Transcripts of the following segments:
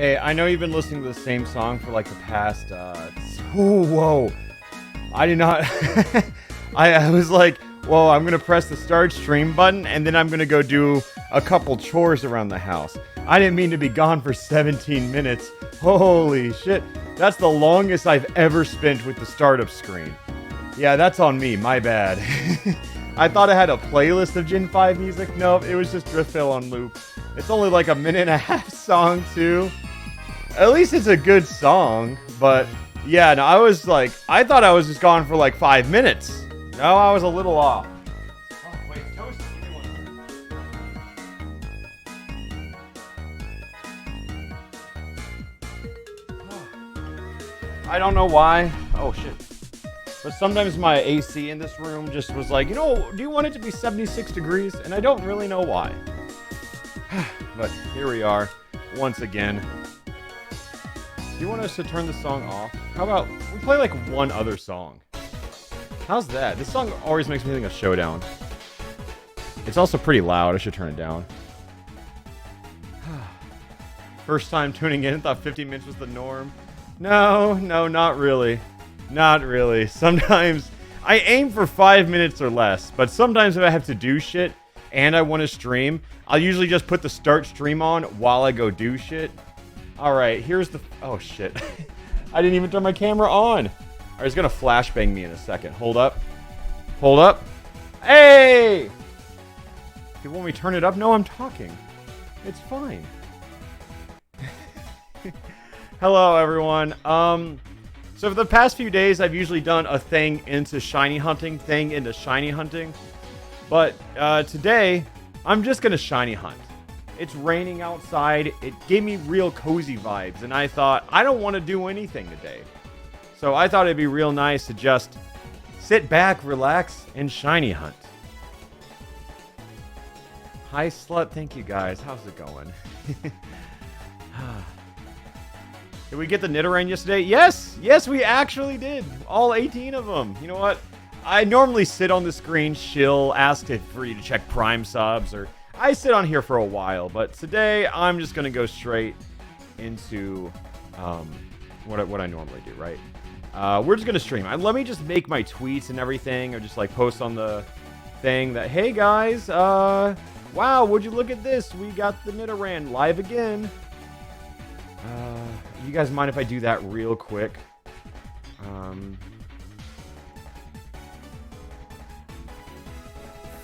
Hey, I know you've been listening to the same song for like the past, whoa. I did not, I was like, whoa, I'm gonna press the start stream button and then I'm gonna go do a couple chores around the house. I didn't mean to be gone for 17 minutes. Holy shit. That's the longest I've ever spent with the startup screen. Yeah, that's on me, my bad. I thought I had a playlist of Gen 5 music. Nope, it was just Driftfill on loop. It's only like a minute and a half song too. At least it's a good song, but yeah, no, I thought I was just gone for like 5 minutes. No, I was a little off. Oh, wait, Toast, give me one. I don't know why. Oh, shit. But sometimes my AC in this room just was like, you know, do you want it to be 76 degrees? And I don't really know why. But here we are, once again. Do you want us to turn the song off? How about we play like one other song? How's that? This song always makes me think of Showdown. It's also pretty loud. I should turn it down. First time tuning in, thought 15 minutes was the norm. No, not really. Not really. Sometimes I aim for 5 minutes or less, but sometimes if I have to do shit and I want to stream, I'll usually just put the start stream on while I go do shit. Alright, here's the... Oh, shit. I didn't even turn my camera on. Alright, he's gonna flashbang me in a second. Hold up. Hold up. Hey! Do you want me to turn it up? No, I'm talking. It's fine. Hello, everyone. So for the past few days, I've usually done a thing into shiny hunting. But today, I'm just gonna shiny hunt. It's raining outside. It gave me real cozy vibes, and I thought, I don't want to do anything today. So I thought it'd be real nice to just sit back, relax, and shiny hunt. Hi, Slut. Thank you, guys. How's it going? Did we get the Nidoran yesterday? Yes! Yes, we actually did. All 18 of them. You know what? I normally sit on the screen, chill, ask for you to check Prime subs, or I sit on here for a while, but today I'm just going to go straight into what I normally do, right? We're just going to stream. Let me just make my tweets and everything, or just like post on the thing that, hey guys, wow, would you look at this? We got the Nidoran live again. You guys mind if I do that real quick?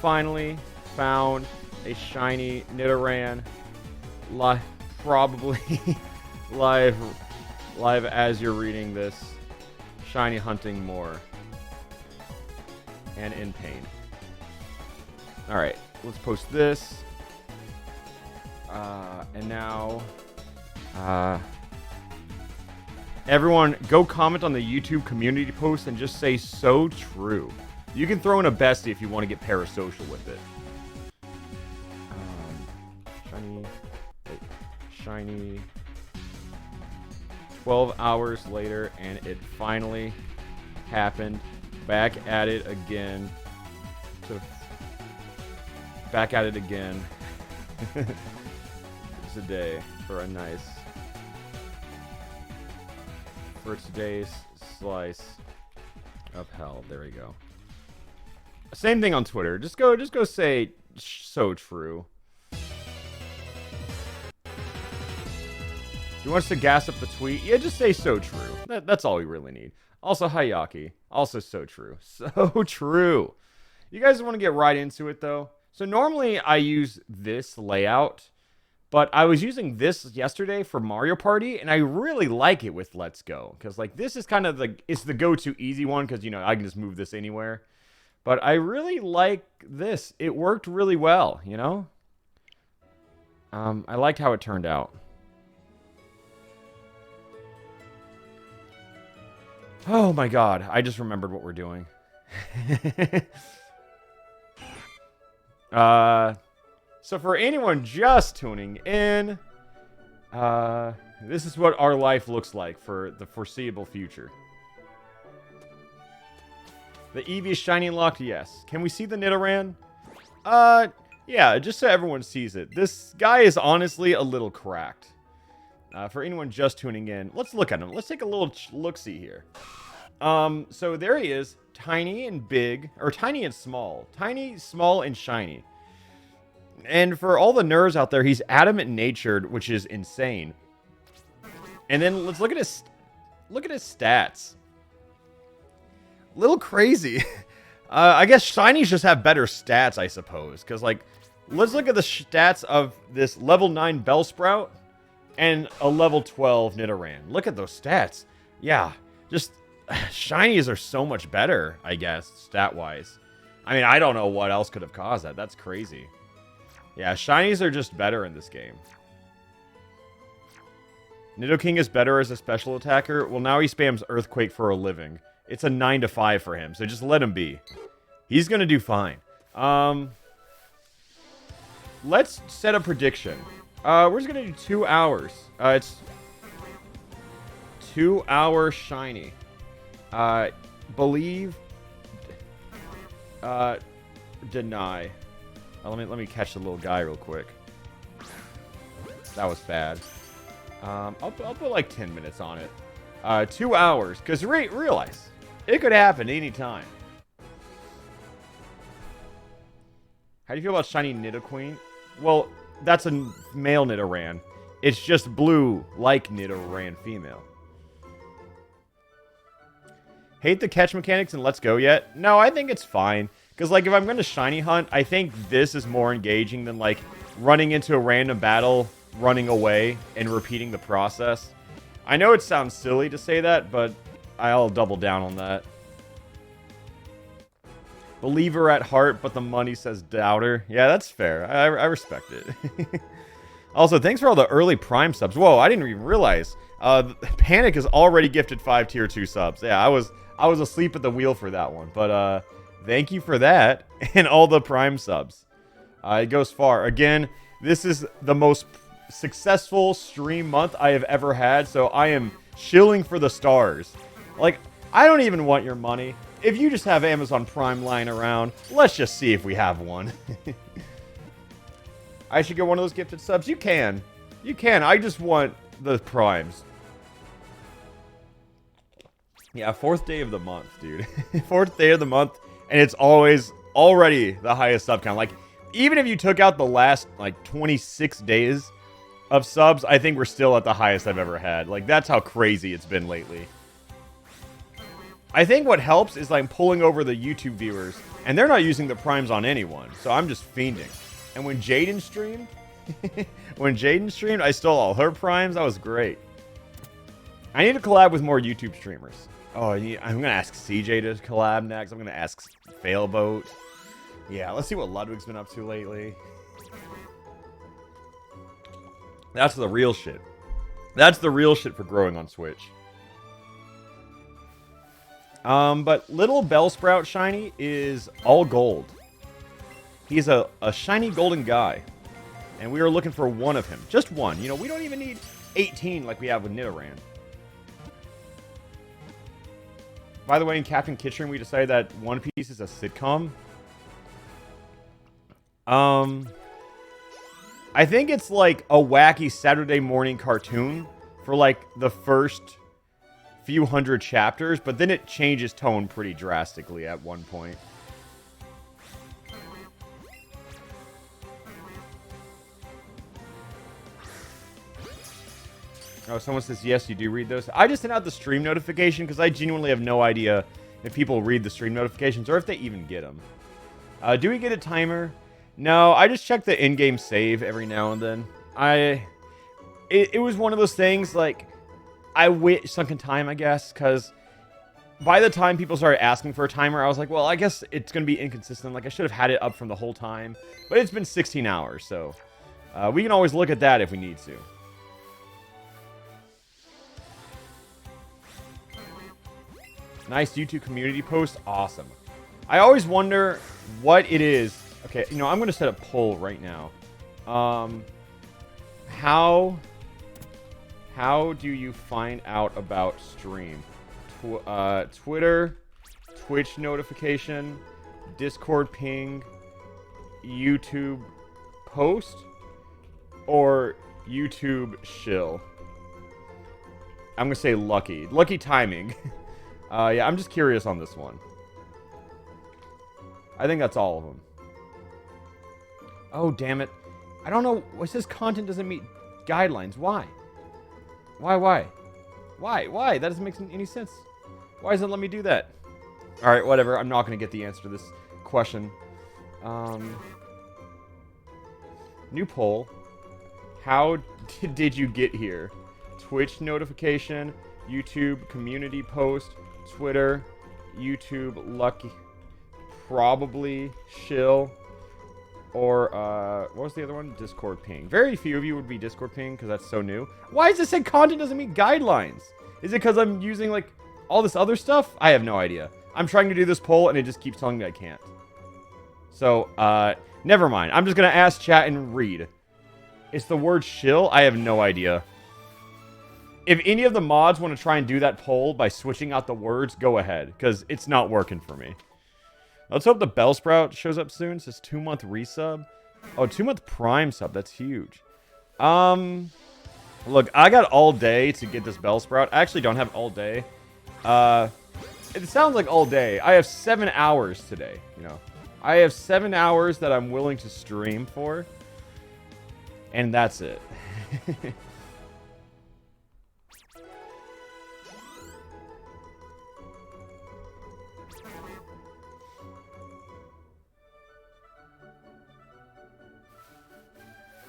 Finally found a shiny Nidoran. Probably live as you're reading this. Shiny hunting more. And in pain. Alright, let's post this. And now... everyone, go comment on the YouTube community post and just say "so true." You can throw in a bestie if you want to get parasocial with it. Shiny. 12 hours later, and it finally happened. Back at it again. It's a day for a nice. For today's slice of hell. There we go. Same thing on Twitter. Just go say "so true." You want us to gas up the tweet? Yeah, just say "so true." That's all we really need. Also, hi Yaki. Also, so true. So true. You guys want to get right into it though? So normally I use this layout, but I was using this yesterday for Mario Party, and I really like it with Let's Go. Because, like, this is kind of it's the go-to easy one, because, you know, I can just move this anywhere. But I really like this. It worked really well, you know? I liked how it turned out. Oh my god, I just remembered what we're doing. So for anyone just tuning in, this is what our life looks like for the foreseeable future. The Eevee is shiny and locked, yes. Can we see the Nidoran? Yeah, just so everyone sees it. This guy is honestly a little cracked. For anyone just tuning in, let's look at him. Let's take a little look-see here. So there he is, tiny and big, or tiny and small. Tiny, small, and shiny. And for all the nerds out there, he's adamant-natured, which is insane. And then let's look at his stats. Little crazy. I guess shinies just have better stats, I suppose. Because, like, let's look at the stats of this level 9 Bellsprout and a level 12 Nidoran. Look at those stats. Yeah, just shinies are so much better, I guess, stat-wise. I mean, I don't know what else could have caused that. That's crazy. Yeah, shinies are just better in this game. Nidoking is better as a special attacker. Well, now he spams Earthquake for a living. It's a 9 to 5 for him, so just let him be. He's going to do fine. Let's set a prediction. We're just going to do 2 hours. It's 2 hour shiny. Believe. Deny. Let me catch the little guy real quick. That was bad. I'll put like 10 minutes on it. 2 hours, because realize it could happen anytime. How do you feel about shiny Nidoqueen? Well, that's a male Nidoran. It's just blue, like Nidoran female. Hate the catch mechanics and Let's Go yet? No, I think it's fine. Because, like, if I'm going to shiny hunt, I think this is more engaging than, like, running into a random battle, running away, and repeating the process. I know it sounds silly to say that, but I'll double down on that. Believer at heart, but the money says doubter. Yeah, that's fair. I respect it. Also, thanks for all the early Prime subs. Whoa, I didn't even realize. Panic has already gifted 5 tier 2 subs. Yeah, I was asleep at the wheel for that one. But, thank you for that, and all the Prime subs. It goes far. Again, this is the most successful stream month I have ever had, so I am shilling for the stars. Like, I don't even want your money. If you just have Amazon Prime lying around, let's just see if we have one. I should get one of those gifted subs. You can. You can. I just want the Primes. Yeah, 4th day of the month, dude. 4th day of the month. And it's always already the highest sub count. Like, even if you took out the last, like, 26 days of subs, I think we're still at the highest I've ever had. Like, that's how crazy it's been lately. I think what helps is, like, pulling over the YouTube viewers. And they're not using the Primes on anyone. So I'm just fiending. And when Jaden streamed, I stole all her Primes. That was great. I need to collab with more YouTube streamers. Oh, I'm going to ask CJ to collab next. I'm going to ask Failboat. Yeah, let's see what Ludwig's been up to lately. That's the real shit. That's the real shit for growing on Switch. But little Bellsprout shiny is all gold. He's a shiny golden guy. And we are looking for one of him. Just one. You know, we don't even need 18 like we have with Nidoran. By the way, in Captain Kitchen, we decided that One Piece is a sitcom. I think it's like a wacky Saturday morning cartoon for like the first few hundred chapters, but then it changes tone pretty drastically at one point. Oh, someone says, yes, you do read those. I just sent out the stream notification because I genuinely have no idea if people read the stream notifications or if they even get them. Do we get a timer? No, I just check the in-game save every now and then. It was one of those things, like, I wait sunken time, I guess, because by the time people started asking for a timer, I was like, well, I guess it's going to be inconsistent. Like, I should have had it up from the whole time. But it's been 16 hours, so we can always look at that if we need to. Nice YouTube community post. Awesome. I always wonder what it is. Okay, you know, I'm going to set a poll right now. How do you find out about stream? Twitter, Twitch notification, Discord ping, YouTube post, or YouTube shill? I'm going to say lucky. Lucky timing. Yeah, I'm just curious on this one. I think that's all of them. Oh, damn it. I don't know. It says content doesn't meet guidelines. Why? Why? That doesn't make any sense. Why doesn't it let me do that? All right, whatever. I'm not going to get the answer to this question. New poll. How did you get here? Twitch notification, YouTube community post, Twitter, YouTube lucky, probably shill, or what was the other one? Discord ping. Very few of you would be Discord ping because that's so new. Why does it say content doesn't meet guidelines? Is it because I'm using like all this other stuff? I have no idea. I'm trying to do this poll and it just keeps telling me I can't. So, never mind. I'm just gonna ask chat and read. It's the word shill? I have no idea. If any of the mods want to try and do that poll by switching out the words, go ahead. Because it's not working for me. Let's hope the Bellsprout shows up soon. It says 2-month resub. Oh, 2-month prime sub. That's huge. Look, I got all day to get this Bellsprout. I actually don't have all day. It sounds like all day. I have 7 hours today, you know. I have 7 hours that I'm willing to stream for. And that's it.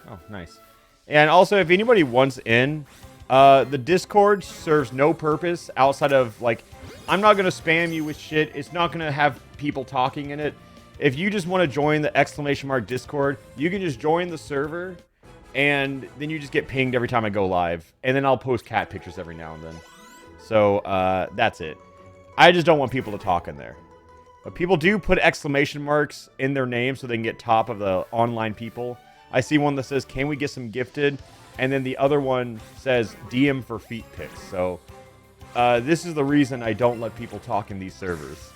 Oh, nice. And also, if anybody wants in, the Discord serves no purpose outside of, like, I'm not going to spam you with shit. It's not going to have people talking in it. If you just want to join the ! Discord, you can just join the server, and then you just get pinged every time I go live. And then I'll post cat pictures every now and then. So, that's it. I just don't want people to talk in there. But people do put exclamation marks in their name so they can get top of the online people. I see one that says, can we get some gifted? And then the other one says, DM for feet pics. So, this is the reason I don't let people talk in these servers.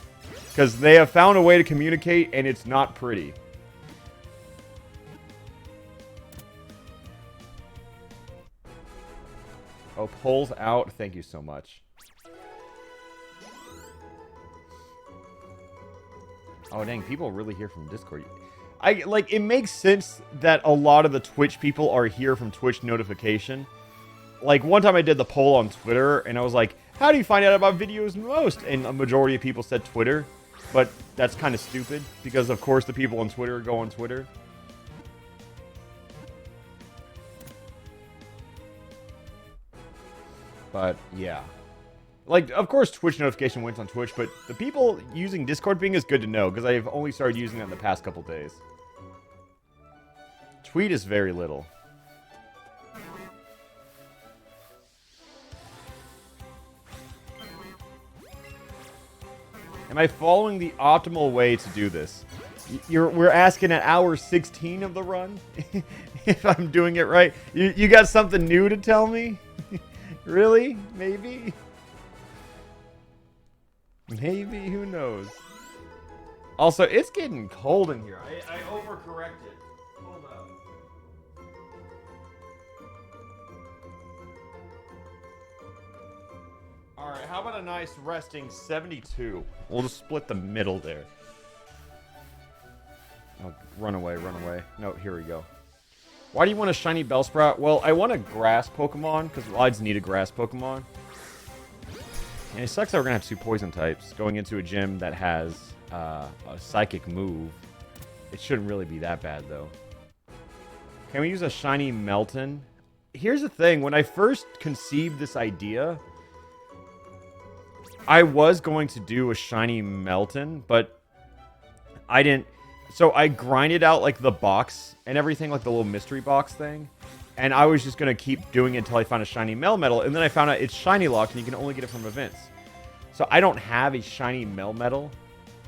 Because they have found a way to communicate, and it's not pretty. Oh, polls out. Thank you so much. Oh, dang. People really hear from Discord. It makes sense that a lot of the Twitch people are here from Twitch notification. Like, one time I did the poll on Twitter, and I was like, how do you find out about videos most? And a majority of people said Twitter. But that's kind of stupid, because of course the people on Twitter go on Twitter. But, yeah. Like, of course Twitch notification went on Twitch, but the people using Discord ping is good to know, because I've only started using that in the past couple days. Tweet is very little. Am I following the optimal way to do this? We're asking at hour 16 of the run? If I'm doing it right. You got something new to tell me? Really? Maybe? Maybe? Who knows? Also, it's getting cold in here. I overcorrected. Hold up. Alright, how about a nice resting 72? We'll just split the middle there. Oh, run away, run away. No, here we go. Why do you want a shiny Bellsprout? Well, I want a grass Pokemon, because Lides need a grass Pokemon. And it sucks that we're going to have 2 poison types going into a gym that has a psychic move. It shouldn't really be that bad, though. Can we use a shiny Melton? Here's the thing. When I first conceived this idea, I was going to do a shiny Melton, but I didn't. So I grinded out, like, the box and everything, like the little mystery box thing. And I was just going to keep doing it until I found a shiny Melmetal. And then I found out it's shiny locked and you can only get it from events. So I don't have a shiny Melmetal.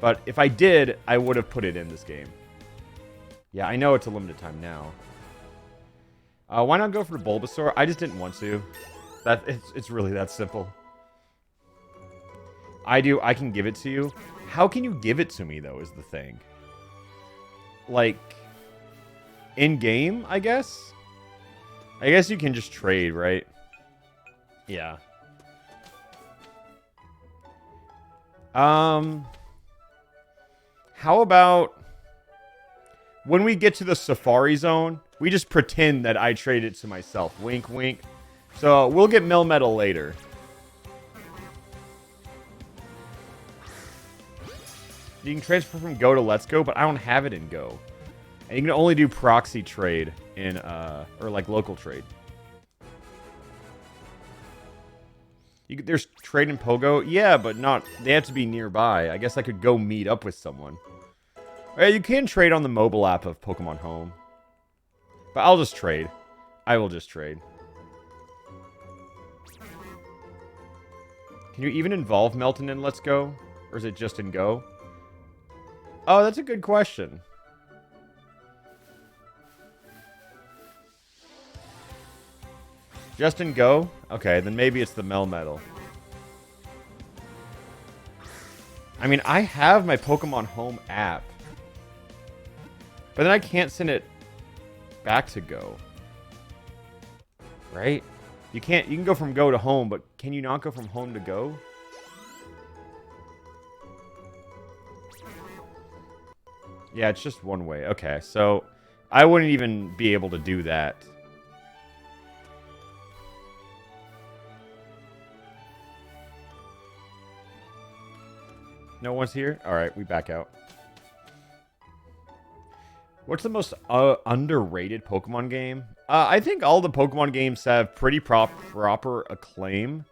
But if I did, I would have put it in this game. Yeah, I know it's a limited time now. Why not go for Bulbasaur? I just didn't want to. It's really that simple. I can give it to you. How can you give it to me, though, is the thing. Like, in-game, I guess? I guess you can just trade, right? Yeah. How about when we get to the Safari Zone, we just pretend that I trade it to myself. Wink, wink. So we'll get Melmetal later. You can transfer from Go to Let's Go, but I don't have it in Go. And you can only do proxy trade in, or like local trade. There's trade in Pogo? Yeah, but not, they have to be nearby. I guess I could go meet up with someone. Yeah, you can trade on the mobile app of Pokemon Home. But I'll just trade. I will just trade. Can you even involve Melton in Let's Go? Or is it just in Go? Oh, that's a good question. Just in Go? Okay, then maybe it's the Melmetal. I mean, I have my Pokemon Home app. But then I can't send it back to Go. Right? You can go from Go to Home, but can you not go from Home to Go? Yeah, it's just one way. Okay, so I wouldn't even be able to do that. No one's here? Alright, we back out. What's the most underrated Pokemon game? I think all the Pokemon games have pretty proper acclaim.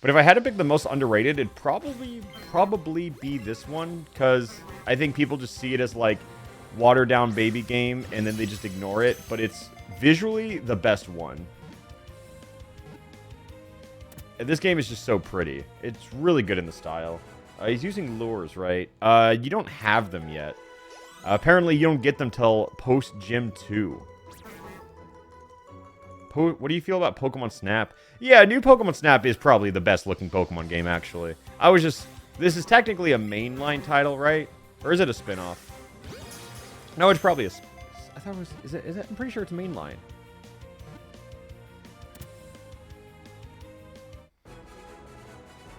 But if I had to pick the most underrated, it'd probably be this one. Because I think people just see it as like watered down baby game and then they just ignore it. But it's visually the best one. And this game is just so pretty. It's really good in the style. He's using lures, right? You don't have them yet. Apparently, you don't get them till post-Gym 2. What do you feel about Pokemon Snap? Yeah, new Pokemon Snap is probably the best-looking Pokemon game, actually. This is technically a mainline title, right? Or is it a spin-off? No, it's probably a... I thought it was... Is it? I'm pretty sure it's mainline.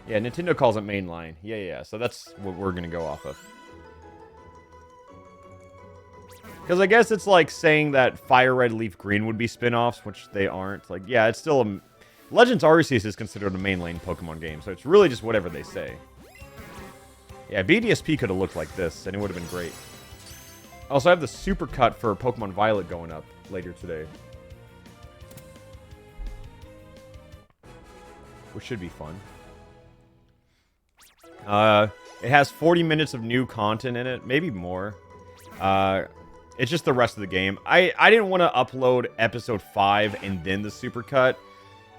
Yeah, Nintendo calls it mainline. Yeah. So that's what we're going to go off of. Because I guess it's like saying that Fire Red, Leaf Green would be spin-offs, which they aren't. Like, yeah, it's still a... Legends Arceus is considered a mainline Pokemon game, so it's really just whatever they say. Yeah, BDSP could have looked like this, and it would have been great. Also, I have the supercut for Pokemon Violet going up later today. Which should be fun. It has 40 minutes of new content in it, maybe more. It's just the rest of the game. I didn't want to upload episode 5 and then the supercut.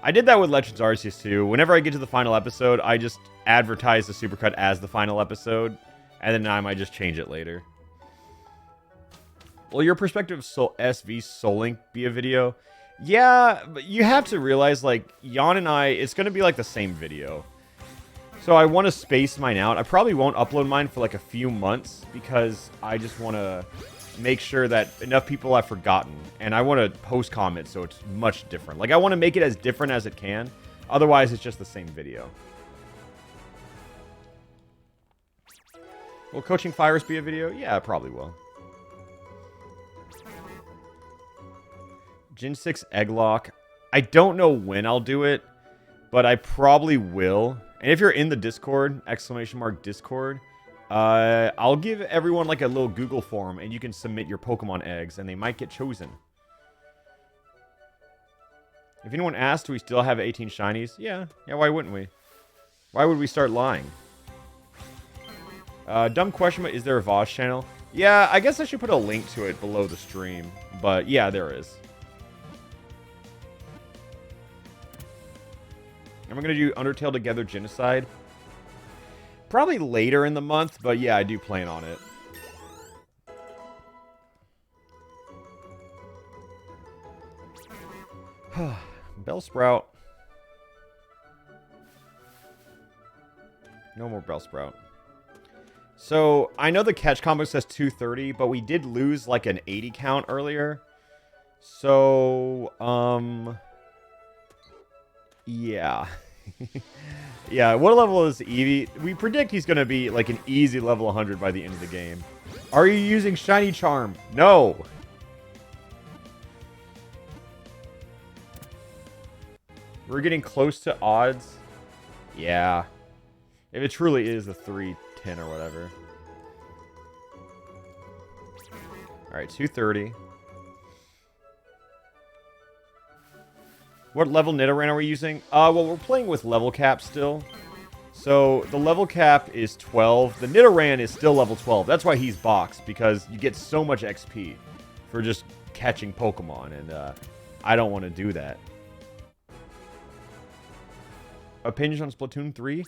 I did that with Legends Arceus too. Whenever I get to the final episode, I just advertise the supercut as the final episode, and then I might just change it later. Will your perspective SV Soul Link be a video? Yeah, but you have to realize, like, Jan and I, it's going to be like the same video. So I want to space mine out. I probably won't upload mine for like a few months because I just want to make sure that enough people have forgotten. And I want to post comments so it's much different. Like, I want to make it as different as it can. Otherwise, it's just the same video. Will Coaching Fires be a video? Yeah, it probably will. Gen 6 Egglock. I don't know when I'll do it, but I probably will. And if you're in the Discord, !Discord, I'll give everyone like a little Google form and you can submit your Pokemon eggs and they might get chosen. If anyone asked, do we still have 18 shinies? Yeah, why wouldn't we? Why would we start lying? Dumb question, but is there a Vosh channel? Yeah, I guess I should put a link to it below the stream. But yeah, there is. And we're going to do Undertale Together Genocide. Probably later in the month, but yeah, I do plan on it. Bellsprout. No more Bellsprout. So, I know the catch combo says 230, but we did lose like an 80 count earlier. So, yeah. Yeah, what level is Eevee? We predict he's going to be like an easy level 100 by the end of the game. Are you using Shiny Charm? No. We're getting close to odds. Yeah. If it truly is a 310 or whatever. Alright, 230. What level Nidoran are we using? Well, we're playing with level cap still. So, the level cap is 12. The Nidoran is still level 12. That's why he's boxed, because you get so much XP for just catching Pokemon, and I don't want to do that. Opinions on Splatoon 3?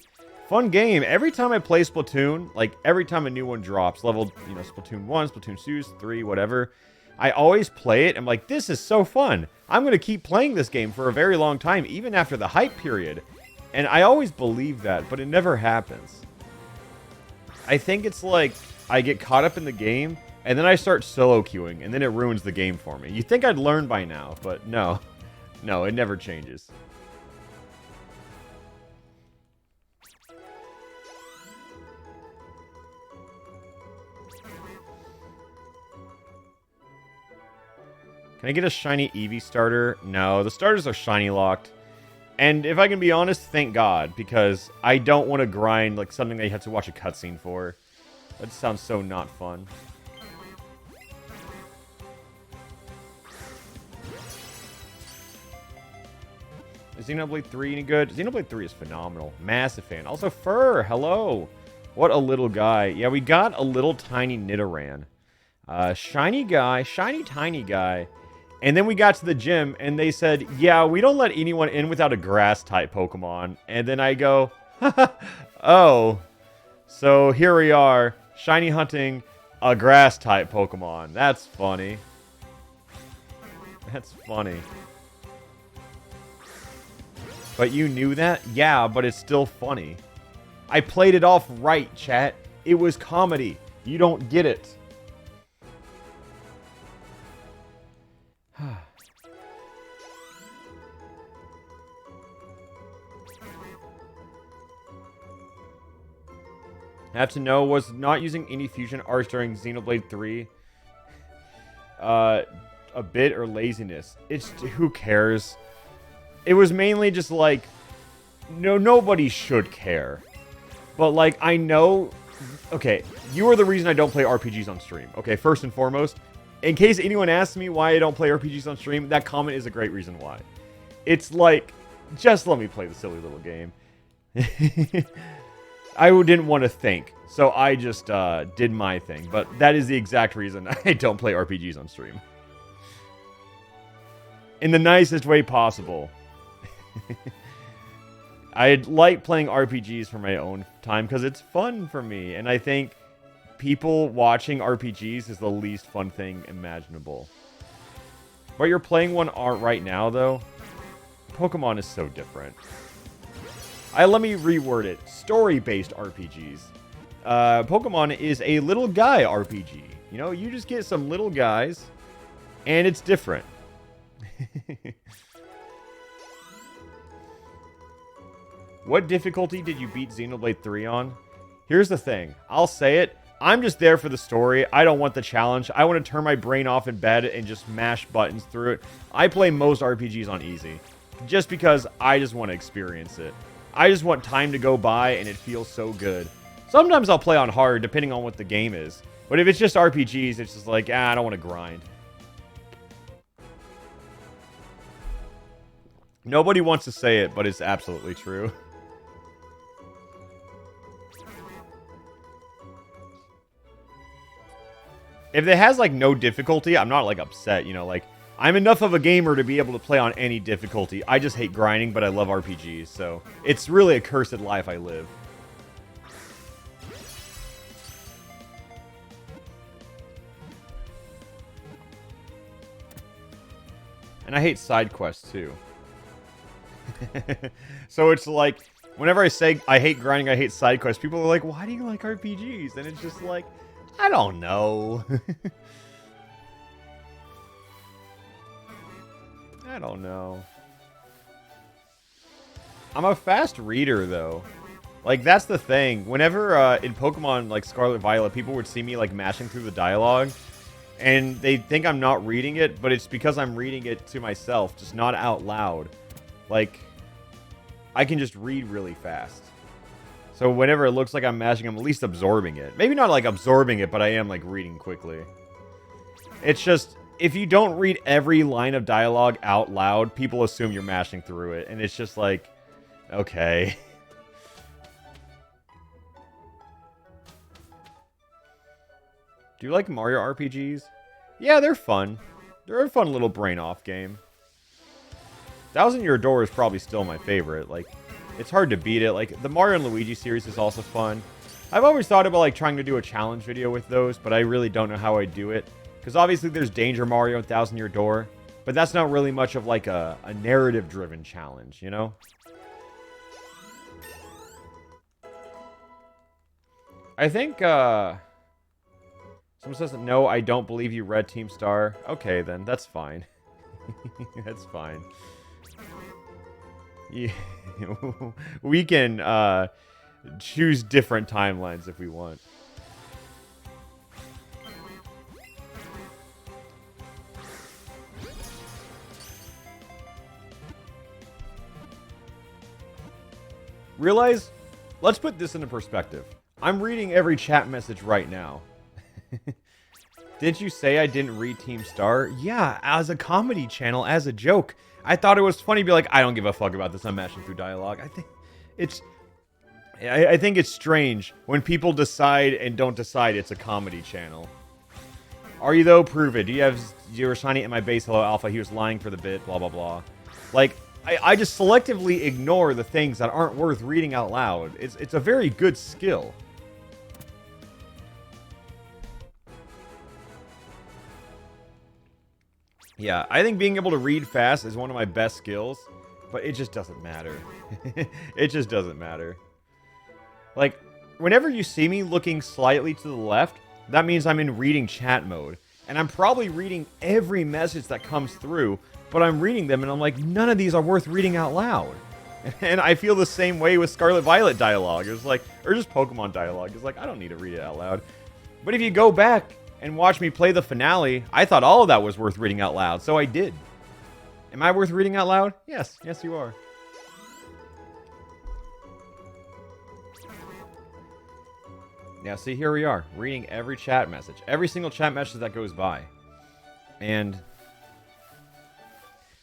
Fun game. Every time I play Splatoon, like, every time a new one drops, level, you know, Splatoon 1, Splatoon 2, 3, whatever, I always play it. I'm like, this is so fun. I'm going to keep playing this game for a very long time, even after the hype period. And I always believe that, but it never happens. I think it's like, I get caught up in the game, and then I start solo queuing, and then it ruins the game for me. You'd think I'd learn by now, but no. No, it never changes. Can I get a shiny Eevee starter? No, the starters are shiny locked. And if I can be honest, thank God, because I don't want to grind like something that you have to watch a cutscene for. That sounds so not fun. Is Xenoblade 3 any good? Xenoblade 3 is phenomenal. Massive fan. Also, Fur, hello. What a little guy. Yeah, we got a little tiny Nidoran. Shiny guy, shiny tiny guy. And then we got to the gym, and they said, yeah, we don't let anyone in without a grass-type Pokemon. And then I go, oh. So here we are, shiny hunting a grass-type Pokemon. That's funny. That's funny. But you knew that? Yeah, but it's still funny. I played it off right, chat. It was comedy. You don't get it. I have to know, was not using any fusion arts during Xenoblade 3 a bit or laziness? It's, who cares? It was mainly just like, no, nobody should care. But like, I know, okay, you are the reason I don't play RPGs on stream. Okay, first and foremost, in case anyone asks me why I don't play RPGs on stream, that comment is a great reason why. It's like, just let me play the silly little game. I didn't want to think, so I just did my thing. But that is the exact reason I don't play RPGs on stream. In the nicest way possible. I like playing RPGs for my own time because it's fun for me. And I think people watching RPGs is the least fun thing imaginable. But you're playing one right now, though. Pokemon is so different. Let me reword it. Story-based RPGs. Pokemon is a little guy RPG. You know, you just get some little guys, and it's different. What difficulty did you beat Xenoblade 3 on? Here's the thing. I'll say it. I'm just there for the story. I don't want the challenge. I want to turn my brain off in bed and just mash buttons through it. I play most RPGs on easy. Just because I just want to experience it. I just want time to go by and it feels so good. Sometimes I'll play on hard depending on what the game is. But if it's just RPGs, it's just like, I don't want to grind. Nobody wants to say it, but it's absolutely true. If it has, like, no difficulty, I'm not, like, upset, you know, like, I'm enough of a gamer to be able to play on any difficulty. I just hate grinding, but I love RPGs, so it's really a cursed life I live. And I hate side quests, too. So it's like, whenever I say I hate grinding, I hate side quests, people are like, why do you like RPGs? And it's just like, I don't know. I don't know. I'm a fast reader, though. Like, that's the thing. Whenever, in Pokemon, like, Scarlet Violet, people would see me, like, mashing through the dialogue, and they think I'm not reading it, but it's because I'm reading it to myself, just not out loud. Like, I can just read really fast. So whenever it looks like I'm mashing, I'm at least absorbing it. Maybe not, like, absorbing it, but I am, like, reading quickly. It's just, if you don't read every line of dialogue out loud, people assume you're mashing through it, and it's just like, okay. Do you like Mario RPGs? Yeah, they're fun. They're a fun little brain-off game. Thousand Year Door is probably still my favorite. Like, it's hard to beat it. Like, the Mario and Luigi series is also fun. I've always thought about, like, trying to do a challenge video with those, but I really don't know how I'd do it. Because obviously there's Danger Mario and Thousand Year Door, but that's not really much of, like, a narrative-driven challenge, you know? I think, someone says, no, I don't believe you read Team Star. Okay, then. That's fine. That's fine. Yeah. We can, choose different timelines if we want. Realize, let's put this into perspective. I'm reading every chat message right now. Did you say I didn't read Team Star? Yeah, as a comedy channel, as a joke. I thought it was funny to be like, I don't give a fuck about this, I'm mashing through dialogue. I think it's strange when people decide and don't decide it's a comedy channel. Are you though? Prove it. Do you have your shiny in my base? Hello, Alpha. He was lying for the bit. Blah, blah, blah. Like, I just selectively ignore the things that aren't worth reading out loud. It's a very good skill. Yeah, I think being able to read fast is one of my best skills, but it just doesn't matter. It just doesn't matter. Like, whenever you see me looking slightly to the left, that means I'm in reading chat mode. And I'm probably reading every message that comes through, but I'm reading them and I'm like, none of these are worth reading out loud. And I feel the same way with Scarlet Violet dialogue. It's like, or just Pokemon dialogue. It's like, I don't need to read it out loud. But if you go back and watch me play the finale, I thought all of that was worth reading out loud, so I did. Am I worth reading out loud? Yes. Yes, you are. Yeah, see, here we are, reading every chat message. Every single chat message that goes by. And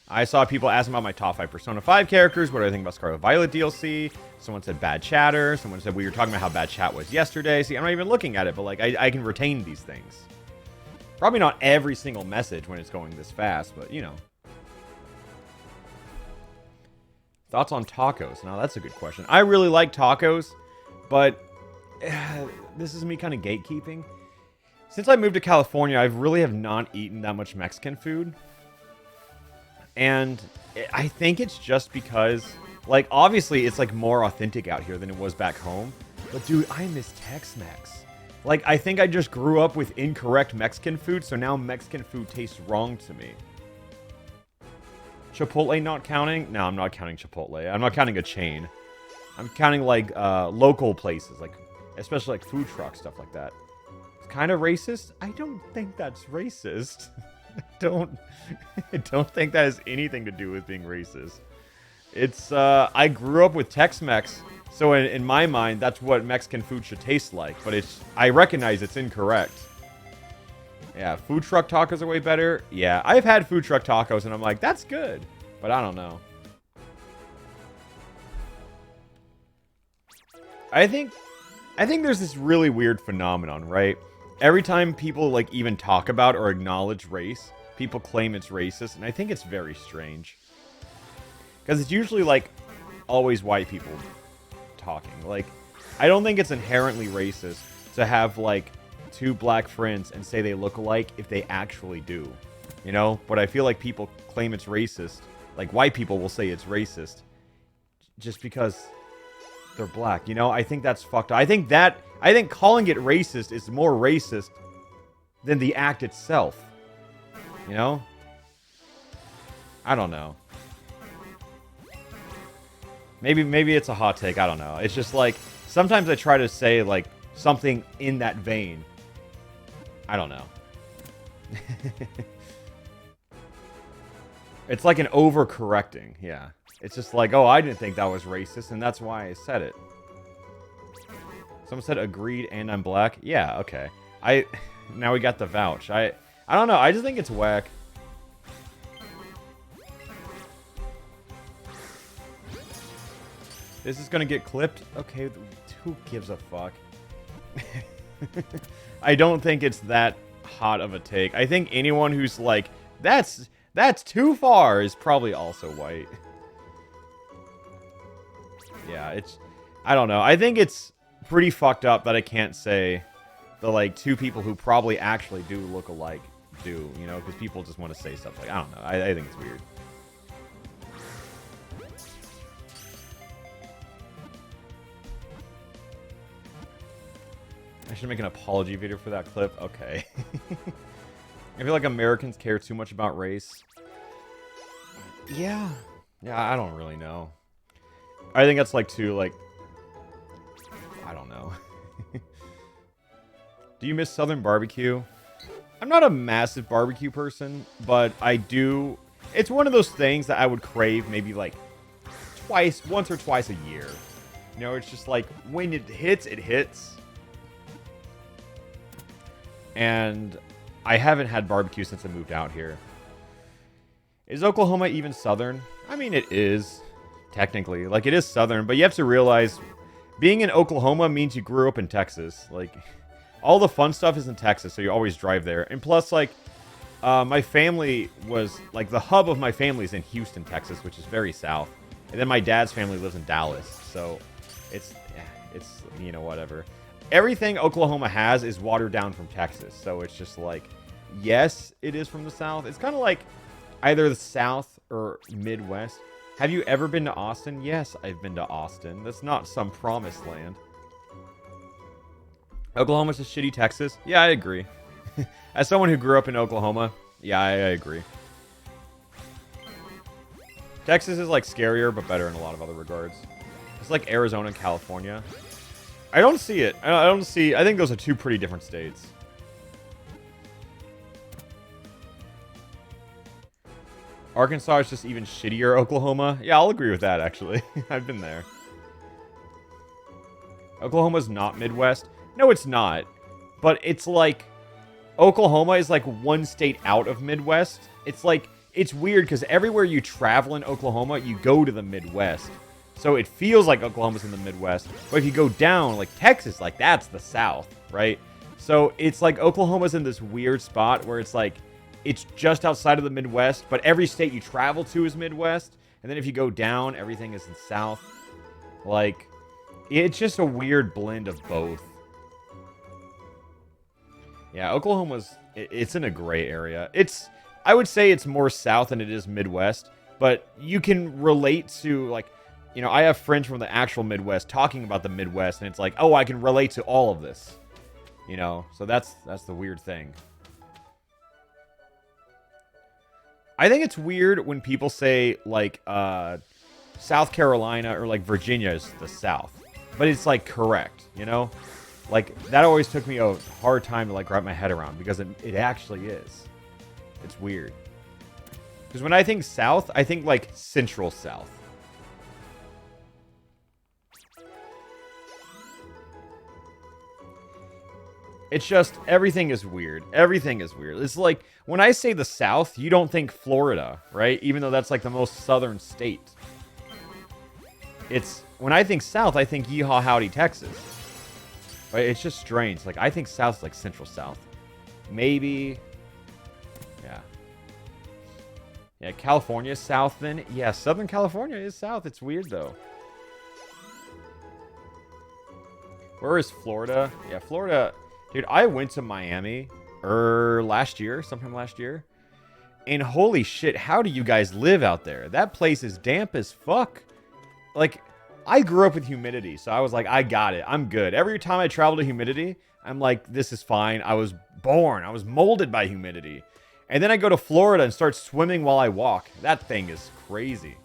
I saw people asking about my top 5 Persona 5 characters. What do I think about Scarlet Violet DLC? Someone said bad chatter. Someone said we were talking about how bad chat was yesterday. See, I'm not even looking at it, but like I can retain these things. Probably not every single message when it's going this fast, but you know. Thoughts on tacos? Now that's a good question. I really like tacos, but this is me kind of gatekeeping. Since I moved to California, I really have not eaten that much Mexican food. And I think it's just because, like, obviously it's, like, more authentic out here than it was back home. But, dude, I miss Tex-Mex. Like, I think I just grew up with incorrect Mexican food, so now Mexican food tastes wrong to me. Chipotle not counting? No, I'm not counting Chipotle. I'm not counting a chain. I'm counting, like, local places, like, especially, like, food trucks, stuff like that. It's kind of racist? I don't think that's racist. I don't think that has anything to do with being racist. It's, I grew up with Tex-Mex, so in my mind, that's what Mexican food should taste like, but I recognize it's incorrect. Yeah, food truck tacos are way better. Yeah, I've had food truck tacos, and I'm like, that's good, but I don't know. I think there's this really weird phenomenon, right? Every time people, like, even talk about or acknowledge race, people claim it's racist, and I think it's very strange. Because it's usually, like, always white people talking. Like, I don't think it's inherently racist to have, like, 2 black friends and say they look alike if they actually do. You know? But I feel like people claim it's racist. Like, white people will say it's racist just because they're black. You know? I think that's fucked up. I think calling it racist is more racist than the act itself. You know? I don't know. Maybe it's a hot take. I don't know. It's just like sometimes I try to say like something in that vein. I don't know. It's like an overcorrecting. Yeah. It's just like, oh, I didn't think that was racist, and that's why I said it. Someone said agreed, and I'm black. Yeah, okay. Now we got the vouch. I don't know. I just think it's whack. This is gonna get clipped. Okay, who gives a fuck? I don't think it's that hot of a take. I think anyone who's like, that's too far is probably also white. Yeah, I don't know. I think it's pretty fucked up that I can't say the, like, two people who probably actually do look alike do, you know, because people just want to say stuff like, I don't know. I think it's weird. I should make an apology video for that clip. Okay. I feel like Americans care too much about race. Yeah. Yeah, I don't really know. I think that's like too, like, I don't know. Do you miss Southern barbecue? I'm not a massive barbecue person, but I do. It's one of those things that I would crave maybe like once or twice a year. You know, it's just like when it hits, it hits. And I haven't had barbecue since I moved out here. Is Oklahoma even southern? I mean, it is, technically. Like, it is southern, but you have to realize being in Oklahoma means you grew up in Texas. Like, all the fun stuff is in Texas, so you always drive there. And plus, like, my family was, like, the hub of my family is in Houston, Texas, which is very south. And then my dad's family lives in Dallas, so it's, you know, whatever. Everything Oklahoma has is watered down from Texas, so it's just like, yes, it is from the South. It's kind of like either the South or Midwest. Have you ever been to Austin? Yes, I've been to Austin. That's not some promised land. Oklahoma's a shitty Texas? Yeah, I agree. As someone who grew up in Oklahoma, yeah, I agree. Texas is like scarier, but better in a lot of other regards. It's like Arizona and California. I don't see it. I think those are two pretty different states. Arkansas is just even shittier Oklahoma. Yeah, I'll agree with that, actually. I've been there. Oklahoma's not Midwest. No, it's not. But it's like, Oklahoma is like one state out of Midwest. It's like, it's weird because everywhere you travel in Oklahoma, you go to the Midwest. So it feels like Oklahoma's in the Midwest. But if you go down, like Texas, like that's the South, right? So it's like Oklahoma's in this weird spot where it's like, it's just outside of the Midwest, but every state you travel to is Midwest. And then if you go down, everything is in South. Like, it's just a weird blend of both. Yeah, Oklahoma's, it's in a gray area. I would say it's more South than it is Midwest. But you can relate to, like, you know, I have friends from the actual Midwest talking about the Midwest, and it's like, oh, I can relate to all of this. You know, so that's the weird thing. I think it's weird when people say, like, South Carolina or, like, Virginia is the South. But it's, like, correct, you know? Like, that always took me a hard time to, like, wrap my head around, because it actually is. It's weird. Because when I think South, I think, like, Central South. It's just, everything is weird. Everything is weird. It's like, when I say the South, you don't think Florida, right? Even though that's like the most southern state. When I think South, I think Yeehaw Howdy, Texas. Right? It's just strange. Like, I think South's like Central South. Maybe. Yeah. Yeah, California's South then. Yeah, Southern California is South. It's weird though. Where is Florida? Yeah, Florida. Dude, I went to Miami sometime last year. And holy shit, how do you guys live out there? That place is damp as fuck. Like, I grew up with humidity, so I was like, I got it. I'm good. Every time I travel to humidity, I'm like, this is fine. I was molded by humidity. And then I go to Florida and start swimming while I walk. That thing is crazy.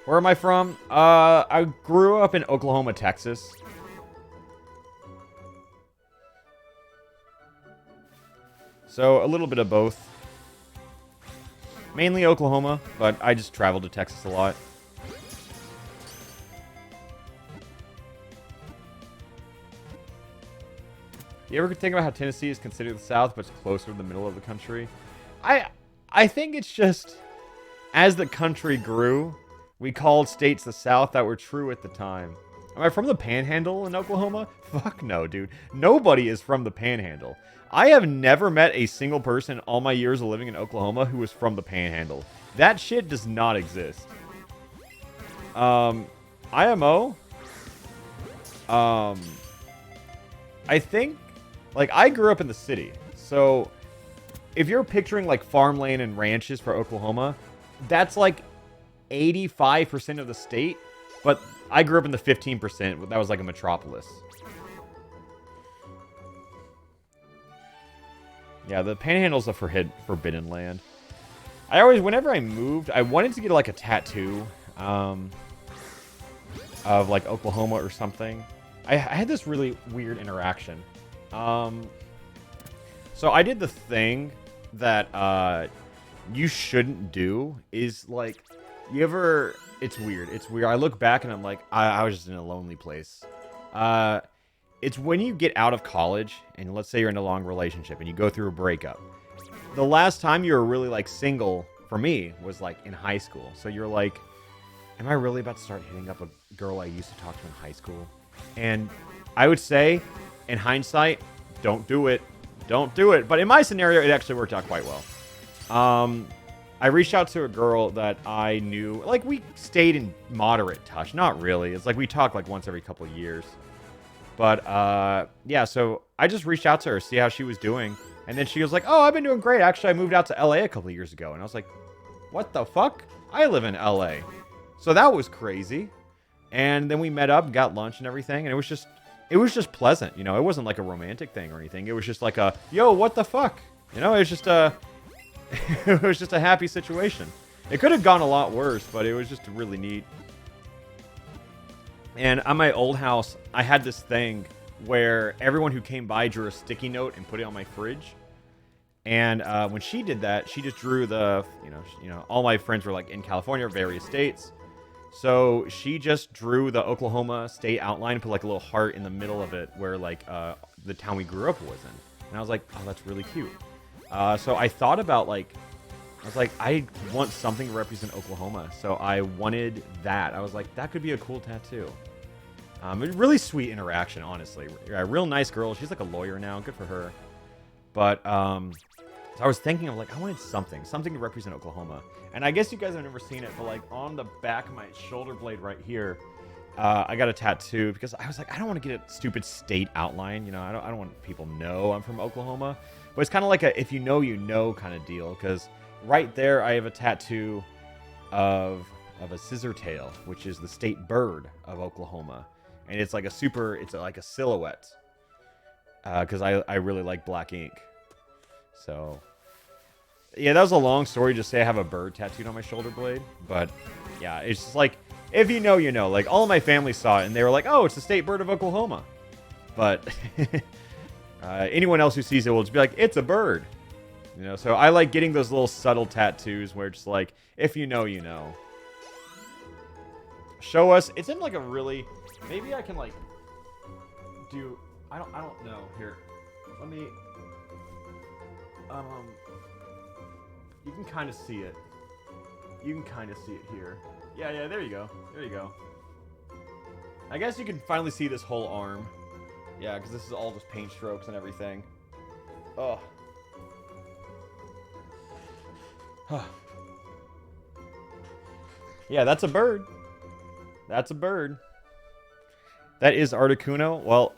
Where am I from? I grew up in Oklahoma, Texas. So, a little bit of both. Mainly Oklahoma, but I just traveled to Texas a lot. You ever think about how Tennessee is considered the South, but it's closer to the middle of the country? I think it's just, as the country grew, we called states the South that were true at the time. Am I from the Panhandle in Oklahoma? Fuck no, dude. Nobody is from the Panhandle. I have never met a single person in all my years of living in Oklahoma who was from the Panhandle. That shit does not exist. IMO? I think, like, I grew up in the city. So, if you're picturing, like, farmland and ranches for Oklahoma, that's, like, 85% of the state. But I grew up in the 15%. That was, like, a metropolis. Yeah, the Panhandle's a forbidden land. Whenever I moved, I wanted to get, like, a tattoo of, like, Oklahoma or something. I had this really weird interaction. So I did the thing that you shouldn't do, is, like, it's weird. It's weird. I look back and I'm like, I was just in a lonely place. It's when you get out of college, and let's say you're in a long relationship, and you go through a breakup. The last time you were really, like, single, for me, was, like, in high school. So you're like, am I really about to start hitting up a girl I used to talk to in high school? And I would say, in hindsight, don't do it. Don't do it. But in my scenario, it actually worked out quite well. I reached out to a girl that I knew. Like, we stayed in moderate touch. Not really. It's like we talk, like, once every couple of years. But, yeah, so I just reached out to her, see how she was doing. And then she was like, oh, I've been doing great. Actually, I moved out to LA a couple of years ago. And I was like, what the fuck? I live in LA. So that was crazy. And then we met up, got lunch and everything. And it was just pleasant. You know, it wasn't like a romantic thing or anything. It was just like a, yo, what the fuck? You know, it was just it was just a happy situation. It could have gone a lot worse, but it was just really neat. And on my old house, I had this thing where everyone who came by drew a sticky note and put it on my fridge. And when she did that, she just drew the, you know, all my friends were like in California, various states. So she just drew the Oklahoma state outline and put like a little heart in the middle of it where like the town we grew up was in. And I was like, oh, that's really cute. So I thought about like, I was like, I want something to represent Oklahoma. So I wanted that. I was like, that could be a cool tattoo. A really sweet interaction, honestly. A real nice girl. She's like a lawyer now. Good for her. But so I was thinking of like, I wanted something to represent Oklahoma. And I guess you guys have never seen it, but like on the back of my shoulder blade right here, I got a tattoo because I was like, I don't want to get a stupid state outline. You know, I don't want people to know I'm from Oklahoma. But it's kind of like a if you know, you know kind of deal. Because right there, I have a tattoo of a scissor tail, which is the state bird of Oklahoma. And it's like it's like a silhouette. Because I really like black ink. So, yeah, that was a long story. Just say I have a bird tattooed on my shoulder blade. But, yeah, it's just like, if you know, you know. Like, all of my family saw it, and they were like, oh, it's the state bird of Oklahoma. But, anyone else who sees it will just be like, it's a bird. You know, so I like getting those little subtle tattoos where it's like, if you know, you know. Show us. It's in like a really, maybe I can like do, I don't know. Here, let me, you can kind of see it. You can kind of see it here. Yeah, there you go. There you go. I guess you can finally see this whole arm. Yeah, because this is all just paint strokes and everything. Oh. Yeah, that's a bird. That's a bird. That is Articuno. Well,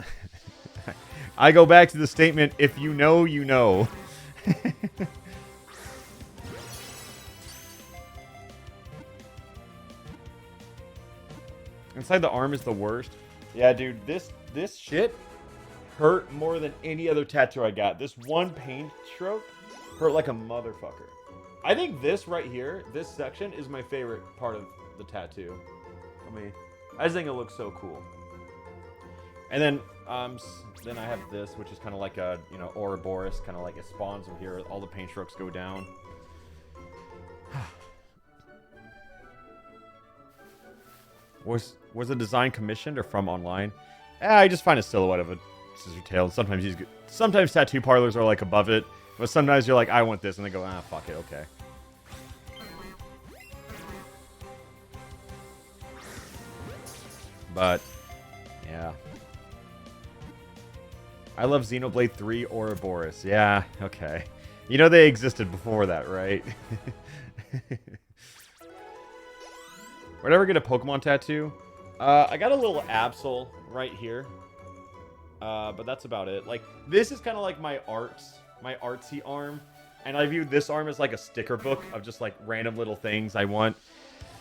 I go back to the statement, if you know, you know. Inside the arm is the worst. Yeah, dude, this shit hurt more than any other tattoo I got. This one paint stroke hurt like a motherfucker. I think this right here, this section, is my favorite part of the tattoo. I just think it looks so cool. And then I have this, which is kind of like a, you know, Ouroboros, kind of like it spawns from here. All the paint strokes go down. Was the design commissioned or from online? I just find a silhouette of a scissor tail. Sometimes tattoo parlors are like above it, but sometimes you're like, I want this, and they go, ah, fuck it, okay. But yeah, I love Xenoblade 3 Ouroboros. Yeah, okay. You know they existed before that, right? Would I ever get a Pokemon tattoo? I got a little Absol right here. But that's about it. Like, this is kind of like my artsy arm. And I view this arm as like a sticker book of just like random little things I want.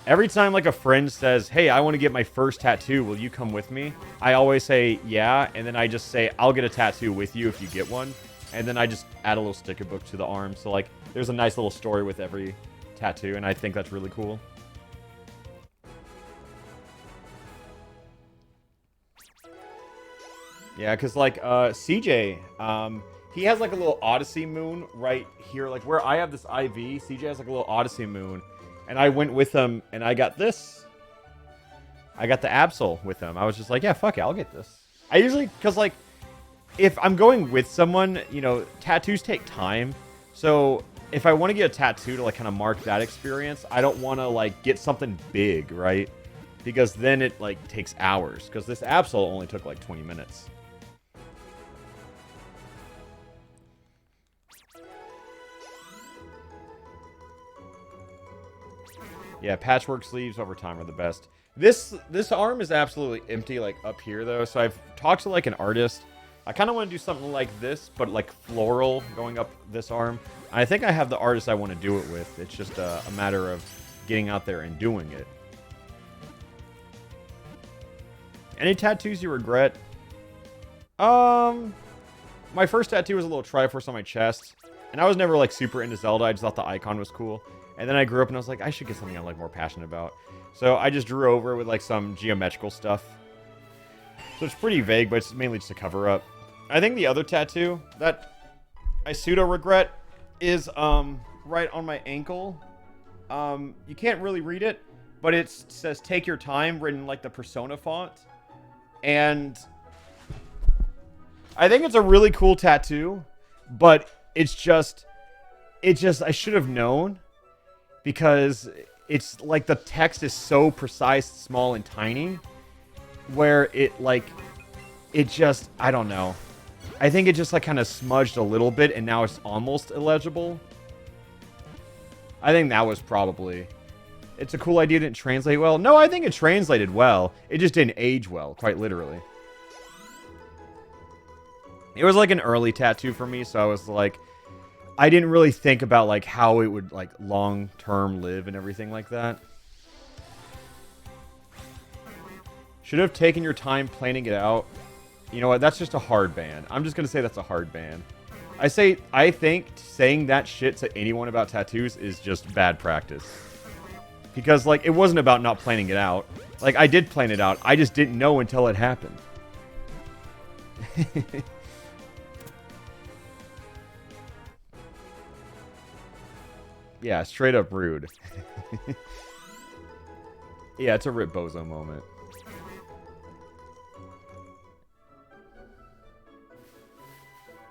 Every time like a friend says, hey, I want to get my first tattoo, will you come with me? I always say, yeah. And then I just say, I'll get a tattoo with you if you get one. And then I just add a little sticker book to the arm. So like, there's a nice little story with every tattoo. And I think that's really cool. Yeah, because, like, CJ, he has, like, a little Odyssey moon right here. Like, where I have this IV, CJ has, like, a little Odyssey moon. And I went with him, and I got this. I got the Absol with him. I was just like, yeah, fuck it, I'll get this. I usually, because, like, if I'm going with someone, you know, tattoos take time. So, if I want to get a tattoo to, like, kind of mark that experience, I don't want to, like, get something big, right? Because then it, like, takes hours. Because this Absol only took, like, 20 minutes. Yeah, patchwork sleeves over time are the best. This arm is absolutely empty, like, up here, though. So I've talked to, like, an artist. I kind of want to do something like this, but, like, floral going up this arm. I think I have the artist I want to do it with. It's just a matter of getting out there and doing it. Any tattoos you regret? My first tattoo was a little Triforce on my chest. And I was never, like, super into Zelda. I just thought the icon was cool. And then I grew up and I was like, I should get something I'm, like, more passionate about. So I just drew over with, like, some geometrical stuff. So it's pretty vague, but it's mainly just a cover-up. I think the other tattoo that I pseudo-regret is, right on my ankle. You can't really read it, but it says, take your time, written in, like, the Persona font. And I think it's a really cool tattoo, but I should have known. Because it's like the text is so precise, small, and tiny. Where it like, I don't know. I think it just like kind of smudged a little bit and now it's almost illegible. I think that was probably... It's a cool idea, didn't translate well. No, I think it translated well. It just didn't age well, quite literally. It was like an early tattoo for me, so I was like... I didn't really think about, like, how it would, like, long-term live and everything like that. Should have taken your time planning it out. You know what? That's just a hard ban. I'm just going to say that's a hard ban. I think saying that shit to anyone about tattoos is just bad practice. Because, like, it wasn't about not planning it out. Like, I did plan it out. I just didn't know until it happened. Yeah, straight up rude. Yeah, it's a Rip Bozo moment.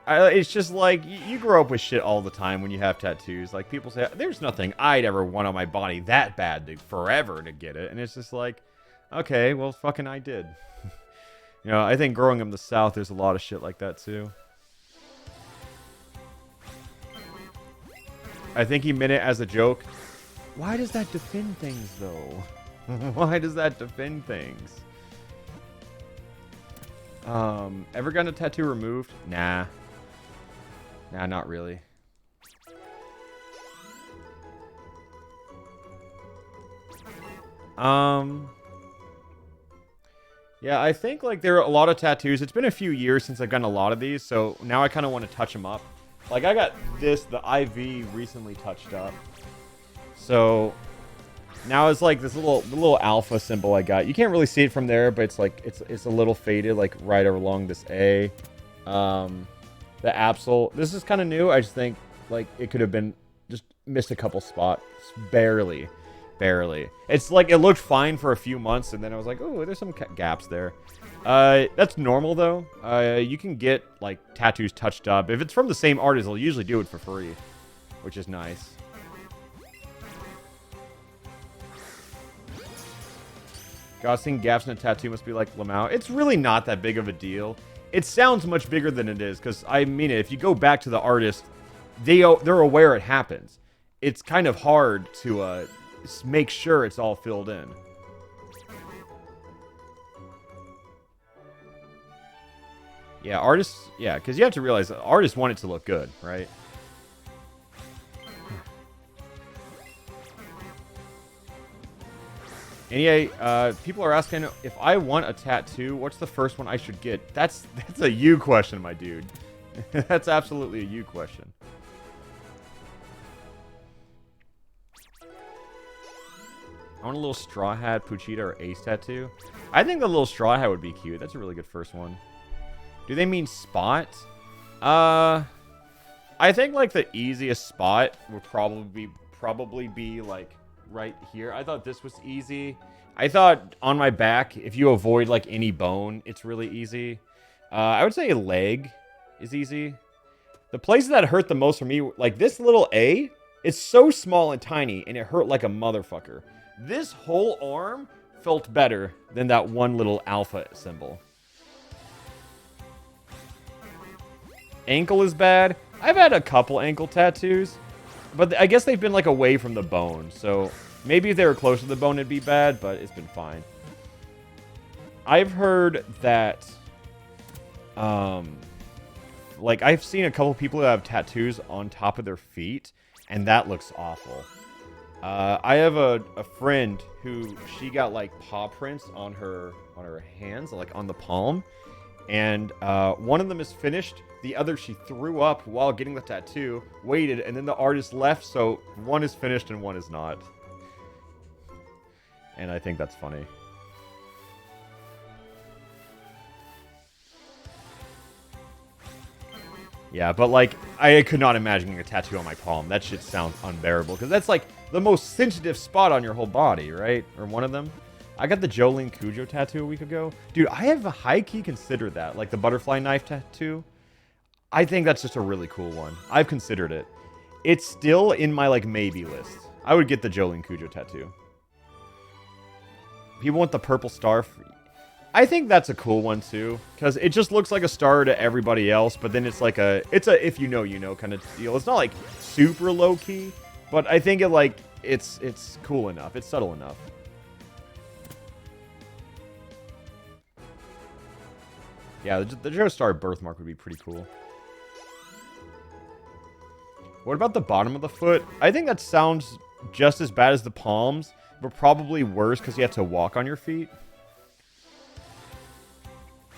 It's just like, you grow up with shit all the time when you have tattoos. Like, people say, there's nothing I'd ever want on my body that bad to forever to get it. And it's just like, okay, well, fucking I did. You know, I think growing up in the South, there's a lot of shit like that, too. I think he meant it as a joke. Why does that defend things, though? Why does that defend things? Ever gotten a tattoo removed? Nah. Nah, not really. Yeah, I think, like, there are a lot of tattoos. It's been a few years since I've gotten a lot of these, so now I kind of want to touch them up. Like, I got the IV recently touched up. So, Now it's like this little alpha symbol I got. You can't really see it from there, but it's like it's a little faded, like right along this A. The Absol. This is kind of new. I just think like it could have been just missed a couple spots, barely. It's like it looked fine for a few months, and then I was like, oh, there's some gaps there. That's normal though. You can get like tattoos touched up if it's from the same artist. They'll usually do it for free, which is nice. God, seeing gaps in a tattoo must be like Lamau. It's really not that big of a deal. It sounds much bigger than it is, because, I mean, if you go back to the artist, they're aware it happens. It's kind of hard to make sure it's all filled in. Yeah, artists... Yeah, because you have to realize artists want it to look good, right? And yeah, people are asking, if I want a tattoo, what's the first one I should get? That's a you question, my dude. That's absolutely a you question. I want a little Straw Hat, Puchita, or Ace tattoo. I think the little Straw Hat would be cute. That's a really good first one. Do they mean spot? I think, like, the easiest spot would probably be like, right here. I thought this was easy. I thought on my back, if you avoid like any bone, it's really easy. I would say a leg is easy. The places that hurt the most for me, like this little A, it's so small and tiny, and it hurt like a motherfucker. This whole arm felt better than that one little alpha symbol. Ankle is bad. I've had a couple ankle tattoos, but I guess they've been like away from the bone, so maybe if they were close to the bone it'd be bad, but it's been fine. I've heard that, like I've seen a couple people who have tattoos on top of their feet, and that looks awful. I have a friend who, she got like paw prints on her hands, like on the palm, and one of them is finished. The other she threw up while getting the tattoo, waited, and then the artist left, so one is finished and one is not. And I think that's funny. Yeah, but like, I could not imagine getting a tattoo on my palm. That shit sounds unbearable, because that's like the most sensitive spot on your whole body, right? Or one of them. I got the Jolene Cujo tattoo a week ago. Dude, I have a high-key considered that. Like the butterfly knife tattoo. I think that's just a really cool one. I've considered it. It's still in my, like, maybe list. I would get the Jolene Cujo tattoo. People want the purple star. I think that's a cool one, too. Because it just looks like a star to everybody else. But then it's like a... It's a if you know, you know kind of deal. It's not, like, super low-key. But I think it, like... It's cool enough. It's subtle enough. Yeah, the Joestar birthmark would be pretty cool. What about the bottom of the foot? I think that sounds just as bad as the palms, but probably worse because you have to walk on your feet.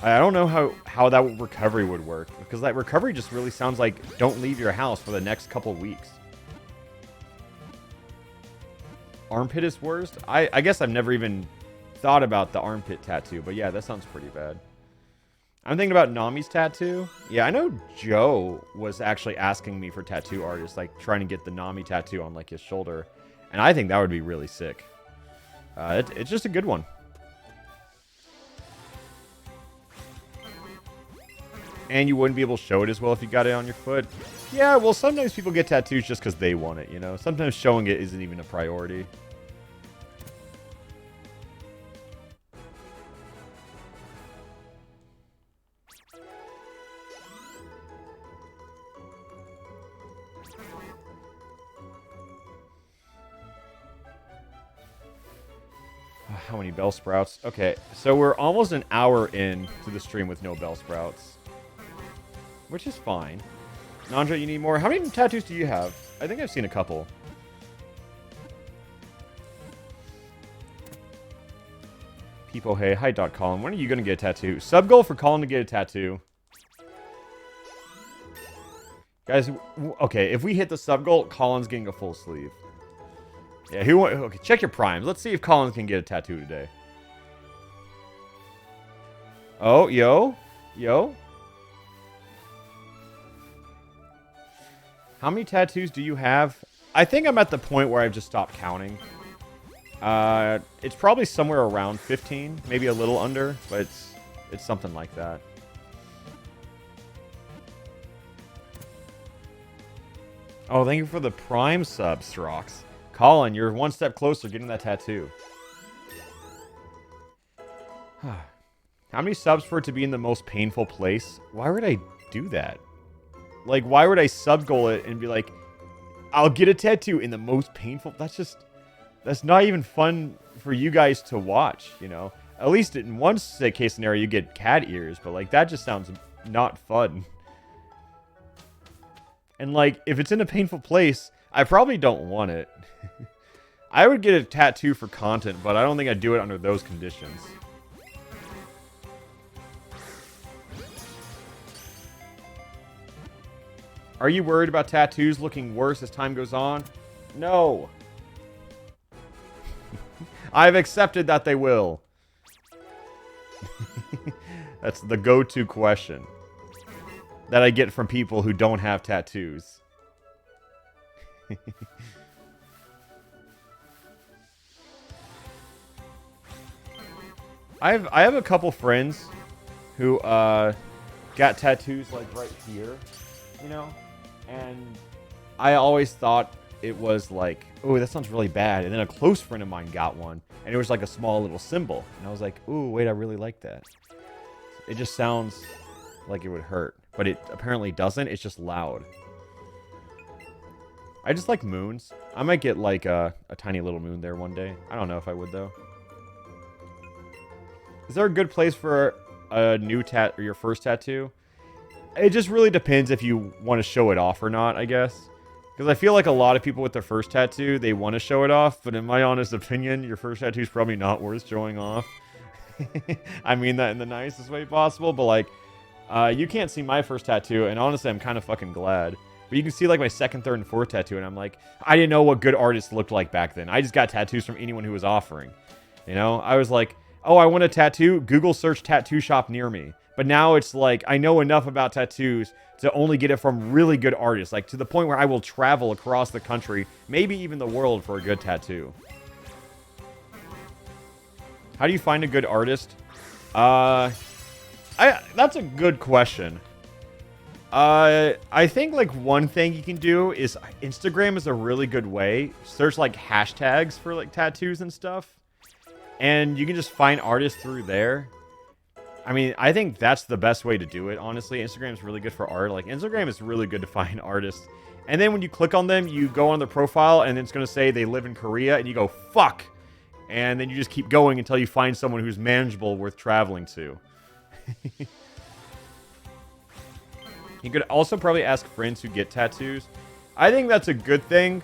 I don't know how that recovery would work, because that recovery just really sounds like don't leave your house for the next couple weeks. Armpit is worst? I guess I've never even thought about the armpit tattoo, but yeah, that sounds pretty bad. I'm thinking about Nami's tattoo. Yeah, I know Joe was actually asking me for tattoo artists, like trying to get the Nami tattoo on like his shoulder. And I think that would be really sick. It's just a good one. And you wouldn't be able to show it as well if you got it on your foot. Yeah, well, sometimes people get tattoos just because they want it, you know? Sometimes showing it isn't even a priority. How many Bellsprouts? Okay, so we're almost an hour in to the stream with no Bellsprouts. Which is fine. Nandra, you need more? How many tattoos do you have? I think I've seen a couple. People, hey. Hi, Colin. When are you going to get a tattoo? Sub goal for Colin to get a tattoo. Guys, okay, if we hit the sub goal, Colin's getting a full sleeve. Yeah, who want? Okay, check your primes. Let's see if Colin can get a tattoo today. Oh, yo. How many tattoos do you have? I think I'm at the point where I've just stopped counting. It's probably somewhere around 15, maybe a little under, but it's something like that. Oh, thank you for the Prime sub, Strox. Colin, you're one step closer getting that tattoo. How many subs for it to be in the most painful place? Why would I do that? Like, why would I sub-goal it and be like, I'll get a tattoo in the most painful... That's not even fun for you guys to watch, you know? At least in one case scenario, you get cat ears, but, like, that just sounds not fun. And, like, if it's in a painful place, I probably don't want it. I would get a tattoo for content, but I don't think I'd do it under those conditions. Are you worried about tattoos looking worse as time goes on? No. I've accepted that they will. That's the go-to question that I get from people who don't have tattoos. I have a couple friends who got tattoos like right here, you know, and I always thought it was like, oh, that sounds really bad. And then a close friend of mine got one, and it was like a small little symbol, and I was like, ooh, wait, I really like that. It just sounds like it would hurt, but it apparently doesn't. It's just loud. I just like moons. I might get like a tiny little moon there one day. I don't know if I would though. Is there a good place for a new or your first tattoo? It just really depends if you want to show it off or not, I guess. Because I feel like a lot of people with their first tattoo, they want to show it off. But in my honest opinion, your first tattoo is probably not worth showing off. I mean that in the nicest way possible. But like, you can't see my first tattoo. And honestly, I'm kind of fucking glad. But you can see like my second, third, and fourth tattoo. And I'm like, I didn't know what good artists looked like back then. I just got tattoos from anyone who was offering. You know, I was like, oh, I want a tattoo. Google search tattoo shop near me. But now it's like, I know enough about tattoos to only get it from really good artists. Like, to the point where I will travel across the country, maybe even the world, for a good tattoo. How do you find a good artist? That's a good question. I think, like, one thing you can do is Instagram is a really good way. Search, like, hashtags for, like, tattoos and stuff. And you can just find artists through there. I mean, I think that's the best way to do it, honestly. Instagram is really good for art. Like, Instagram is really good to find artists. And then when you click on them, you go on their profile, and it's going to say they live in Korea, and you go, fuck! And then you just keep going until you find someone who's manageable, worth traveling to. You could also probably ask friends who get tattoos. I think that's a good thing,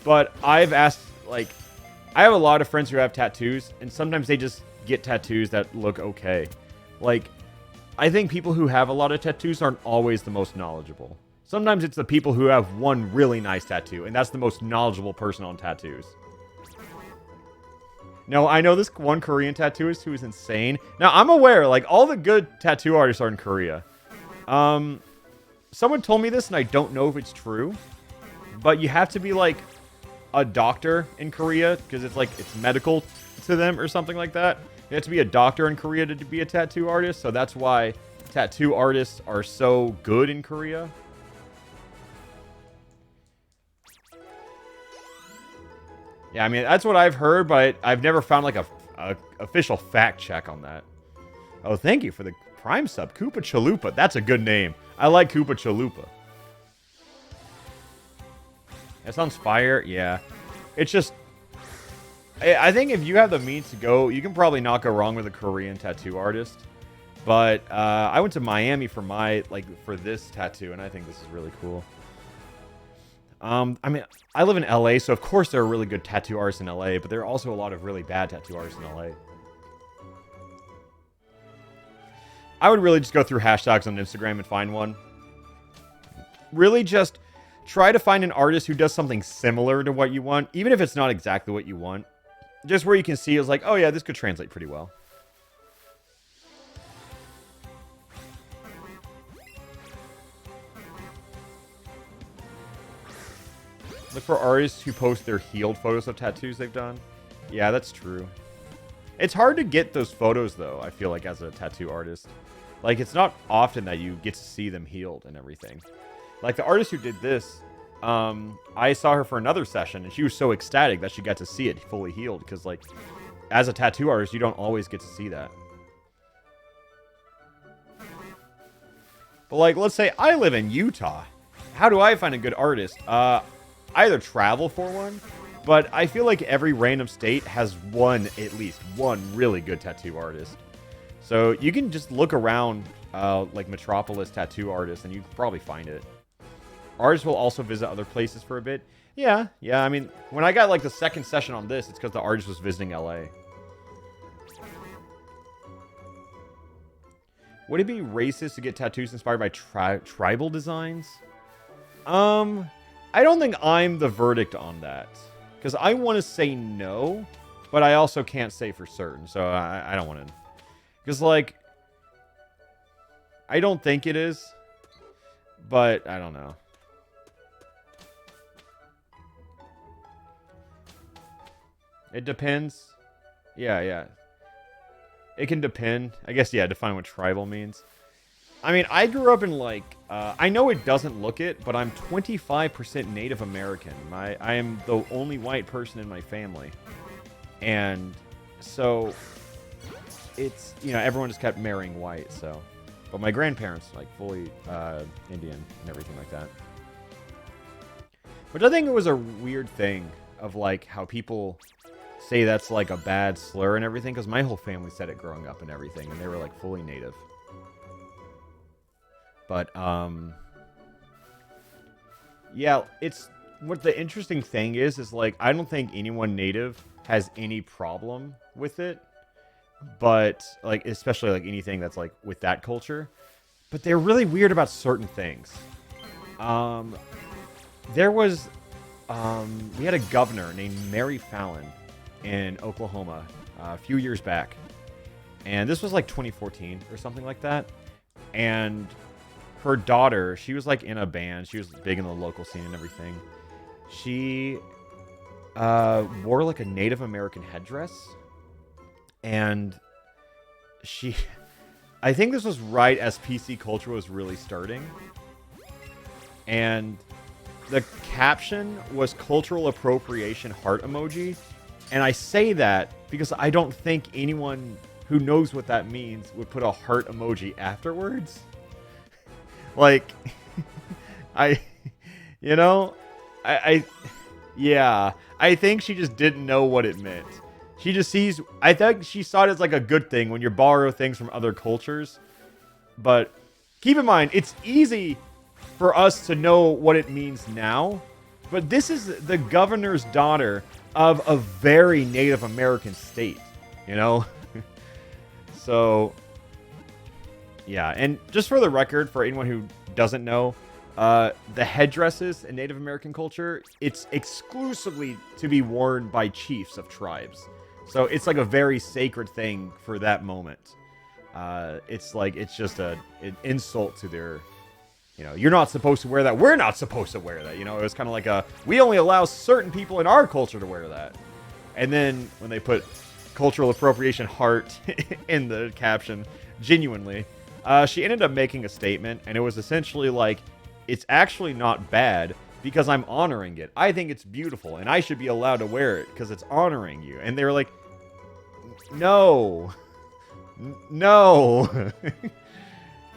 but I've asked, like... I have a lot of friends who have tattoos, and sometimes they just get tattoos that look okay. Like, I think people who have a lot of tattoos aren't always the most knowledgeable. Sometimes it's the people who have one really nice tattoo, and that's the most knowledgeable person on tattoos. No, I know this one Korean tattooist who is insane. Now, I'm aware, like, all the good tattoo artists are in Korea. Someone told me this, and I don't know if it's true. But you have to be, like, a doctor in Korea, because it's, like, it's medical to them or something like that. You have to be a doctor in Korea to be a tattoo artist, so that's why tattoo artists are so good in Korea. Yeah, I mean, that's what I've heard, but I've never found, like, a official fact check on that. Oh, thank you for the Prime sub. Koopa Chalupa. That's a good name. I like Koopa Chalupa. That sounds fire. Yeah. It's just... I think if you have the means to go, you can probably not go wrong with a Korean tattoo artist. But I went to Miami for for this tattoo, and I think this is really cool. I mean, I live in LA, so of course there are really good tattoo artists in LA, but there are also a lot of really bad tattoo artists in LA. I would really just go through hashtags on Instagram and find one. Really just try to find an artist who does something similar to what you want, even if it's not exactly what you want. Just where you can see is like, oh yeah, this could translate pretty well. Look for artists who post their healed photos of tattoos they've done. Yeah, that's true. It's hard to get those photos, though, I feel like, as a tattoo artist. Like, it's not often that you get to see them healed and everything. Like, the artist who did this, I saw her for another session, and she was so ecstatic that she got to see it fully healed. Because, like, as a tattoo artist, you don't always get to see that. But, like, let's say I live in Utah. How do I find a good artist? I either travel for one, but I feel like every random state has at least one really good tattoo artist. So you can just look around, like Metropolis tattoo artists, and you can probably find it. Artists will also visit other places for a bit. Yeah. I mean, when I got like the second session on this, it's because the artist was visiting LA. Would it be racist to get tattoos inspired by tribal designs? I don't think I'm the verdict on that. Because I want to say no, but I also can't say for certain. So I don't want to. Because, like, I don't think it is. But I don't know. It depends. Yeah. It can depend. I guess, yeah, define what tribal means. I mean, I grew up in, like, I know it doesn't look it, but I'm 25% Native American. I am the only white person in my family. And so, it's, you know, everyone just kept marrying white, so. But my grandparents, like, fully Indian and everything like that. Which I think it was a weird thing of, like, how people say that's, like, a bad slur and everything. Because my whole family said it growing up and everything, and they were, like, fully Native. But, yeah, it's, what the interesting thing is, like, I don't think anyone Native has any problem with it. But, like, especially, like, anything that's, like, with that culture. But they're really weird about certain things. There was, we had a governor named Mary Fallon in Oklahoma a few years back. And this was, like, 2014 or something like that. And her daughter, she was, like, in a band. She was big in the local scene and everything. She wore, like, a Native American headdress. And I think this was right as PC culture was really starting. And the caption was cultural appropriation heart emoji. And I say that because I don't think anyone who knows what that means would put a heart emoji afterwards. Like, yeah, I think she just didn't know what it meant. She just sees, I think she saw it as like a good thing when you borrow things from other cultures. But keep in mind, it's easy for us to know what it means now. But this is the governor's daughter of a very Native American state, you know? So, yeah. And just for the record, for anyone who doesn't know, the headdresses in Native American culture, it's exclusively to be worn by chiefs of tribes. So it's like a very sacred thing for that moment. It's like, it's just an insult to their, you know, you're not supposed to wear that. We're not supposed to wear that. You know, it was kind of like we only allow certain people in our culture to wear that. And then when they put cultural appropriation heart in the caption, genuinely, she ended up making a statement. And it was essentially like, it's actually not bad because I'm honoring it. I think it's beautiful and I should be allowed to wear it because it's honoring you. And they were like, no.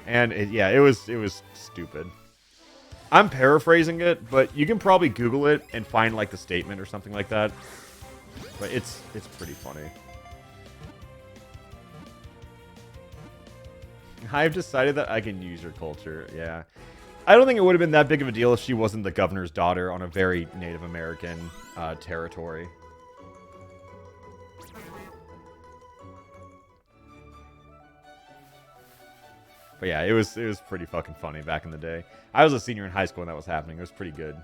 And it was stupid. I'm paraphrasing it, but you can probably Google it and find like the statement or something like that. But it's pretty funny. I've decided that I can use your culture. Yeah. I don't think it would have been that big of a deal if she wasn't the governor's daughter on a very Native American territory. But yeah, it was pretty fucking funny back in the day. I was a senior in high school when that was happening. It was pretty good.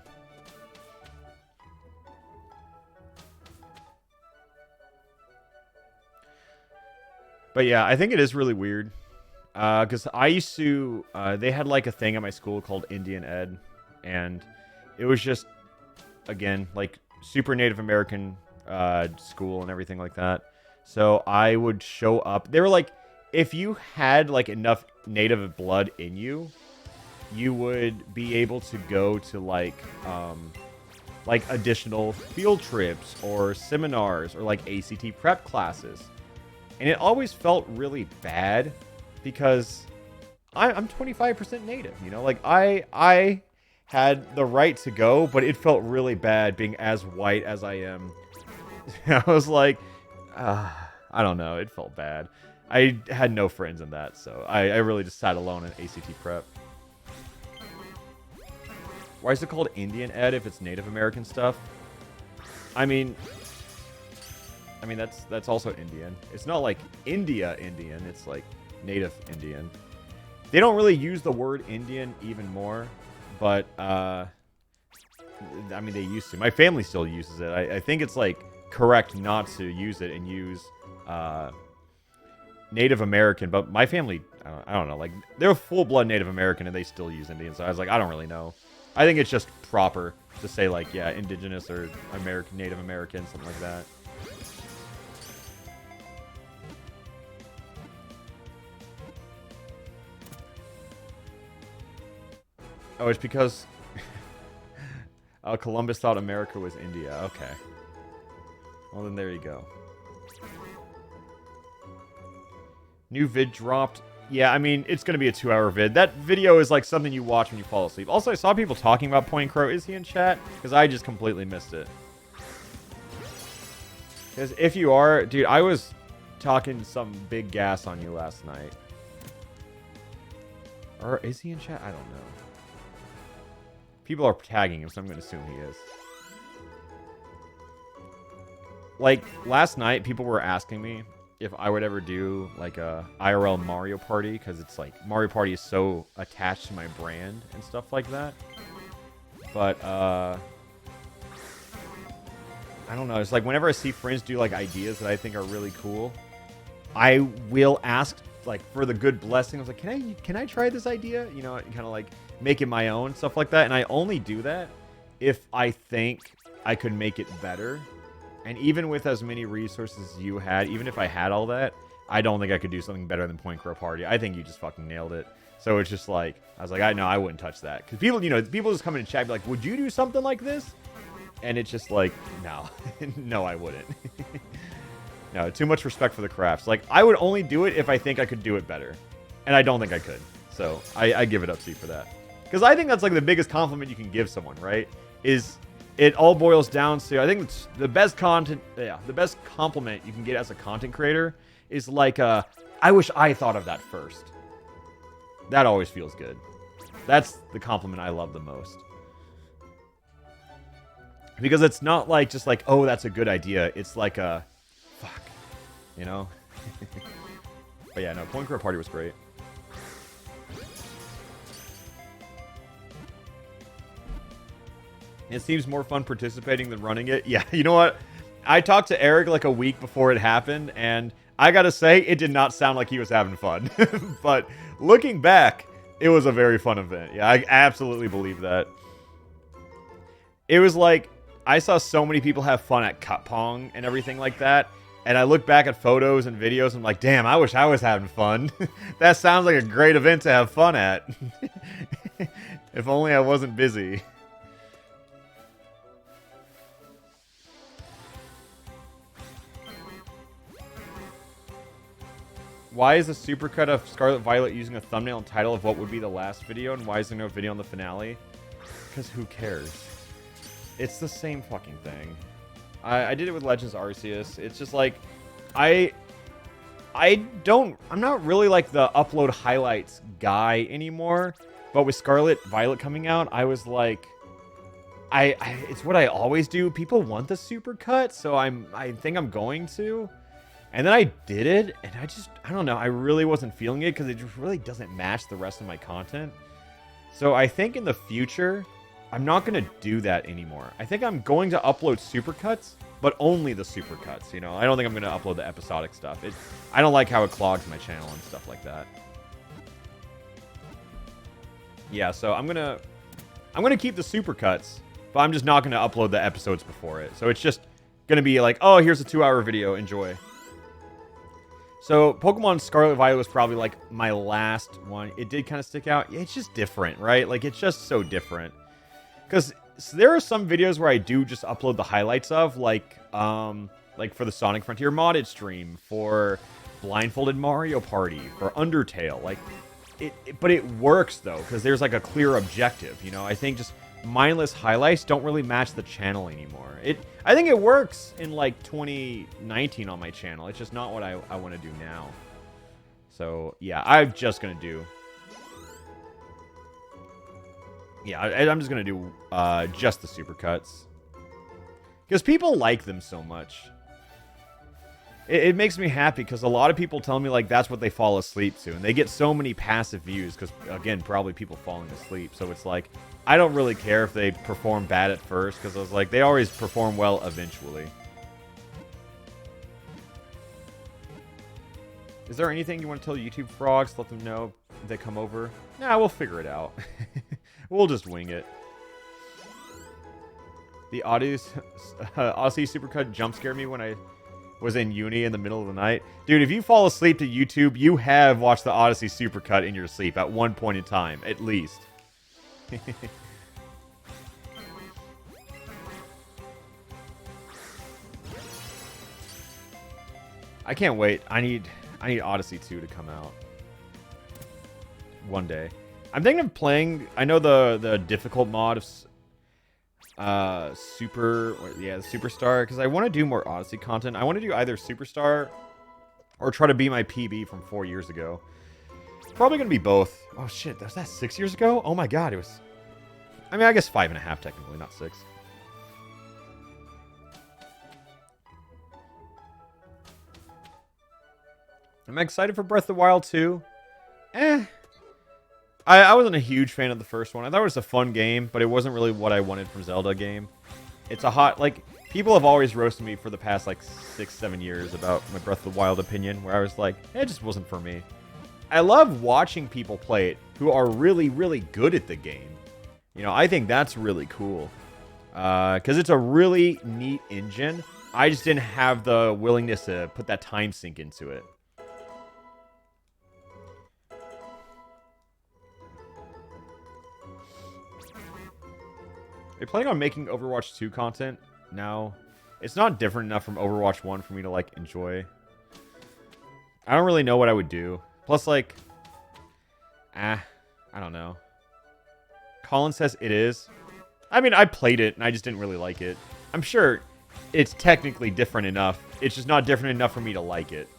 But yeah, I think it is really weird. Because I used to... they had like a thing at my school called Indian Ed. And it was just, again, like super Native American school and everything like that. So I would show up. They were like, if you had like enough Native blood in you, you would be able to go to like additional field trips or seminars or like ACT prep classes. And it always felt really bad because I'm 25% Native, you know? Like, I had the right to go, but it felt really bad being as white as I am. I was like, I don't know. It felt bad. I had no friends in that, so I really just sat alone in ACT prep. Why is it called Indian Ed if it's Native American stuff? I mean that's also Indian. It's not like India Indian. It's like Native Indian. They don't really use the word Indian even more, but I mean they used to. My family still uses it. I think it's like correct not to use it and use Native American, but my family, I don't know, like they're full-blood Native American and they still use Indian. So I was like, I don't really know. I think it's just proper to say like, yeah, indigenous or American, Native American, something like that. Oh, it's because Columbus thought America was India. Okay. Well, then there you go. New vid dropped. Yeah, I mean, it's going to be a 2-hour vid. That video is like something you watch when you fall asleep. Also, I saw people talking about Point Crow. Is he in chat? Because I just completely missed it. Because if you are... Dude, I was talking some big gas on you last night. Or is he in chat? I don't know. People are tagging him, so I'm going to assume he is. Like, last night, people were asking me if I would ever do, like, a IRL Mario Party, because it's, like, Mario Party is so attached to my brand and stuff like that. But, I don't know. It's like, whenever I see friends do, like, ideas that I think are really cool, I will ask, like, for the good blessing. I was like, can I try this idea? You know, kind of, like, make it my own, stuff like that. And I only do that if I think I could make it better. And even with as many resources as you had, even if I had all that, I don't think I could do something better than Point Crow Party. I think you just fucking nailed it. So it's just like, I was like, I wouldn't touch that. Because people, you know, people just come in and chat and be like, would you do something like this? And it's just like, no. No, I wouldn't. No, too much respect for the crafts. Like, I would only do it if I think I could do it better. And I don't think I could. So I give it up to you for that. Because I think that's like the biggest compliment you can give someone, right? Is it all boils down to, I think it's the best content, yeah, the best compliment you can get as a content creator is like, I wish I thought of that first. That always feels good. That's the compliment I love the most. Because it's not like, just like, oh, that's a good idea. It's like a, fuck, you know? But yeah, no, Point Crow Party was great. It seems more fun participating than running it. Yeah, you know what? I talked to Eric like a week before it happened, and I gotta say, it did not sound like he was having fun. But looking back, it was a very fun event. Yeah, I absolutely believe that. It was like, I saw so many people have fun at Cut Pong and everything like that, and I look back at photos and videos, and I'm like, damn, I wish I was having fun. That sounds like a great event to have fun at. If only I wasn't busy. Why is the supercut of Scarlet Violet using a thumbnail and title of what would be the last video, and why is there no video on the finale? Because who cares? It's the same fucking thing. I did it with Legends Arceus. It's just like, I'm not really like the upload highlights guy anymore, but with Scarlet Violet coming out, I was like, it's what I always do. People want the supercut, so I think I'm going to. And then I did it, and I don't know, I really wasn't feeling it because it just really doesn't match the rest of my content. So I think in the future, I'm not going to do that anymore. I think I'm going to upload supercuts, but only the supercuts, you know? I don't think I'm going to upload the episodic stuff. I don't like how it clogs my channel and stuff like that. Yeah, so I'm gonna keep the supercuts, but I'm just not gonna upload the episodes before it. So it's just gonna be like, oh, here's a 2-hour video, enjoy. So Pokemon Scarlet Violet was probably like my last one. It did kind of stick out. It's just different, right? Like it's just so different. Because there are some videos where I do just upload the highlights of, like for the Sonic Frontier modded stream, for Blindfolded Mario Party, for Undertale, like. But it works, though, because there's, like, a clear objective, you know? I think just mindless highlights don't really match the channel anymore. I think it works in, like, 2019 on my channel. It's just not what I want to do now. So, yeah, I'm just going to do... Yeah, I'm just going to do just the supercuts. Because people like them so much. It makes me happy because a lot of people tell me, like, that's what they fall asleep to. And they get so many passive views because, again, probably people falling asleep. So it's like, I don't really care if they perform bad at first because I was like, they always perform well eventually. Is there anything you want to tell YouTube frogs? Let them know if they come over? Nah, we'll figure it out. We'll just wing it. The Odyssey Supercut jump scared me when I was in uni in the middle of the night. Dude, if you fall asleep to YouTube, you have watched the Odyssey Supercut in your sleep at one point in time, at least. I can't wait. I need Odyssey 2 to come out. One day. I'm thinking of playing... I know the difficult mod of... the Superstar, because I want to do more Odyssey content. I want to do either Superstar or try to be my PB from 4 years ago. Probably going to be both. Oh shit, was that 6 years ago? Oh my god, it was... I mean, I guess 5.5 technically, not 6. I'm excited for Breath of the Wild 2. I wasn't a huge fan of the first one. I thought it was a fun game, but it wasn't really what I wanted from Zelda game. It's a hot... Like, people have always roasted me for the past, like, 6-7 years about my Breath of the Wild opinion, where I was like, it just wasn't for me. I love watching people play it who are really, really good at the game. You know, I think that's really cool. Because it's a really neat engine. I just didn't have the willingness to put that time sink into it. Are you planning on making Overwatch 2 content? No. It's not different enough from Overwatch 1 for me to, like, enjoy. I don't really know what I would do. Plus, like... I don't know. Colin says it is. I mean, I played it, and I just didn't really like it. I'm sure it's technically different enough. It's just not different enough for me to like it.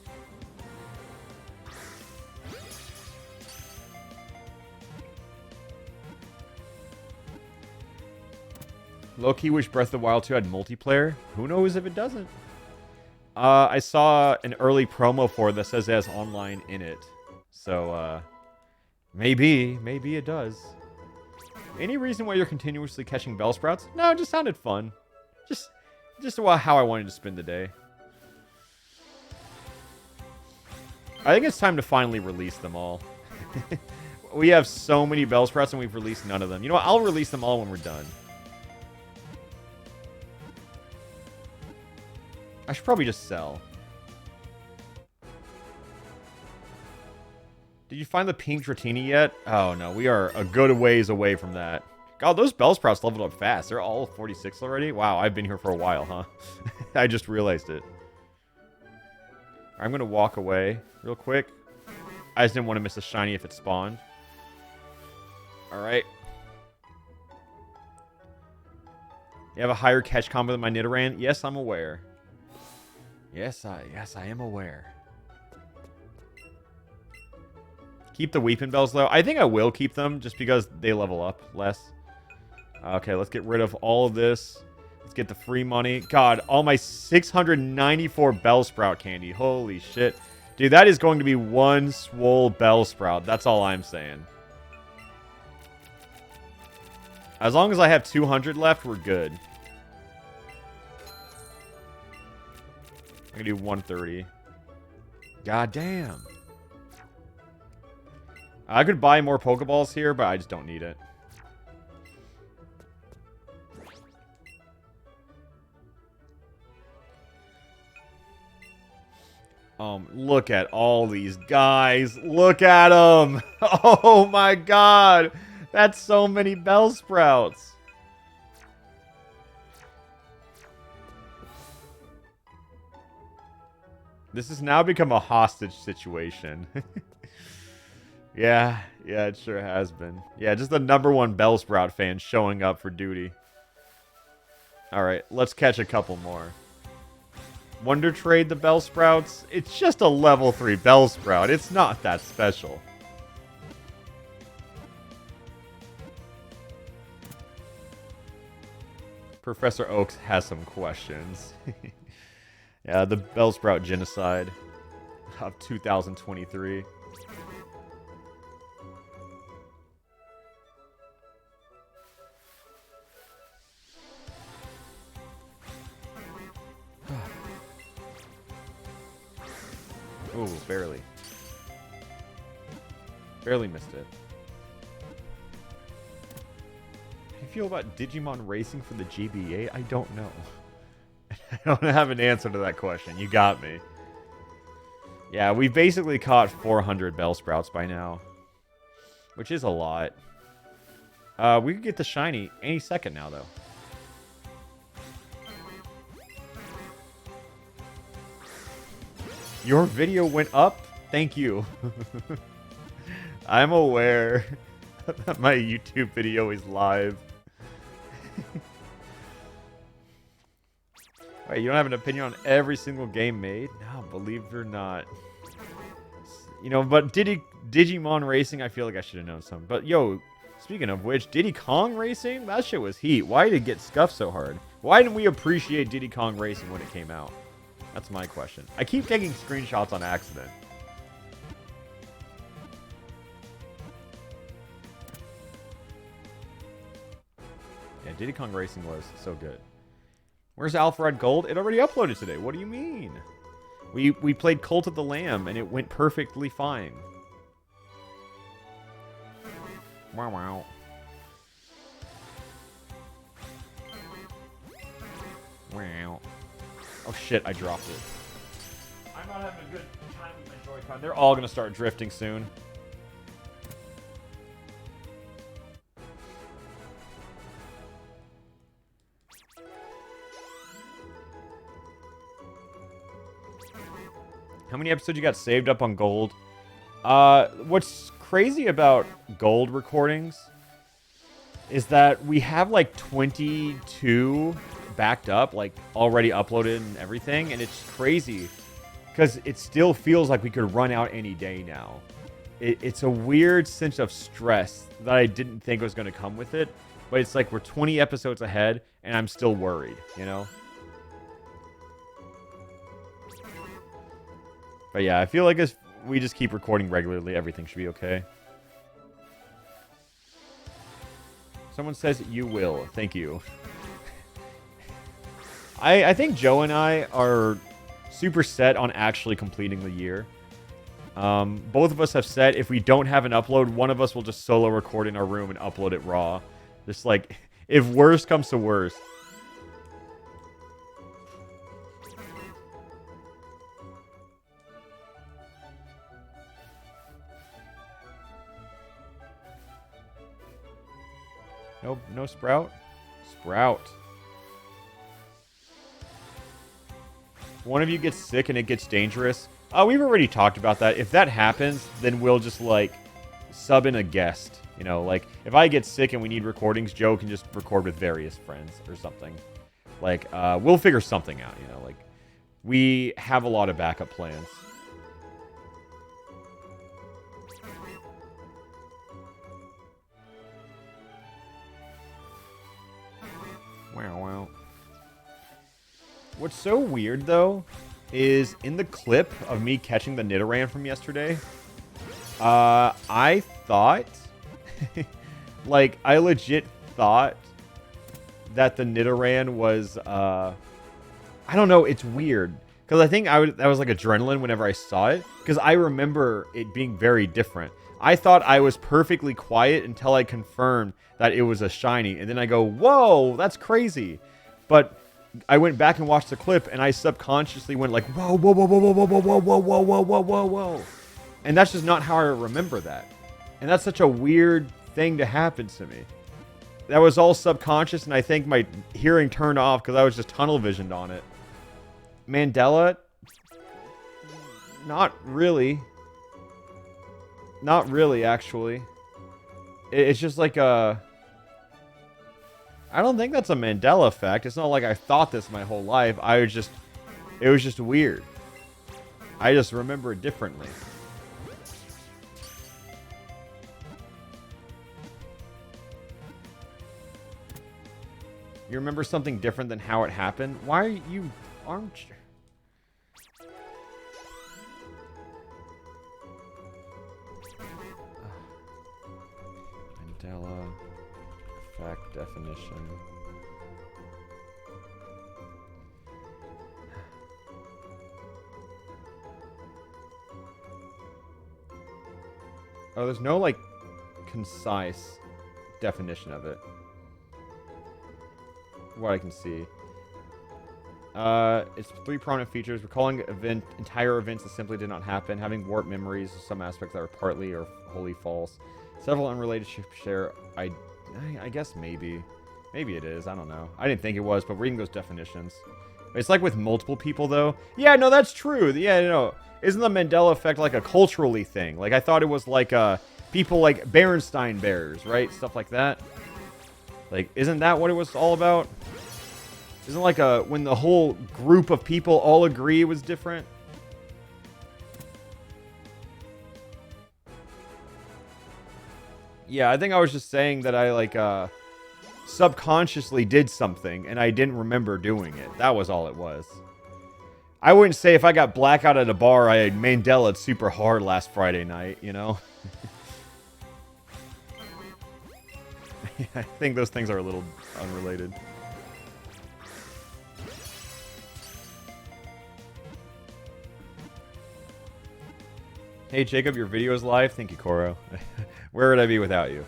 Low-key wish Breath of the Wild 2 had multiplayer. Who knows if it doesn't? I saw an early promo for it that says it has online in it. So, maybe it does. Any reason why you're continuously catching Bellsprouts? No, it just sounded fun. Just how I wanted to spend the day. I think it's time to finally release them all. We have so many Bellsprouts and we've released none of them. You know what? I'll release them all when we're done. I should probably just sell. Did you find the pink Dratini yet? Oh no, we are a good ways away from that. God, those Bellsprouts leveled up fast. They're all 46 already? Wow, I've been here for a while, huh? I just realized it. I'm going to walk away real quick. I just didn't want to miss a shiny if it spawned. Alright. You have a higher catch combo than my Nidoran? Yes, I'm aware. Yes, I am aware. Keep the Weeping Bells low. I think I will keep them just because they level up less. Okay, let's get rid of all of this. get the free money. God, all my 694 Bellsprout candy. Holy shit. Dude, that is going to be one swole Bellsprout. That's all I'm saying. As long as I have 200 left, we're good. I can do 130. God damn. I could buy more Pokeballs here, but I just don't need it. Look at all these guys. Look at them. Oh my god. That's so many Bellsprouts. This has now become a hostage situation. Yeah, it sure has been. Yeah, just the #1 Bellsprout fan showing up for duty. Alright, let's catch a couple more. Wonder Trade the Bellsprouts. It's just a level 3 Bellsprout. It's not that special. Professor Oaks has some questions. Yeah, the Bellsprout genocide of 2023. Ooh, barely. Barely missed it. How do you feel about Digimon racing for the GBA? I don't know. I don't have an answer to that question. You got me. Yeah, we basically caught 400 Bellsprouts by now. Which is a lot. We could get the shiny any second now, though. Your video went up? Thank you. I'm aware that my YouTube video is live. Wait, you don't have an opinion on every single game made? No, believe it or not. You know, but Digimon Racing, I feel like I should have known some. But yo, speaking of which, Diddy Kong Racing? That shit was heat. Why did it get scuffed so hard? Why didn't we appreciate Diddy Kong Racing when it came out? That's my question. I keep taking screenshots on accident. Yeah, Diddy Kong Racing was so good. Where's Alpharad Gold? It already uploaded today. What do you mean? We played Cult of the Lamb, and it went perfectly fine. Wow, wow. Wow. Oh shit, I dropped it. I'm not having a good time with my Joy-Con. They're all gonna start drifting soon. How many episodes you got saved up on Gold? What's crazy about Gold recordings is that we have like 22 backed up, like already uploaded and everything, and it's crazy because it still feels like we could run out any day now. It's a weird sense of stress that I didn't think was going to come with it, but it's like we're 20 episodes ahead and I'm still worried, you know? But yeah, I feel like if we just keep recording regularly, everything should be okay. Someone says you will. Thank you. I think Joe and I are super set on actually completing the year. Both of us have said if we don't have an upload, one of us will just solo record in our room and upload it raw. Just like, if worst comes to worst. No Sprout? Sprout. One of you gets sick and it gets dangerous. We've already talked about that. If that happens, then we'll just, like, sub in a guest. You know, like, if I get sick and we need recordings, Joe can just record with various friends or something. Like, we'll figure something out, you know. Like, we have a lot of backup plans. Wow, wow. What's so weird, though, is in the clip of me catching the Nidoran from yesterday, I thought, like, I legit thought that the Nidoran was, I don't know, it's weird. Because I think that was like adrenaline whenever I saw it. Because I remember it being very different. I thought I was perfectly quiet until I confirmed that it was a shiny. And then I go, whoa, that's crazy. But I went back and watched the clip, and I subconsciously went like, whoa, whoa, whoa, whoa, whoa, whoa, whoa, whoa, whoa, whoa, whoa, whoa, whoa. And that's just not how I remember that. And that's such a weird thing to happen to me. That was all subconscious, and I think my hearing turned off because I was just tunnel visioned on it. Mandela? Not really. Not really, actually. It's just like a... I don't think that's a Mandela effect. It's not like I thought this my whole life. It was just weird. I just remember it differently. You remember something different than how it happened? Why are you armchair? Mandela effect definition. Oh, there's no, like, concise definition of it. What I can see. It's 3 prominent features. Recalling entire events that simply did not happen. Having warped memories of some aspects that are partly or wholly false. Several unrelated share. I guess maybe. Maybe it is. I don't know. I didn't think it was, but reading those definitions. It's like with multiple people, though. Yeah, no, that's true. Yeah, no. Isn't the Mandela effect like a culturally thing? Like, I thought it was like people like Berenstain Bears, right? Stuff like that. Like, isn't that what it was all about? Isn't like when the whole group of people all agree it was different? Yeah, I think I was just saying that I like subconsciously did something and I didn't remember doing it. That was all it was. I wouldn't say if I got blackout at a bar, I Mandela'd super hard last Friday night, you know? I think those things are a little unrelated. Hey, Jacob, your video is live. Thank you, Koro. Where would I be without you?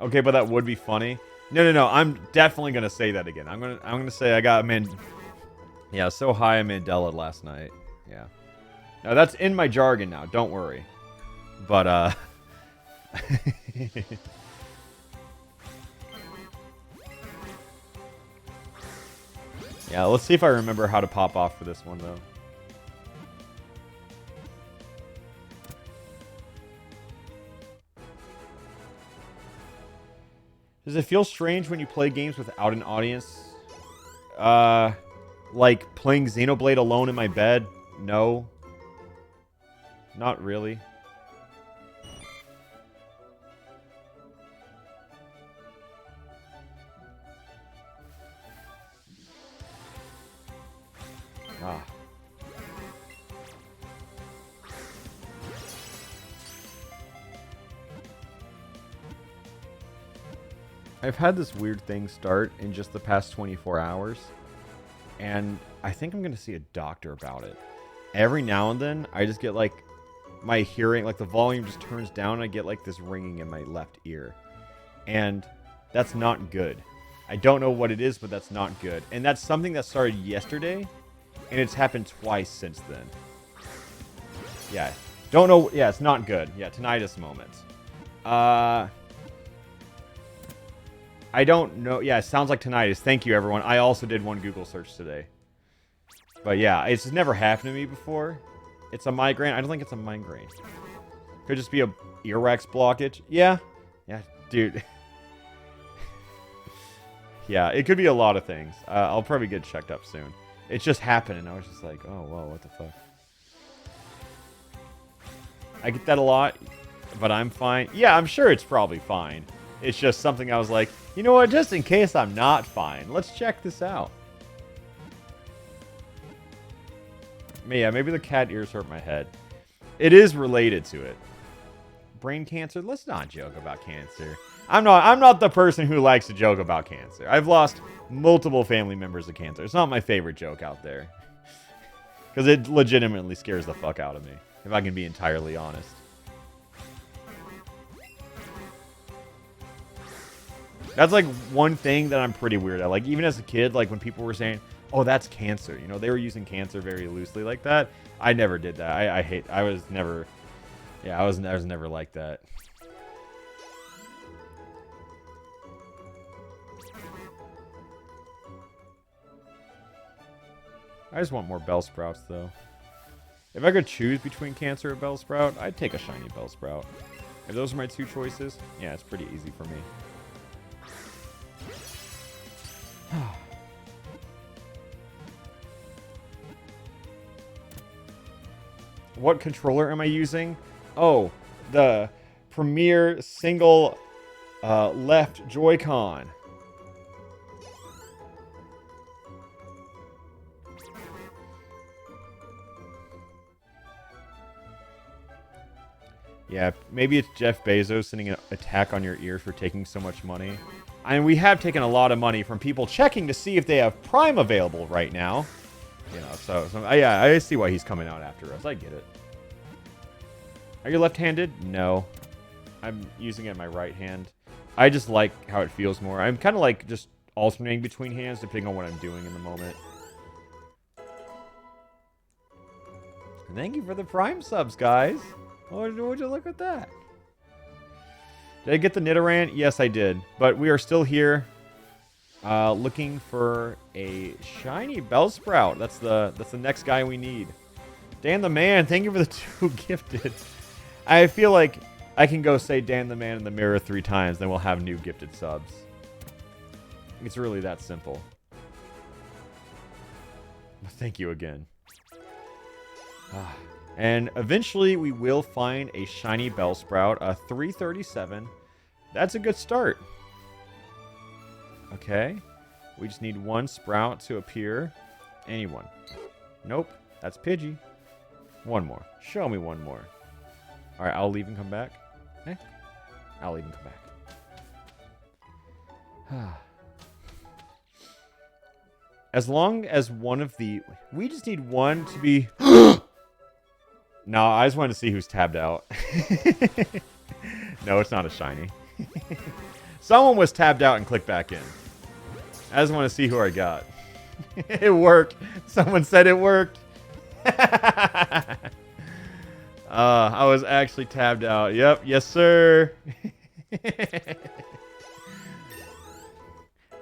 Okay, but that would be funny. No. I'm definitely gonna say that again. I'm gonna say I got yeah, so high I Mandela last night. Yeah. Now that's in my jargon now. Don't worry. But yeah, let's see if I remember how to pop off for this one though. Does it feel strange when you play games without an audience? Like playing Xenoblade alone in my bed? No. Not really. Ah. I've had this weird thing start in just the past 24 hours, and I think I'm going to see a doctor about it. Every now and then, I just get, like, my hearing, like, the volume just turns down, and I get, like, this ringing in my left ear. And that's not good. I don't know what it is, but that's not good. And that's something that started yesterday, and it's happened twice since then. Yeah. Don't know. Yeah, it's not good. Yeah, tinnitus moment. I don't know. Yeah, it sounds like tinnitus. Thank you, everyone. I also did one Google search today. But yeah, it's never happened to me before. It's a migraine. I don't think it's a migraine. Could just be a earwax blockage. Yeah. Yeah, dude. Yeah, it could be a lot of things. I'll probably get checked up soon. It just happened, and I was just like, oh, whoa, what the fuck? I get that a lot, but I'm fine. Yeah, I'm sure it's probably fine. It's just something I was like, you know what, just in case I'm not fine, let's check this out. Yeah, maybe the cat ears hurt my head. It is related to it. Brain cancer? Let's not joke about cancer. I'm not the person who likes to joke about cancer. I've lost multiple family members of cancer. It's not my favorite joke out there. Because it legitimately scares the fuck out of me, if I can be entirely honest. That's like one thing that I'm pretty weird at. Like even as a kid, like when people were saying, "Oh, that's cancer," you know, they were using cancer very loosely like that. I never did that. I was never like that. I just want more Bellsprouts though. If I could choose between cancer or Bellsprout, I'd take a shiny Bellsprout. If those are my two choices, yeah, it's pretty easy for me. What controller am I using? Oh, the Premier single left Joy-Con. Yeah, maybe it's Jeff Bezos sending an attack on your ears for taking so much money. I mean, we have taken a lot of money from people checking to see if they have Prime available right now. You know, so yeah, I see why he's coming out after us. I get it. Are you left-handed? No. I'm using it in my right hand. I just like how it feels more. I'm kind of like just alternating between hands depending on what I'm doing in the moment. And thank you for the Prime subs, guys. Would you look at that? Did I get the Nidoran? Yes, I did. But we are still here looking for a shiny Bellsprout. That's the next guy we need. Dan the Man, thank you for the 2 gifted. I feel like I can go say Dan the Man in the mirror 3 times, then we'll have new gifted subs. It's really that simple. Thank you again. And eventually we will find a shiny Bellsprout, a 337. That's a good start. Okay. We just need 1 Sprout to appear. Anyone. Nope. That's Pidgey. 1 more. Show me 1 more. Alright, I'll leave and come back. Eh? I'll leave and come back. As long as one of the... We just need 1 to be... No, I just wanted to see who's tabbed out. No, it's not a shiny. Someone was tabbed out and clicked back in. I just want to see who I got. It worked. Someone said it worked. I was actually tabbed out. Yep. Yes, sir.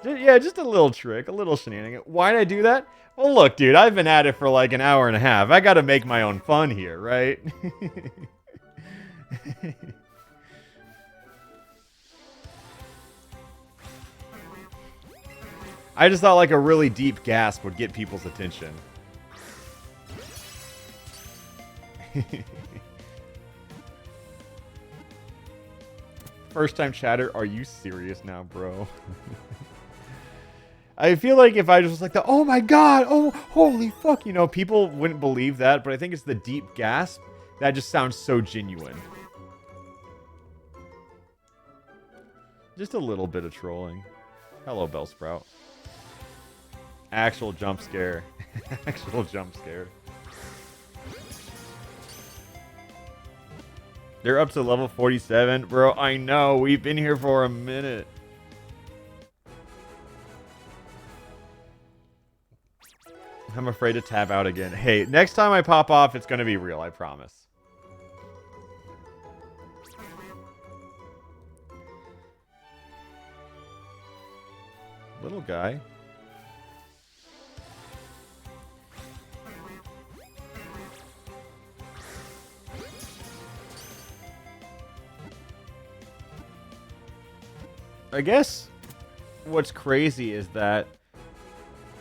Yeah, just a little trick. A little shenanigan. Why did I do that? Well, look, dude, I've been at it for like an hour and a half. I got to make my own fun here, right? I just thought like a really deep gasp would get people's attention. First time chatter, are you serious now, bro? I feel like if I just was like, oh my god, oh, holy fuck, you know, people wouldn't believe that, but I think it's the deep gasp that just sounds so genuine. Just a little bit of trolling. Hello, Bellsprout. Actual jump scare. Actual jump scare. They're up to level 47. Bro, I know. We've been here for a minute. I'm afraid to tab out again. Hey, next time I pop off, it's going to be real. I promise. Little guy. I guess what's crazy is that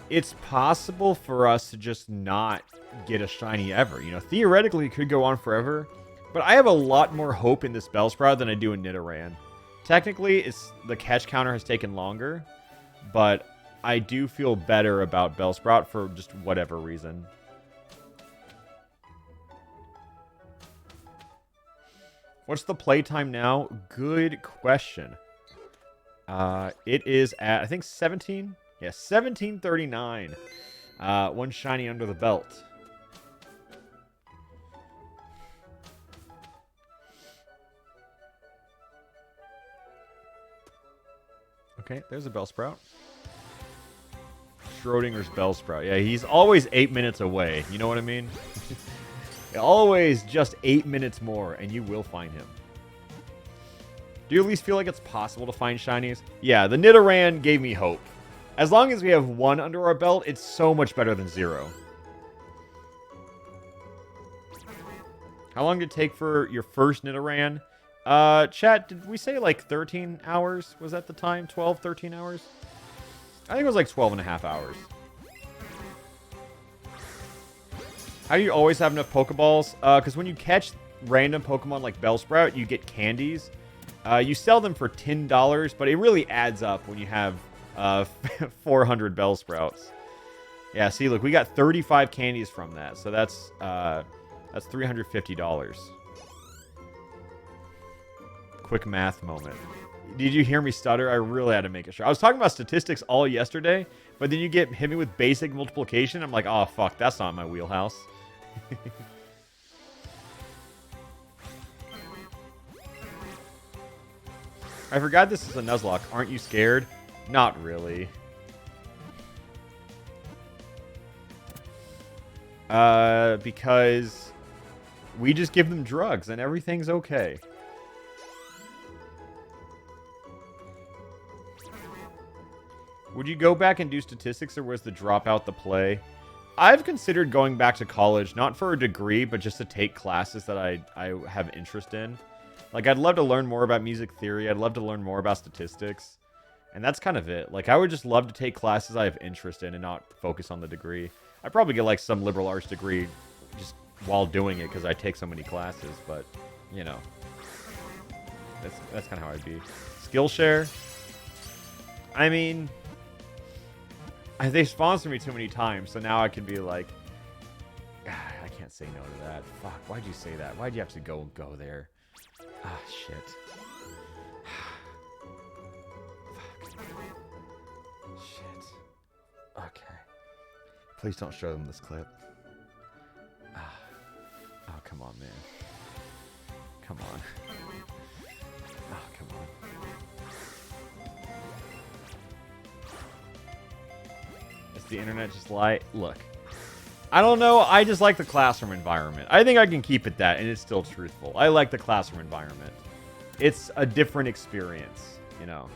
it's possible for us to just not get a shiny ever. You know, theoretically, it could go on forever, but I have a lot more hope in this Bellsprout than I do in Nidoran. Technically, the catch counter has taken longer, but I do feel better about Bellsprout for just whatever reason. What's the playtime now? Good question. It is at, I think, 17? Yeah, 17:39. One shiny under the belt. Okay, there's a Bellsprout. Schrodinger's Bellsprout. Yeah, he's always 8 minutes away. You know what I mean? Always just 8 minutes more, and you will find him. Do you at least feel like it's possible to find shinies? Yeah, the Nidoran gave me hope. As long as we have one under our belt, it's so much better than 0. How long did it take for your first Nidoran? Chat, did we say like 13 hours? Was that the time? 12, 13 hours? I think it was like 12 and a half hours. How do you always have enough Pokeballs? Because when you catch random Pokemon like Bellsprout, you get candies. You sell them for $10, but it really adds up when you have 400 Bellsprouts. Yeah, see, look, we got 35 candies from that, so that's $350. Quick math moment. Did you hear me stutter? I really had to make it sure. I was talking about statistics all yesterday, but then you hit me with basic multiplication. I'm like, oh, fuck, that's not my wheelhouse. I forgot this is a Nuzlocke. Aren't you scared? Not really. Because we just give them drugs and everything's okay. Would you go back and do statistics, or was the dropout the play? I've considered going back to college, not for a degree, but just to take classes that I have interest in. Like, I'd love to learn more about music theory. I'd love to learn more about statistics. And that's kind of it. Like, I would just love to take classes I have interest in and not focus on the degree. I'd probably get, like, some liberal arts degree just while doing it because I take so many classes. But, you know, that's kind of how I'd be. Skillshare? I mean, they sponsored me too many times, so now I can be like, I can't say no to that. Fuck, why'd you say that? Why'd you have to go there? Ah, shit. Fuck. Shit. Okay. Please don't show them this clip. Ah. Oh, come on, man. Come on. Oh, come on. Is the internet just lie? Look. I don't know. I just like the classroom environment. I think I can keep it that, and it's still truthful. I like the classroom environment. It's a different experience, you know.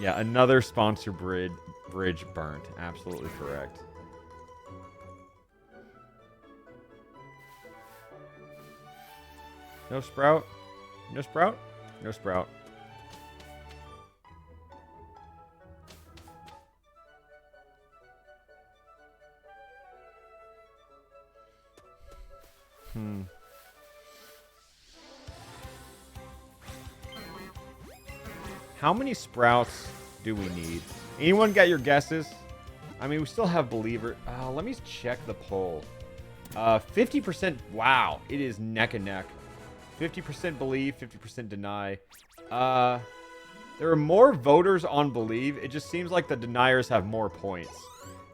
Yeah, another sponsor bridge burnt. Absolutely correct. No Sprout? No Sprout? No Sprout. How many Sprouts do we need? Anyone got your guesses? I mean, we still have Believer. Let me check the poll. 50%. Wow, it is neck and neck. 50% believe, 50% deny. There are more voters on believe. It just seems like the deniers have more points,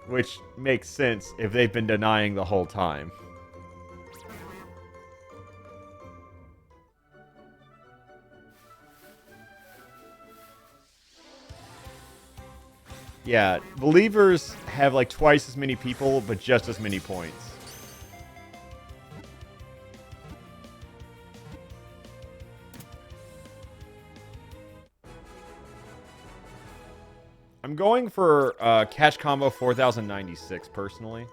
which makes sense if they've been denying the whole time. Yeah, believers have like twice as many people, but just as many points. I'm going for catch combo 4096 personally.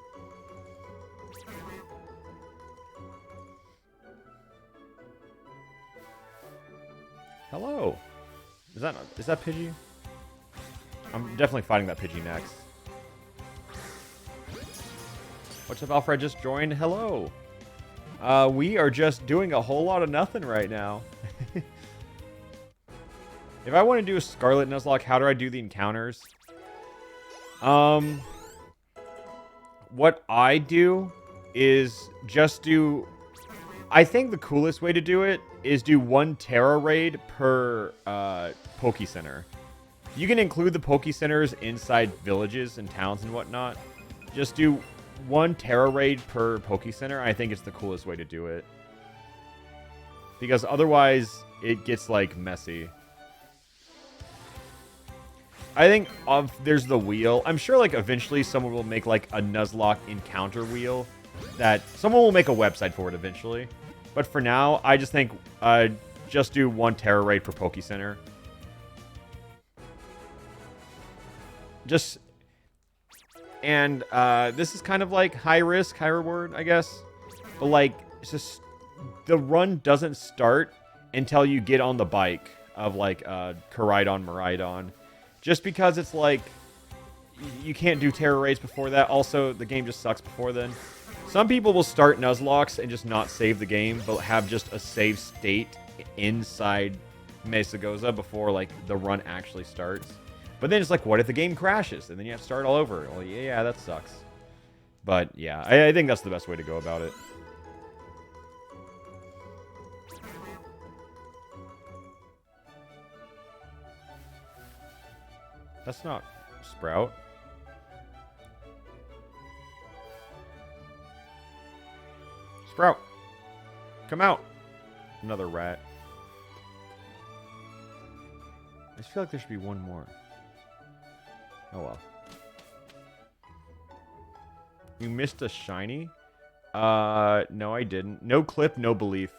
Hello. Is that Pidgey? I'm definitely fighting that Pidgey next. What's up, Alpharad? Just joined. Hello. We are just doing a whole lot of nothing right now. If I want to do a Scarlet Nuzlocke, how do I do the encounters? What I do is just do... I think the coolest way to do it is do 1 Terra raid per Poke Center. You can include the Poke Centers inside villages and towns and whatnot. Just do 1 Terra raid per Poke Center. I think it's the coolest way to do it. Because otherwise, it gets, like, messy. I think there's the wheel. I'm sure, like, eventually someone will make, like, a Nuzlocke encounter wheel. That someone will make a website for it eventually. But for now, I just think just do 1 Terra raid per Poke Center. Just... And this is kind of like high risk, high reward, I guess. But, like, it's just... The run doesn't start until you get on the bike of, like, Koraidon, Miraidon. Just because it's, like, you can't do Terra raids before that. Also, the game just sucks before then. Some people will start Nuzlocke and just not save the game, but have just a save state inside Mesagoza before, like, the run actually starts. But then it's like, what if the game crashes? And then you have to start all over. Well, yeah, that sucks. But, yeah, I think that's the best way to go about it. That's not Sprout. Sprout! Come out! Another rat. I just feel like there should be one more. Oh well. You missed a shiny? No I didn't. No clip, no belief.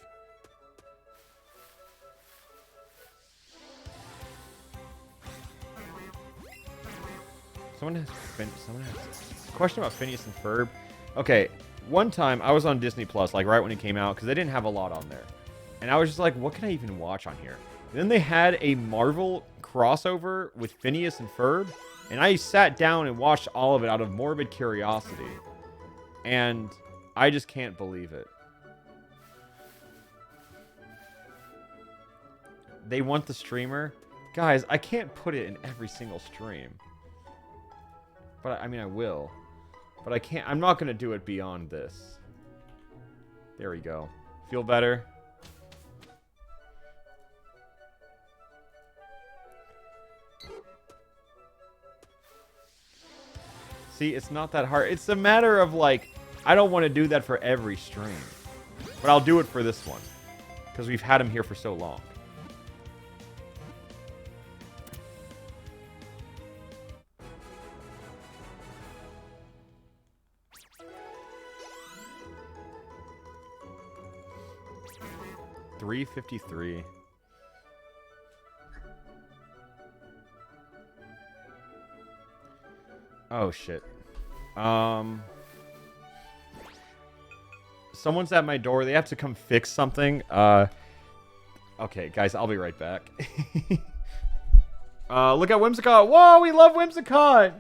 Someone has question about Phineas and Ferb. Okay, one time I was on Disney Plus, like right when it came out, because they didn't have a lot on there. And I was just like, what can I even watch on here? And then they had a Marvel crossover with Phineas and Ferb, and I sat down and watched all of it out of morbid curiosity. And I just can't believe it. They want the streamer? Guys, I can't put it in every single stream. But, I mean, I will. But I can't... I'm not going to do it beyond this. There we go. Feel better? See, it's not that hard. It's a matter of, like... I don't want to do that for every stream. But I'll do it for this one. Because we've had him here for so long. $3.53. Oh shit. Someone's at my door. They have to come fix something. Okay, guys, I'll be right back. Look at Whimsicott. Whoa, we love Whimsicott.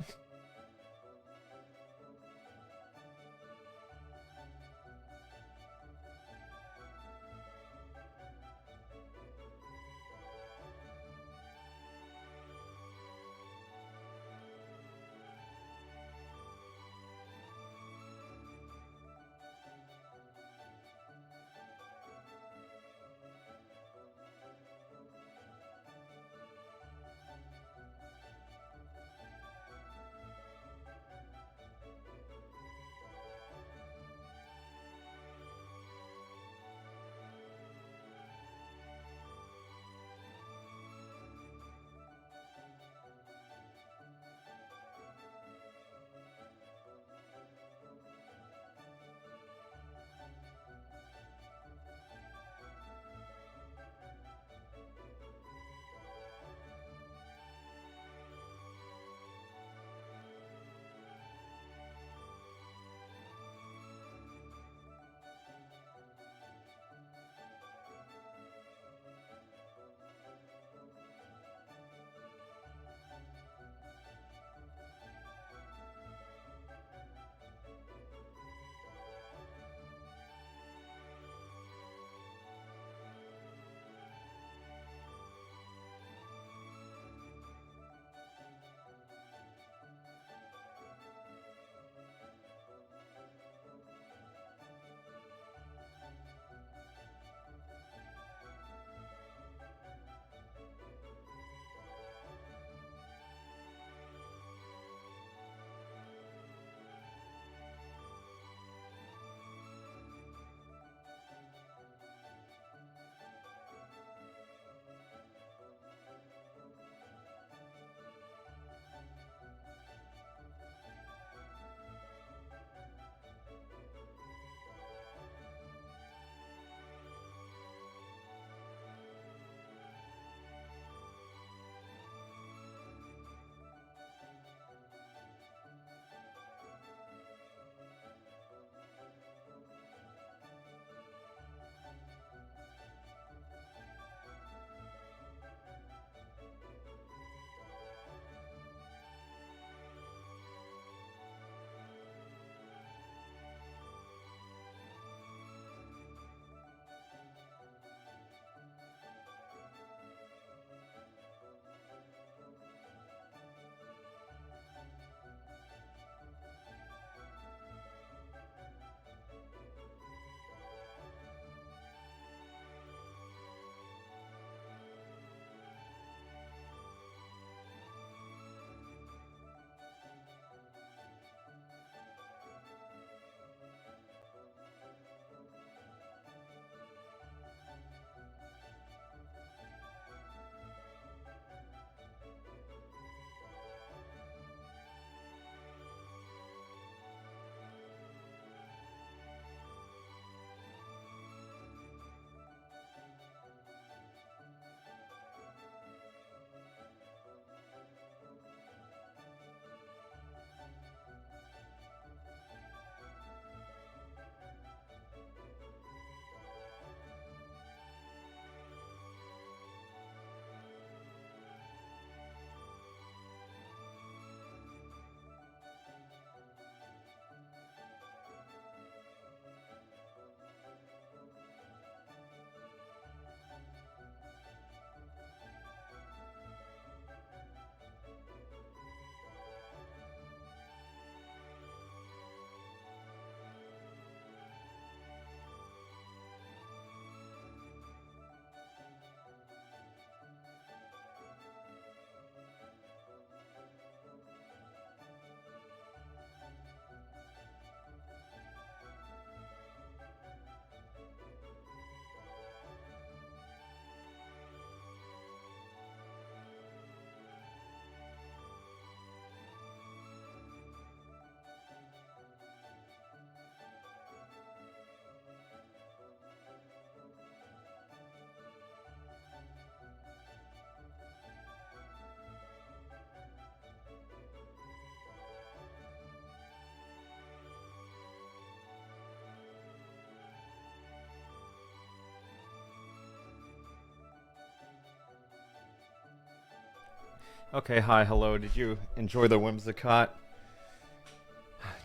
Okay, hi, hello. Did you enjoy the Whimsicott?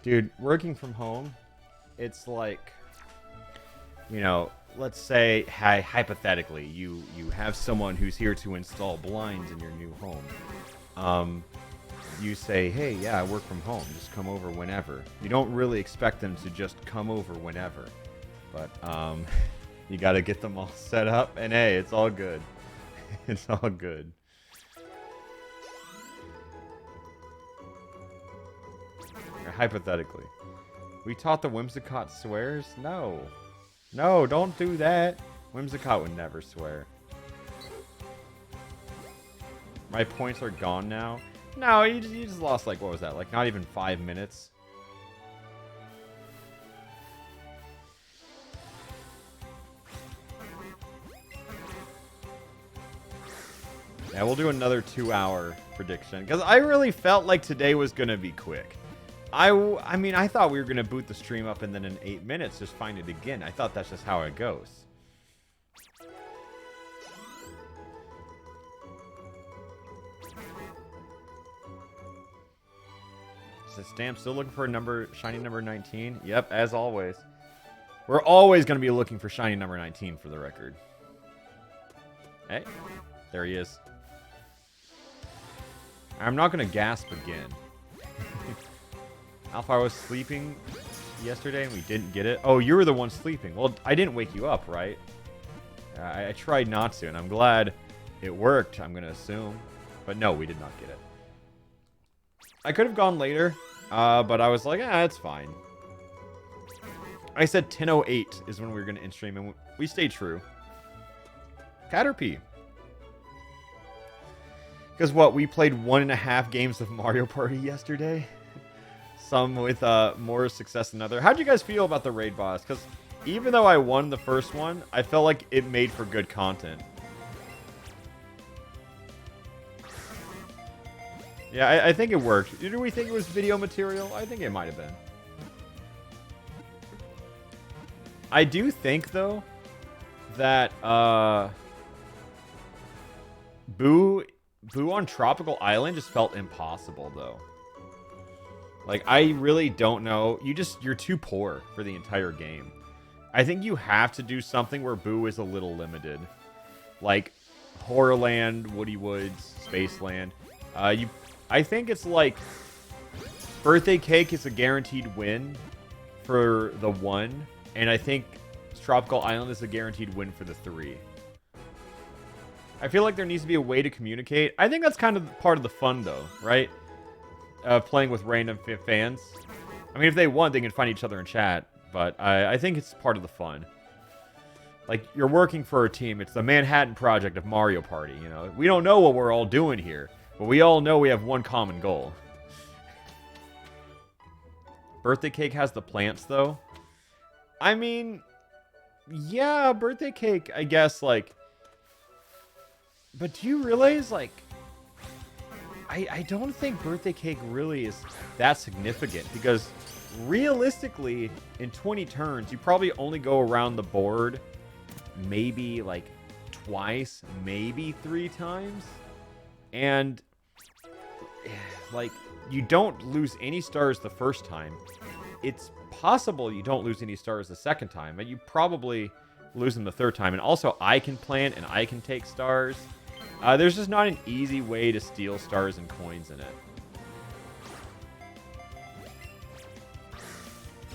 Dude, working from home, it's like, let's say, hypothetically, you have someone who's here to install blinds in your new home. You say, hey, yeah, I work from home. Just come over whenever. You don't really expect them to just come over whenever. But, you gotta get them all set up, and hey, it's all good. It's all good. Hypothetically. We taught the Whimsicott swears? No. No, don't do that. Whimsicott would never swear. My points are gone now? No, you just lost, like, what was that? Like, not even 5 minutes? Yeah, we'll do another 2-hour prediction. Because I really felt like today was going to be quick. I mean, I thought we were going to boot the stream up and then in 8 minutes just find it again. I thought that's just how it goes. Is this stamp still looking for a number, shiny number 19? Yep, as always. We're always going to be looking for shiny number 19 for the record. Hey, there he is. I'm not going to gasp again. Alpharad was sleeping yesterday and we didn't get it. Oh, you were the one sleeping. Well, I didn't wake you up, right? I tried not to, and I'm glad it worked, I'm going to assume. But no, we did not get it. I could have gone later, but I was like, it's fine. I said 10:08 is when we were going to end stream, and we stayed true. Caterpie. Because what, we played 1.5 games of Mario Party yesterday? Some with more success than other. How'd you guys feel about the raid boss? Because even though I won the first one, I felt like it made for good content. Yeah, I think it worked. Did we think it was video material? I think it might have been. I do think, though, that Boo on Tropical Island just felt impossible, though. Like, I really don't know. You're too poor for the entire game. I think you have to do something where Boo is a little limited. Like, Horrorland, Woody Woods, Spaceland. I think it's like Birthday Cake is a guaranteed win for the 1, and I think Tropical Island is a guaranteed win for the 3. I feel like there needs to be a way to communicate. I think that's kind of part of the fun, though, right? Playing with random fans. I mean, if they want, they can find each other in chat, but I think it's part of the fun. Like, you're working for a team. It's the Manhattan Project of Mario Party, you know? We don't know what we're all doing here, but we all know we have one common goal. Birthday Cake has the plants, though. I mean, yeah, Birthday Cake, I guess, like... But do you realize, like... I don't think Birthday Cake really is that significant, because realistically, in 20 turns, you probably only go around the board maybe, like, twice, maybe 3 times. And, like, you don't lose any stars the first time. It's possible you don't lose any stars the second time, but you probably lose them the third time. And also, I can plant and I can take stars. There's just not an easy way to steal stars and coins in it.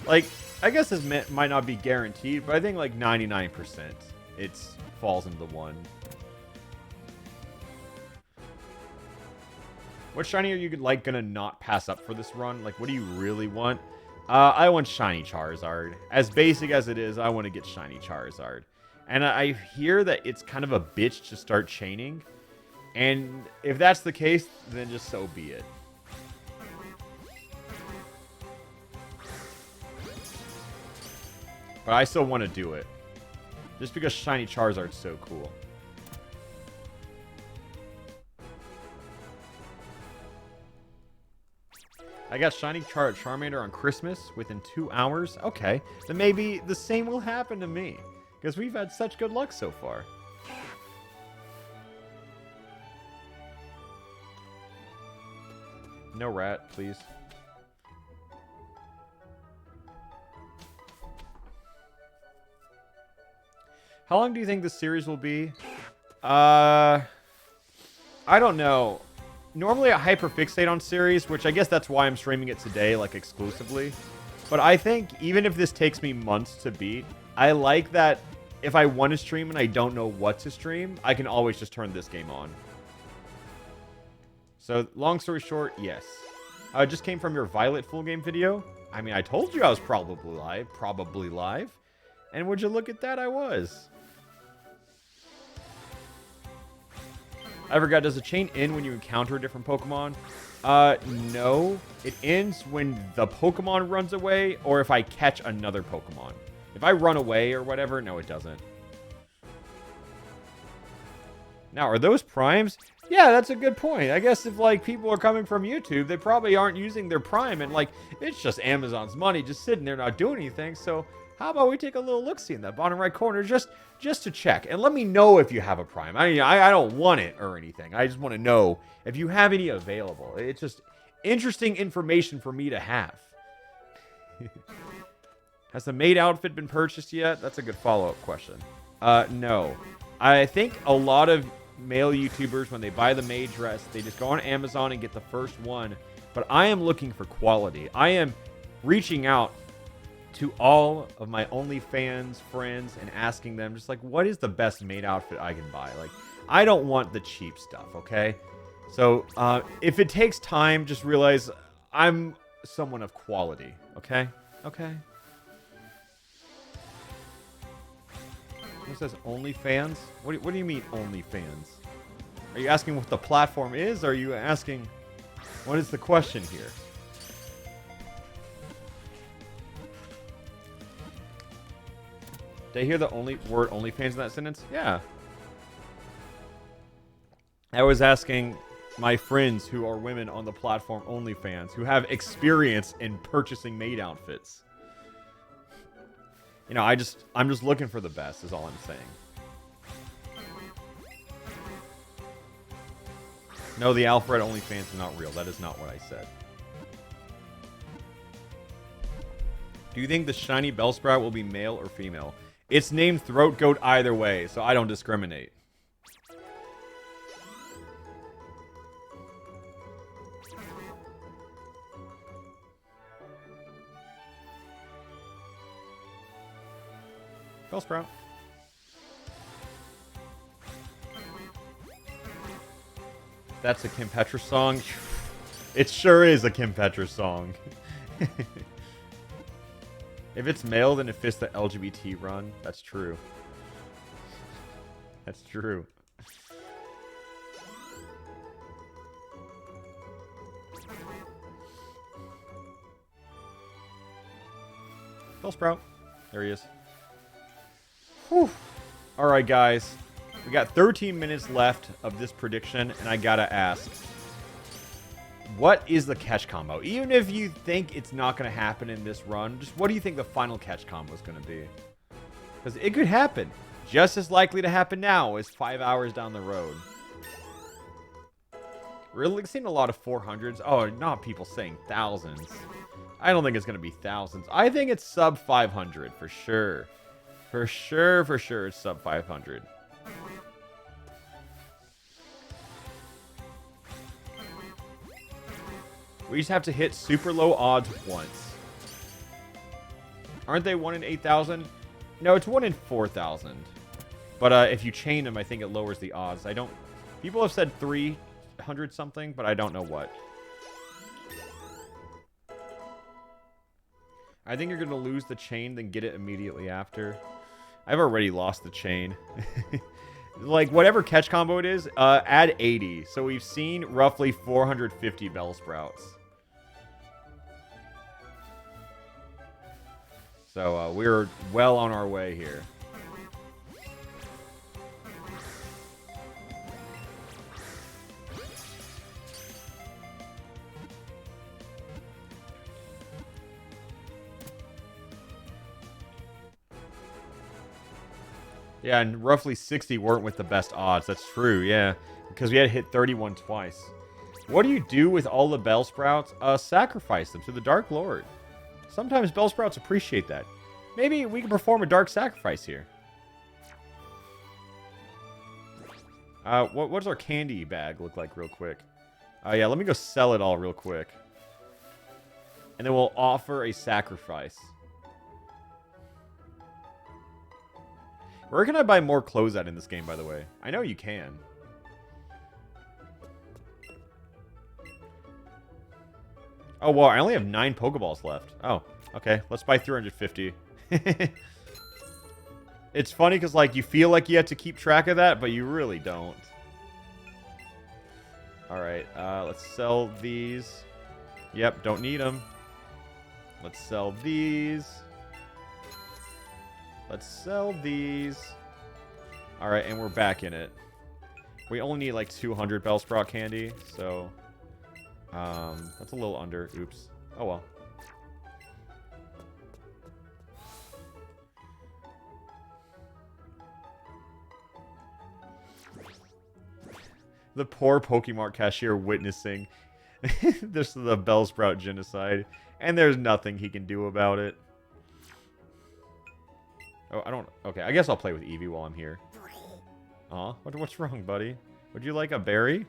Like, I guess this might not be guaranteed, but I think like 99% it falls into the 1. What shiny are you like gonna not pass up for this run? Like, what do you really want? I want shiny Charizard. As basic as it is, I want to get shiny Charizard. And I hear that it's kind of a bitch to start chaining. And if that's the case, then just so be it. But I still want to do it. Just because shiny Charizard's so cool. I got shiny Charmander on Christmas within 2 hours. Okay, then maybe the same will happen to me. Because we've had such good luck so far. No rat, please. How long do you think this series will be? I don't know. Normally I hyperfixate on series, which I guess that's why I'm streaming it today, like, exclusively. But I think even if this takes me months to beat, I like that if I want to stream and I don't know what to stream, I can always just turn this game on. So, long story short, yes. I just came from your Violet full game video. I mean, I told you I was probably live. And would you look at that, I was. I forgot, does the chain end when you encounter a different Pokemon? No. It ends when the Pokemon runs away, or if I catch another Pokemon. If I run away or whatever, no, it doesn't. Now, are those primes? Yeah, that's a good point. I guess if, like, people are coming from YouTube, they probably aren't using their prime, and, like, it's just Amazon's money just sitting there not doing anything, so how about we take a little look-see in that bottom right corner just to check, and let me know if you have a prime. I mean, I don't want it or anything. I just want to know if you have any available. It's just interesting information for me to have. Has the maid outfit been purchased yet? That's a good follow-up question. No. I think a lot of male YouTubers, when they buy the maid dress, they just go on Amazon and get the first one. But I am looking for quality. I am reaching out to all of my OnlyFans friends and asking them just like, what is the best maid outfit I can buy? Like, I don't want the cheap stuff, okay? So, if it takes time, just realize I'm someone of quality, okay? Okay? What says OnlyFans? What do you mean OnlyFans? Are you asking what the platform is? Or are you asking, what is the question here? Did I hear the word OnlyFans in that sentence? Yeah. I was asking my friends who are women on the platform OnlyFans, who have experience in purchasing maid outfits. You know, I'm just looking for the best, is all I'm saying. No, the Alpharad OnlyFans is not real. That is not what I said. Do you think the shiny Bellsprout will be male or female? It's named Throat Goat either way, so I don't discriminate. Bellsprout. That's a Kim Petras song. It sure is a Kim Petras song. If it's male, then it fits the LGBT run. That's true. That's true. Bellsprout. There he is. Whew. Alright, guys. We got 13 minutes left of this prediction, and I gotta ask, what is the catch combo? Even if you think it's not going to happen in this run, just what do you think the final catch combo is going to be? Because it could happen. Just as likely to happen now as 5 hours down the road. Really seeing a lot of 400s. Oh, not people saying thousands. I don't think it's going to be thousands. I think it's sub 500 for sure. For sure it's sub 500. We just have to hit super low odds once. Aren't they 1 in 8,000? No, it's 1 in 4,000. But if you chain them, I think it lowers the odds. I don't... People have said 300 something, but I don't know what. I think you're going to lose the chain, then get it immediately after. I've already lost the chain. Like, whatever catch combo it is, add 80. So we've seen roughly 450 Bellsprouts. So, we're well on our way here. Yeah, and roughly 60 weren't with the best odds. That's true, yeah. Because we had to hit 31 twice. What do you do with all the Bellsprouts? Sacrifice them to the Dark Lord. Sometimes Bellsprouts appreciate that. Maybe we can perform a dark sacrifice here. What does our candy bag look like real quick? Yeah, let me go sell it all real quick. And then we'll offer a sacrifice. Where can I buy more clothes at in this game, by the way? I know you can. Oh, wow, I only have 9 Pokeballs left. Oh, okay. Let's buy 350. It's funny because, like, you feel like you have to keep track of that, but you really don't. Alright, let's sell these. Yep, don't need them. Let's sell these. Let's sell these. Alright, and we're back in it. We only need, like, 200 Bellsprout candy, so... that's a little under. Oops. Oh, well. The poor Pokemon cashier witnessing this the Bellsprout genocide, and there's nothing he can do about it. Oh, I don't... Okay, I guess I'll play with Eevee while I'm here. Aw, what's wrong, buddy? Would you like a berry?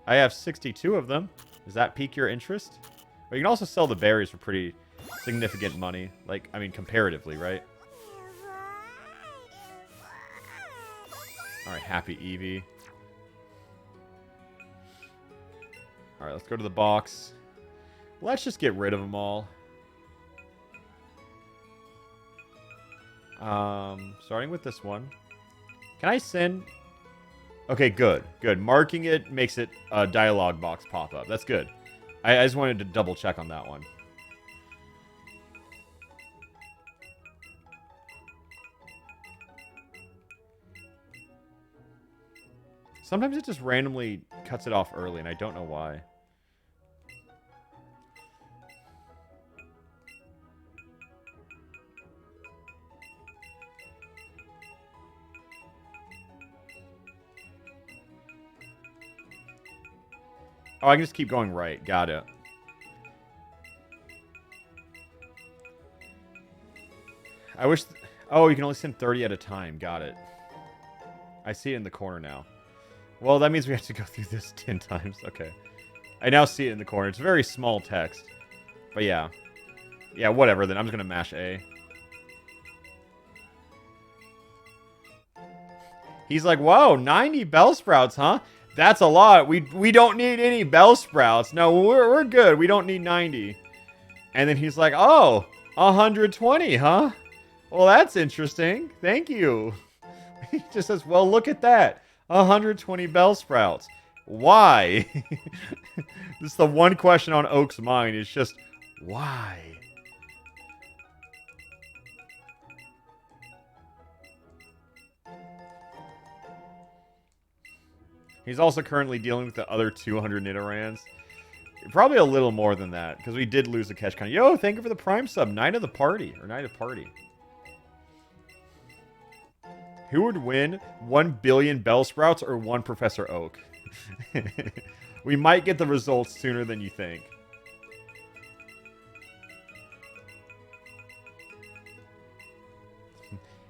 I have 62 of them. Does that pique your interest? But you can also sell the berries for pretty significant money. Like, I mean, comparatively, right? Alright, happy Eevee. Alright, let's go to the box. Let's just get rid of them all. Starting with this one. Can I send... Okay, good. Good. Marking it makes it a dialogue box pop up. That's good. I just wanted to double check on that one. Sometimes it just randomly cuts it off early, and I don't know why. Oh, I can just keep going right. Got it. I wish... Oh, you can only send 30 at a time. Got it. I see it in the corner now. Well, that means we have to go through this 10 times. Okay. I now see it in the corner. It's very small text. But yeah. Yeah, whatever then. I'm just going to mash A. He's like, whoa, 90 Bellsprouts, huh? That's a lot. We don't need any Bellsprouts. No, we're good. We don't need 90. And then he's like, oh, 120, huh? Well, that's interesting. Thank you. He just says, well, look at that. 120 Bellsprouts. Why? This is the one question on Oak's mind. It's just, why? He's also currently dealing with the other 200 Nidorans. Probably a little more than that, because we did lose a catch con. Yo, thank you for the Prime sub. Night of the Party, or Night of Party. Who would win 1 billion Bellsprouts or 1 Professor Oak? We might get the results sooner than you think.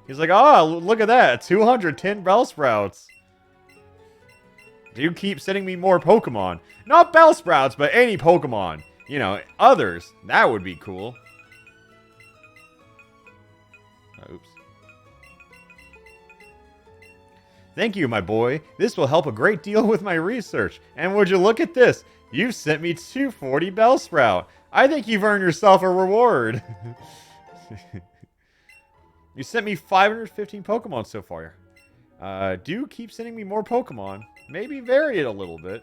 He's like, oh, look at that. 210 Bellsprouts. Do you keep sending me more Pokemon? Not Bellsprouts, but any Pokemon. You know, others. That would be cool. Oh, oops. Thank you, my boy. This will help a great deal with my research. And would you look at this? You've sent me 240 Bellsprout. I think you've earned yourself a reward. You sent me 515 Pokemon so far. Do keep sending me more Pokemon. Maybe vary it a little bit.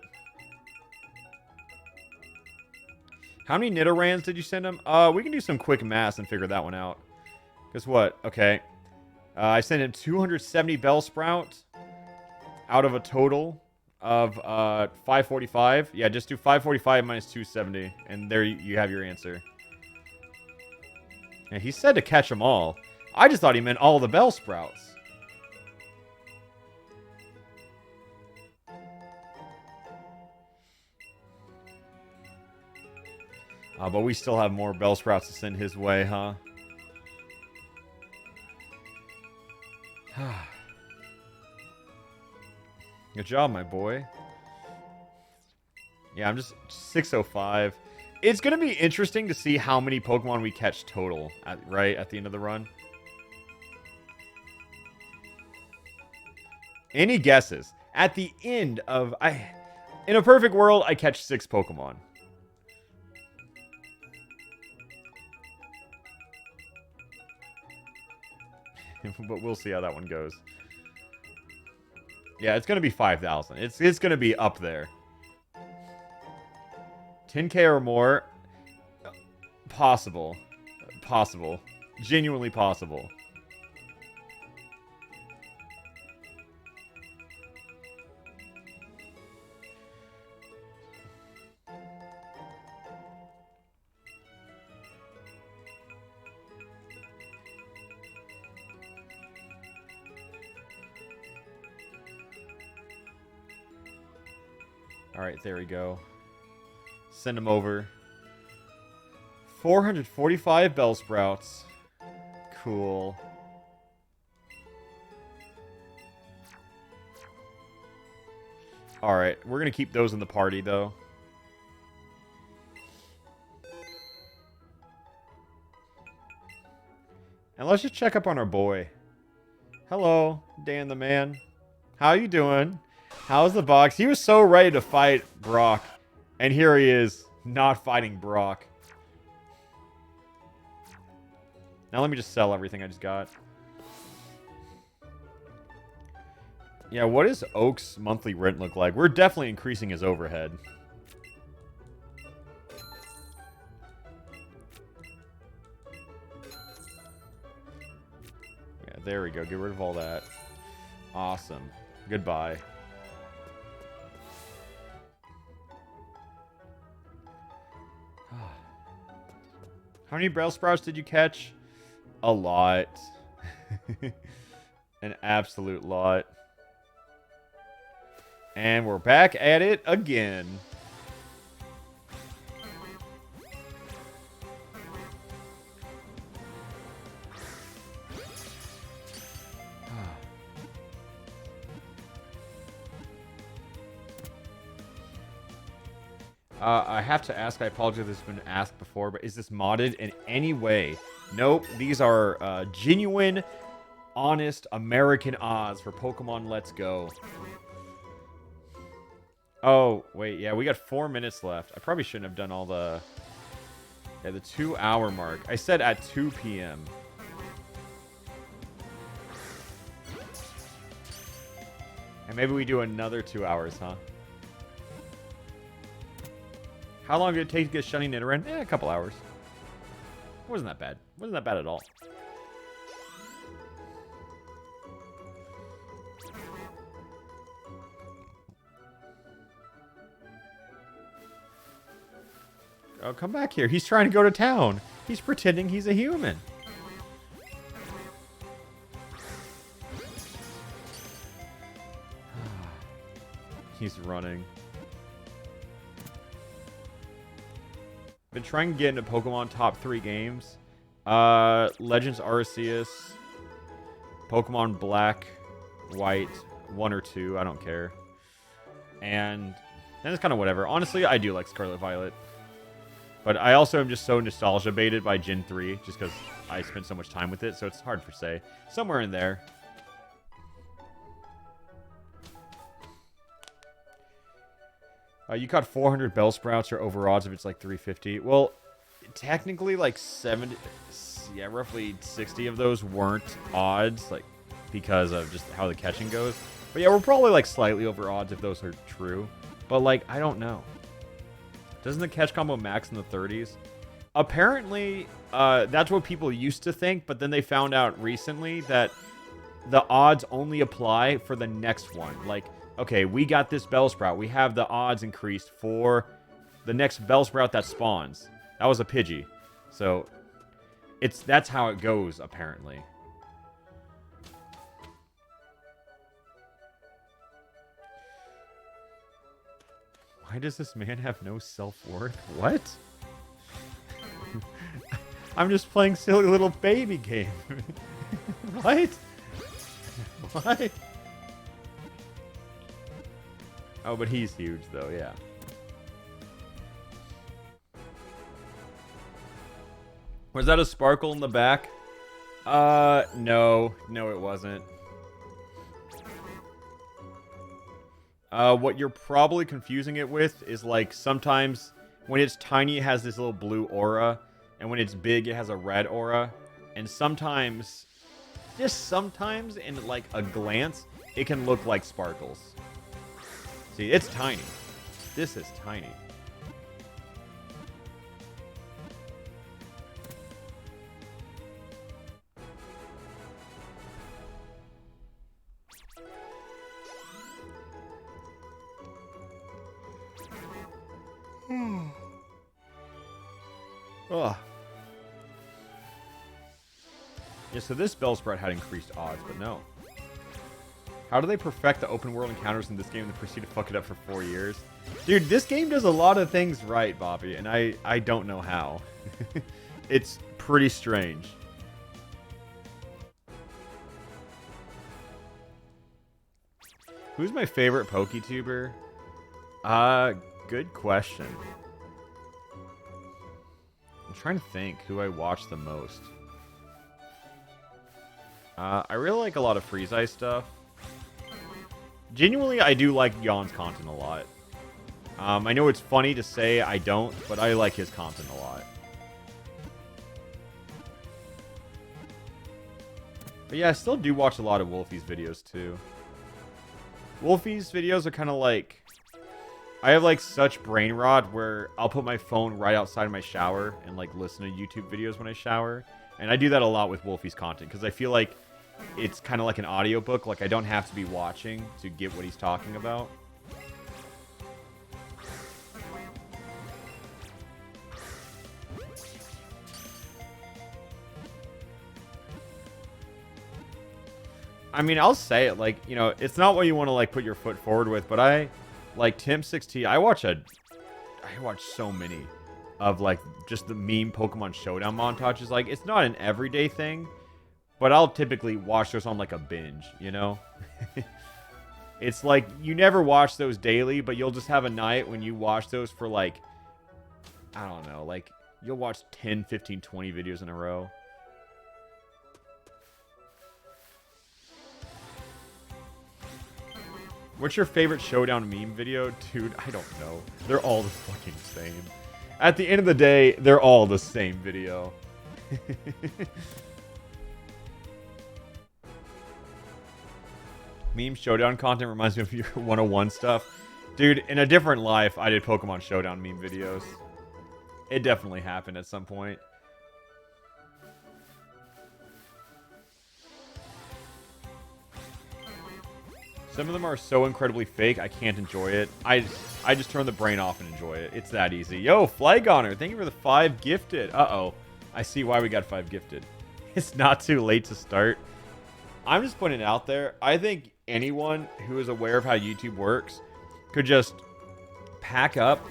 How many Nidorans did you send him? We can do some quick math and figure that one out. Guess what? Okay. I sent him 270 Bellsprout out of a total of 545. Yeah, just do 545 minus 270, and there you have your answer. And he said to catch them all. I just thought he meant all the Bellsprouts. But we still have more Bellsprouts to send his way, huh? Good job, my boy. Yeah, I'm just 605. It's going to be interesting to see how many Pokemon we catch total, right, at the end of the run. Any guesses? At the end of... in a perfect world, I catch 6 Pokemon. But we'll see how that one goes. Yeah, it's going to be 5,000. It's going to be up there. 10k or more. Possible. Possible. Genuinely possible. Alright, there we go. Send them over. 445 Bellsprouts. Cool. Alright, we're going to keep those in the party, though. And let's just check up on our boy. Hello, Dan the man. How you doing? How's the box? He was so ready to fight Brock. And here he is, not fighting Brock. Now let me just sell everything I just got. Yeah, what does Oak's monthly rent look like? We're definitely increasing his overhead. Yeah, there we go. Get rid of all that. Awesome. Goodbye. How many Bellsprouts did you catch? A lot. An absolute lot. And we're back at it again. I have to ask, I apologize if this has been asked before, but is this modded in any way? Nope, these are genuine, honest American odds for Pokemon Let's Go. Oh, wait, yeah, we got 4 minutes left. I probably shouldn't have done all the... Yeah, the 2-hour mark. I said at 2 p.m. And maybe we do another 2 hours, huh? How long did it take to get Shiny Nidoran? A couple hours. Wasn't that bad. Wasn't that bad at all. Oh, come back here. He's trying to go to town. He's pretending he's a human. He's running. Been trying to get into Pokemon top 3 games. Legends Arceus, Pokemon Black, White, 1 or 2, I don't care. And then it's kind of whatever. Honestly, I do like Scarlet Violet. But I also am just so nostalgia baited by Gen 3, just because I spent so much time with it, so it's hard to say. Somewhere in there. You caught 400 Bellsprouts or over odds if it's like 350. Well, technically like 70, yeah, roughly 60 of those weren't odds, like because of just how the catching goes. But yeah, we're probably like slightly over odds if those are true. But like, I don't know. Doesn't the catch combo max in the 30s? Apparently, that's what people used to think, but then they found out recently that the odds only apply for the next one. Like, okay, we got this Bellsprout. We have the odds increased for the next Bellsprout that spawns. That was a Pidgey. So, that's how it goes, apparently. Why does this man have no self-worth? What? I'm just playing silly little baby game. What? What? Oh, but he's huge, though, yeah. Was that a sparkle in the back? No. No, it wasn't. What you're probably confusing it with is, like, sometimes when it's tiny, it has this little blue aura, and when it's big, it has a red aura. And sometimes, just sometimes, in, like, a glance, it can look like sparkles. See, it's tiny. This is tiny. Ugh. Yeah, so this Bellsprout had increased odds, but no. How do they perfect the open world encounters in this game and proceed to fuck it up for 4 years? Dude, this game does a lot of things right, Bobby, and I don't know how. It's pretty strange. Who's my favorite PokeTuber? Good question. I'm trying to think who I watch the most. I really like a lot of Freeze Eye stuff. Genuinely, I do like Jan's content a lot. I know it's funny to say I don't, but I like his content a lot. But yeah, I still do watch a lot of Wolfie's videos too. Wolfie's videos are kind of like... I have like such brain rot where I'll put my phone right outside of my shower and like listen to YouTube videos when I shower. And I do that a lot with Wolfie's content because I feel like it's kind of like an audiobook. Like I don't have to be watching to get what he's talking about. I mean, I'll say it, like, you know, it's not what you want to like put your foot forward with, but I like Tim6T. I watch so many of like just the meme Pokemon Showdown montages. Like, it's not an everyday thing, but I'll typically watch those on like a binge, you know? It's like you never watch those daily, but you'll just have a night when you watch those for like, I don't know, like you'll watch 10, 15, 20 videos in a row. What's your favorite Showdown meme video? Dude, I don't know. They're all the fucking same. At the end of the day, they're all the same video. Meme Showdown content reminds me of your 101 stuff. Dude, in a different life, I did Pokemon Showdown meme videos. It definitely happened at some point. Some of them are so incredibly fake, I can't enjoy it. I just turn the brain off and enjoy it. It's that easy. Yo, Flygoner, thank you for the 5 gifted. Uh-oh. I see why we got 5 gifted. It's not too late to start. I'm just putting it out there. I think anyone who is aware of how YouTube works could just pack up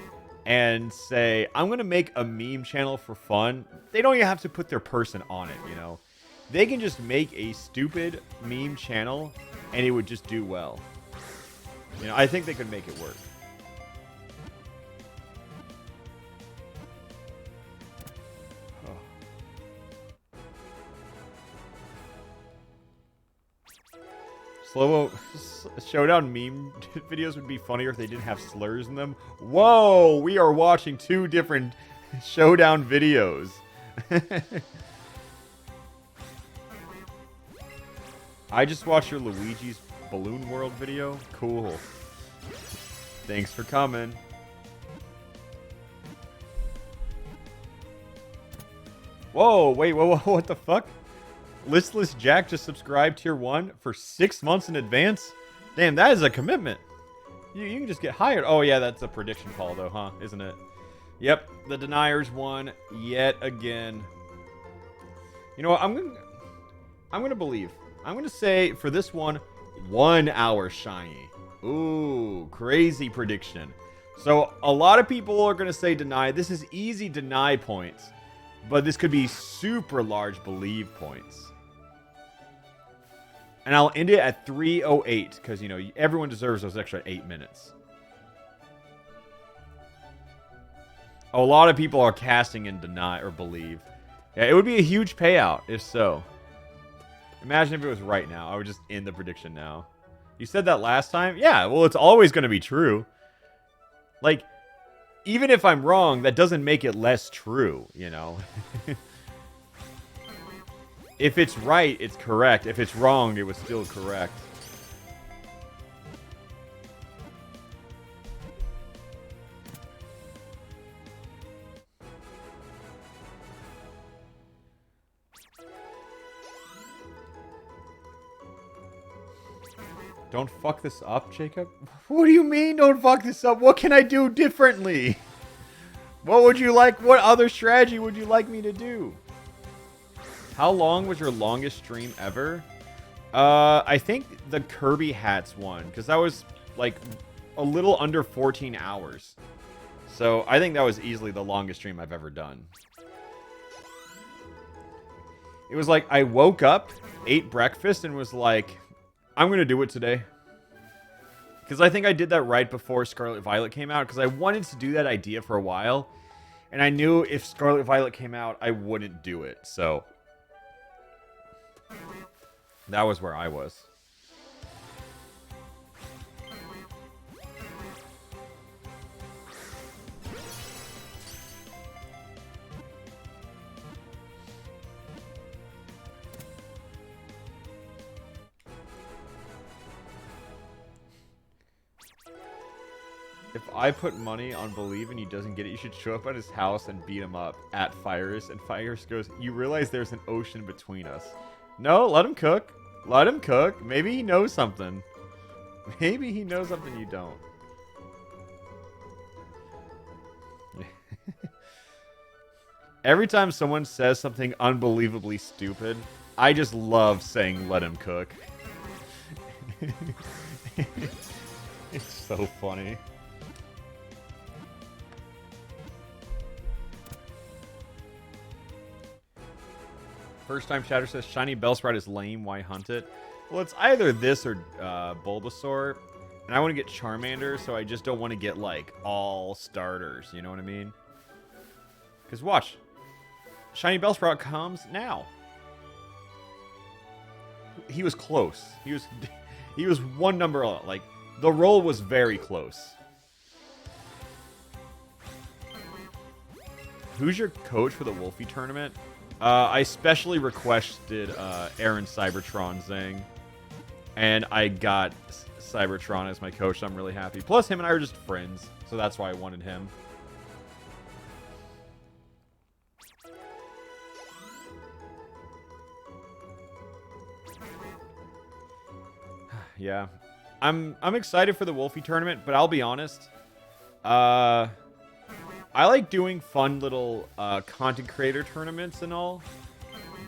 and say, I'm going to make a meme channel for fun. They don't even have to put their person on it, you know? They can just make a stupid meme channel and it would just do well. You know, I think they could make it work. Slow-mo Showdown meme videos would be funnier if they didn't have slurs in them. Whoa! We are watching 2 different Showdown videos. I just watched your Luigi's Balloon World video. Cool. Thanks for coming. Whoa, wait, whoa, what the fuck? Listless Jack just subscribed tier 1 for 6 months in advance? Damn, that is a commitment. You can just get hired. Oh, yeah, that's a prediction call, though, huh? Isn't it? Yep, the Deniers won yet again. You know what? I'm gonna believe. I'm gonna say, for this one, 1 hour shiny. Ooh, crazy prediction. So, a lot of people are gonna say deny. This is easy deny points. But this could be super large believe points. And I'll end it at 3:08 because, you know, everyone deserves those extra 8 minutes. A lot of people are casting in deny or believe. Yeah, it would be a huge payout if so. Imagine if it was right now. I would just end the prediction now. You said that last time? Yeah, well, it's always going to be true. Like, even if I'm wrong, that doesn't make it less true, you know? If it's right, it's correct. If it's wrong, it was still correct. Don't fuck this up, Jacob? What do you mean, don't fuck this up? What can I do differently? What would you like? What other strategy would you like me to do? How long was your longest stream ever? I think the Kirby Hats one, because that was like a little under 14 hours. So I think that was easily the longest stream I've ever done. It was like I woke up, ate breakfast, and was like, I'm going to do it today. Because I think I did that right before Scarlet Violet came out. Because I wanted to do that idea for a while. And I knew if Scarlet Violet came out, I wouldn't do it. So that was where I was. If I put money on Believe and he doesn't get it, you should show up at his house and beat him up at Fires. And Fires goes, you realize there's an ocean between us. No, let him cook. Let him cook. Maybe he knows something. Maybe he knows something you don't. Every time someone says something unbelievably stupid, I just love saying let him cook. It's so funny. First time chatter says, shiny Bellsprout is lame, why hunt it? Well, it's either this or Bulbasaur. And I want to get Charmander, so I just don't want to get, like, all starters. You know what I mean? Because watch. Shiny Bellsprout comes now. He was close. He was one number, like, the roll was very close. Who's your coach for the Wolfie tournament? I specially requested Aaron Cybertron Zing, and I got Cybertron as my coach, so I'm really happy. Plus, him and I are just friends, so that's why I wanted him. Yeah. I'm excited for the Wolfie tournament, but I'll be honest. I like doing fun little content creator tournaments and all,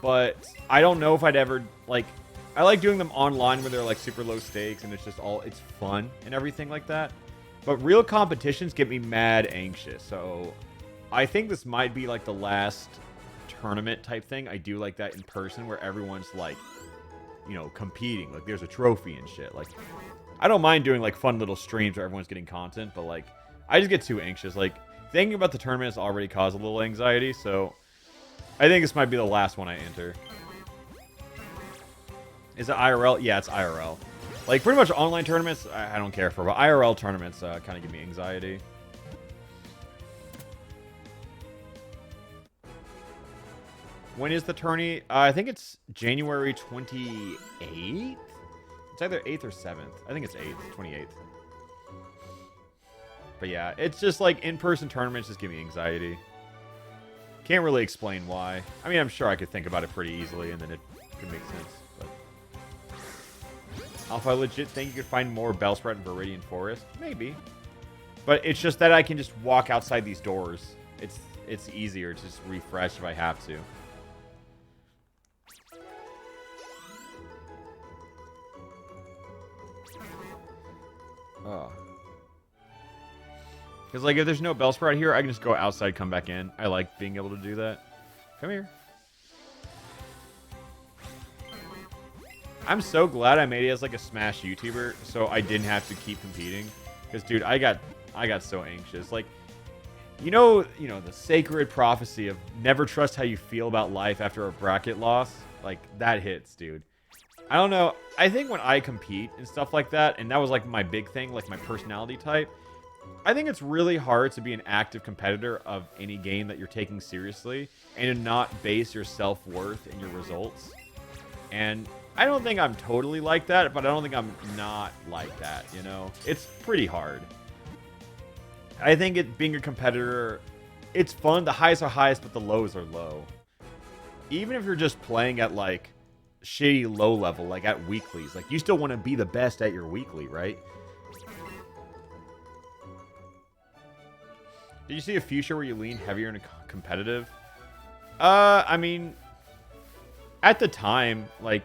but I don't know if I'd ever, like, I like doing them online where they're like super low stakes and it's just it's fun and everything like that. But real competitions get me mad anxious, so I think this might be like the last tournament type thing I do like that in person where everyone's like, you know, competing. Like there's a trophy and shit. Like, I don't mind doing like fun little streams where everyone's getting content, but like, I just get too anxious. Like, thinking about the tournament has already caused a little anxiety, so I think this might be the last one I enter. Is it IRL? Yeah, it's IRL. Like, pretty much online tournaments, I don't care for, but IRL tournaments kind of give me anxiety. When is the tourney? I think it's January 28th? It's either 8th or 7th. I think it's 8th, 28th. But yeah, it's just like in-person tournaments just give me anxiety. Can't really explain why. I mean, I'm sure I could think about it pretty easily and then it could make sense. But Alpha, I legit think you could find more Bellsprout in Viridian Forest? Maybe. But it's just that I can just walk outside these doors. It's easier to just refresh if I have to. Oh. Because, like, if there's no Bellsprout here, I can just go outside, come back in. I like being able to do that. Come here. I'm so glad I made it as like a Smash YouTuber, so I didn't have to keep competing. Because, dude, I got so anxious. Like, you know, the sacred prophecy of never trust how you feel about life after a bracket loss. Like, that hits, dude. I don't know. I think when I compete and stuff like that, and that was like my big thing, like my personality type, I think it's really hard to be an active competitor of any game that you're taking seriously and to not base your self-worth in your results. And I don't think I'm totally like that, but I don't think I'm not like that, you know? It's pretty hard. I think being a competitor, it's fun. The highs are highest, but the lows are low. Even if you're just playing at, like, shitty low level, like at weeklies, like, you still want to be the best at your weekly, right? Did you see a future where you lean heavier into competitive? I mean, at the time, like,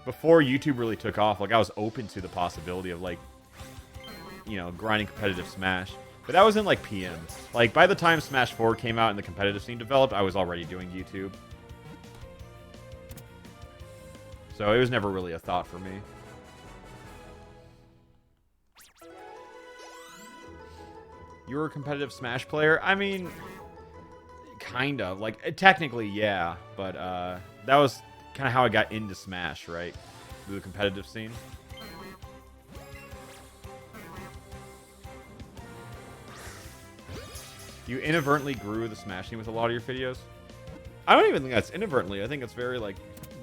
before YouTube really took off, like, I was open to the possibility of, like, you know, grinding competitive Smash. But that was in, like, PM. Like, by the time Smash 4 came out and the competitive scene developed, I was already doing YouTube. So it was never really a thought for me. You were a competitive Smash player? I mean, kind of. Like, technically, yeah. But that was kind of how I got into Smash, right? Through the competitive scene. You inadvertently grew the Smash team with a lot of your videos? I don't even think that's inadvertently. I think it's very, like,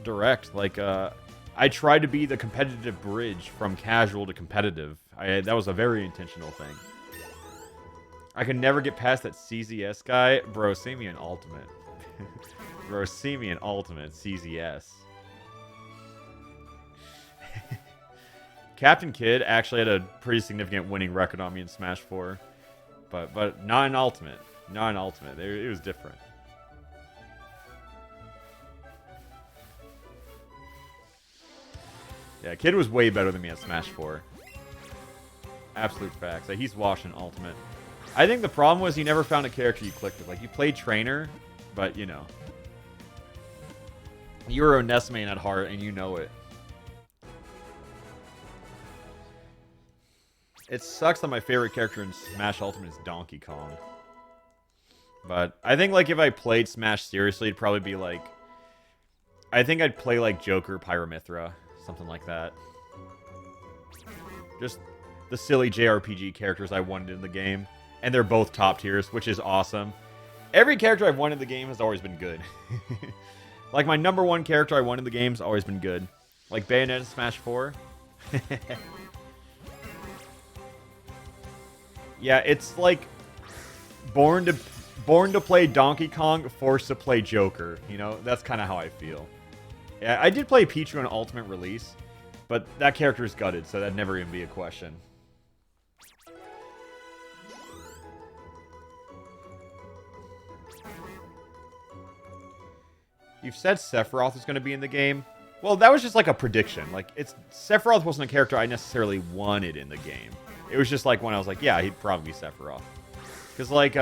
direct. Like, I tried to be the competitive bridge from casual to competitive. That was a very intentional thing. I could never get past that CZS guy. Bro, see me in Ultimate. Bro, see me in Ultimate CZS. Captain Kidd actually had a pretty significant winning record on me in Smash 4. But not in Ultimate. Not in Ultimate. It was different. Yeah, Kidd was way better than me at Smash 4. Absolute facts. Like, he's washed in Ultimate. I think the problem was he never found a character you clicked with. Like, you played Trainer, but, you know. You were a Ness main at heart, and you know it. It sucks that my favorite character in Smash Ultimate is Donkey Kong. But I think, like, if I played Smash seriously, it'd probably be, like... I think I'd play, like, Joker, Pyramithra. Something like that. Just the silly JRPG characters I wanted in the game. And they're both top tiers, which is awesome. Every character I've won in the game has always been good. Like, my number one character I won in the game has always been good. Like Bayonetta Smash 4. Yeah, it's like born to play Donkey Kong, forced to play Joker. You know, that's kind of how I feel. Yeah, I did play Pichu in Ultimate Release, but that character is gutted, so that'd never even be a question. You've said Sephiroth is going to be in the game. Well, that was just like a prediction. Like, Sephiroth wasn't a character I necessarily wanted in the game. It was just like when I was like, yeah, he'd probably be Sephiroth. Because, like,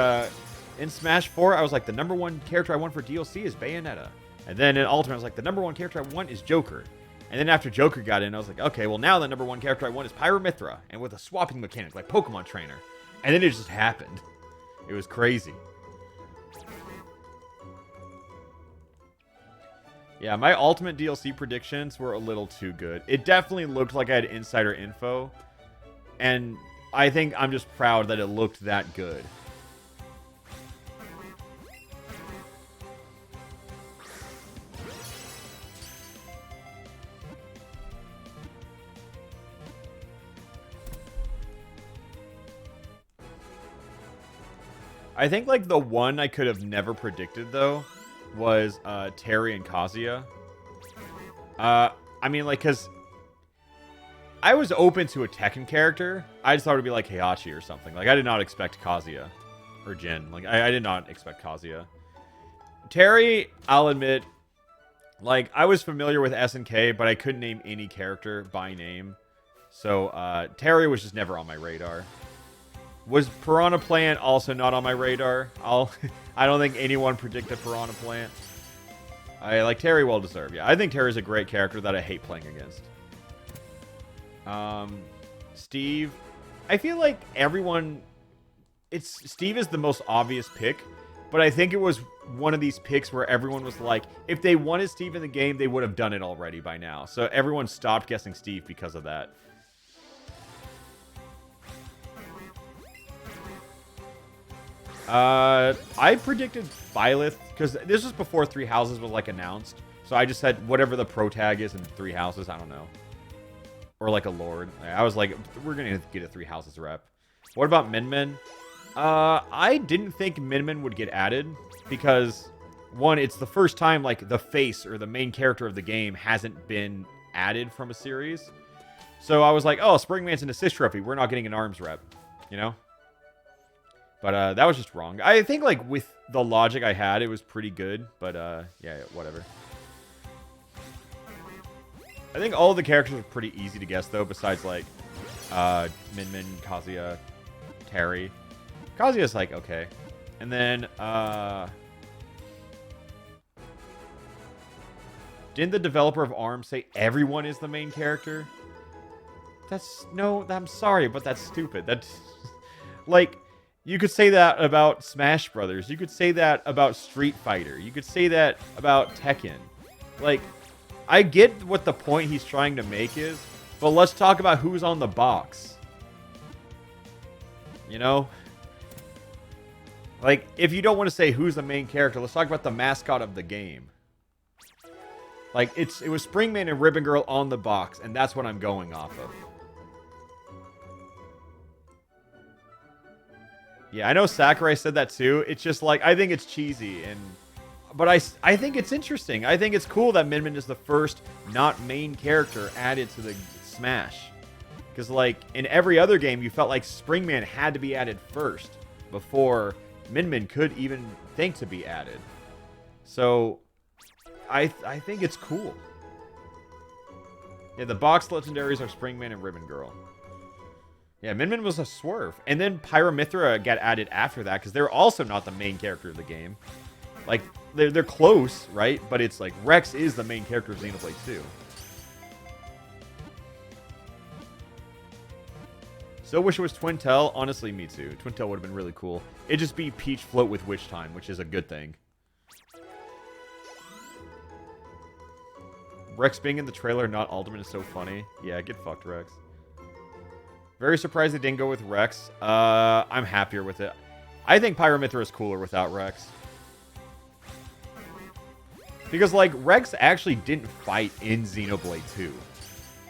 in Smash 4, I was like, the number one character I want for DLC is Bayonetta. And then in Ultimate, I was like, the number one character I want is Joker. And then after Joker got in, I was like, okay, well, now the number one character I want is Pyramithra. And with a swapping mechanic, like Pokemon Trainer. And then it just happened. It was crazy. Yeah, my Ultimate DLC predictions were a little too good. It definitely looked like I had insider info. And I think I'm just proud that it looked that good. I think, like, the one I could have never predicted, though, was Terry and Kazuya. I mean, like, because I was open to a Tekken character. I just thought it would be like Heihachi or something. Like, I did not expect Kazuya. Or Jin. Like, I did not expect Kazuya. Terry, I'll admit, like, I was familiar with SNK, but I couldn't name any character by name. So, Terry was just never on my radar. Was Piranha Plant also not on my radar? I don't think anyone predicted Piranha Plant. like Terry, well deserved. Yeah, I think Terry's a great character that I hate playing against. Steve, I feel like everyone, Steve is the most obvious pick, but I think it was one of these picks where everyone was like, if they wanted Steve in the game, they would have done it already by now. So everyone stopped guessing Steve because of that. I predicted Byleth because this was before Three Houses was like announced. So I just said whatever the pro tag is in Three Houses. I don't know. Or like a Lord. I was like, we're going to get a Three Houses rep. What about Min Min? I didn't think Min Min would get added because, one, it's the first time like the face or the main character of the game hasn't been added from a series. So I was like, oh, Springman's an assist trophy. We're not getting an arms rep, you know? But that was just wrong. I think like with the logic I had, it was pretty good. But yeah, whatever. I think all the characters are pretty easy to guess though, besides like Min Min, Kazuya, Terry. Kazuya's like okay. And then didn't the developer of ARMS say everyone is the main character? I'm sorry, but that's stupid. That's like, you could say that about Smash Brothers. You could say that about Street Fighter. You could say that about Tekken. Like, I get what the point he's trying to make is, but let's talk about who's on the box. You know? Like, if you don't want to say who's the main character, let's talk about the mascot of the game. Like, it was Springman and Ribbon Girl on the box, and that's what I'm going off of. Yeah, I know Sakurai said that too. It's just like, I think it's cheesy, but I think it's interesting. I think it's cool that Min Min is the first not main character added to the Smash. Because like, in every other game, you felt like Springman had to be added first before Min Min could even think to be added. So, I think it's cool. Yeah, the box legendaries are Springman and Ribbon Girl. Yeah, Min Min was a swerve. And then Pyramithra got added after that because they're also not the main character of the game. Like, they're close, right? But it's like, Rex is the main character of Xenoblade 2. Still wish it was Twin Tail. Honestly, me too. Twin Tail would have been really cool. It'd just be Peach float with Witch Time, which is a good thing. Rex being in the trailer, not Alderman, is so funny. Yeah, get fucked, Rex. Very surprised they didn't go with Rex. I'm happier with it. I think Pyramithra is cooler without Rex. Because, like, Rex actually didn't fight in Xenoblade 2.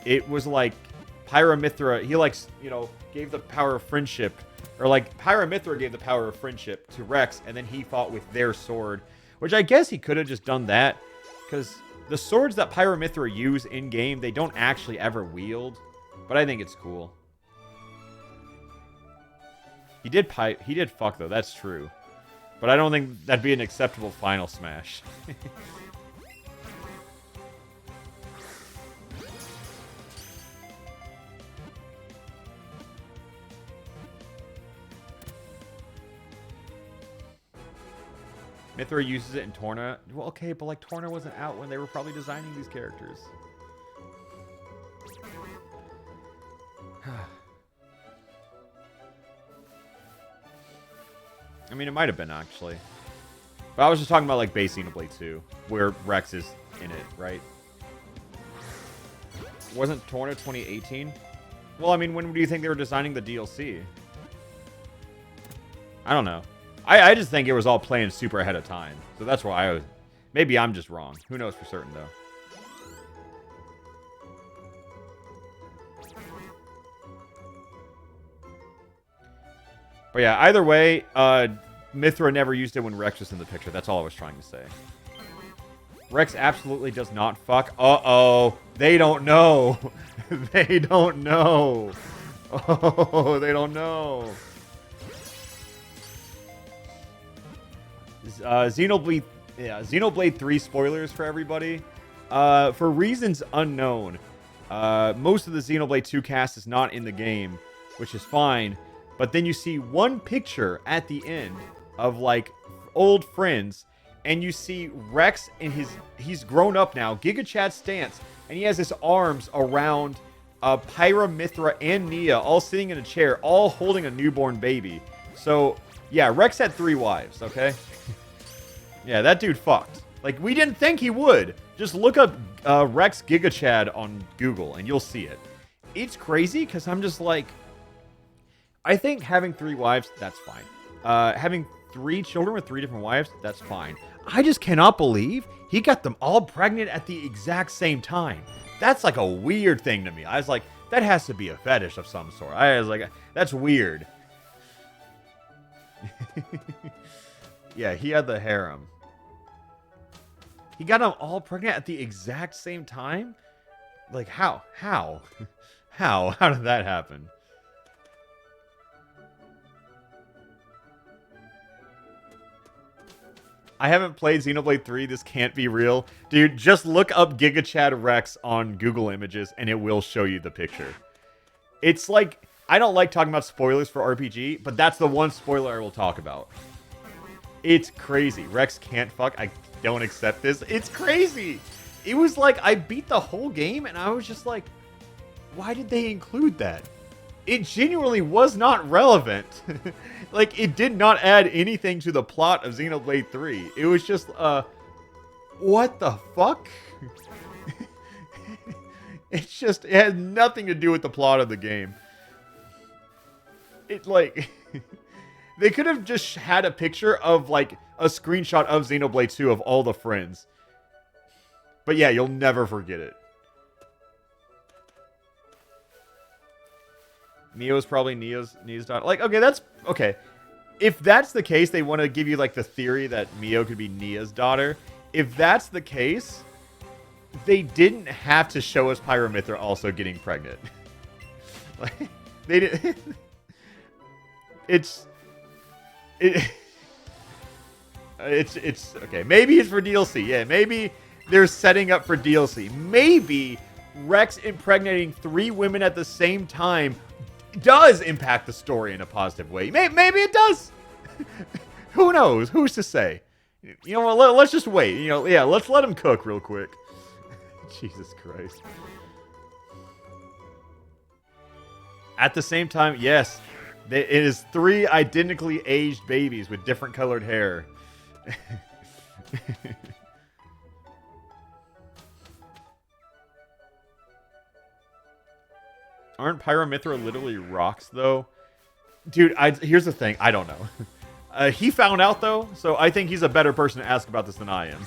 It was like Pyramithra, he, like, you know, gave the power of friendship. Or, like, Pyramithra gave the power of friendship to Rex, and then he fought with their sword. Which I guess he could have just done that. Because the swords that Pyramithra use in-game, they don't actually ever wield. But I think it's cool. He did fuck, though. That's true. But I don't think that'd be an acceptable final smash. Mithra uses it in Torna. Well, okay, but like Torna wasn't out when they were probably designing these characters. I mean, it might have been, actually. But I was just talking about, like, base Xenoblade 2, where Rex is in it, right? Wasn't Torna 2018? Well, I mean, when do you think they were designing the DLC? I don't know. I just think it was all planned super ahead of time. So that's why I was... Maybe I'm just wrong. Who knows for certain, though. But yeah, either way, Mithra never used it when Rex was in the picture. That's all I was trying to say. Rex absolutely does not fuck. Uh-oh. They don't know. They don't know. Oh, they don't know. Xenoblade 3 spoilers for everybody. For reasons unknown, most of the Xenoblade 2 cast is not in the game, which is fine. But then you see one picture at the end of, like, old friends, and you see Rex in he's grown up now, Giga Chad stance, and he has his arms around Pyra, Mithra, and Nia, all sitting in a chair, all holding a newborn baby. So, yeah, Rex had 3 wives, okay? Yeah, that dude fucked. Like, we didn't think he would. Just look up Rex Giga Chad on Google, and you'll see it. It's crazy, because I'm just like... I think having 3 wives, that's fine. Having 3 children with 3 different wives, that's fine. I just cannot believe he got them all pregnant at the exact same time. That's like a weird thing to me. I was like, that has to be a fetish of some sort. I was like, that's weird. Yeah, he had the harem. He got them all pregnant at the exact same time? Like, how? How? How did that happen? I haven't played Xenoblade 3. This can't be real. Dude, just look up Giga Chad Rex on Google Images, and it will show you the picture. It's like... I don't like talking about spoilers for RPG, but that's the one spoiler I will talk about. It's crazy. Rex can't fuck. I don't accept this. It's crazy. It was like, I beat the whole game, and I was just like, why did they include that? It genuinely was not relevant. Like, it did not add anything to the plot of Xenoblade 3. It was just, what the fuck? It's just, it had nothing to do with the plot of the game. It, like, they could have just had a picture of, like, a screenshot of Xenoblade 2 of all the friends. But yeah, you'll never forget it. Neo's probably Neo's daughter. Like, okay, that's... Okay. If that's the case, they want to give you, like, the theory that Mio could be Nia's daughter. If that's the case, they didn't have to show us Pyramithra also getting pregnant. Like, they did... It's okay. Maybe it's for DLC. Yeah, maybe they're setting up for DLC. Maybe Rex impregnating 3 women at the same time does impact the story in a positive way. Maybe it does. Who knows? Who's to say? You know what? Let's just wait. You know, yeah. Let's let him cook real quick. Jesus Christ. At the same time, yes. It is 3 identically aged babies with different colored hair. Aren't Pyramithra literally rocks, though? Dude, here's the thing. I don't know. He found out, though, so I think he's a better person to ask about this than I am.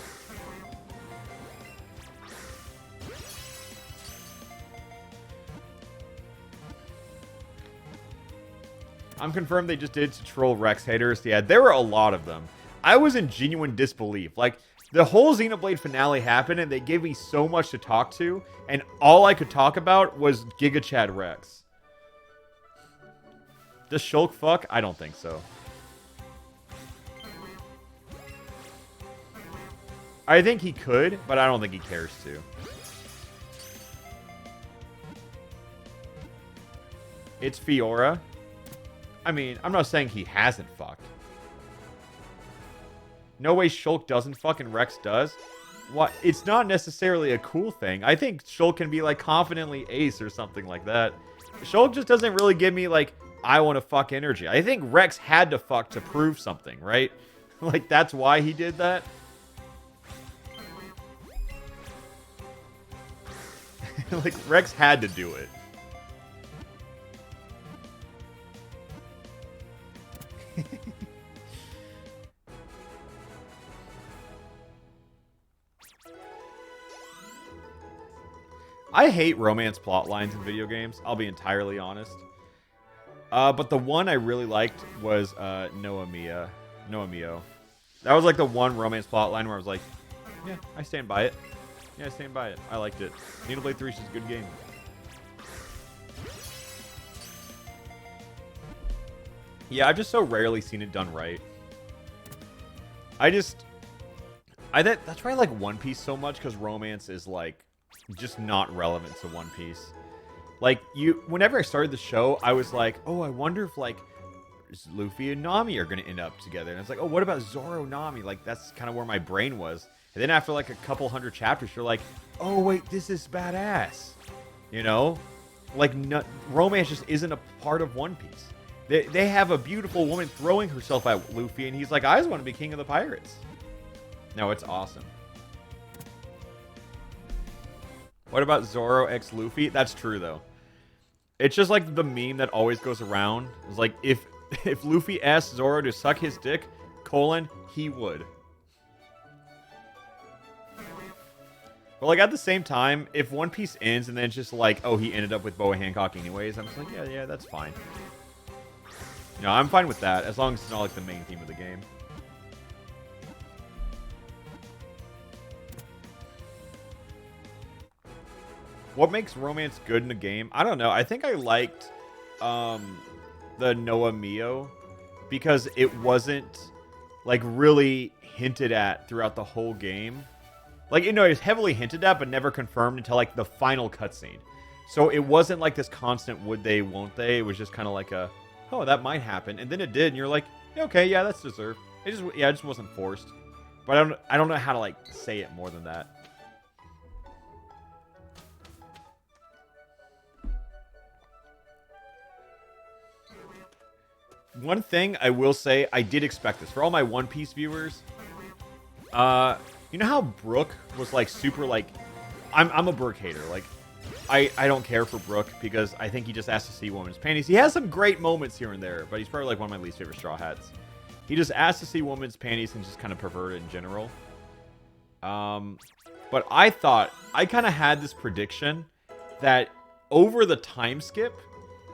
I'm confirmed they just did to troll Rex haters. Yeah, there were a lot of them. I was in genuine disbelief. Like, the whole Xenoblade finale happened, and they gave me so much to talk to, and all I could talk about was Giga Chad Rex. Does Shulk fuck? I don't think so. I think he could, but I don't think he cares to. It's Fiora. I mean, I'm not saying he hasn't fucked. No way Shulk doesn't fuck and Rex does. What? It's not necessarily a cool thing. I think Shulk can be, like, confidently ace or something like that. Shulk just doesn't really give me, like, I want to fuck energy. I think Rex had to fuck to prove something, right? Like, that's why he did that. Like, Rex had to do it. I hate romance plot lines in video games. I'll be entirely honest. But the one I really liked was Noa Mio. That was like the one romance plot line where I was like, yeah, I stand by it. Yeah, I stand by it. I liked it. Xenoblade 3 is just a good game. Yeah, I've just so rarely seen it done right. That's why I like One Piece so much, because romance is like just not relevant to One Piece. Like, whenever I started the show, I was like, oh, I wonder if, like, Luffy and Nami are going to end up together. And it's like, oh, what about Zoro, Nami? Like, that's kind of where my brain was. And then after like a couple hundred chapters, you're like, oh, wait, this is badass. You know? Like, no, romance just isn't a part of One Piece. They have a beautiful woman throwing herself at Luffy, and he's like, I just want to be king of the pirates. No, it's awesome. What about Zoro x Luffy? That's true, though. It's just like the meme that always goes around. It's like, if Luffy asked Zoro to suck his dick, he would. But, like, at the same time, if One Piece ends and then it's just like, oh, he ended up with Boa Hancock anyways, I'm just like, yeah, that's fine. No, I'm fine with that, as long as it's not, like, the main theme of the game. What makes romance good in a game? I don't know. I think I liked the Noah Mio because it wasn't, like, really hinted at throughout the whole game. Like, you know, it was heavily hinted at, but never confirmed until, like, the final cutscene. So it wasn't, like, this constant would they, won't they. It was just kind of like a, oh, that might happen. And then it did, and you're like, okay, yeah, that's deserved. It just wasn't forced. But I don't know how to, like, say it more than that. One thing I will say, I did expect this. For all my One Piece viewers, you know how Brook was, like, super, like... I'm a Brook hater. Like, I don't care for Brook because I think he just asks to see women's panties. He has some great moments here and there, but he's probably, like, one of my least favorite Straw Hats. He just asks to see women's panties and just kind of perverted in general. But I thought... I kind of had this prediction that over the time skip,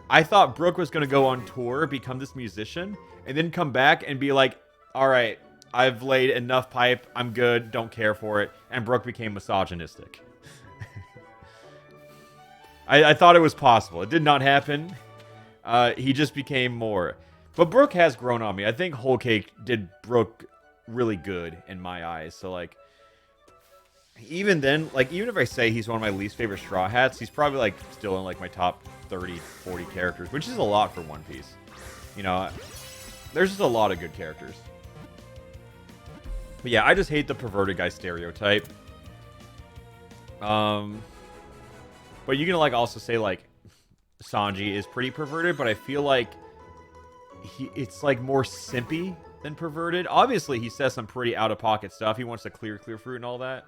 I thought Brook was going to go on tour, become this musician, and then come back and be like, alright, I've laid enough pipe, I'm good, don't care for it, and Brook became misogynistic. I thought it was possible. It did not happen. He just became more. But Brook has grown on me. I think Whole Cake did Brook really good in my eyes. So, like, even then, like, even if I say he's one of my least favorite Straw Hats, he's probably, like, still in, like, my top 30, 40 characters, which is a lot for One Piece. You know, there's just a lot of good characters. But yeah, I just hate the perverted guy stereotype. But you can, like, also say, like, Sanji is pretty perverted, but I feel like it's, like, more simpy than perverted. Obviously, he says some pretty out-of-pocket stuff. He wants to clear fruit and all that.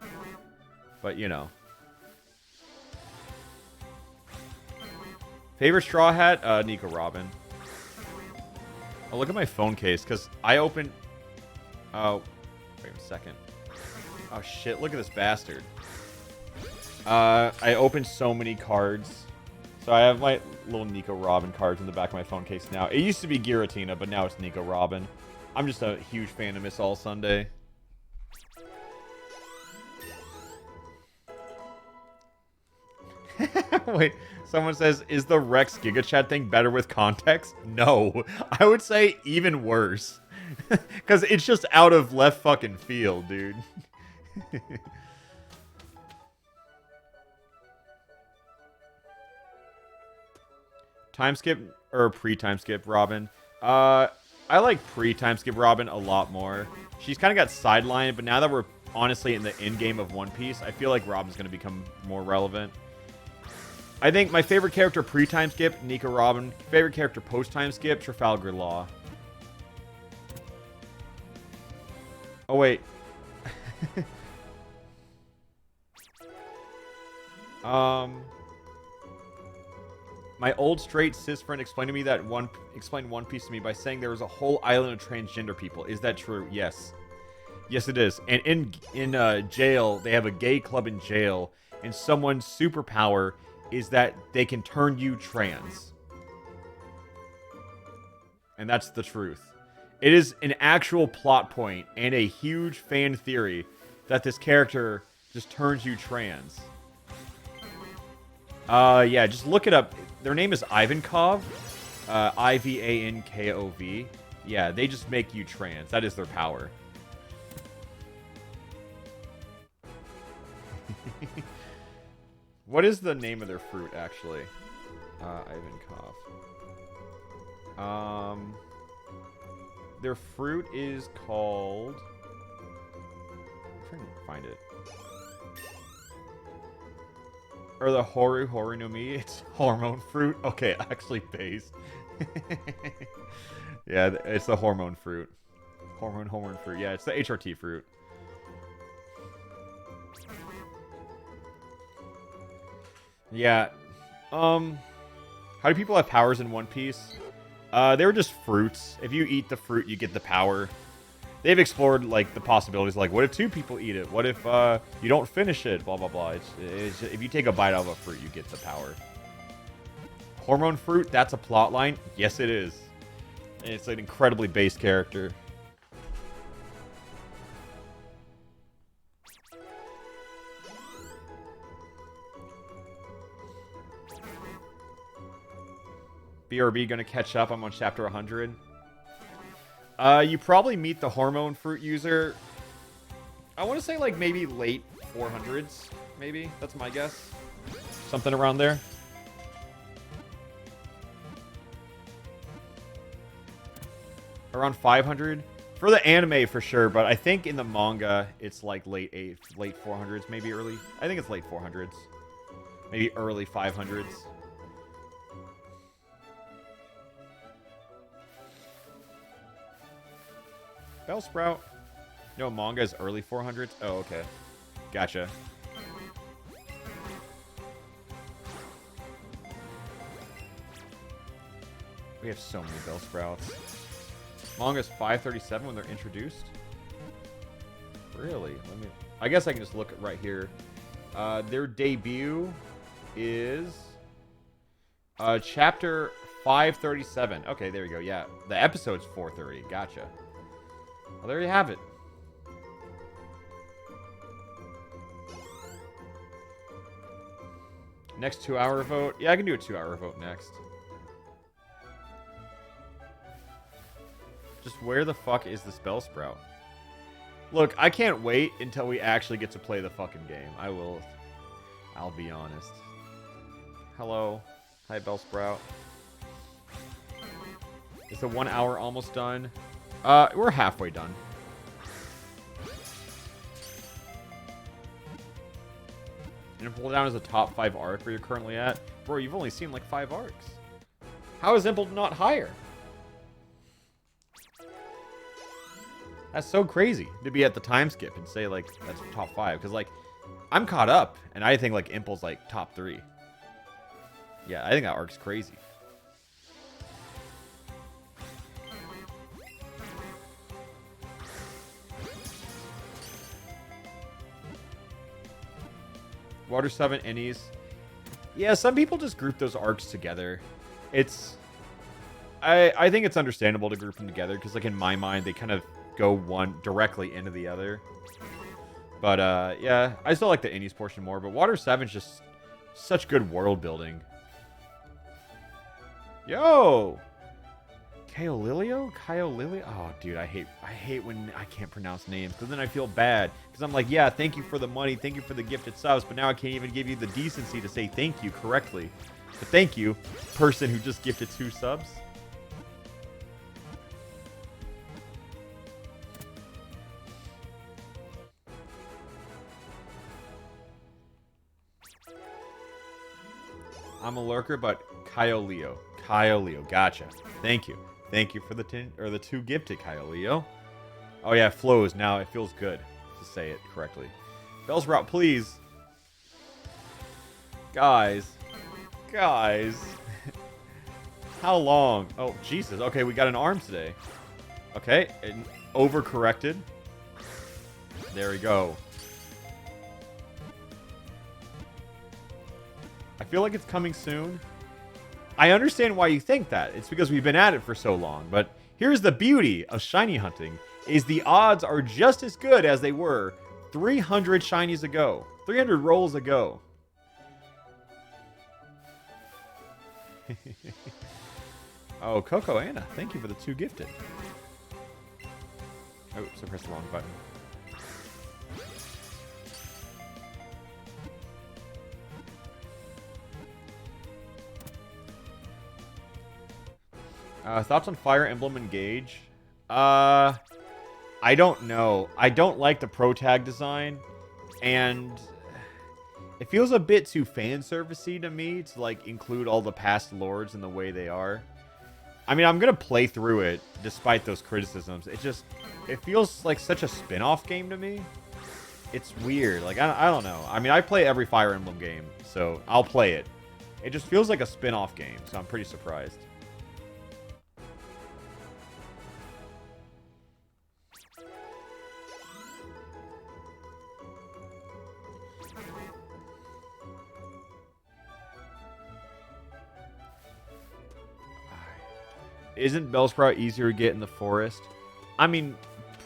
But, you know. Favorite Straw Hat? Nico Robin. Oh, look at my phone case, because I opened... Oh, wait a second. Oh, shit, look at this bastard. I opened so many cards. So I have my little Nico Robin cards in the back of my phone case now. It used to be Giratina, but now it's Nico Robin. I'm just a huge fan of Miss All Sunday. Wait, someone says, is the Rex Giga Chat thing better with context? No. I would say even worse. Because it's just out of left fucking field, dude. Time skip or pre-time skip Robin? I like pre-time skip Robin a lot more. She's kind of got sidelined, but now that we're honestly in the end game of One Piece, I feel like Robin's going to become more relevant. I think my favorite character pre-time skip, Nico Robin. Favorite character post-time skip, Trafalgar Law. Oh, wait. My old straight cis friend explained One Piece to me by saying there was a whole island of transgender people. Is that true? Yes. Yes, it is. And in jail, they have a gay club in jail, and someone's superpower is that they can turn you trans. And that's the truth. It is an actual plot point and a huge fan theory that this character just turns you trans. Yeah, just look it up. Their name is Ivankov. Ivankov. Yeah, they just make you trans. That is their power. What is the name of their fruit, actually? Ivankov. their fruit is called... I'm trying to find it. Or the Horu no Mi. It's hormone fruit. Okay, actually based. Yeah, it's the hormone fruit. Hormone fruit. Yeah, it's the HRT fruit. Yeah. How do people have powers in One Piece? They were just fruits. If you eat the fruit, you get the power. They've explored, like, the possibilities, like, what if 2 people eat it? What if, you don't finish it? Blah, blah, blah. It's if you take a bite out of a fruit, you get the power. Hormone fruit, that's a plot line? Yes, it is. And it's an incredibly base character. BRB gonna catch up. I'm on chapter 100. You probably meet the hormone fruit user. I want to say like maybe late 400s, maybe. That's my guess. Something around there. Around 500 for the anime for sure, but I think in the manga it's like late 400s, maybe early. I think it's late 400s, maybe early 500s. Bellsprout. No, manga is early 400s. Oh, okay. Gotcha. We have so many Bellsprouts. Manga's 537 when they're introduced. Really? Let me. I guess I can just look at right here. Their debut is chapter 537. Okay, there you go. Yeah, the episode's 430. Gotcha. Well, there you have it. Next 2-hour vote. Yeah, I can do a 2-hour vote next. Just where the fuck is this Bellsprout? Look, I can't wait until we actually get to play the fucking game. I'll be honest. Hello. Hi, Bellsprout. Is the 1 hour almost done? We're halfway done. And pull down as a top 5 arc where you're currently at. Bro, you've only seen like 5 arcs. How is Imple not higher? That's so crazy to be at the time skip and say like that's top 5. Because like I'm caught up and I think like Imple's like top 3. Yeah, I think that arc's crazy. Water 7 Innies. Yeah, some people just group those arcs together. I think it's understandable to group them together because like in my mind they kind of go one directly into the other. But yeah, I still like the Innies portion more, but Water 7's just such good world building. Yo! Kyolilio? Oh, dude, I hate when I can't pronounce names, because then I feel bad. Because I'm like, yeah, thank you for the money, thank you for the gifted subs, but now I can't even give you the decency to say thank you correctly. But thank you, person who just gifted 2 subs. I'm a lurker, but Kyolio. Gotcha. Thank you. Thank you for the 2 gifted, Kyolio. Oh yeah, it flows. Now it feels good to say it correctly. Bellsprout, please. Guys. How long? Oh, Jesus. Okay, we got an arm today. Okay, and overcorrected. There we go. I feel like it's coming soon. I understand why you think that. It's because we've been at it for so long. But here's the beauty of shiny hunting, is the odds are just as good as they were 300 shinies ago. 300 rolls ago. Oh, Coco Anna, thank you for the 2 gifted. Oops, I pressed the wrong button. Thoughts on Fire Emblem Engage? I don't know. I don't like the pro tag design, and it feels a bit too fan servicey to me to like include all the past lords in the way they are. I mean, I'm gonna play through it despite those criticisms. It feels like such a spin-off game to me. It's weird. Like I don't know. I mean, I play every Fire Emblem game, so I'll play it. It just feels like a spin-off game, so I'm pretty surprised. Isn't Bellsprout easier to get in the forest? I mean,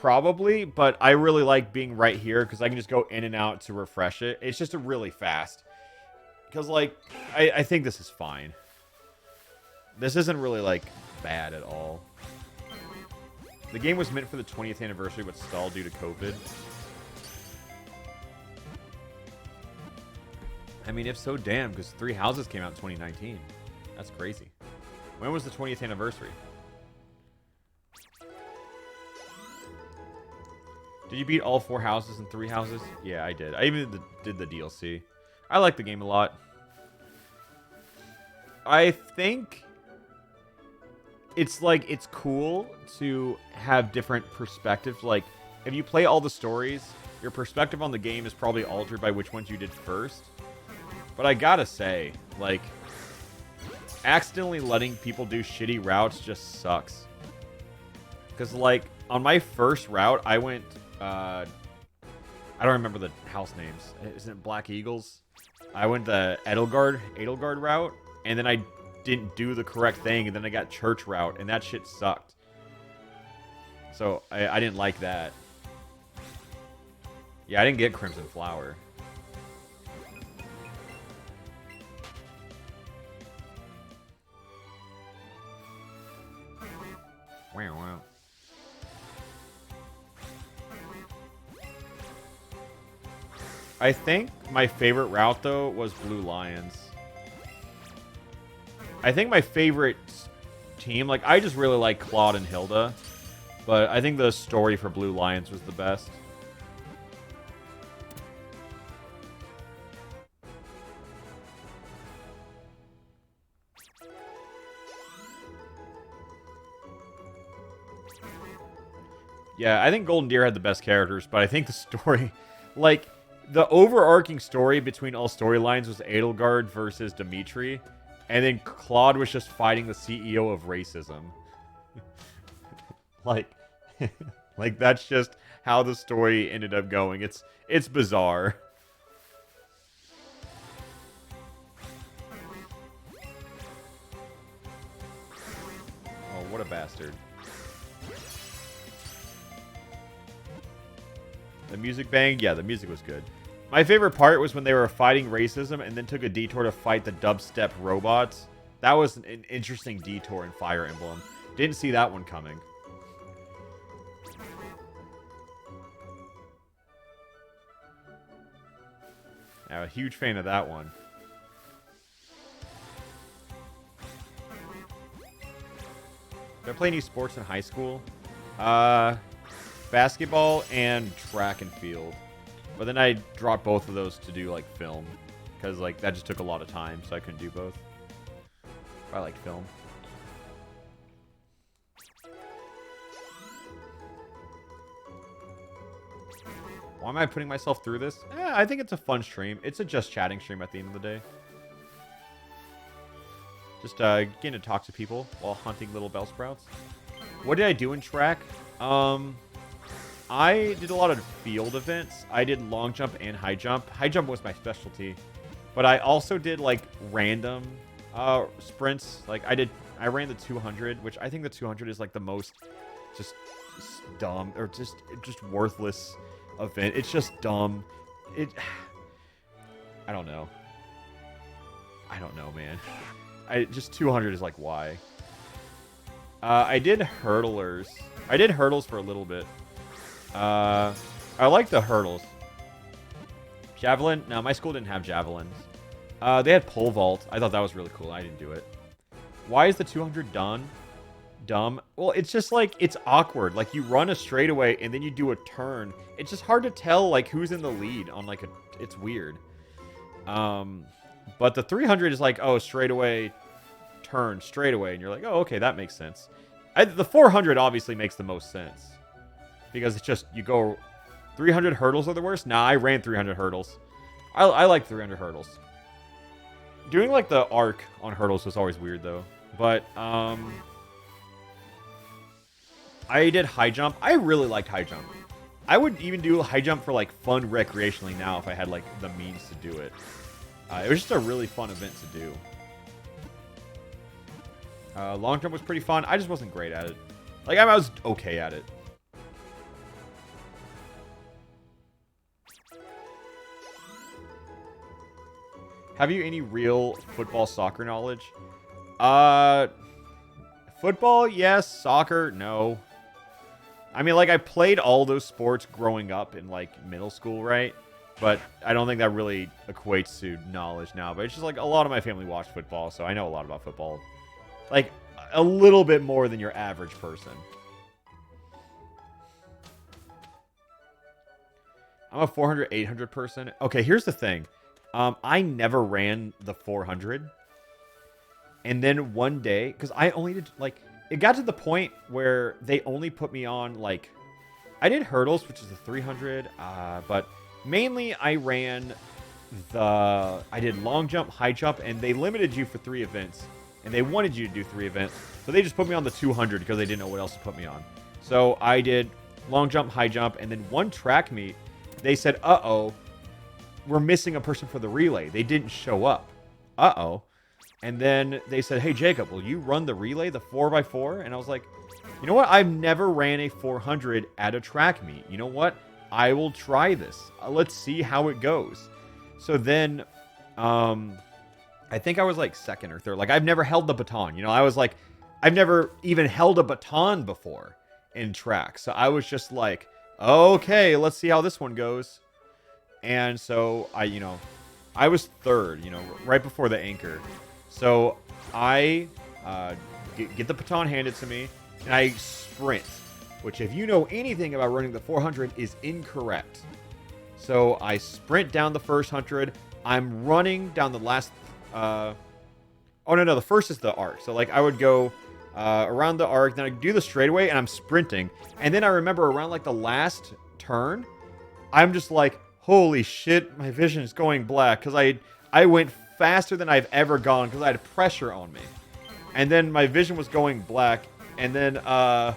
probably, but I really like being right here because I can just go in and out to refresh it. It's just really fast. Because, like, I think this is fine. This isn't really, like, bad at all. The game was meant for the 20th anniversary, but stalled due to COVID. I mean, if so, damn, because 3 Houses came out in 2019. That's crazy. When was the 20th anniversary? Did you beat all 4 houses and 3 houses? Yeah, I did. I even did the DLC. I like the game a lot. I think it's like, it's cool to have different perspectives. Like, if you play all the stories, your perspective on the game is probably altered by which ones you did first. But I gotta say, like, accidentally letting people do shitty routes just sucks. Because, like, on my first route, I went, I don't remember the house names. Isn't it Black Eagles? I went the Edelgard route, and then I didn't do the correct thing, and then I got Church route, and that shit sucked. So, I didn't like that. Yeah, I didn't get Crimson Flower. Wow, wow. I think my favorite route, though, was Blue Lions. I think my favorite team, like, I just really like Claude and Hilda, but I think the story for Blue Lions was the best. Yeah, I think Golden Deer had the best characters, but I think the story, like, the overarching story between all storylines was Edelgard versus Dimitri, and then Claude was just fighting the CEO of racism. like, like that's just how the story ended up going. It's bizarre. Oh, what a bastard. The music banged? Yeah, the music was good. My favorite part was when they were fighting racism and then took a detour to fight the dubstep robots. That was an interesting detour in Fire Emblem. Didn't see that one coming. I'm a huge fan of that one. Did I play any sports in high school? Basketball and track and field. But then I dropped both of those to do, like, film. Because, like, that just took a lot of time, so I couldn't do both. I like film. Why am I putting myself through this? I think it's a fun stream. It's a just chatting stream at the end of the day. Just getting to talk to people while hunting little Bellsprouts. What did I do in track? I did a lot of field events. I did long jump and high jump. High jump was my specialty. But I also did, like, random sprints. Like, I ran the 200, which I think the 200 is, like, the most just dumb or just worthless event. It's just dumb. I don't know. I don't know, man. Just 200 is, like, why? I did hurdlers. I did hurdles for a little bit. I like the hurdles. Javelin? No, my school didn't have javelins. They had pole vault. I thought that was really cool. I didn't do it. Why is the 200 done? dumb. Well, it's just like, it's awkward. Like, you run a straightaway and then you do a turn. It's just hard to tell, like, who's in the lead on, like, it's weird. But the 300 is like, oh, straightaway, turn, straightaway. And you're like, oh, okay, that makes sense. The 400 obviously makes the most sense. Because it's just, you go, 300 hurdles are the worst? Nah, I ran 300 hurdles. I like 300 hurdles. Doing, like, the arc on hurdles was always weird, though. But, I did high jump. I really liked high jump. I would even do high jump for, like, fun recreationally now if I had, like, the means to do it. It was just a really fun event to do. Long jump was pretty fun. I just wasn't great at it. Like, I was okay at it. Have you any real football, soccer knowledge? Football, yes. Soccer, no. I mean, like, I played all those sports growing up in, like, middle school, right? But I don't think that really equates to knowledge now. But it's just, like, a lot of my family watched football, so I know a lot about football. Like, a little bit more than your average person. I'm a 400, 800 person. Okay, here's the thing. I never ran the 400. And then one day, because I only did, like, it got to the point where they only put me on, like, I did hurdles, which is the 300, but mainly I ran I did long jump, high jump, and they limited you for 3 events. And they wanted you to do 3 events. So they just put me on the 200 because they didn't know what else to put me on. So I did long jump, high jump, and then one track meet, they said, uh-oh, we're missing a person for the relay. They didn't show up. Uh-oh. And then they said, hey, Jacob, will you run the relay, the 4x4? And I was like, you know what? I've never ran a 400 at a track meet. You know what? I will try this. Let's see how it goes. So then, I think I was like second or third. Like, I've never held the baton. You know, I was like, I've never even held a baton before in track. So I was just like, okay, let's see how this one goes. And so I was third, right before the anchor. So I get the baton handed to me, and I sprint, which if you know anything about running the 400 is incorrect. So I sprint down the first 100. I'm running down the last... oh, no, the first is the arc. So, like, I would go around the arc, then I do the straightaway, and I'm sprinting. And then I remember around, like, the last turn, I'm just like, holy shit, my vision is going black. Because I went faster than I've ever gone because I had pressure on me. And then my vision was going black. And then I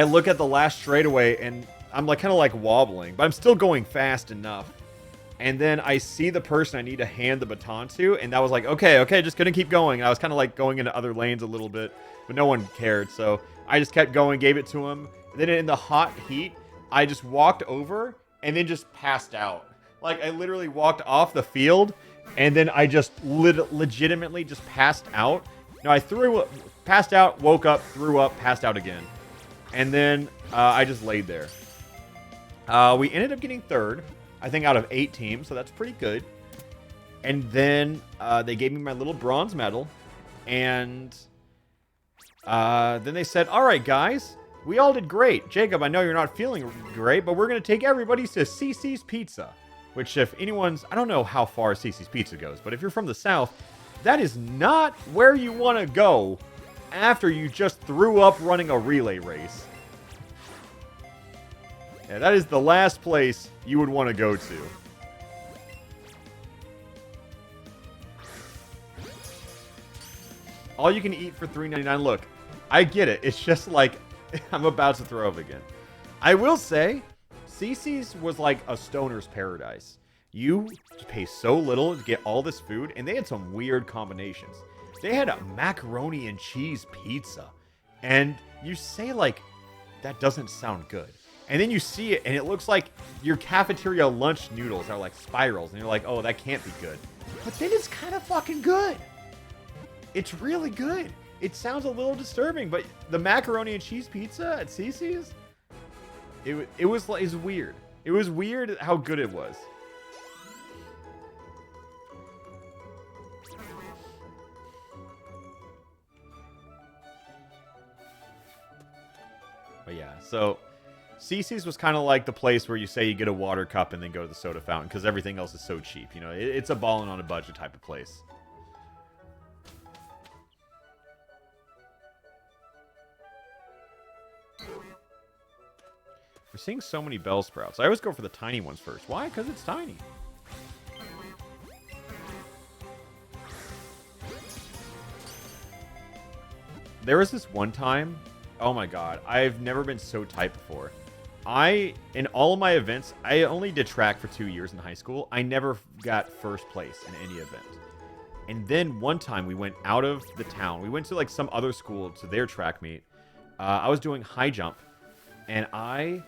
look at the last straightaway, and I'm, like, kind of, like, wobbling. But I'm still going fast enough. And then I see the person I need to hand the baton to, and that was like, okay, just gonna keep going. And I was kind of like going into other lanes a little bit, but no one cared. So I just kept going, gave it to him. And then in the hot heat, I just walked over and then just passed out. Like, I literally walked off the field, and then I just legitimately just passed out. No, I passed out, woke up, threw up, passed out again. And then I just laid there. We ended up getting third. I think out of 8 teams, so that's pretty good. And then they gave me my little bronze medal. And then they said, all right, guys, we all did great. Jacob, I know you're not feeling great, but we're going to take everybody to CC's Pizza. Which, if anyone's... I don't know how far CC's Pizza goes, but if you're from the South, that is not where you want to go after you just threw up running a relay race. Yeah, that is the last place you would want to go to. All you can eat for $3.99. Look, I get it. It's just like I'm about to throw up again. I will say, CC's was like a stoner's paradise. You pay so little to get all this food, and they had some weird combinations. They had a macaroni and cheese pizza. And you say, like, that doesn't sound good. And then you see it, and it looks like your cafeteria lunch noodles are like spirals. And you're like, oh, that can't be good. But then it's kind of fucking good. It's really good. It sounds a little disturbing, but the macaroni and cheese pizza at CC's, it was weird. It was weird how good it was. But yeah, so CC's was kind of like the place where you say you get a water cup and then go to the soda fountain because everything else is so cheap. You know, it's a ballin' on a budget type of place. We're seeing so many Bellsprouts. I always go for the tiny ones first. Why? Because it's tiny. There was this one time, oh my god, I've never been so tight before. In all of my events, I only did track for 2 years in high school. I never got first place in any event. And then one time we went out of the town. We went to like some other school to their track meet. I was doing high jump, and I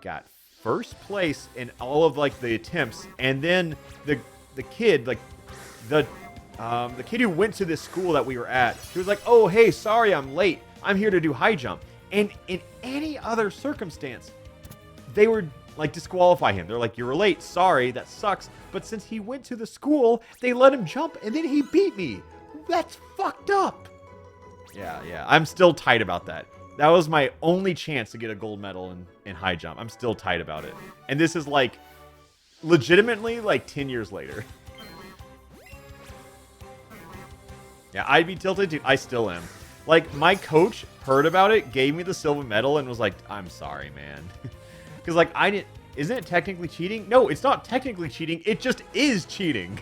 got first place in all of like the attempts. And then the kid, like the kid who went to this school that we were at, he was like, "Oh, hey, sorry, I'm late. I'm here to do high jump." And in any other circumstance, they would like disqualify him. They're like, "You're late. Sorry, that sucks." But since he went to the school, they let him jump, and then he beat me. That's fucked up. Yeah. I'm still tight about that. That was my only chance to get a gold medal in high jump. I'm still tight about it. And this is like legitimately like 10 years later. Yeah, I'd be tilted, dude. I still am. Like, my coach heard about it, gave me the silver medal, and was like, "I'm sorry, man." Because, like, I didn't... Isn't it technically cheating? No, it's not technically cheating. It just is cheating.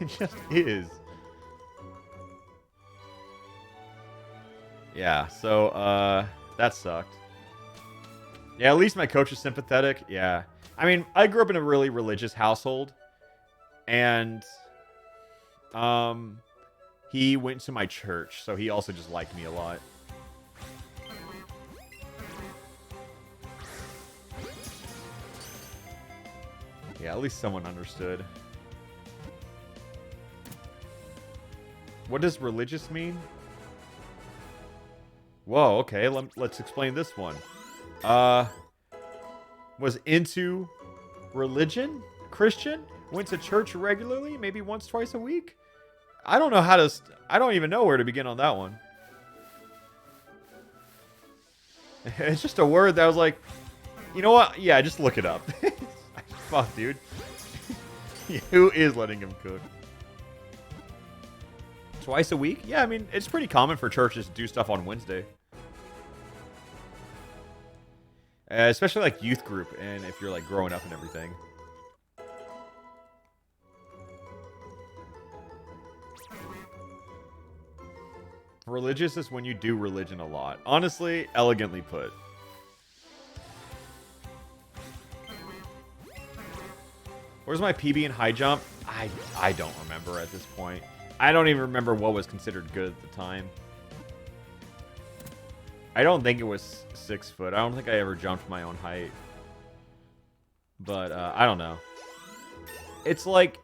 It just is. Yeah, so, that sucked. Yeah, at least my coach is sympathetic. Yeah. I mean, I grew up in a really religious household, and he went to my church, so he also just liked me a lot. Yeah, at least someone understood. What does religious mean? Whoa, okay, let's explain this one. Was into religion, Christian, went to church regularly, maybe once, twice a week. I don't know how to, I don't even know where to begin on that one. It's just a word that I was like, you know what? Yeah, just look it up. Fuck, dude. Who is letting him cook? Twice a week? Yeah, I mean, it's pretty common for churches to do stuff on Wednesday. Especially like youth group, and if you're like growing up and everything. Religious is when you do religion a lot. Honestly, elegantly put. Where's my PB in high jump? I don't remember at this point. I don't even remember what was considered good at the time. I don't think it was 6 foot. I don't think I ever jumped my own height. But, I don't know. It's like,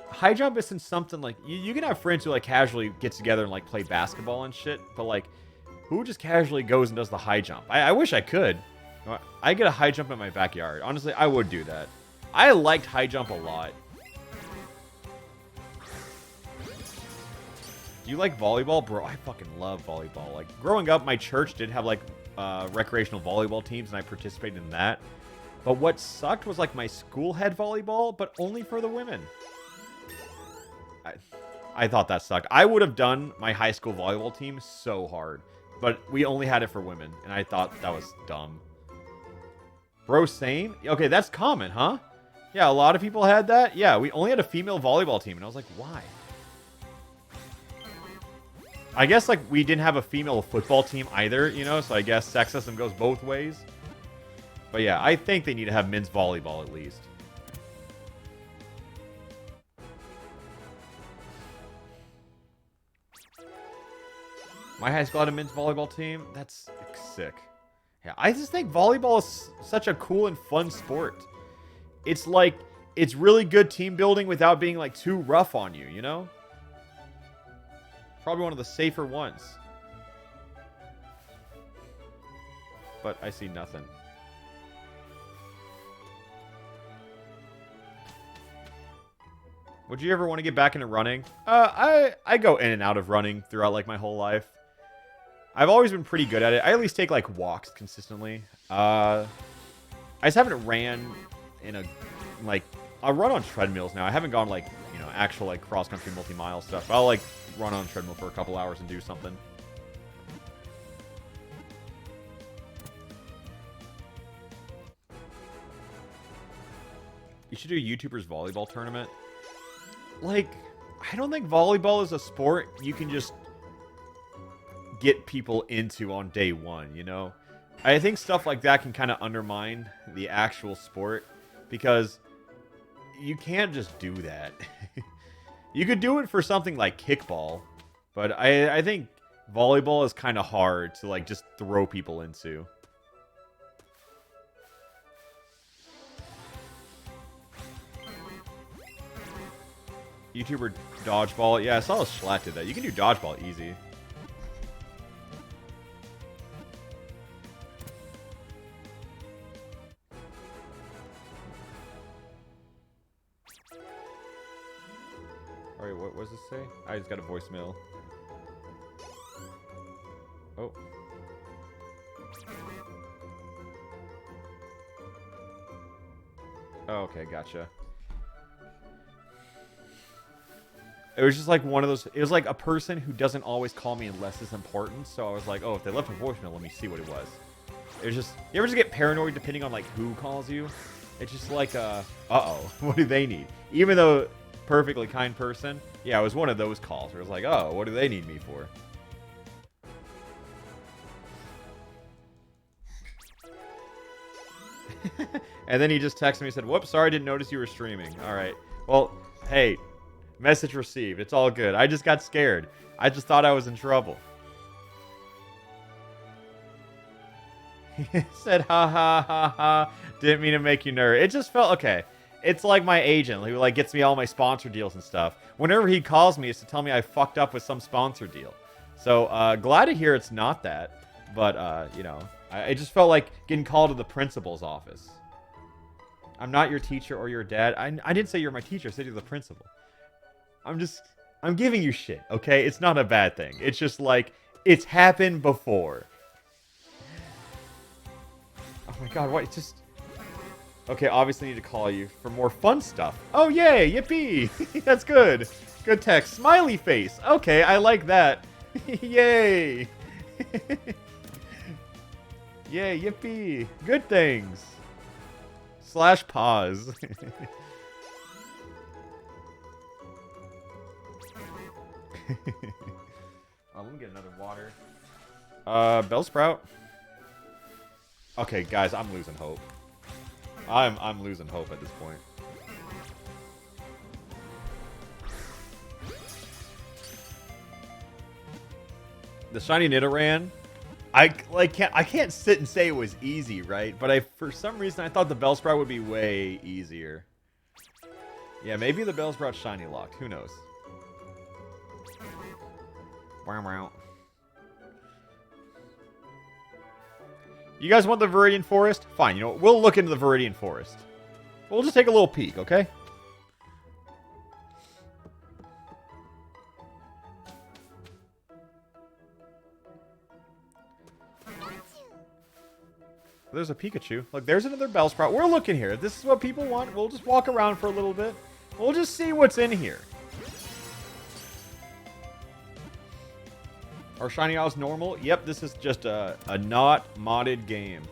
high jump isn't something like... You can have friends who, like, casually get together and, like, play basketball and shit. But, like, who just casually goes and does the high jump? I wish I could. I get a high jump in my backyard. Honestly, I would do that. I liked high jump a lot. Do you like volleyball? Bro, I fucking love volleyball. Like, growing up, my church did have, like, recreational volleyball teams, and I participated in that. But what sucked was, like, my school had volleyball, but only for the women. I thought that sucked. I would have done my high school volleyball team so hard, but we only had it for women, and I thought that was dumb. Bro, same? Okay, that's common, huh? Yeah, a lot of people had that. Yeah, we only had a female volleyball team, and I was like, why? I guess, like, we didn't have a female football team either, you know, so I guess sexism goes both ways. But yeah, I think they need to have men's volleyball at least. My high school had a men's volleyball team. That's sick. Yeah, I just think volleyball is such a cool and fun sport. It's like, it's really good team building without being, like, too rough on you, you know? Probably one of the safer ones. But I see nothing. Would you ever want to get back into running? I go in and out of running throughout like my whole life. I've always been pretty good at it. I at least take like walks consistently. I just haven't ran in a like I run on treadmills now. I haven't gone like, you know, actual like cross country multi-mile stuff. I'll like run on a treadmill for a couple hours and do something. You should do a YouTuber's volleyball tournament. Like, I don't think volleyball is a sport you can just get people into on day one, you know? I think stuff like that can kind of undermine the actual sport because you can't just do that. You could do it for something like kickball, but I think volleyball is kind of hard to like just throw people into. YouTuber dodgeball. Yeah, I saw a Schlatt did that. You can do dodgeball easy. Alright, what does this say? I just got a voicemail. Oh. Oh, okay, gotcha. It was just like one of those, it was like a person who doesn't always call me unless it's important, so I was like, oh, if they left a voicemail, let me see what it was. It was just, you ever just get paranoid depending on like who calls you? It's just like, uh-oh, what do they need? Even though, perfectly kind person, yeah, it was one of those calls where it was like, oh, what do they need me for? And then he just texted me and said, whoops, sorry, I didn't notice you were streaming. Alright, well, hey, message received. It's all good. I just got scared. I just thought I was in trouble. He said, ha ha ha ha. Didn't mean to make you nervous. It just felt, okay. It's like my agent who like gets me all my sponsor deals and stuff. Whenever he calls me, it's to tell me I fucked up with some sponsor deal. So, glad to hear it's not that. But, you know, I just felt like getting called to the principal's office. I'm not your teacher or your dad. I didn't say you're my teacher. I said you're the principal. I'm giving you shit, okay? It's not a bad thing. It's just like, it's happened before. Oh my god, what? It's just... Okay, obviously need to call you for more fun stuff. Oh, yay! Yippee! That's good. Good text. Smiley face. Okay, I like that. Yay! Yay, yippee! Good things. / pause. Oh, let me get another water. Bellsprout. Okay, guys, I'm losing hope. I'm losing hope at this point. The shiny Nidoran. I can't sit and say it was easy, right? But for some reason I thought the Bellsprout would be way easier. Yeah, maybe the Bellsprout shiny locked. Who knows? Wow. You guys want the Viridian Forest? Fine, you know what? We'll look into the Viridian Forest. We'll just take a little peek, okay? There's a Pikachu. Look, there's another Bellsprout. We're looking here. If this is what people want, we'll just walk around for a little bit. We'll just see what's in here. Are shiny owls normal? Yep, this is just a not modded game.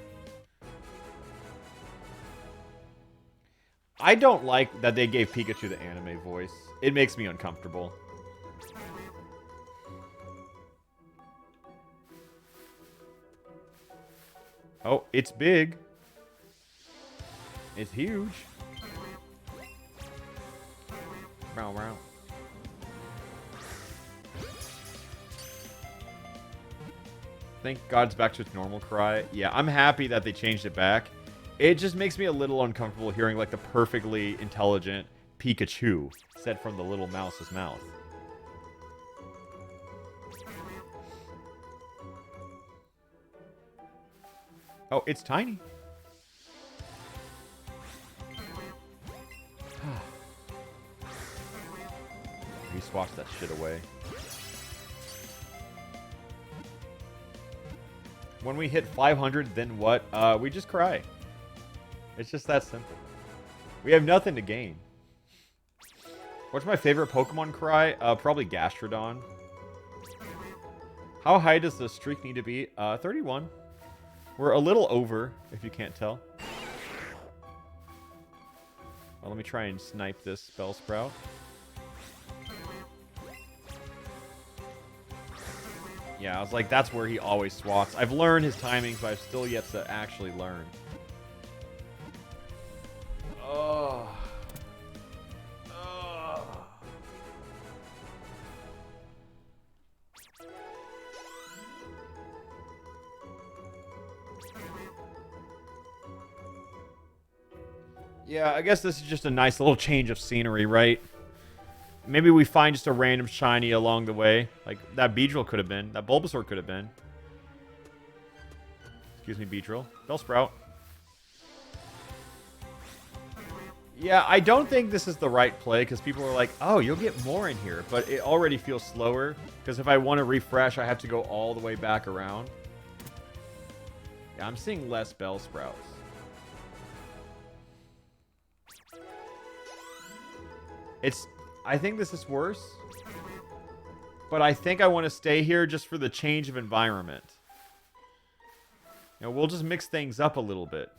I don't like that they gave Pikachu the anime voice. It makes me uncomfortable. Oh, it's big. It's huge. Wow. Thank God it's back to its normal cry. Yeah, I'm happy that they changed it back. It just makes me a little uncomfortable hearing like the perfectly intelligent Pikachu said from the little mouse's mouth. Oh, it's tiny. swats that shit away. When we hit 500, then what? We just cry. It's just that simple. We have nothing to gain. What's my favorite Pokemon cry? Probably Gastrodon. How high does the streak need to be? 31. We're a little over, if you can't tell. Well, let me try and snipe this Bellsprout. Yeah, I was like, that's where he always swats. I've learned his timings, but I've still yet to actually learn. Oh. Oh. Yeah, I guess this is just a nice little change of scenery, right? Maybe we find just a random shiny along the way. Like, that Beedrill could have been. That Bulbasaur could have been. Excuse me, Beedrill. Bellsprout. Yeah, I don't think this is the right play, because people are like, oh, you'll get more in here. But it already feels slower, because if I want to refresh, I have to go all the way back around. Yeah, I'm seeing less Bellsprouts. I think this is worse. But I think I want to stay here just for the change of environment. You know, we'll just mix things up a little bit.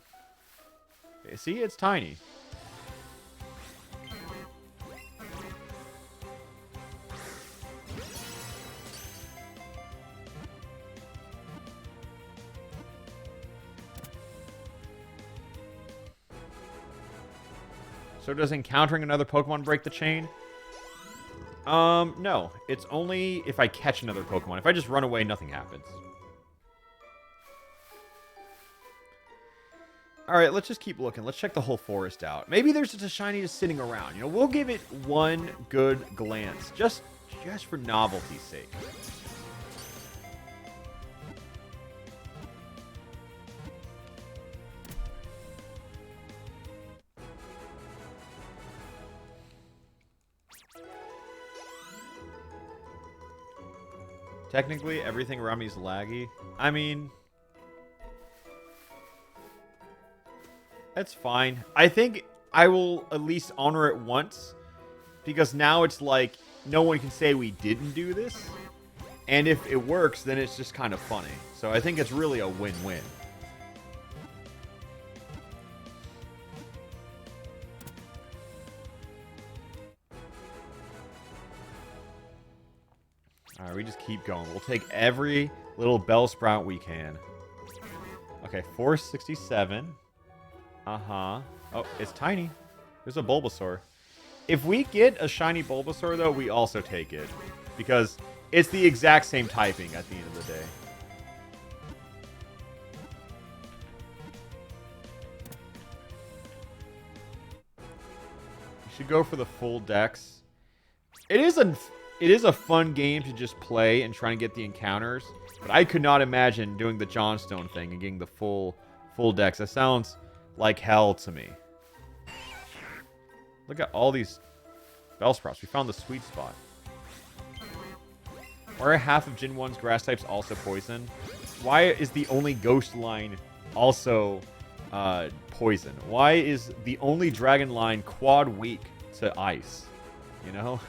Okay, see, it's tiny. So does encountering another Pokemon break the chain? No. It's only if I catch another Pokemon. If I just run away, nothing happens. Alright, let's just keep looking. Let's check the whole forest out. Maybe there's just a shiny just sitting around. You know, we'll give it one good glance. Just for novelty's sake. Technically, everything around me is laggy. I mean, that's fine. I think I will at least honor it once, because now it's like no one can say we didn't do this. And if it works, then it's just kind of funny. So I think it's really a win-win. Alright, we just keep going. We'll take every little Bellsprout we can. Okay, 467. Uh-huh. Oh, it's tiny. There's a Bulbasaur. If we get a shiny Bulbasaur, though, we also take it. Because it's the exact same typing at the end of the day. You should go for the full dex. It is a fun game to just play and try and get the encounters, but I could not imagine doing the Johnstone thing and getting the full dex. That sounds like hell to me. Look at all these Bellsprouts. We found the sweet spot. Why are half of Gen 1's grass types also poison? Why is the only ghost line also poison? Why is the only dragon line quad weak to ice? You know?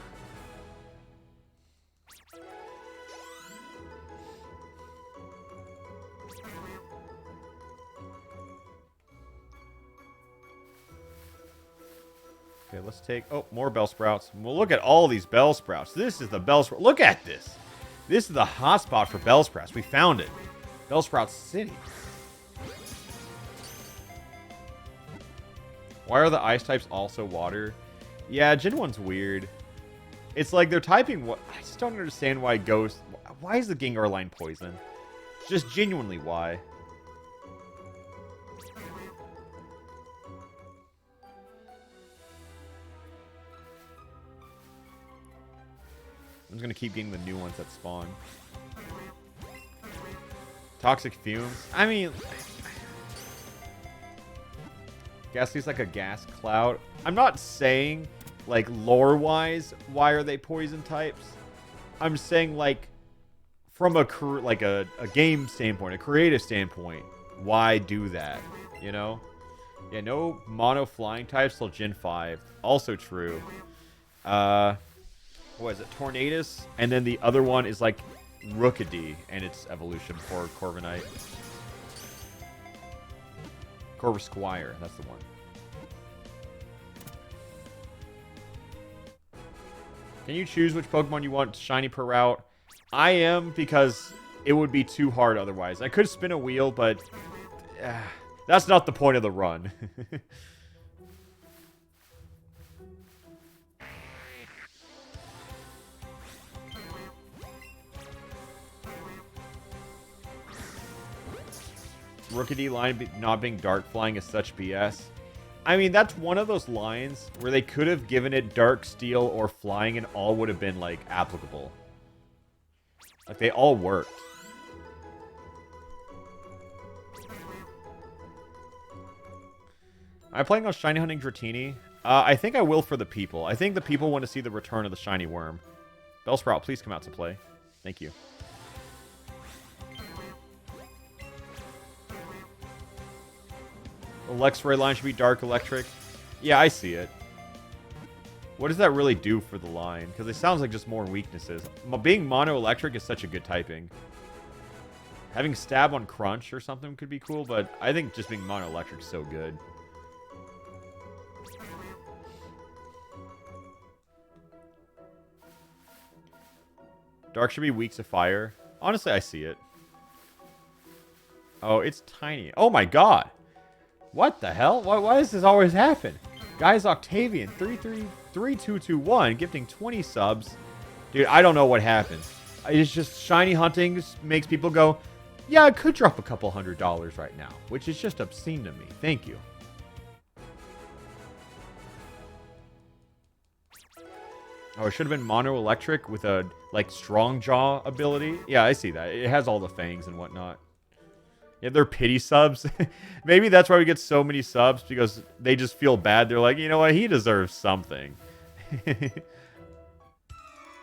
Okay, let's take... Oh, more Bellsprouts. Well, look at all these Bellsprouts. This is the Bellsprout. Look at this. This is the hotspot for Bellsprouts. We found it. Bellsprout City. Why are the ice types also water? Yeah, Gen 1's weird. It's like they're typing... What? I just don't understand why Ghost... Why is the Gengar line poison? Just genuinely why. I'm just going to keep getting the new ones that spawn. Toxic fumes. I mean... Ghastly's like a gas cloud. I'm not saying like, lore-wise, why are they poison types? I'm saying, like, from a game standpoint, a creative standpoint, why do that, you know? Yeah, no mono flying types till Gen 5. Also true. What is it? Tornadus, and then the other one is like Rookidee and its evolution for Corviknight. Corvisquire, that's the one. Can you choose which Pokemon you want shiny per route? I am, because it would be too hard otherwise. I could spin a wheel, but that's not the point of the run. Rookidee line not being dark flying is such BS. I mean, that's one of those lines where they could have given it dark, steel, or flying and all would have been, like, applicable. Like, they all worked. Am I planning on shiny hunting Dratini? I think I will for the people. I think the people want to see the return of the shiny worm. Bellsprout, please come out to play. Thank you. The Luxray line should be dark electric. Yeah, I see it. What does that really do for the line? Because it sounds like just more weaknesses. Being mono electric is such a good typing. Having stab on crunch or something could be cool, but I think just being mono electric is so good. Dark should be weak to fire. Honestly, I see it. Oh, it's tiny. Oh my god. What the hell? Why does this always happen? Guys, Octavian, 333221, gifting 20 subs. Dude, I don't know what happens. It's just shiny hunting makes people go, yeah, I could drop a couple $100 right now, which is just obscene to me. Thank you. Oh, it should have been mono electric with a, like, strong jaw ability. Yeah, I see that. It has all the fangs and whatnot. Yeah, they're pity subs. Maybe that's why we get so many subs, because they just feel bad. They're like, you know what? He deserves something.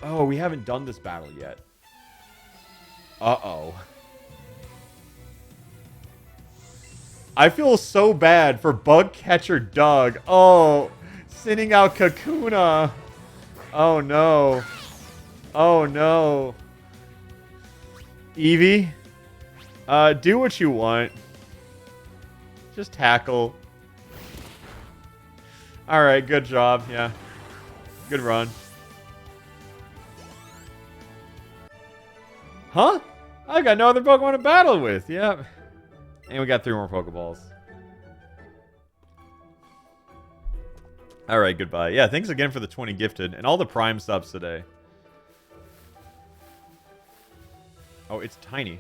Oh, we haven't done this battle yet. Uh-oh. I feel so bad for Bug Catcher Doug. Oh, sending out Kakuna. Oh, no. Oh, no. Eevee? Do what you want. Just tackle. Alright, good job. Yeah. Good run. Huh? I got no other Pokemon to battle with. Yep. And we got 3 more Pokeballs. Alright, goodbye. Yeah, thanks again for the 20 gifted and all the Prime subs today. Oh, it's tiny.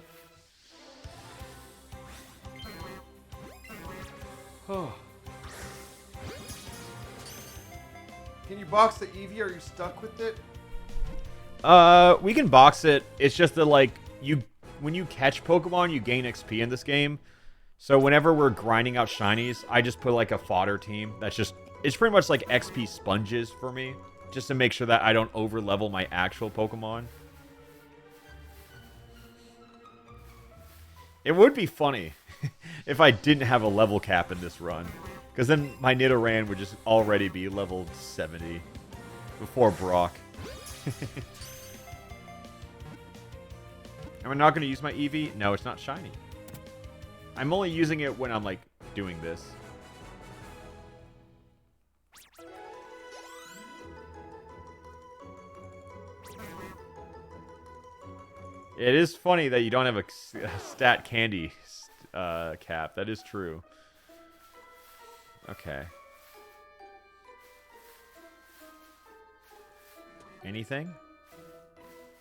Oh. Can you box the Eevee? Are you stuck with it? We can box it. It's just that, like, when you catch Pokemon, you gain XP in this game. So whenever we're grinding out shinies, I just put, like, a fodder team. That's just... It's pretty much like XP sponges for me. Just to make sure that I don't over-level my actual Pokemon. It would be funny if I didn't have a level cap in this run. Because then my Nidoran would just already be level 70 before Brock. Am I not going to use my Eevee? No, it's not shiny. I'm only using it when I'm, like, doing this. It is funny that you don't have a stat candy cap. That is true. Okay. Anything?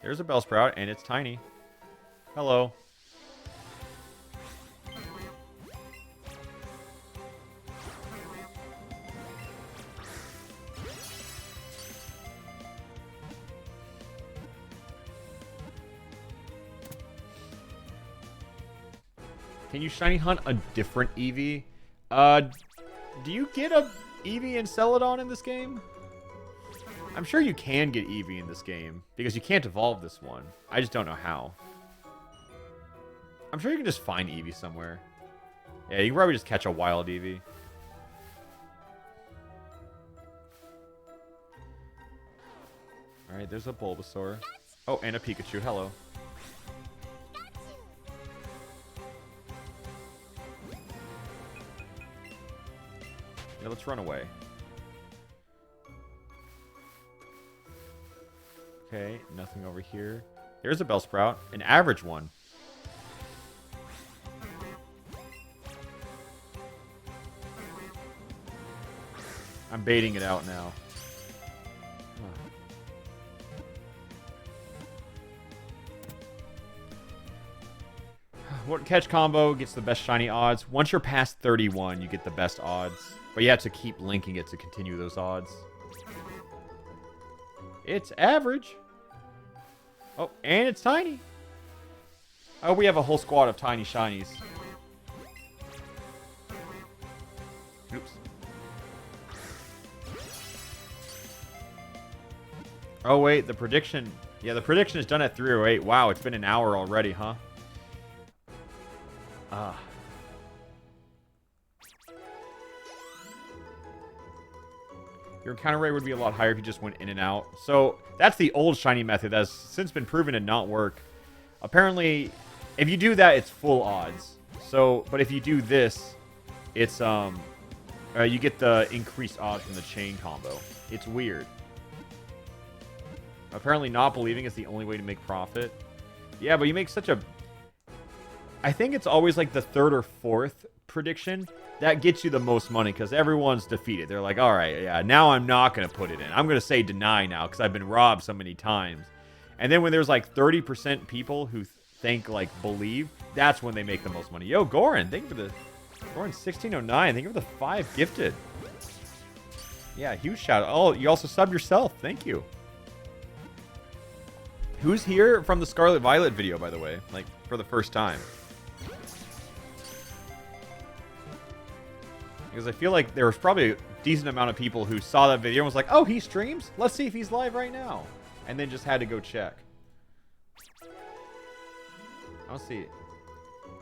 There's a Bellsprout, and it's tiny. Hello. Can you shiny hunt a different Eevee? Do you get a Eevee and Celadon in this game? I'm sure you can get Eevee in this game, because you can't evolve this one. I just don't know how. I'm sure you can just find Eevee somewhere. Yeah, you can probably just catch a wild Eevee. Alright, there's a Bulbasaur. Oh, and a Pikachu. Hello. Yeah, let's run away. Okay, nothing over here. There's a Bellsprout. An average one. I'm baiting it out now. What catch combo gets the best shiny odds? Once you're past 31, you get the best odds. But you have to keep linking it to continue those odds. It's average. Oh, and it's tiny. Oh, we have a whole squad of tiny shinies. Oops. Oh, wait, the prediction. Yeah, the prediction is done at 3:08. Wow, it's been an hour already, huh? Ah. Your encounter rate would be a lot higher if you just went in and out. So, that's the old shiny method that has since been proven to not work. Apparently, if you do that, it's full odds. So, but if you do this, it's, you get the increased odds from the chain combo. It's weird. Apparently not believing is the only way to make profit. Yeah, but you make such a... I think it's always like the third or fourth prediction that gets you the most money because everyone's defeated. They're like, all right, yeah, now I'm not going to put it in. I'm going to say deny now because I've been robbed so many times. And then when there's like 30% people who think, like, believe, that's when they make the most money. Yo, Goran, thank you for the... Goran1609, thank you for the 5 gifted. Yeah, huge shout out. Oh, you also subbed yourself. Thank you. Who's here from the Scarlet Violet video, by the way? Like, for the first time. Because I feel like there was probably a decent amount of people who saw that video and was like, oh, he streams? Let's see if he's live right now. And then just had to go check. I'll see.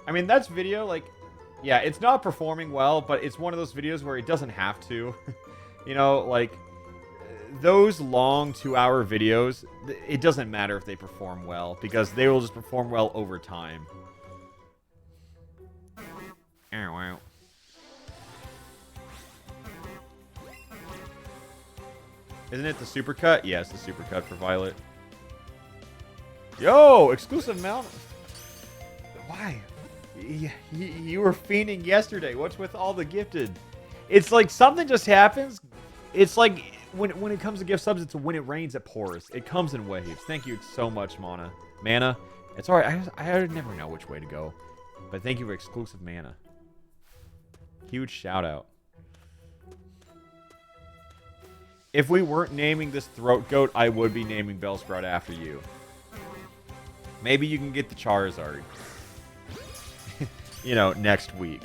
I mean, that's video, like... Yeah, it's not performing well, but it's one of those videos where it doesn't have to. You know, like... Those long 2-hour videos, it doesn't matter if they perform well, because they will just perform well over time. Oh, wow. Isn't it the supercut? Yeah, it's the supercut for Violet. Yo, exclusive mount. Why? You were fiending yesterday. What's with all the gifted? It's like something just happens. It's like when it comes to gift subs, it's when it rains, it pours. It comes in waves. Thank you so much, Mana. It's alright. I never know which way to go. But thank you for exclusive mana. Huge shout out. If we weren't naming this throat goat, I would be naming Bellsprout after you. Maybe you can get the Charizard. You know, next week.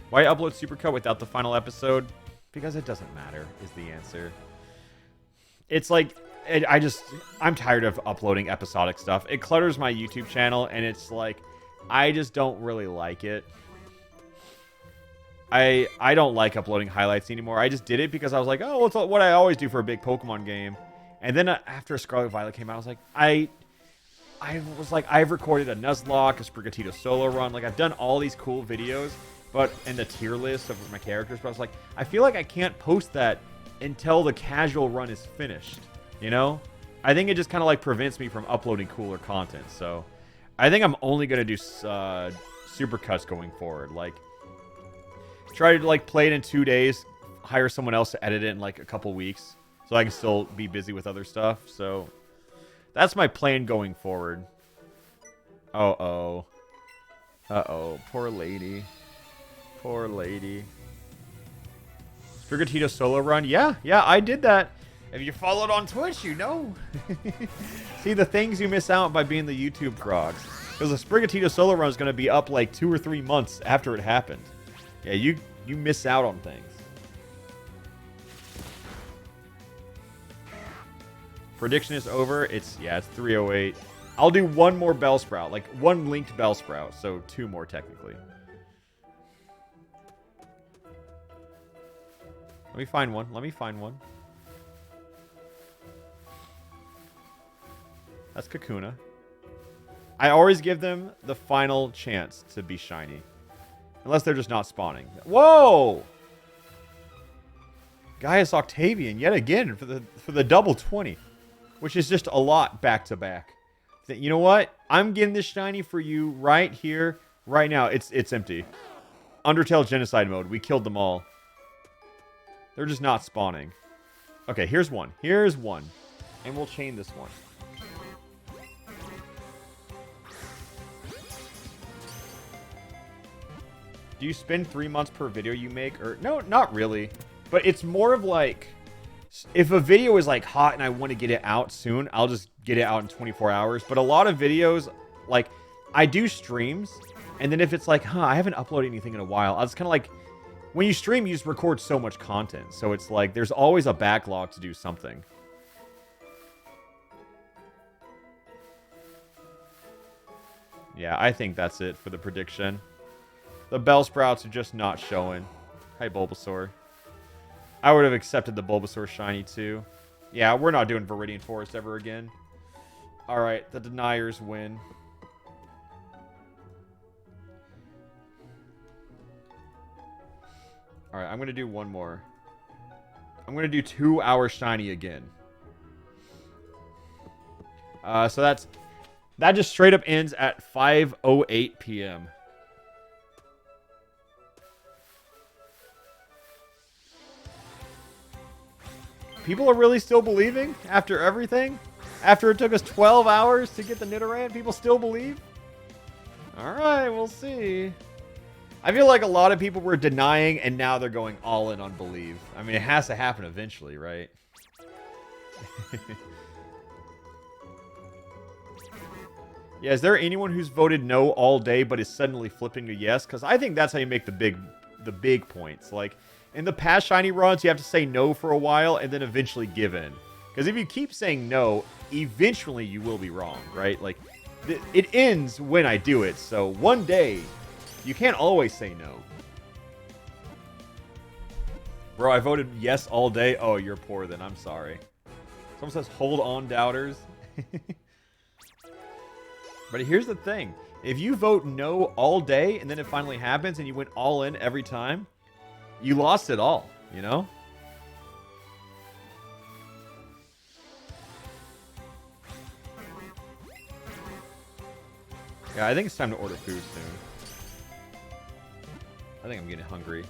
Why upload Supercut without the final episode? Because it doesn't matter, is the answer. It's like, I'm tired of uploading episodic stuff. It clutters my YouTube channel, and it's like, I just don't really like it. I don't like uploading highlights anymore. I just did it because I was like, oh, it's what I always do for a big Pokemon game. And then after Scarlet Violet came out, I was like, I've recorded a Nuzlocke, a Sprigatito solo run. Like, I've done all these cool videos, but in the tier list of my characters. But I was like, I feel like I can't post that until the casual run is finished. You know? I think it just kind of like prevents me from uploading cooler content. So, I think I'm only going to do supercuts going forward. Like, try to like play it in 2 days, hire someone else to edit it in like a couple weeks, so I can still be busy with other stuff. So that's my plan going forward. Uh-oh. Uh-oh. Poor lady. Poor lady. Sprigatito solo run? Yeah, I did that. If you followed on Twitch, you know. See, the things you miss out by being the YouTube frogs. Because the Sprigatito solo run is going to be up like 2 or 3 months after it happened. Yeah, you miss out on things. Prediction is over. It's 308. I'll do one more Bellsprout, like one linked Bellsprout, so 2 more technically. Let me find one. That's Kakuna. I always give them the final chance to be shiny. Unless they're just not spawning. Whoa! Gaius Octavian yet again for the double 20. Which is just a lot back to back. You know what? I'm getting this shiny for you right here, right now. It's empty. Undertale Genocide mode. We killed them all. They're just not spawning. Okay, here's one. And we'll chain this one. Do you spend 3 months per video you make? Or no, not really. But it's more of like, if a video is like hot and I want to get it out soon, I'll just get it out in 24 hours. But a lot of videos, like, I do streams. And then if it's like, I haven't uploaded anything in a while, I'll just kind of like, when you stream, you just record so much content. So it's like, there's always a backlog to do something. Yeah, I think that's it for the prediction. The Bellsprouts are just not showing. Hi, Bulbasaur. I would have accepted the Bulbasaur shiny, too. Yeah, we're not doing Viridian Forest ever again. Alright, the Deniers win. Alright, I'm going to do one more. I'm going to do 2 hour shiny again. So that just straight up ends at 5:08 p.m. People are really still believing after everything? After it took us 12 hours to get the Nidoran, people still believe? Alright, we'll see. I feel like a lot of people were denying, and now they're going all in on believe. I mean, it has to happen eventually, right? Yeah, is there anyone who's voted no all day but is suddenly flipping to yes? Because I think that's how you make the big points. Like, in the past shiny runs, you have to say no for a while and then eventually give in. Because if you keep saying no, eventually you will be wrong, right? Like, it ends when I do it. So one day, you can't always say no. Bro, I voted yes all day. Oh, you're poor then. I'm sorry. Someone says, hold on, doubters. But here's the thing. If you vote no all day and then it finally happens and you went all in every time, you lost it all, you know? Yeah, I think it's time to order food soon. I think I'm getting hungry.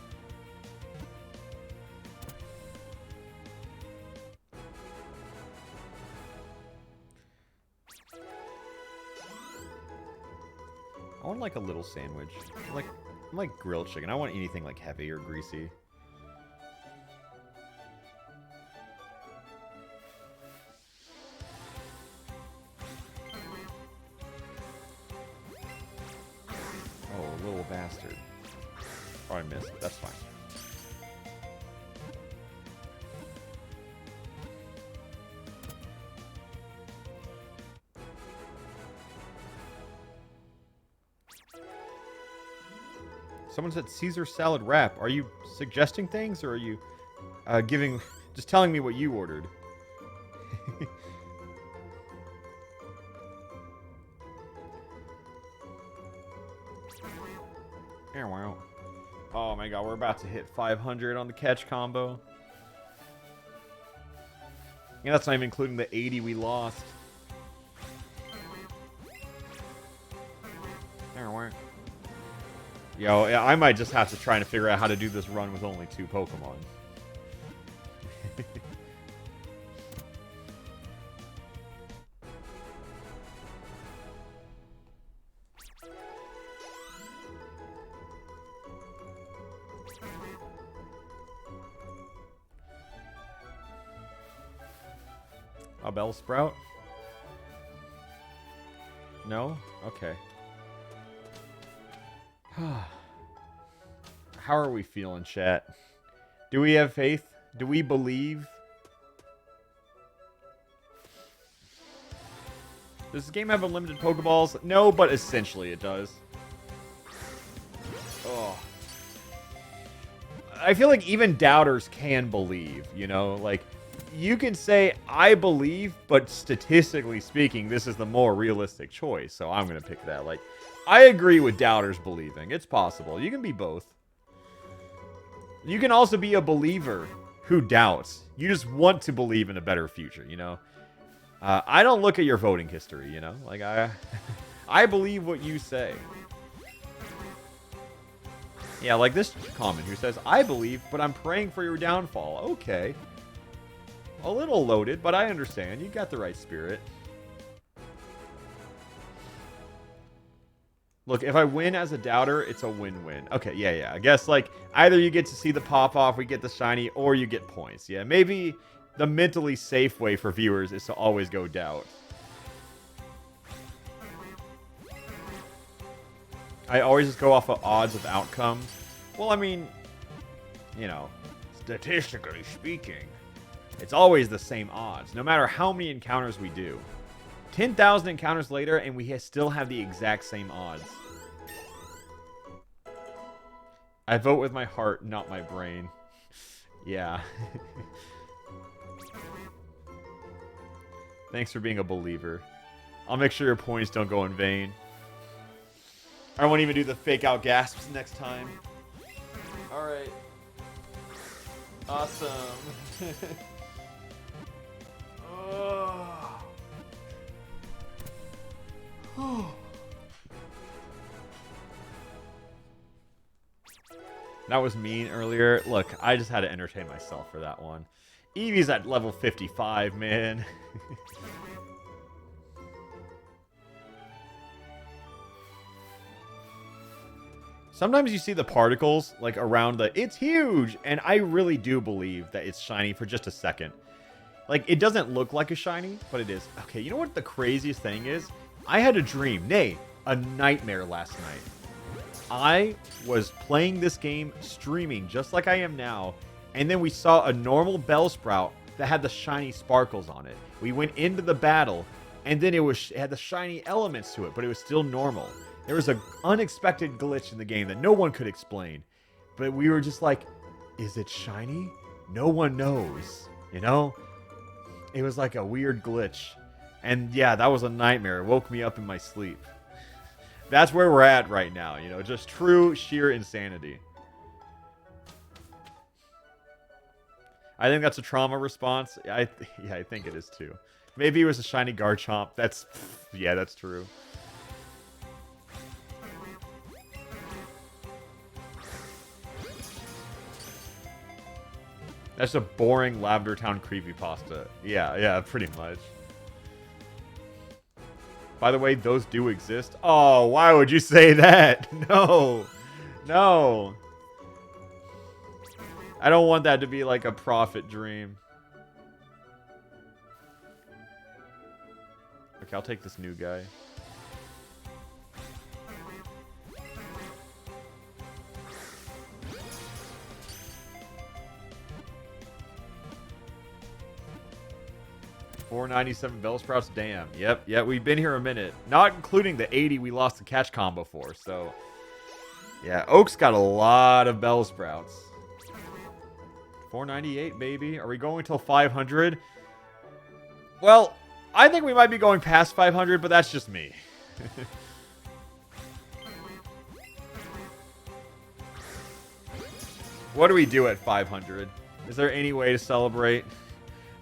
I want like a little sandwich. I'm like grilled chicken. I don't want anything like heavy or greasy. Oh, little bastard. Oh, I missed it. That's fine. Someone said Caesar salad wrap. Are you suggesting things, or are you just telling me what you ordered? Wow. Oh my god, we're about to hit 500 on the catch combo. Yeah, that's not even including the 80 we lost. Yo, I might just have to try and figure out how to do this run with only 2 Pokemon. A Bellsprout? No? Okay. How are we feeling, chat? Do we have faith? Do we believe? Does this game have unlimited Pokeballs? No, but essentially it does. Oh. I feel like even doubters can believe, you know? Like, you can say, I believe, but statistically speaking, this is the more realistic choice, so I'm going to pick that. Like, I agree with doubters believing. It's possible. You can be both. You can also be a believer who doubts. You just want to believe in a better future, you know? I don't look at your voting history, you know? Like, I believe what you say. Yeah, like this comment who says, I believe, but I'm praying for your downfall. Okay. A little loaded, but I understand. You got the right spirit. Look, if I win as a doubter, it's a win-win. Okay, yeah. I guess, like, either you get to see the pop-off, we get the shiny, or you get points. Yeah, maybe the mentally safe way for viewers is to always go doubt. I always just go off of odds of outcomes. Well, I mean, you know, statistically speaking, it's always the same odds, no matter how many encounters we do. 10,000 encounters later, and we still have the exact same odds. I vote with my heart, not my brain. Yeah. Thanks for being a believer. I'll make sure your points don't go in vain. I won't even do the fake out gasps next time. Alright. Awesome. That was mean earlier. Look, I just had to entertain myself for that one. Eevee's at level 55, man. Sometimes you see the particles, like, around the... It's huge! And I really do believe that it's shiny for just a second. Like, it doesn't look like a shiny, but it is. Okay, you know what the craziest thing is? I had a dream, nay, a nightmare last night. I was playing this game, streaming, just like I am now, and then we saw a normal Bellsprout that had the shiny sparkles on it. We went into the battle, and then it had the shiny elements to it, but it was still normal. There was an unexpected glitch in the game that no one could explain. But we were just like, is it shiny? No one knows, you know? It was like a weird glitch. And yeah, that was a nightmare. It woke me up in my sleep. That's where we're at right now, you know? Just true, sheer insanity. I think that's a trauma response. Yeah, I think it is too. Maybe it was a shiny Garchomp. Yeah, that's true. That's a boring Lavender Town creepypasta. Yeah, pretty much. By the way, those do exist. Oh, why would you say that? No. No. I don't want that to be like a profit dream. Okay, I'll take this new guy. $497 Bellsprouts, damn. Yep, we've been here a minute. Not including the 80 we lost the catch combo for, so... Yeah, Oak's got a lot of Bellsprouts. 498, baby. Are we going till 500? Well, I think we might be going past 500, but that's just me. What do we do at 500? Is there any way to celebrate?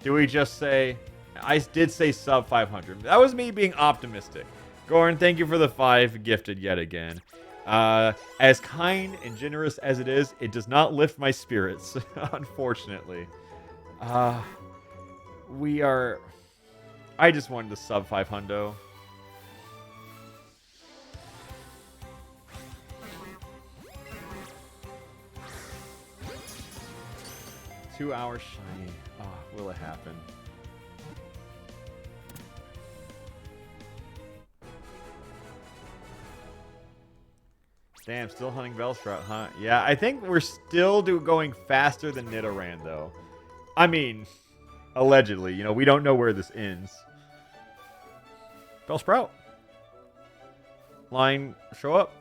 Do we just say... I did say sub 500. That was me being optimistic. Goran, thank you for the 5 gifted yet again. As kind and generous as it is, it does not lift my spirits, unfortunately. We are... I just wanted the sub 500. Two hours shiny. Oh, will it happen? Damn, still hunting Bellsprout, huh? Yeah, I think we're still going faster than Nidoran, though. I mean, allegedly. You know, we don't know where this ends. Bellsprout. Line, show up.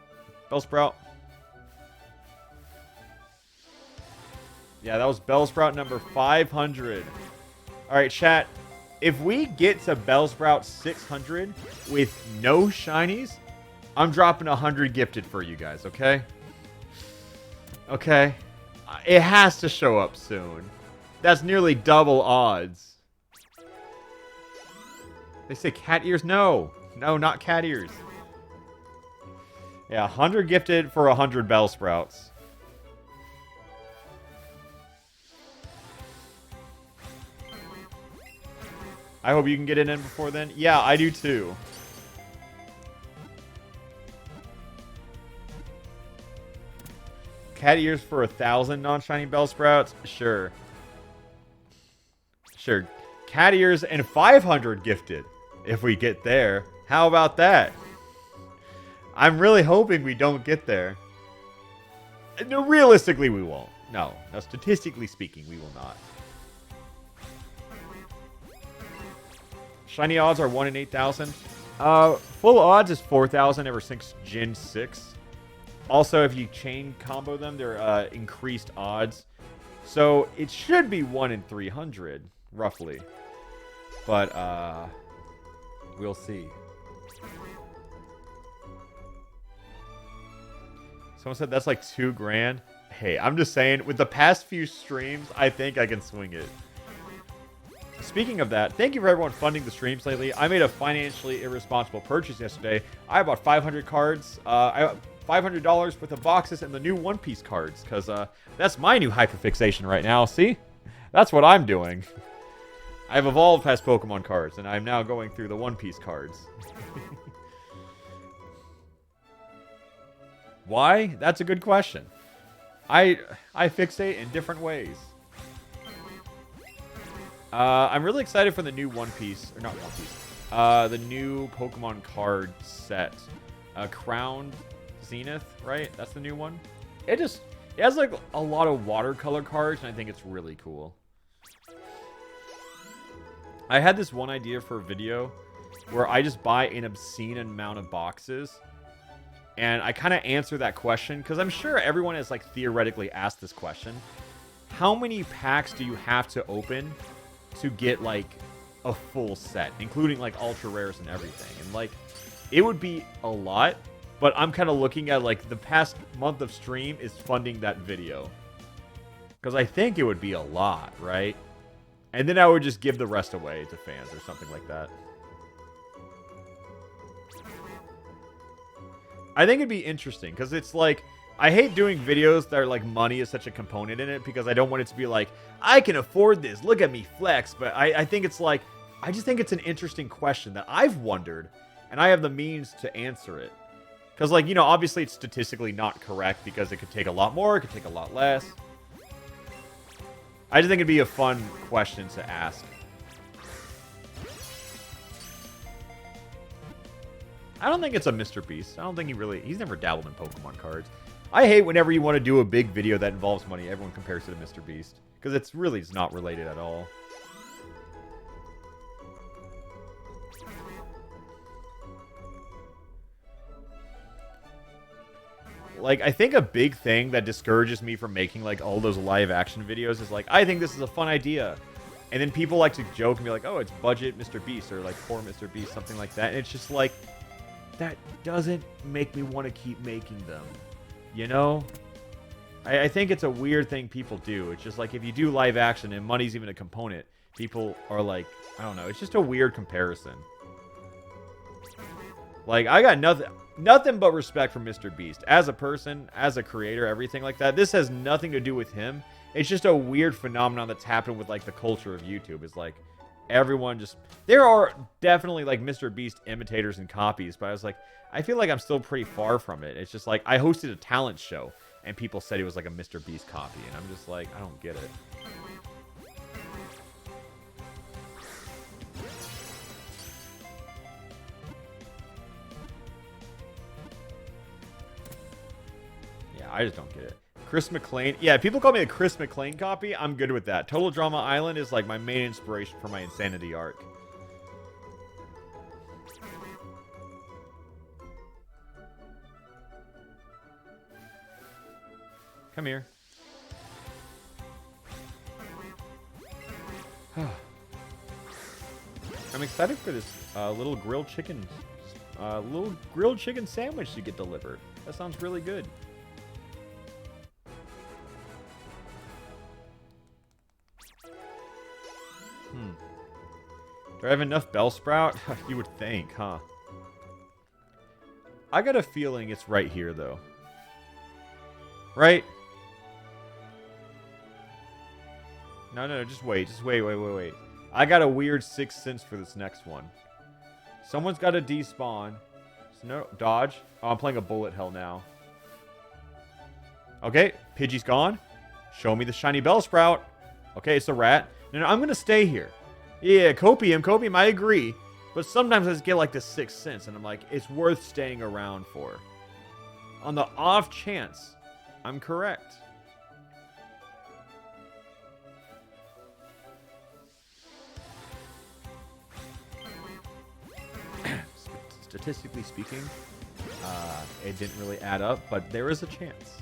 Bellsprout. Yeah, that was Bellsprout number 500. All right, chat. If we get to Bellsprout 600 with no shinies, I'm dropping 100 gifted for you guys, okay? Okay. It has to show up soon. That's nearly double odds. They say cat ears? No. No, not cat ears. Yeah, 100 gifted for 100 Bellsprouts. I hope you can get it in before then. Yeah, I do too. Cat ears for 1,000 non-shiny Bellsprouts? Sure. Sure. Cat ears and 500 gifted if we get there. How about that? I'm really hoping we don't get there. No, realistically, we won't. No, statistically speaking, we will not. Shiny odds are 1 in 8,000. Full odds is 4,000 ever since Gen 6. Also, if you chain combo them, they're increased odds. So it should be 1 in 300, roughly. But we'll see. Someone said that's like $2,000. Hey, I'm just saying, with the past few streams, I think I can swing it. Speaking of that, thank you for everyone funding the streams lately. I made a financially irresponsible purchase yesterday. I bought 500 cards. $500 worth of boxes and the new One Piece cards, because that's my new hyperfixation right now. See? That's what I'm doing. I've evolved past Pokemon cards, and I'm now going through the One Piece cards. Why? That's a good question. I fixate in different ways. I'm really excited for the new One Piece, or not One Piece, the new Pokemon card set. Crowned Zenith, right? That's the new one. It has like a lot of watercolor cards, and I think it's really cool. I had this one idea for a video where I just buy an obscene amount of boxes, and I kind of answer that question, because I'm sure everyone has like theoretically asked this question. How many packs do you have to open to get like a full set, including like ultra rares and everything? And like, it would be a lot, but I'm kind of looking at like the past month of stream is funding that video, because I think it would be a lot, right? And then I would just give the rest away to fans or something like that. I think it'd be interesting, because it's like, I hate doing videos that are like money is such a component in it, because I don't want it to be like, I can afford this, look at me flex. But I think it's like, I just think it's an interesting question that I've wondered, and I have the means to answer it. Because, like, you know, obviously it's statistically not correct, because it could take a lot more, it could take a lot less. I just think it'd be a fun question to ask. I don't think it's a Mr. Beast. I don't think he's never dabbled in Pokemon cards. I hate whenever you want to do a big video that involves money, everyone compares it to Mr. Beast. Because it's not related at all. Like, I think a big thing that discourages me from making, like, all those live action videos is, like, I think this is a fun idea. And then people like to joke and be like, oh, it's budget Mr. Beast, or, like, poor Mr. Beast, something like that. And it's just, like, that doesn't make me want to keep making them. You know? I think it's a weird thing people do. It's just, like, if you do live action and money's even a component, people are, like, I don't know. It's just a weird comparison. Like, I got nothing but respect for Mr. Beast. As a person, as a creator, everything like that. This has nothing to do with him. It's just a weird phenomenon that's happened with, like, the culture of YouTube. It's like, everyone just... There are definitely, like, Mr. Beast imitators and copies, but I was like, I feel like I'm still pretty far from it. It's just like, I hosted a talent show, and people said it was like a Mr. Beast copy, and I'm just like, I don't get it. I just don't get it. Chris McClane. Yeah, people call me a Chris McClane copy. I'm good with that. Total Drama Island is like my main inspiration for my Insanity arc. Come here. I'm excited for this little grilled chicken sandwich to get delivered. That sounds really good. Do I have enough Bellsprout? You would think, huh? I got a feeling it's right here, though. Right? No, just wait. Just wait. I got a weird sixth sense for this next one. Someone's got to despawn. So no, dodge. Oh, I'm playing a bullet hell now. Okay, Pidgey's gone. Show me the shiny Bellsprout. Okay, it's a rat. No, I'm going to stay here. Yeah, Copium, I agree. But sometimes I just get like this sixth sense, and I'm like, it's worth staying around for. On the off chance, I'm correct. Statistically speaking, it didn't really add up, but there is a chance.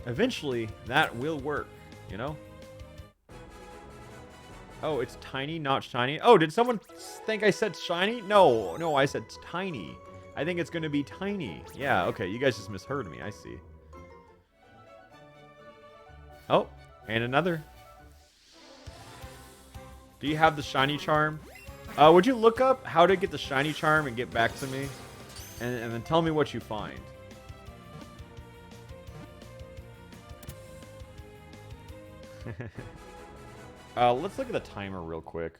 Eventually, that will work, you know? Oh, it's tiny, not shiny. Oh, did someone think I said shiny? No, I said tiny. I think it's going to be tiny. Yeah, okay, you guys just misheard me. I see. Oh, and another. Do you have the shiny charm? Would you look up how to get the shiny charm and get back to me? And then tell me what you find. Let's look at the timer real quick.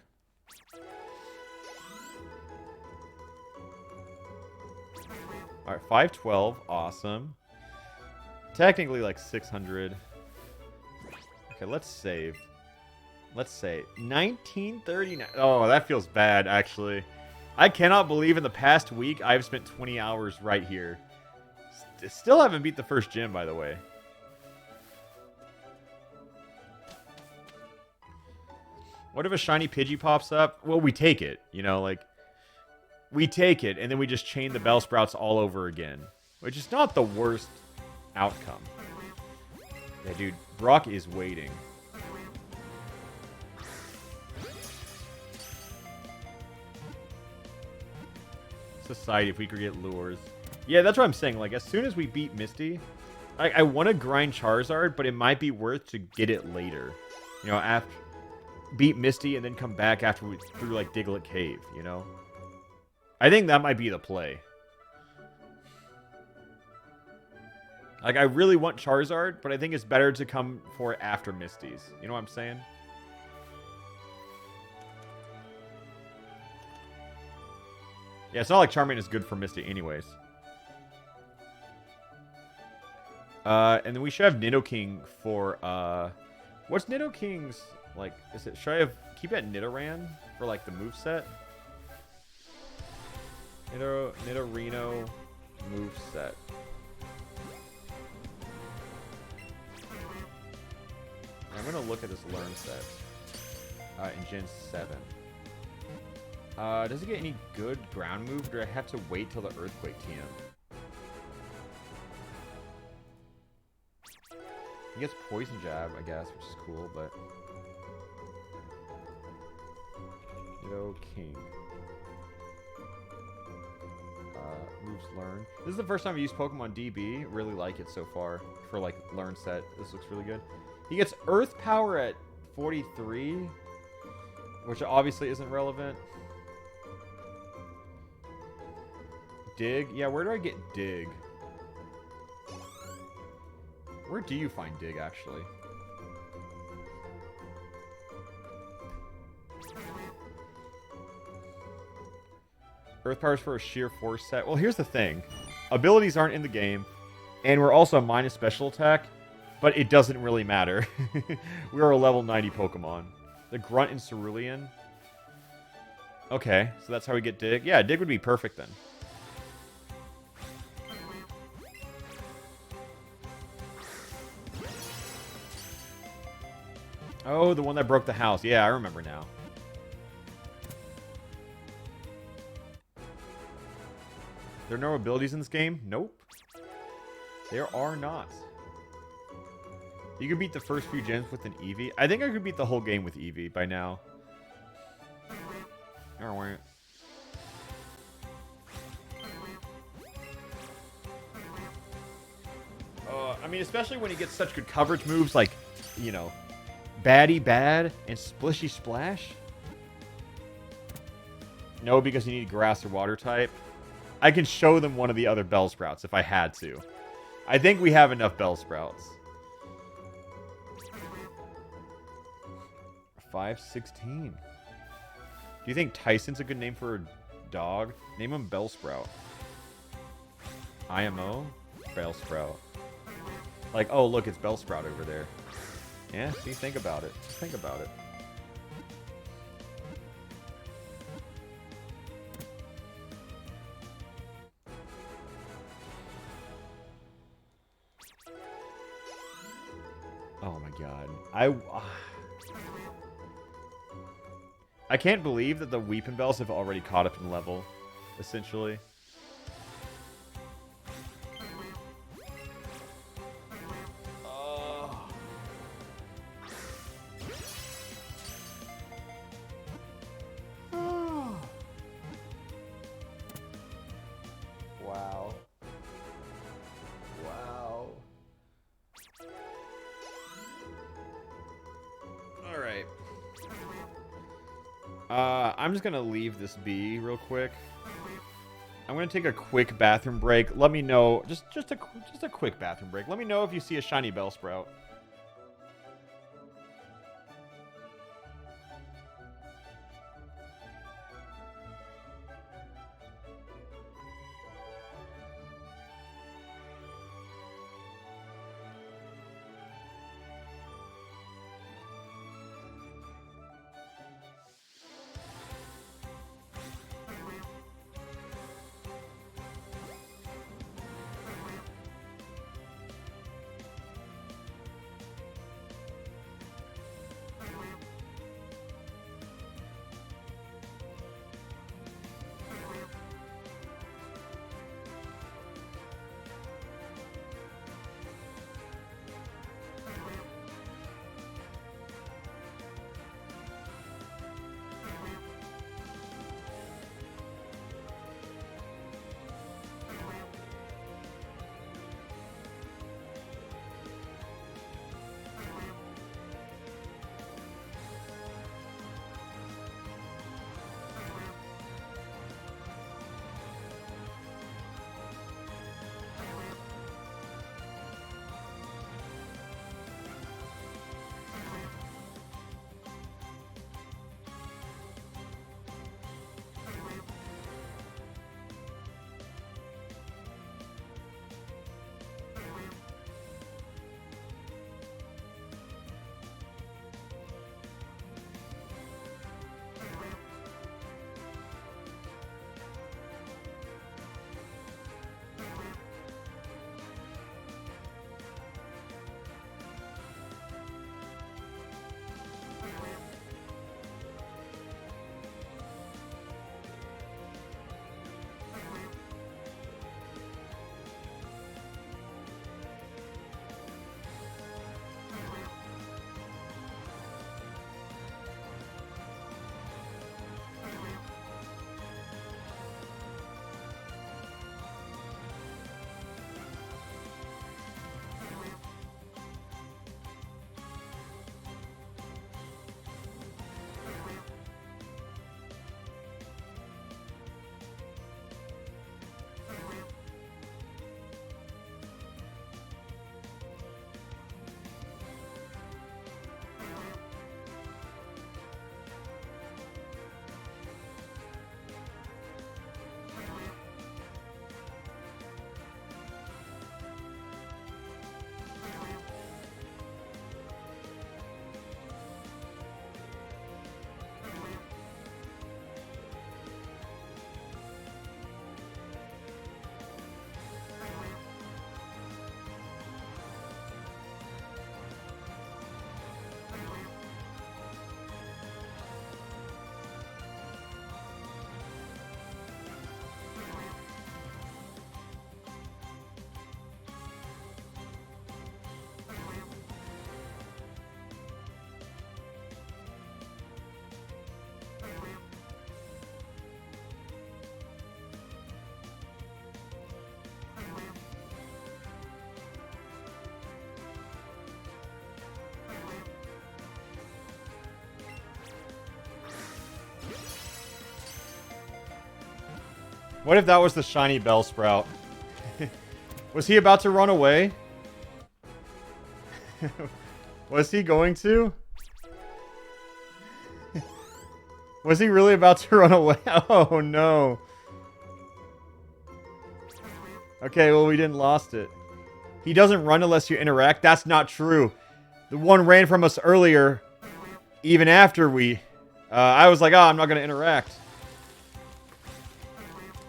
Alright, 512. Awesome. Technically like 600. Okay, let's save. Let's say 1939. Oh, that feels bad, actually. I cannot believe in the past week I've spent 20 hours right here. Still haven't beat the first gym, by the way. What if a shiny Pidgey pops up? Well, we take it. You know, like, we take it, and then we just chain the Bellsprouts all over again. Which is not the worst outcome. Yeah, dude, Brock is waiting. Society, if we could get lures. Yeah, that's what I'm saying. Like, as soon as we beat Misty, I want to grind Charizard, but it might be worth to get it later. You know, after beat Misty and then come back after we through like Diglett Cave, you know? I think that might be the play. Like, I really want Charizard, but I think it's better to come for it after Misty's. You know what I'm saying? Yeah, it's not like Charmander is good for Misty anyways. And then we should have Nidoking for, what's Nidoking's, like, should I keep it at Nidoran for, like, the moveset? Nidorino moveset. I'm gonna look at this learn set, in Gen 7. Does it get any good ground move, or do I have to wait till the Earthquake TM? He gets Poison Jab, I guess, which is cool, but... Nidoking. Moves learn. This is the first time I used Pokemon DB. Really like it so far for, like, learn set. This looks really good. He gets Earth Power at 43, which obviously isn't relevant. Dig? Yeah, where do I get Dig? Where do you find Dig, actually? Earth Power's for a sheer force set. Well, here's the thing. Abilities aren't in the game, and we're also minus special attack, but it doesn't really matter. We are a level 90 Pokemon. The Grunt and Cerulean. Okay, so that's how we get Dig. Yeah, Dig would be perfect then. Oh, the one that broke the house. Yeah, I remember now. There are no abilities in this game? Nope. There are not. You could beat the first few gens with an Eevee. I think I could beat the whole game with Eevee by now. Alright. I mean, especially when he gets such good coverage moves like, you know, Baddie Bad and Splishy Splash. No, because you need grass or water type. I can show them one of the other Bellsprouts if I had to. I think we have enough Bellsprouts. 516. Do you think Tyson's a good name for a dog? Name him Bellsprout. IMO? Bellsprout. Like, oh, look, it's Bellsprout over there. Yeah, see, think about it. Just think about it. Oh my god. I can't believe that the Weepin' Bells have already caught up in level, essentially. Wow. Wow. Alright. I'm just gonna leave this be real quick. I'm gonna take a quick bathroom break. Let me know, just a quick bathroom break. Let me know if you see a shiny Bellsprout. What if that was the shiny Bellsprout? Was he about to run away? Was he going to? Was he really about to run away? Oh no. Okay, well we didn't lost it. He doesn't run unless you interact. That's not true. The one ran from us earlier, even after we... I was like, oh, I'm not going to interact.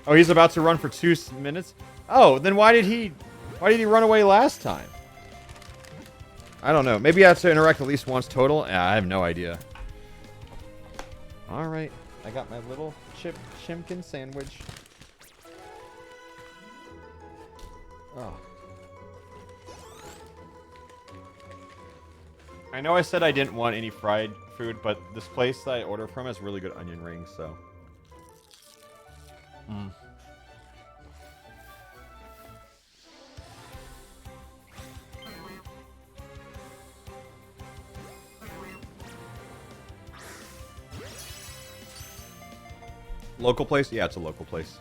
Oh, he's about to run for 2 minutes? Oh, then why did he run away last time? I don't know. Maybe I have to interact at least once total? Yeah, I have no idea. Alright. I got my little chimkin sandwich. Oh. I know I said I didn't want any fried food, but this place that I order from has really good onion rings, so... Local place? Yeah, it's a local place.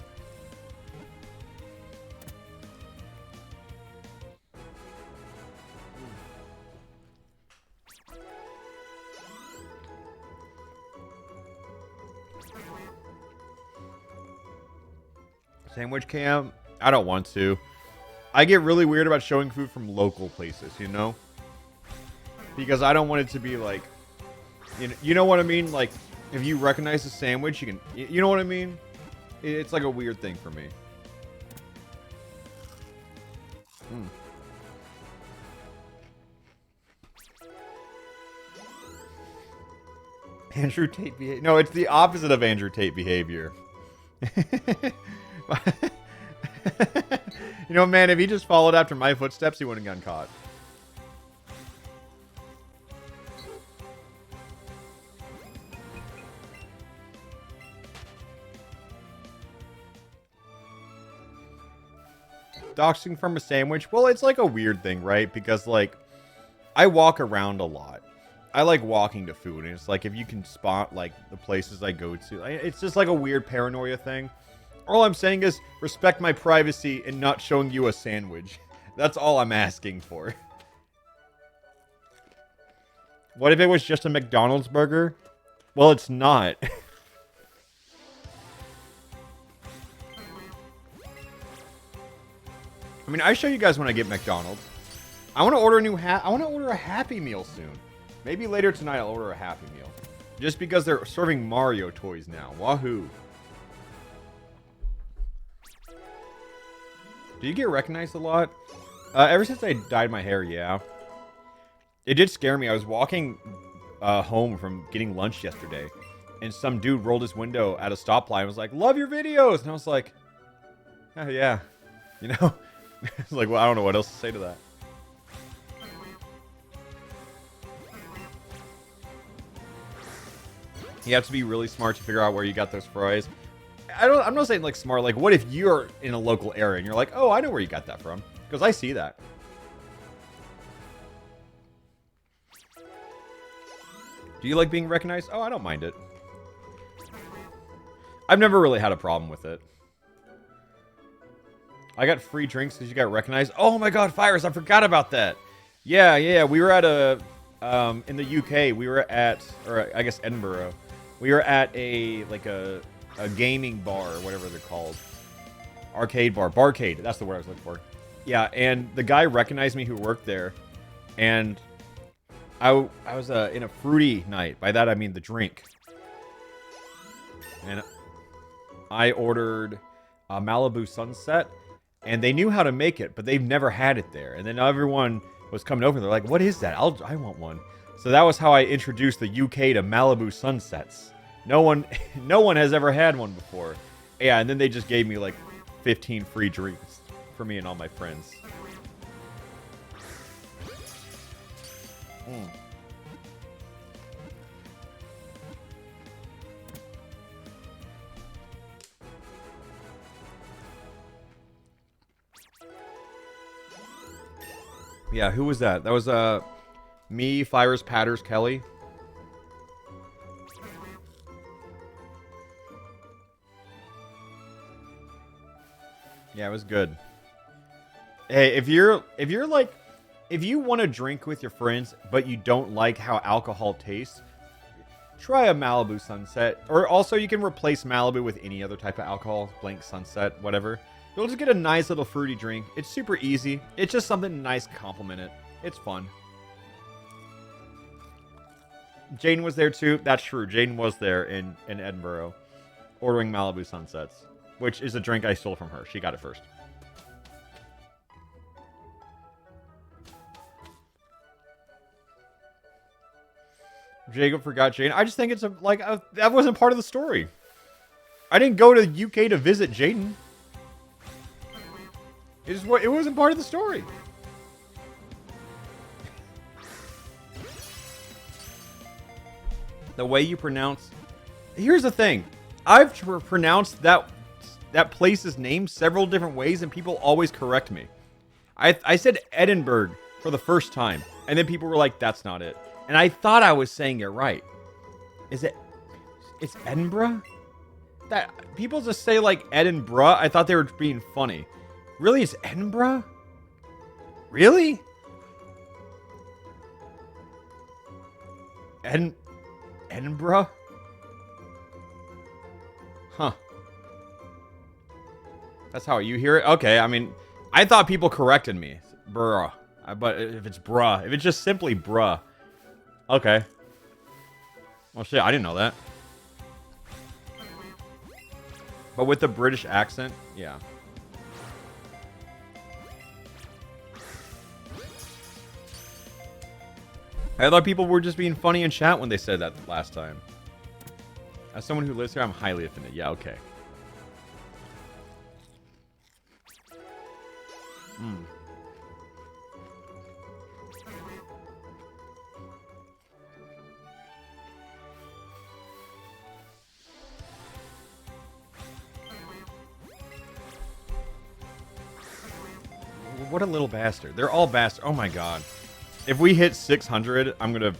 Sandwich cam? I don't want to. I get really weird about showing food from local places, you know? Because I don't want it to be like... You know what I mean? Like, if you recognize a sandwich, you can... You know what I mean? It's like a weird thing for me. Andrew Tate behavior. No, it's the opposite of Andrew Tate behavior. You know, man, if he just followed after my footsteps, he wouldn't have gotten caught. Doxing from a sandwich? Well, it's like a weird thing, right? Because, like, I walk around a lot. I like walking to food, and it's like if you can spot, like, the places I go to. It's just like a weird paranoia thing. All I'm saying is respect my privacy and not showing you a sandwich. That's all I'm asking for. What if it was just a McDonald's burger? Well, it's not. I mean, I show you guys when I get McDonald's. I want to order a new I want to order a Happy Meal soon. Maybe later tonight I'll order a Happy Meal. Just because they're serving Mario toys now. Wahoo. Do you get recognized a lot? Ever since I dyed my hair, yeah. It did scare me. I was walking home from getting lunch yesterday, and some dude rolled his window at a stoplight and was like, "Love your videos!" And I was like, "Oh, yeah." You know? It's like, well, I don't know what else to say to that. You have to be really smart to figure out where you got those fries. I'm not saying like smart. Like, what if you're in a local area and you're like, oh, I know where you got that from, because I see that. Do you like being recognized? Oh, I don't mind it. I've never really had a problem with it. I got free drinks because you got recognized. Oh my God, Fires! I forgot about that. Yeah. We were at a in the UK. We were at, or I guess Edinburgh. We were at a gaming bar, or whatever they're called. Arcade bar. Barcade. That's the word I was looking for. Yeah, and the guy recognized me who worked there. And I was in a fruity night. By that, I mean the drink. And I ordered a Malibu Sunset. And they knew how to make it, but they've never had it there. And then everyone was coming over. They're like, what is that? I want one. So that was how I introduced the UK to Malibu Sunsets. No one has ever had one before. Yeah, and then they just gave me like 15 free drinks for me and all my friends. Yeah, who was that? That was me, Fires, Patters, Kelly. Yeah, it was good. Hey, if you want to drink with your friends, but you don't like how alcohol tastes, try a Malibu Sunset. Or also, you can replace Malibu with any other type of alcohol, blank Sunset, whatever. You'll just get a nice little fruity drink. It's super easy. It's just something nice to complement it. It's fun. Jaden was there too. That's true. Jaden was there in Edinburgh, ordering Malibu Sunsets, which is a drink I stole from her. She got it first. Jacob forgot Jaden. I just think it's that wasn't part of the story. I didn't go to the UK to visit Jaden. It wasn't part of the story. The way you pronounce... Here's the thing. I've pronounced that place's name several different ways, and people always correct me. I said Edinburgh for the first time, and then people were like, that's not it. And I thought I was saying it right. It's Edinburgh? That people just say like Edinburgh. I thought they were being funny. Really, it's Edinburgh? Really? Edinburgh? Huh. That's how you hear it? Okay, I mean, I thought people corrected me. Bruh. But if it's bruh, if it's just simply bruh. Okay. Well, shit, I didn't know that. But with the British accent, yeah. I thought people were just being funny in chat when they said that last time. As someone who lives here, I'm highly offended. Yeah, okay. Hmm. What a little bastard. They're all bastards. Oh my god. If we hit 600, I'm gonna...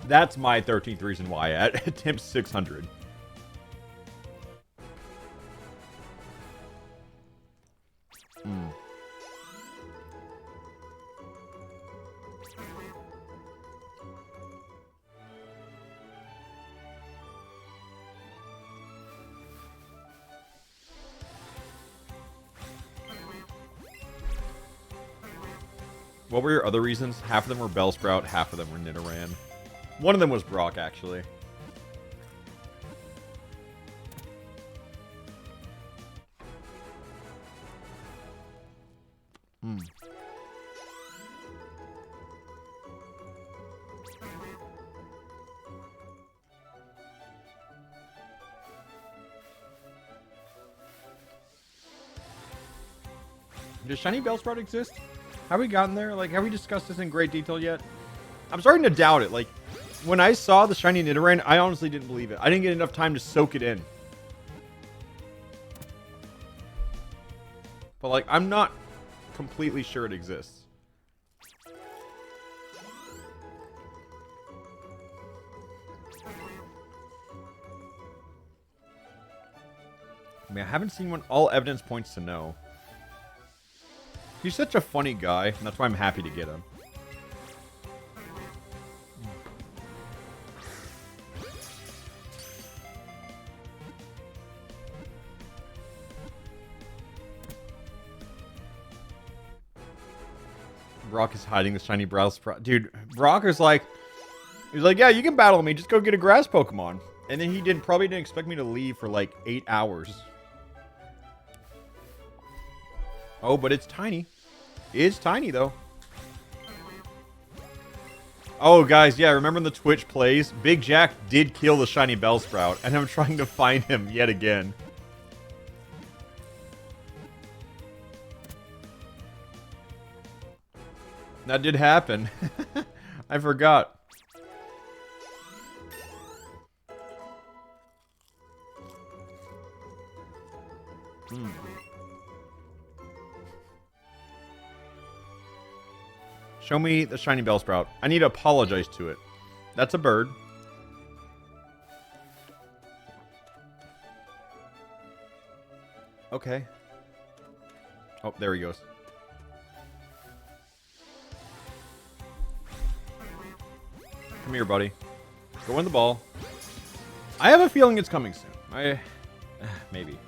That's my 13th reason why I attempt 600. Hmm. What were your other reasons? Half of them were Bellsprout, half of them were Nidoran. One of them was Brock, actually. Hmm. Does Shiny Bellsprout exist? Have we gotten there? Like, have we discussed this in great detail yet? I'm starting to doubt it. Like, when I saw the Shiny Nidoran, I honestly didn't believe it. I didn't get enough time to soak it in. But, like, I'm not completely sure it exists. I mean, I haven't seen one. All evidence points to no. He's such a funny guy, and that's why I'm happy to get him. Brock is hiding the shiny Bellsprout. Dude, Brock is like... He's like, yeah, you can battle me. Just go get a grass Pokemon. And then he probably didn't expect me to leave for like 8 hours. Oh, but it's tiny. It is tiny, though. Oh, guys, yeah, remember in the Twitch plays? Big Jack did kill the shiny Bellsprout, and I'm trying to find him yet again. That did happen. I forgot. Hmm. Show me the shiny Bellsprout. I need to apologize to it. That's a bird. Okay. Oh, there he goes. Come here, buddy. Go in the ball. I have a feeling it's coming soon. Maybe.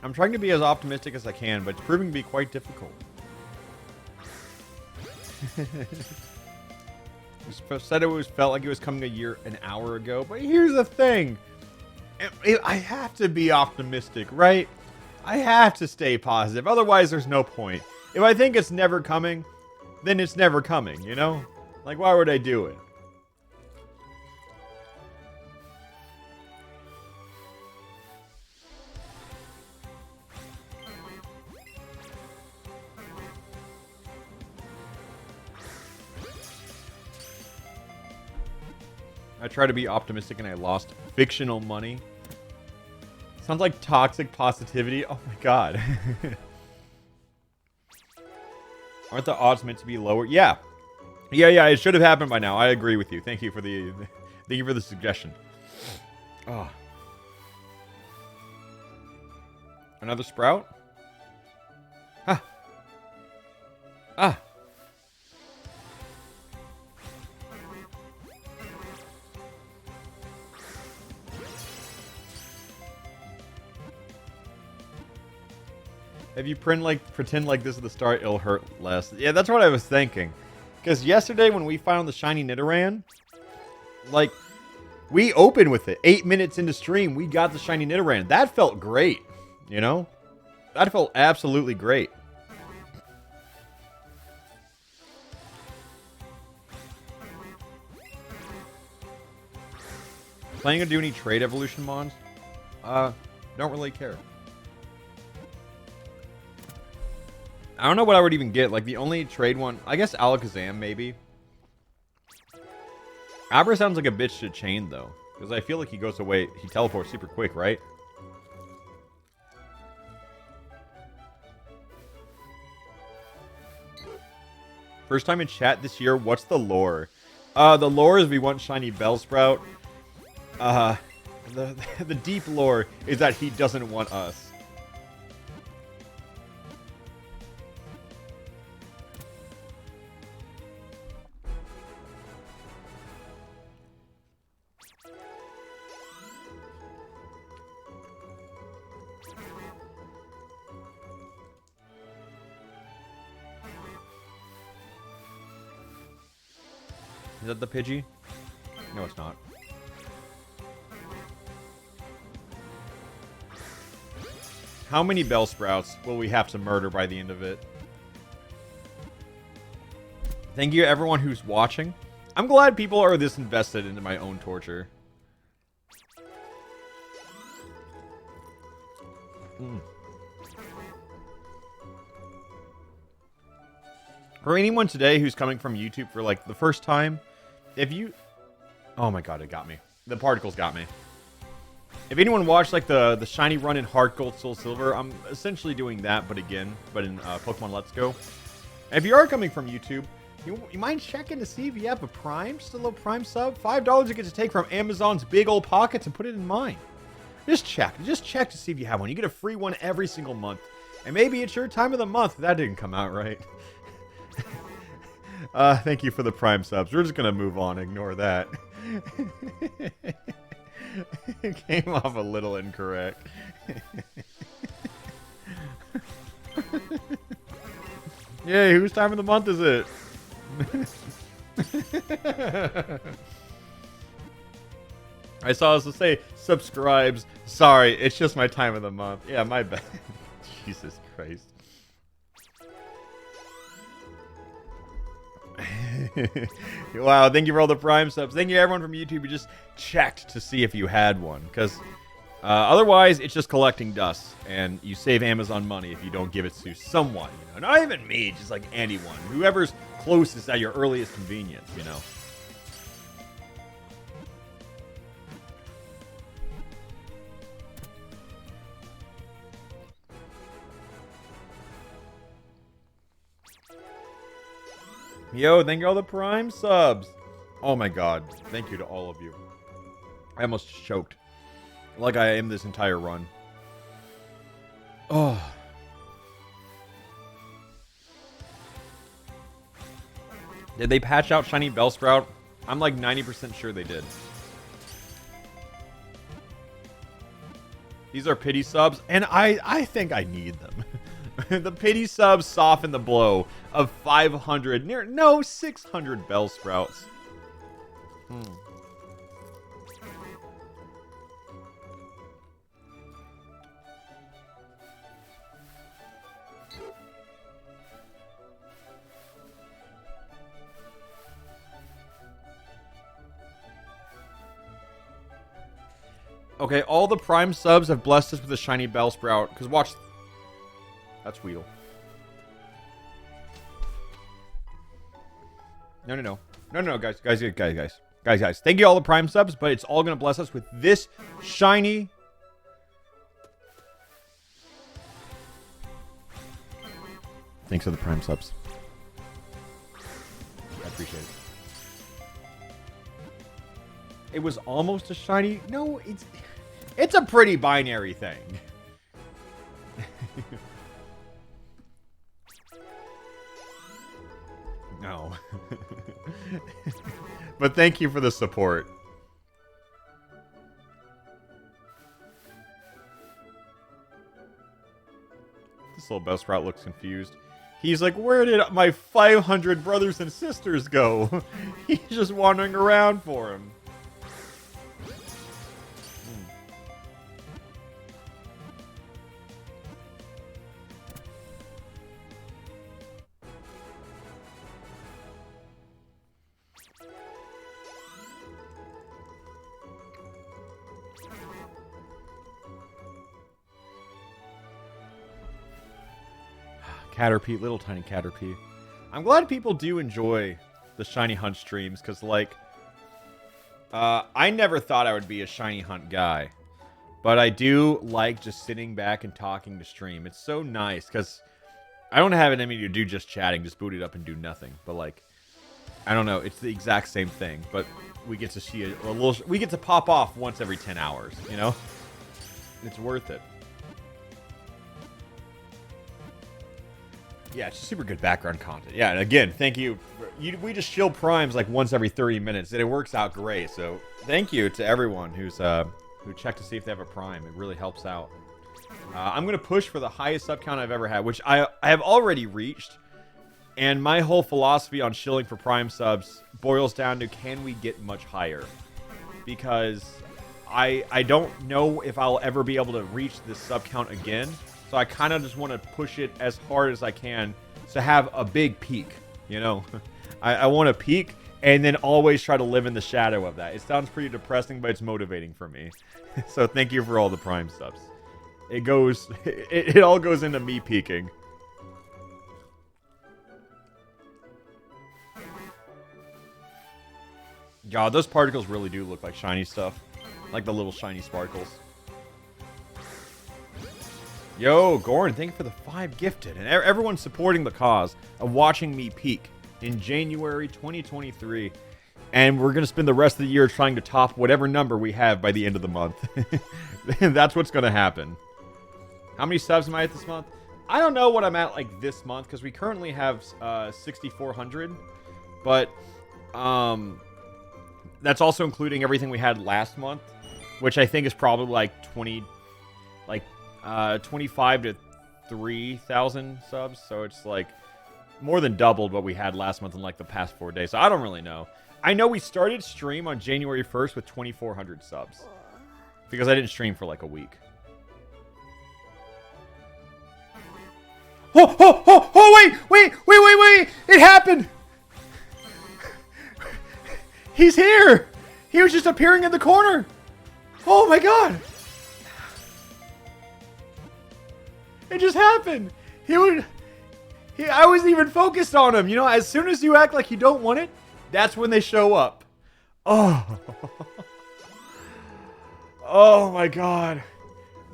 I'm trying to be as optimistic as I can, but it's proving to be quite difficult. Said it felt like it was coming an hour ago, but here's the thing. I have to be optimistic, right? I have to stay positive. Otherwise, there's no point. If I think it's never coming, then it's never coming, you know? Like, why would I do it? I tried to be optimistic and I lost fictional money. Sounds like toxic positivity. Oh my god. Aren't the odds meant to be lower? Yeah. Yeah, it should have happened by now. I agree with you. Thank you for the suggestion. Oh. Another sprout? Ah. Ah. If you pretend like this is the start, it'll hurt less. Yeah, that's what I was thinking. Because yesterday when we found the shiny Nidoran, like, we opened with it. 8 minutes into stream, we got the shiny Nidoran. That felt great, you know? That felt absolutely great. Planning to do any trade evolution mons? Don't really care. I don't know what I would even get. Like, the only trade one... I guess Alakazam, maybe. Abra sounds like a bitch to chain, though. Because I feel like he goes away... He teleports super quick, right? First time in chat this year. What's the lore? The lore is we want shiny Bellsprout. The deep lore is that he doesn't want us. Is that the Pidgey? No, it's not. How many Bellsprouts will we have to murder by the end of it? Thank you everyone who's watching. I'm glad people are this invested into my own torture. For anyone today who's coming from YouTube for like the first time, if you... Oh my god, it got me. The particles got me. If anyone watched like the shiny run in Heart Gold, Soul Silver, I'm essentially doing that, but in Pokemon Let's Go. And if you are coming from YouTube, you mind checking to see if you have a Prime, just a little Prime sub? $5 you get to take from Amazon's big old pockets and put it in mine. Just check to see if you have one. You get a free one every single month. And maybe it's your time of the month. That didn't come out right. Thank you for the Prime subs. We're just gonna move on. Ignore that. It came off a little incorrect. Yay, whose time of the month is it? I saw us to say subscribes. Sorry, it's just my time of the month. Yeah, my bad. Jesus Christ. Wow, thank you for all the Prime subs. Thank you everyone from YouTube who just checked to see if you had one. Because otherwise, it's just collecting dust. And you save Amazon money if you don't give it to someone. You know? Not even me, just like anyone. Whoever's closest at your earliest convenience, you know. Yo, thank you all the Prime subs. Oh my god. Thank you to all of you. I almost choked. Like I am this entire run. Oh. Did they patch out Shiny Bellsprout? I'm like 90% sure they did. These are pity subs, and I think I need them. The pity subs soften the blow of 500, 600 Bellsprouts. Okay, all the Prime subs have blessed us with a shiny Bellsprout. Because watch... That's Weedle. No, guys. Guys. Thank you all the Prime subs, but it's all going to bless us with this shiny... Thanks for the Prime subs. I appreciate it. It was almost a shiny... No, it's a pretty binary thing. No. But thank you for the support. This little Bellsprout looks confused. He's like, where did my 500 brothers and sisters go? He's just wandering around for him. Caterpie, little tiny Caterpie. I'm glad people do enjoy the shiny hunt streams, because, like, I never thought I would be a shiny hunt guy, but I do like just sitting back and talking to stream. It's so nice, because I don't have it in me to do just chatting, just boot it up and do nothing, but, like, I don't know, it's the exact same thing, but we get to see a little, we get to pop off once every 10 hours, you know? It's worth it. Yeah, it's super good background content. Yeah, and again, thank you. We just shield primes like once every 30 minutes, and it works out great. So thank you to everyone who checked to see if they have a prime. It really helps out. I'm going to push for the highest sub count I've ever had, which I have already reached. And my whole philosophy on shilling for prime subs boils down to, can we get much higher? Because I don't know if I'll ever be able to reach this sub count again. So I kind of just want to push it as hard as I can to have a big peak, you know? I want to peak and then always try to live in the shadow of that. It sounds pretty depressing, but it's motivating for me. So thank you for all the Prime subs. It all goes into me peaking. God, those particles really do look like shiny stuff. Like the little shiny sparkles. Yo, Goran, thank you for the 5 gifted. And everyone's supporting the cause of watching me peak in January 2023. And we're going to spend the rest of the year trying to top whatever number we have by the end of the month. That's what's going to happen. How many subs am I at this month? I don't know what I'm at like this month, because we currently have 6,400. But that's also including everything we had last month, which I think is probably like 25 to 3,000 subs, so it's like more than doubled what we had last month in like the past 4 days. So I don't really know. I know we started stream on January 1st with 2,400 subs because I didn't stream for like a week. Oh, wait! It happened! He's here! He was just appearing in the corner! Oh my god! It just happened. I wasn't even focused on him. You know, as soon as you act like you don't want it, that's when they show up. Oh. Oh my god.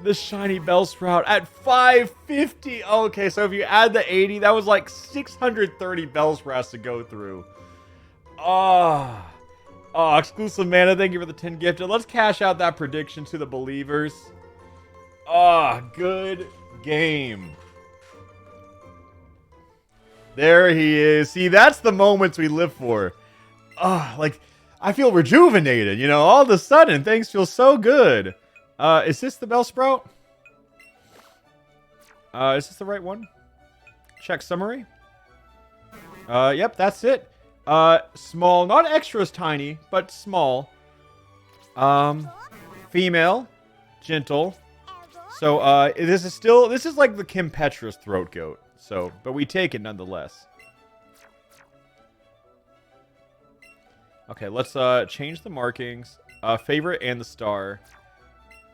the shiny Bellsprout at 550. Okay, so if you add the 80, that was like 630 Bellsprouts to go through. Oh, exclusive mana. Thank you for the 10 gifted. Let's cash out that prediction to the believers. Good game. There he is. See, that's the moments we live for. Like, I feel rejuvenated, you know, all of a sudden, things feel so good. Is this the Bellsprout? Is this the right one? Check summary. Yep, that's it. Small, not extras tiny, but small. Female, gentle. So, this is like the Kim Petra's throat goat. So, but we take it nonetheless. Okay, let's change the markings. Favorite and the star.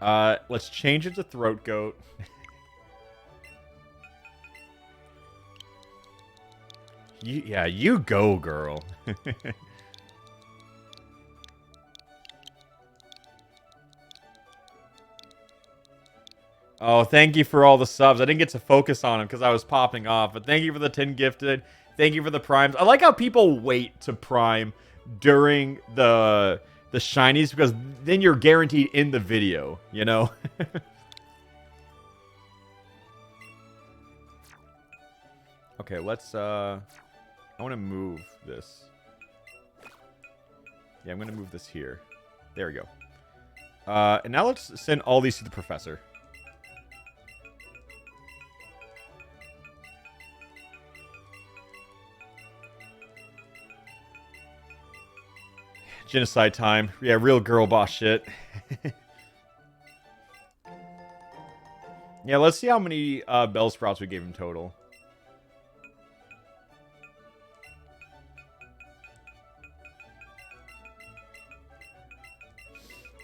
Let's change it to throat goat. You go, girl. Oh, thank you for all the subs. I didn't get to focus on them because I was popping off. But thank you for the 10 gifted. Thank you for the primes. I like how people wait to prime during the shinies because then you're guaranteed in the video, you know? Okay, let's I want to move this. Yeah, I'm going to move this here. There we go. And now let's send all these to the professor. Genocide time. Yeah, real girl boss shit. Yeah, let's see how many Bellsprouts we gave him total.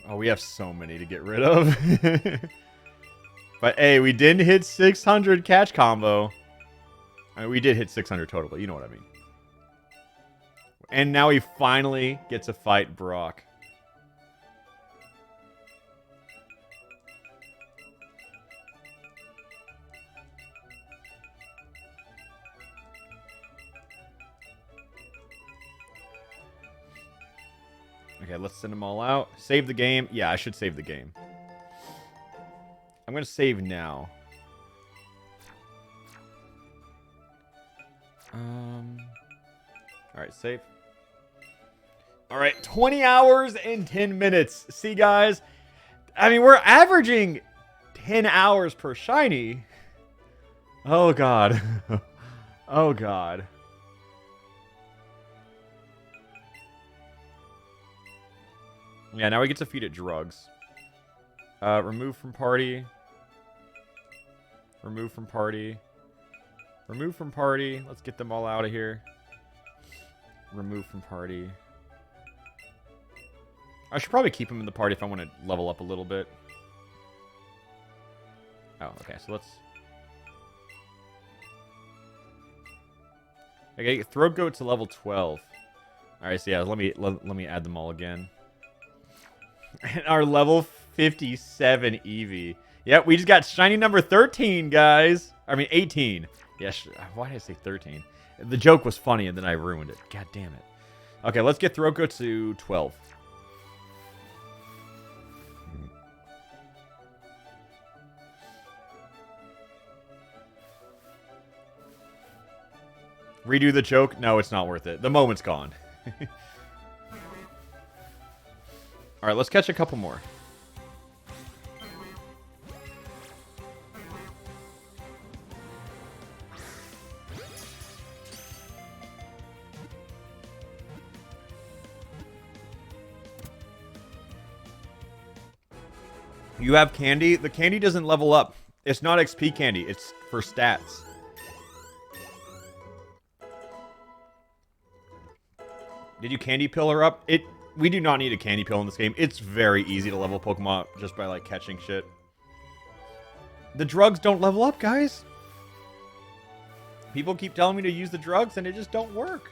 Oh, we have so many to get rid of. But hey, we didn't hit 600 catch combo. I mean, we did hit 600 total, but you know what I mean. And now he finally gets to fight Brock. Okay, let's send them all out. Save the game. Yeah, I should save the game. I'm going to save now. Alright, save. Alright, 20 hours and 10 minutes. See, guys? I mean, we're averaging 10 hours per shiny. Oh, God. Oh, God. Yeah, now we get to feed it drugs. Remove from party. Remove from party. Remove from party. Let's get them all out of here. Remove from party. I should probably keep him in the party if I want to level up a little bit. Oh, okay. So let's... Okay, throat goat to level 12. Alright, so yeah, let me add them all again. And our level 57 Eevee. Yep, we just got shiny number 13, guys. I mean, 18. Yes, why did I say 13? The joke was funny, and then I ruined it. God damn it. Okay, let's get throat goat to 12. Redo the joke? No, it's not worth it. The moment's gone. Alright, let's catch a couple more. You have candy? The candy doesn't level up. It's not XP candy. It's for stats. Did you candy pill her up? We do not need a candy pill in this game. It's very easy to level Pokemon up just by, like, catching shit. The drugs don't level up, guys. People keep telling me to use the drugs, and it just don't work.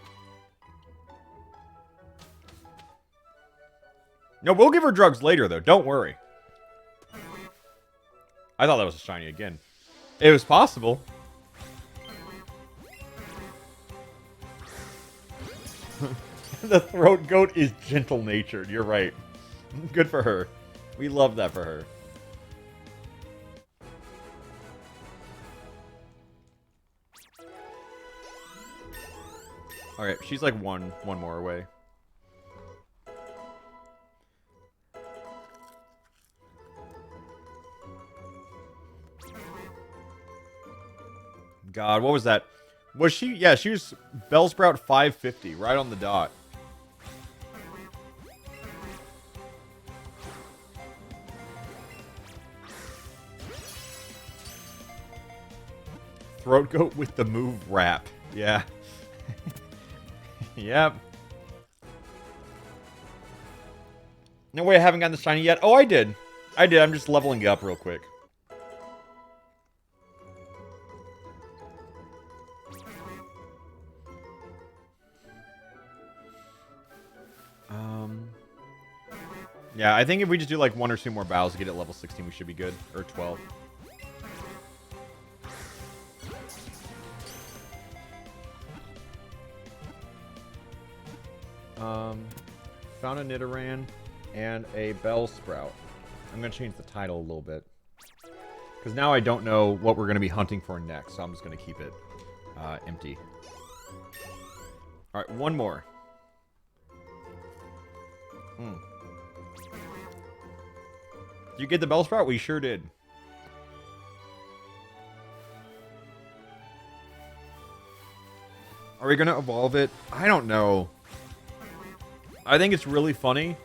No, we'll give her drugs later, though. Don't worry. I thought that was a shiny again. It was possible. The throat goat is gentle-natured. You're right. Good for her. We love that for her. Alright, she's like one more away. God, what was that? Was she? Yeah, she was Bellsprout 550, right on the dot. Throat goat with the move wrap. Yeah. Yep. No way I haven't gotten the shiny yet. Oh, I did. I did. I'm just leveling it up real quick. Yeah, I think if we just do like 1 or 2 more battles to get it level 16, we should be good. Or 12. Found a Nidoran and a Bellsprout. I'm going to change the title a little bit. Because now I don't know what we're going to be hunting for next, so I'm just going to keep it empty. Alright, 1 more. Did you get the Bellsprout? We sure did. Are we going to evolve it? I don't know. I think it's really funny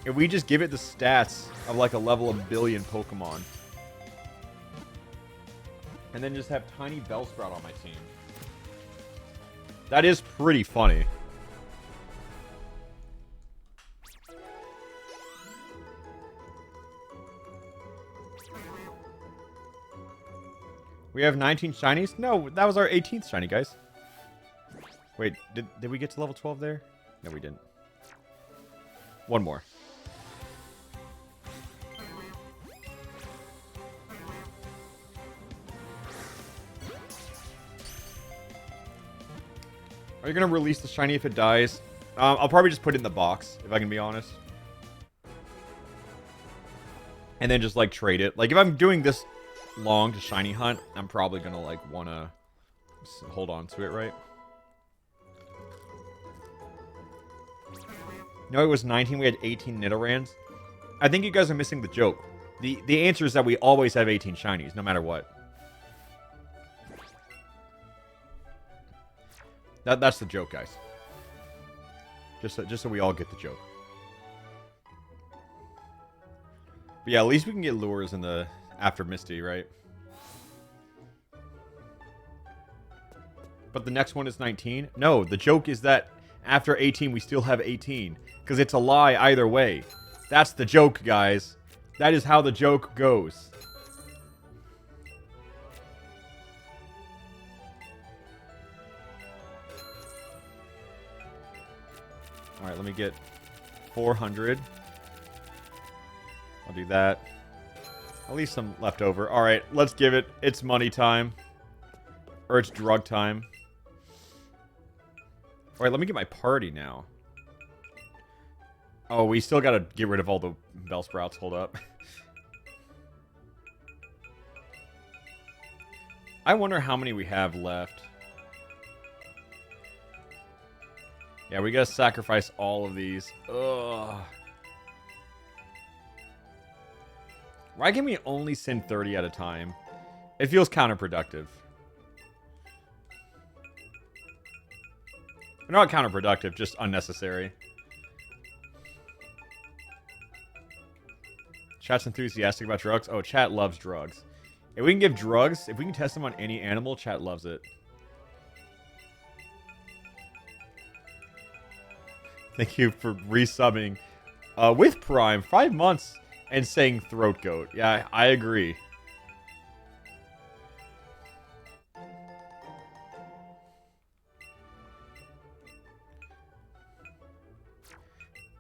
if we just give it the stats of like a level of billion Pokemon. And then just have tiny Bellsprout on my team. That is pretty funny. We have 19 shinies? No, that was our 18th shiny, guys. Wait, did we get to level 12 there? No, we didn't. 1 more. Are you going to release the shiny if it dies? I'll probably just put it in the box, if I can be honest. And then just, like, trade it. Like, if I'm doing this long to shiny hunt, I'm probably going to, like, want to hold on to it, right? No, it was 19. We had 18 Nidorans. I think you guys are missing the joke. The answer is that we always have 18 shinies, no matter what. That's the joke, guys. Just so we all get the joke. But yeah, at least we can get lures in the after Misty, right? But the next one is 19. No, the joke is that after 18 we still have 18, because it's a lie either way. That's the joke, guys. That is how the joke goes. Alright, let me get 400. I'll do that. At least some left over. Alright, let's give it. It's money time. Or it's drug time. Alright, let me get my party now. Oh, we still gotta get rid of all the Bellsprouts. Hold up. I wonder how many we have left. Yeah, we gotta sacrifice all of these. Ugh. Why can we only send 30 at a time? It feels counterproductive. Not counterproductive, just unnecessary. Chat's enthusiastic about drugs. Oh, chat loves drugs. If we can give drugs, if we can test them on any animal, chat loves it. Thank you for resubbing with Prime, 5 months, and saying throat goat. Yeah, I agree.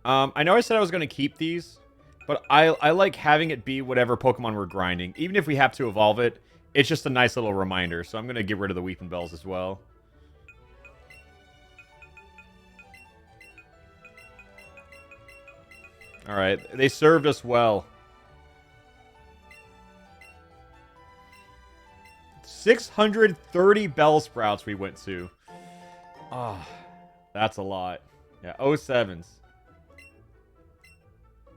I know I said I was going to keep these, But I like having it be whatever Pokemon we're grinding. Even if we have to evolve it, it's just a nice little reminder. So I'm going to get rid of the Weeping Bells as well. Alright, they served us well. 630 Bellsprouts we went to. Ah, that's a lot. Yeah, 07s.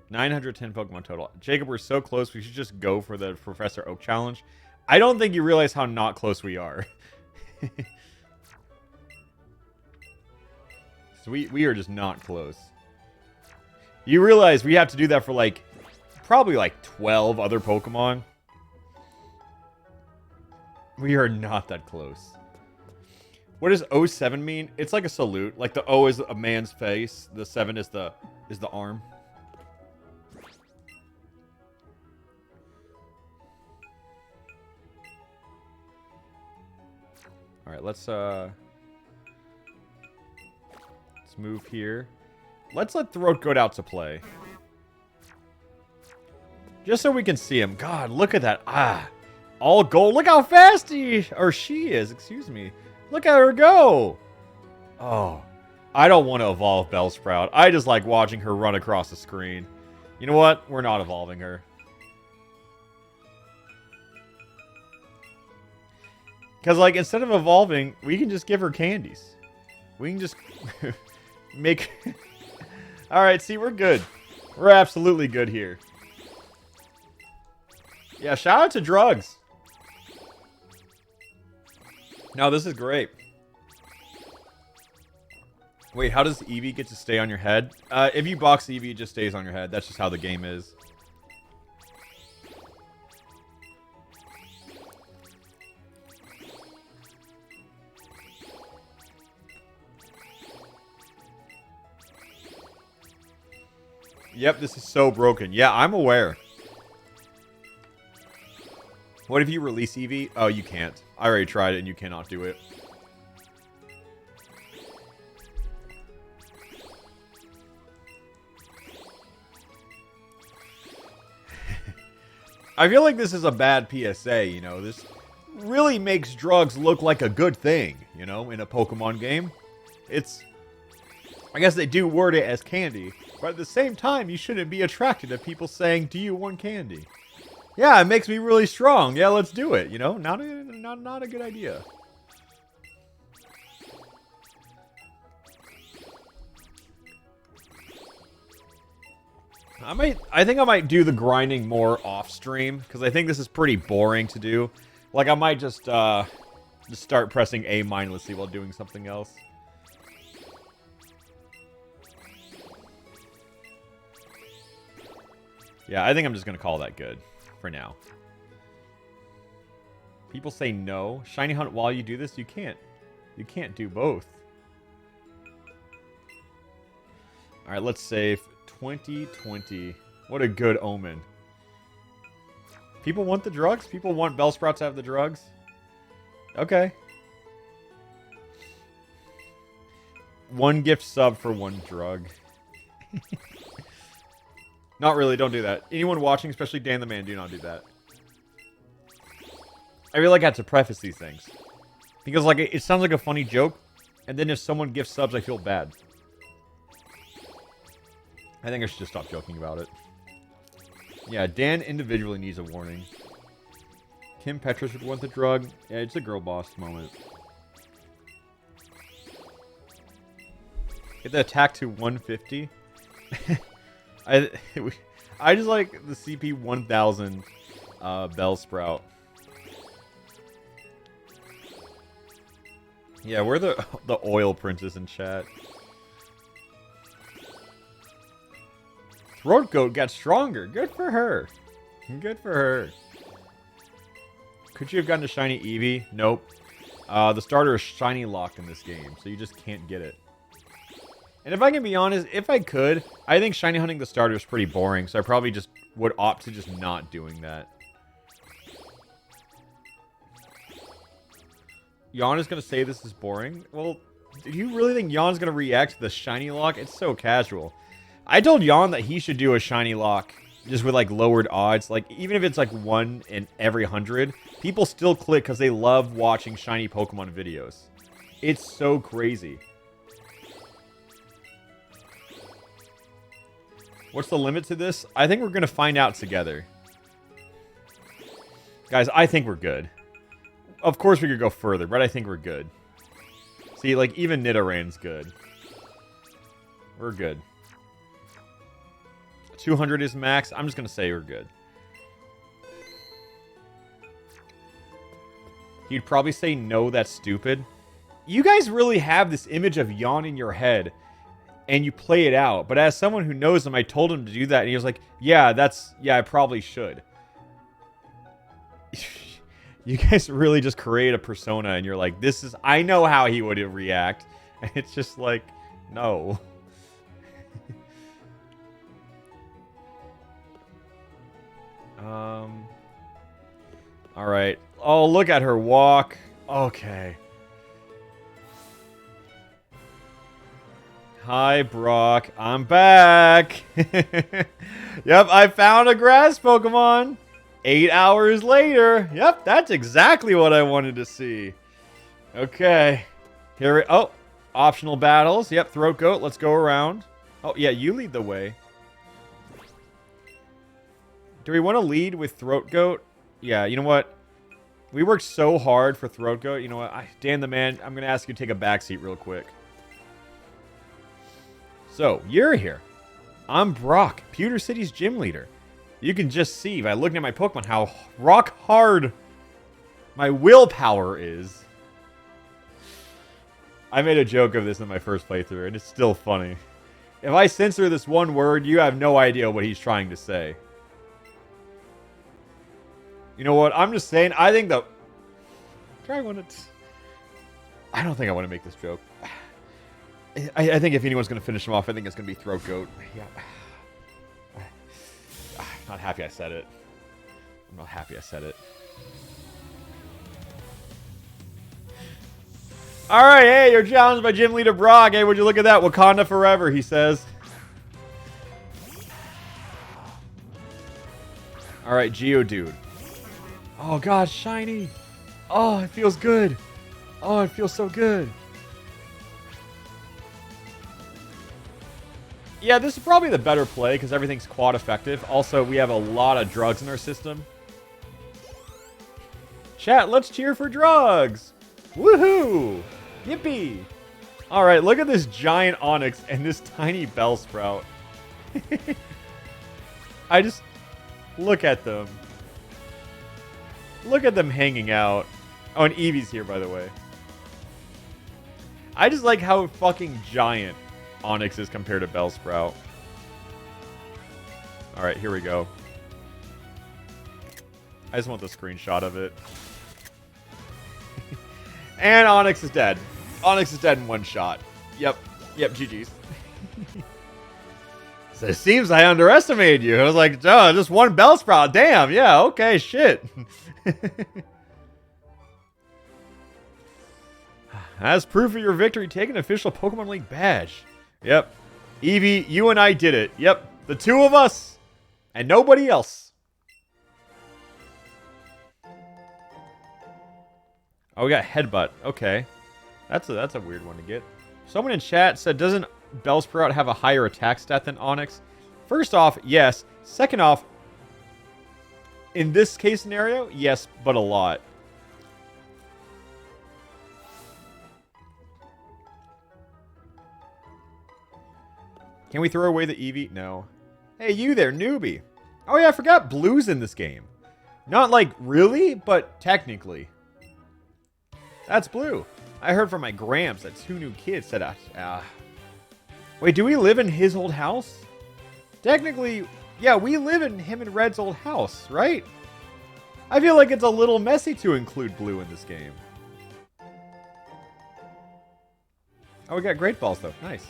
910 Pokemon total. Jacob, we're so close. We should just go for the Professor Oak challenge. I don't think you realize how not close we are. So we are just not close. You realize we have to do that for like probably like 12 other Pokemon. We are not that close. What does 07 mean? It's like a salute. Like the O is a man's face, the 7 is the arm. All right, let's move here. Let's let Throat Goat out to play. Just so we can see him. God, look at that. Ah, all gold. Look how fast she is, excuse me. Look at her go. Oh, I don't want to evolve Bellsprout. I just like watching her run across the screen. You know what? We're not evolving her. Because, like, instead of evolving, we can just give her candies. We can just make... Alright, see, we're good. We're absolutely good here. Yeah, shout out to Drugs. No, this is great. Wait, how does Eevee get to stay on your head? If you box Eevee, it just stays on your head. That's just how the game is. Yep, this is so broken. Yeah, I'm aware. What if you release Eevee? Oh, you can't. I already tried it and you cannot do it. I feel like this is a bad PSA, you know. This really makes drugs look like a good thing, you know, in a Pokemon game. It's... I guess they do word it as candy, but at the same time, you shouldn't be attracted to people saying, "Do you want candy?" Yeah, it makes me really strong. Yeah, let's do it, you know? Not a good idea. I think I might do the grinding more off stream, because I think this is pretty boring to do. Like, I might just start pressing A mindlessly while doing something else. Yeah, I think I'm just going to call that good for now. People say no. Shiny Hunt while you do this? You can't. You can't do both. Alright, let's save 2020. What a good omen. People want the drugs? People want Bellsprout to have the drugs? Okay. One gift sub for one drug. Not really, don't do that. Anyone watching, especially Dan the Man, do not do that. I really like I have to preface these things. Because, like, it sounds like a funny joke, and then if someone gives subs, I feel bad. I think I should just stop joking about it. Yeah, Dan individually needs a warning. Kim Petras would want the drug. Yeah, it's a girl boss moment. Get the attack to 150. I just like the CP 1000 Bellsprout. Yeah, we're the oil princess in chat. Throat Goat got stronger. Good for her. Good for her. Could you have gotten a shiny Eevee? Nope. The starter is shiny locked in this game, so you just can't get it. And if I can be honest, if I could, I think shiny hunting the starter is pretty boring, so I probably just would opt to just not doing that. Yon is going to say this is boring? Well, do you really think Yon's going to react to the shiny lock? It's so casual. I told Yon that he should do a shiny lock just with like lowered odds. Like even if it's like 1 in every 100, people still click because they love watching shiny Pokemon videos. It's so crazy. What's the limit to this? I think we're going to find out together. Guys, I think we're good. Of course we could go further, but I think we're good. See, like, even Nidoran's good. We're good. 200 is max. I'm just going to say we're good. He'd probably say, no, that's stupid. You guys really have this image of yawn in your head, and you play it out. But as someone who knows him, I told him to do that, and he was like, yeah, I probably should. You guys really just create a persona, and you're like, I know how he would react. And it's just like, no. Alright. Oh, look at her walk. Okay. Hi, Brock. I'm back. Yep, I found a grass Pokemon. 8 hours later. Yep, that's exactly what I wanted to see. Okay. Oh, optional battles. Yep, Throat Goat. Let's go around. Oh, yeah, you lead the way. Do we want to lead with Throat Goat? Yeah, you know what? We worked so hard for Throat Goat. You know what? Dan the man, I'm going to ask you to take a backseat real quick. So, you're here. I'm Brock, Pewter City's gym leader. You can just see by looking at my Pokemon how rock hard my willpower is. I made a joke of this in my first playthrough, and it's still funny. If I censor this one word, you have no idea what he's trying to say. You know what? I'm just saying, I think I don't think I want to make this joke. I think if anyone's going to finish him off, I think it's going to be Throat Goat. Yeah. I'm not happy I said it. I'm not happy I said it. Alright, hey, you're challenged by Gym Leader Brock. Hey, would you look at that? Wakanda forever, he says. Alright, Geodude. Oh, God, shiny. Oh, it feels good. Oh, it feels so good. Yeah, this is probably the better play because everything's quad effective. Also, we have a lot of drugs in our system. Chat, let's cheer for drugs. Woohoo! Yippee! Alright, look at this giant Onix and this tiny Bellsprout. I just... Look at them. Look at them hanging out. Oh, and Eevee's here, by the way. I just like how fucking giant Onix is compared to Bellsprout. Alright, here we go. I just want the screenshot of it. And Onix is dead. Onix is dead in one shot. Yep. Yep, GG's. So it seems I underestimated you. I was like, oh, just one Bellsprout. Damn, yeah, okay, shit. As proof of your victory, take an official Pokemon League badge. Yep. Eevee, you and I did it. Yep. The two of us. And nobody else. Oh, we got Headbutt. Okay. That's a weird one to get. Someone in chat said, doesn't Bellsprout have a higher attack stat than Onix? First off, yes. Second off, in this case scenario, yes, but a lot. Can we throw away the Eevee? No. Hey, you there, newbie. Oh yeah, I forgot Blue's in this game. Not like really, but technically. That's Blue. I heard from my Gramps that 2 new kids said, wait, do we live in his old house? Technically, yeah, we live in him and Red's old house, right? I feel like it's a little messy to include Blue in this game. Oh, we got Great Balls, though. Nice.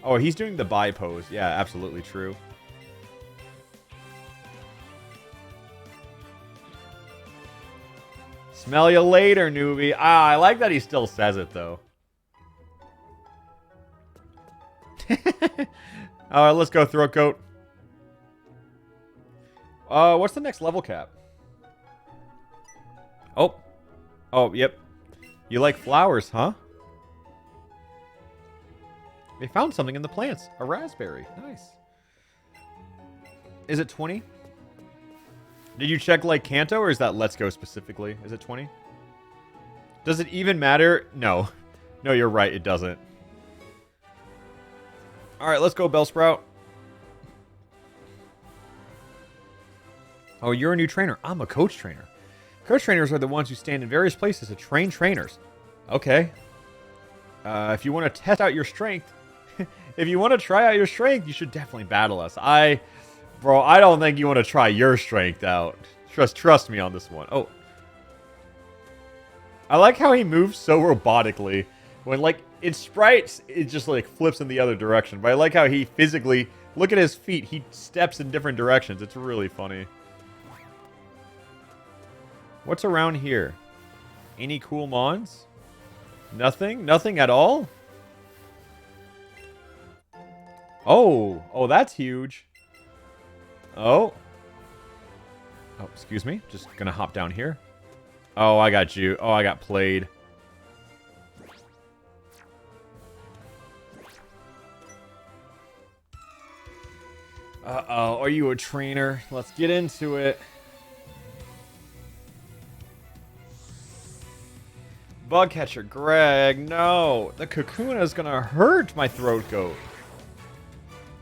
Oh, he's doing the bye pose. Yeah, absolutely true. Smell you later, newbie. Ah, I like that he still says it, though. Alright, let's go, Throat Coat. What's the next level cap? Oh. Oh, yep. You like flowers, huh? They found something in the plants. A raspberry. Nice. Is it 20? Did you check like Kanto, or is that Let's Go specifically? Is it 20? Does it even matter? No. No, you're right. It doesn't. All right, let's go, Bellsprout. Oh, you're a new trainer. I'm a coach trainer. Coach trainers are the ones who stand in various places to train trainers. Okay. If you want to test out your strength, if you want to try out your strength, you should definitely battle us. Bro, I don't think you want to try your strength out. Trust me on this one. Oh. I like how he moves so robotically. When, like, in sprites, it just, like, flips in the other direction. But I like how he physically, look at his feet. He steps in different directions. It's really funny. What's around here? Any cool mons? Nothing? Nothing at all? Oh. Oh, that's huge. Oh. Oh, excuse me. Just gonna hop down here. Oh, I got you. Oh, I got played. Uh-oh. Are you a trainer? Let's get into it. Bug catcher, Greg. No. The Kakuna is gonna hurt my throat goat.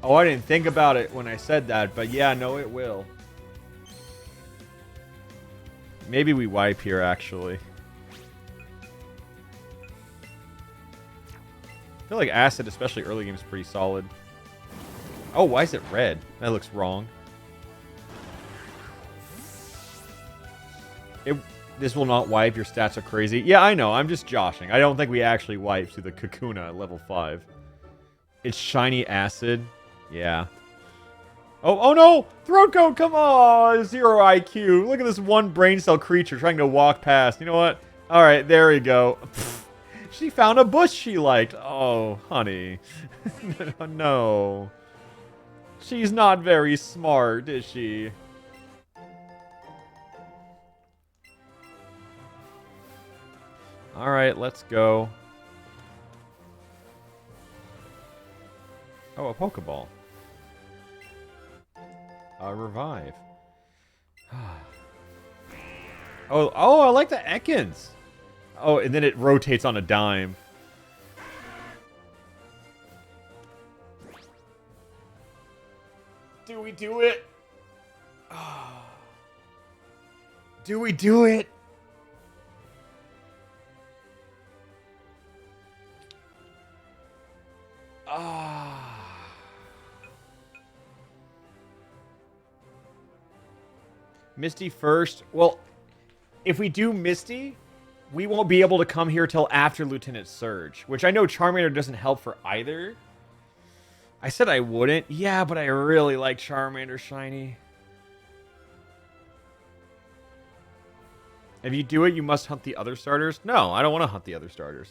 Oh, I didn't think about it when I said that, but yeah, no, it will. Maybe we wipe here, actually. I feel like Acid, especially early game, is pretty solid. Oh, why is it red? That looks wrong. This will not wipe. Your stats are crazy. Yeah, I know. I'm just joshing. I don't think we actually wipe to the Kakuna at level 5. It's shiny Acid. Yeah. Oh no! Throat goat, come on! 0 IQ. Look at this one brain cell creature trying to walk past. You know what? Alright, there we go. She found a bush she liked. Oh, honey. No. She's not very smart, is she? Alright, let's go. Oh, a Pokeball. Revive. Oh, I like the Ekans. Oh, and then it rotates on a dime. Do we do it? Do we do it? Misty first. Well, if we do Misty, we won't be able to come here till after Lieutenant Surge, which I know Charmander doesn't help for either. I said I wouldn't. Yeah, but I really like Charmander shiny. If you do it, you must hunt the other starters. No, I don't want to hunt the other starters.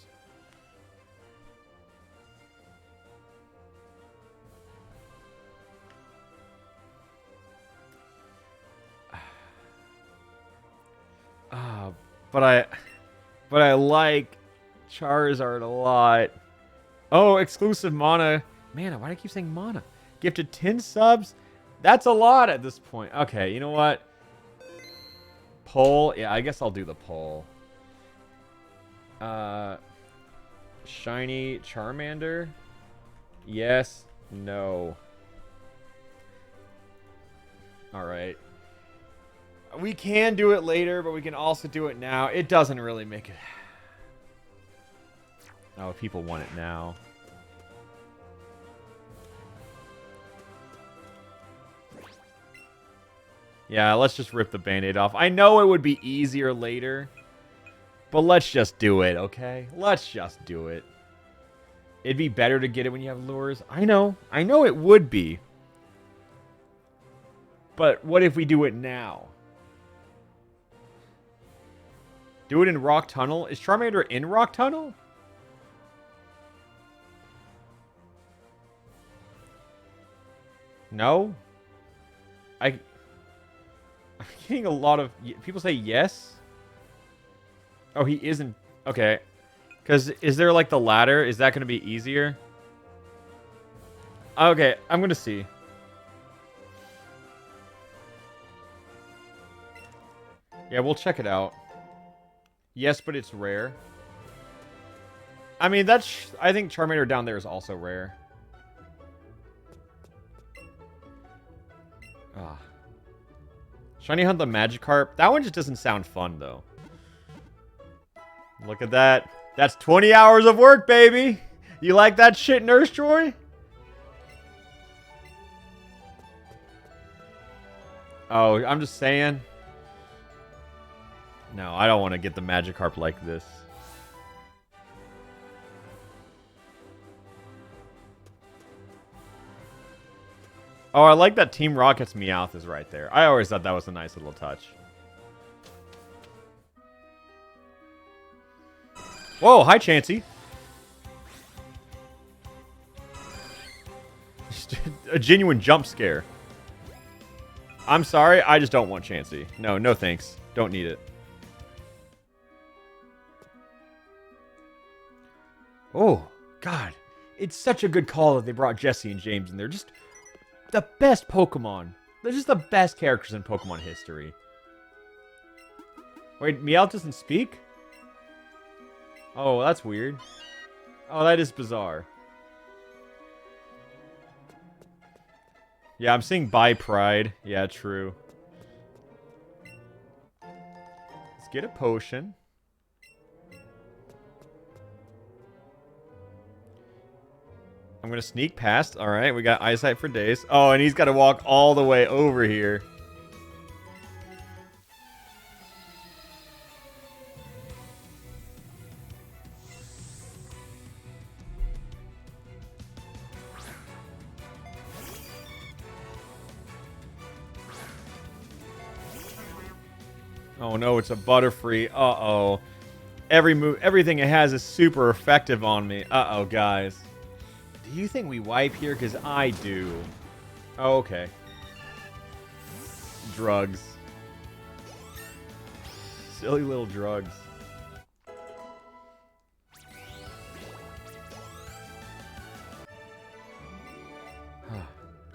But I like Charizard a lot. Oh, exclusive mana. Man, why do I keep saying mana? Gifted 10 subs? That's a lot at this point. Okay, you know what? Poll. Yeah, I guess I'll do the poll. Shiny Charmander? Yes. No. Alright. We can do it later, but we can also do it now. It doesn't really make it... Oh, people want it now. Yeah, let's just rip the Band-Aid off. I know it would be easier later, but let's just do it, okay? Let's just do it. It'd be better to get it when you have lures. I know it would be. But what if we do it now? Do it in Rock Tunnel? Is Charmander in Rock Tunnel? No? I'm getting a lot of... People say yes? Oh, he isn't... Okay. Because is there, like, the ladder? Is that going to be easier? Okay, I'm going to see. Yeah, we'll check it out. Yes, but it's rare. I mean, that's... I think Charmander down there is also rare. Ah. Shiny Hunt the Magikarp. That one just doesn't sound fun, though. Look at that. That's 20 hours of work, baby. You like that shit, Nurse Joy? Oh, I'm just saying. No, I don't want to get the Magikarp like this. Oh, I like that Team Rocket's Meowth is right there. I always thought that was a nice little touch. Whoa, hi, Chansey. A genuine jump scare. I'm sorry, I just don't want Chansey. No, no thanks. Don't need it. Oh, God. It's such a good call that they brought Jesse and James in there. Just the best Pokemon. They're just the best characters in Pokemon history. Wait, Meowth doesn't speak? Oh, that's weird. Oh, that is bizarre. Yeah, I'm seeing by pride. Yeah, true. Let's get a potion. I'm going to sneak past. All right, we got eyesight for days. Oh, and he's got to walk all the way over here. Oh no, it's a Butterfree. Uh-oh. Everything it has is super effective on me. Uh-oh, guys. Do you think we wipe here? Because I do. Oh, okay. Drugs. Silly little drugs.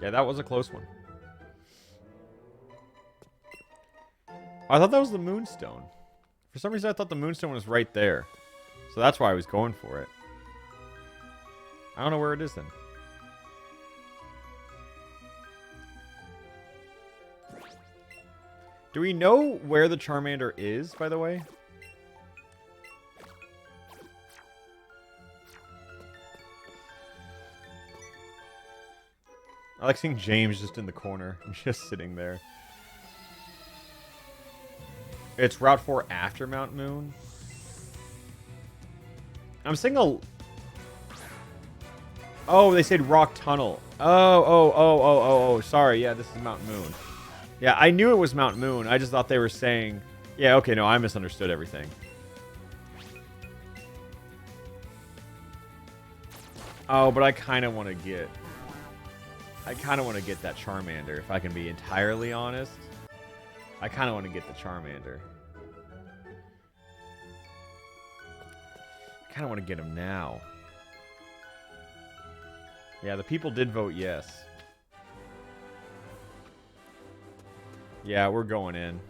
Yeah, that was a close one. I thought that was the Moonstone. For some reason, I thought the Moonstone was right there. So that's why I was going for it. I don't know where it is then. Do we know where the Charmander is, by the way? I like seeing James just in the corner, just sitting there. It's Route 4 after Mount Moon. I'm seeing a... Oh, they said Rock Tunnel. Oh. Sorry, yeah, this is Mount Moon. Yeah, I knew it was Mount Moon. I just thought they were saying... Yeah, okay, no, I misunderstood everything. Oh, but I kind of want to get... I kind of want to get that Charmander, if I can be entirely honest. I kind of want to get the Charmander. I kind of want to get him now. Yeah, the people did vote yes. Yeah, we're going in.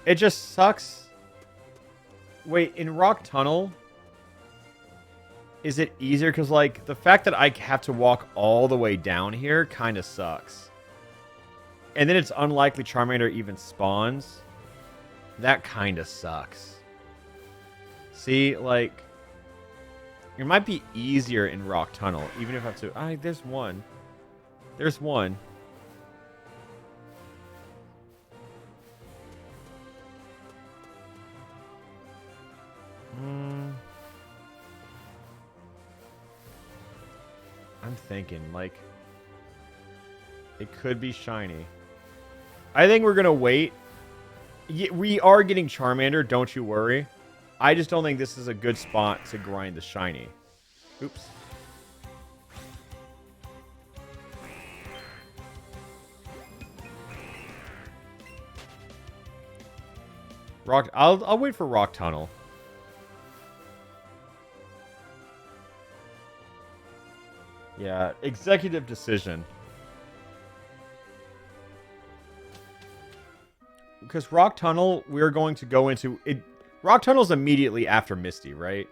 It just sucks. Wait, in Rock Tunnel, is it easier? Because, like, the fact that I have to walk all the way down here kind of sucks. And then it's unlikely Charmander even spawns. That kind of sucks. See, like... It might be easier in Rock Tunnel, even if I have to... there's one. There's one. I'm thinking, like... It could be shiny. I think we're going to wait. We are getting Charmander, don't you worry. I just don't think this is a good spot to grind the shiny. Oops. Rock. I'll wait for Rock Tunnel. Yeah, executive decision. Because Rock Tunnel, we're going to go into it. Rock Tunnel's immediately after Misty, right?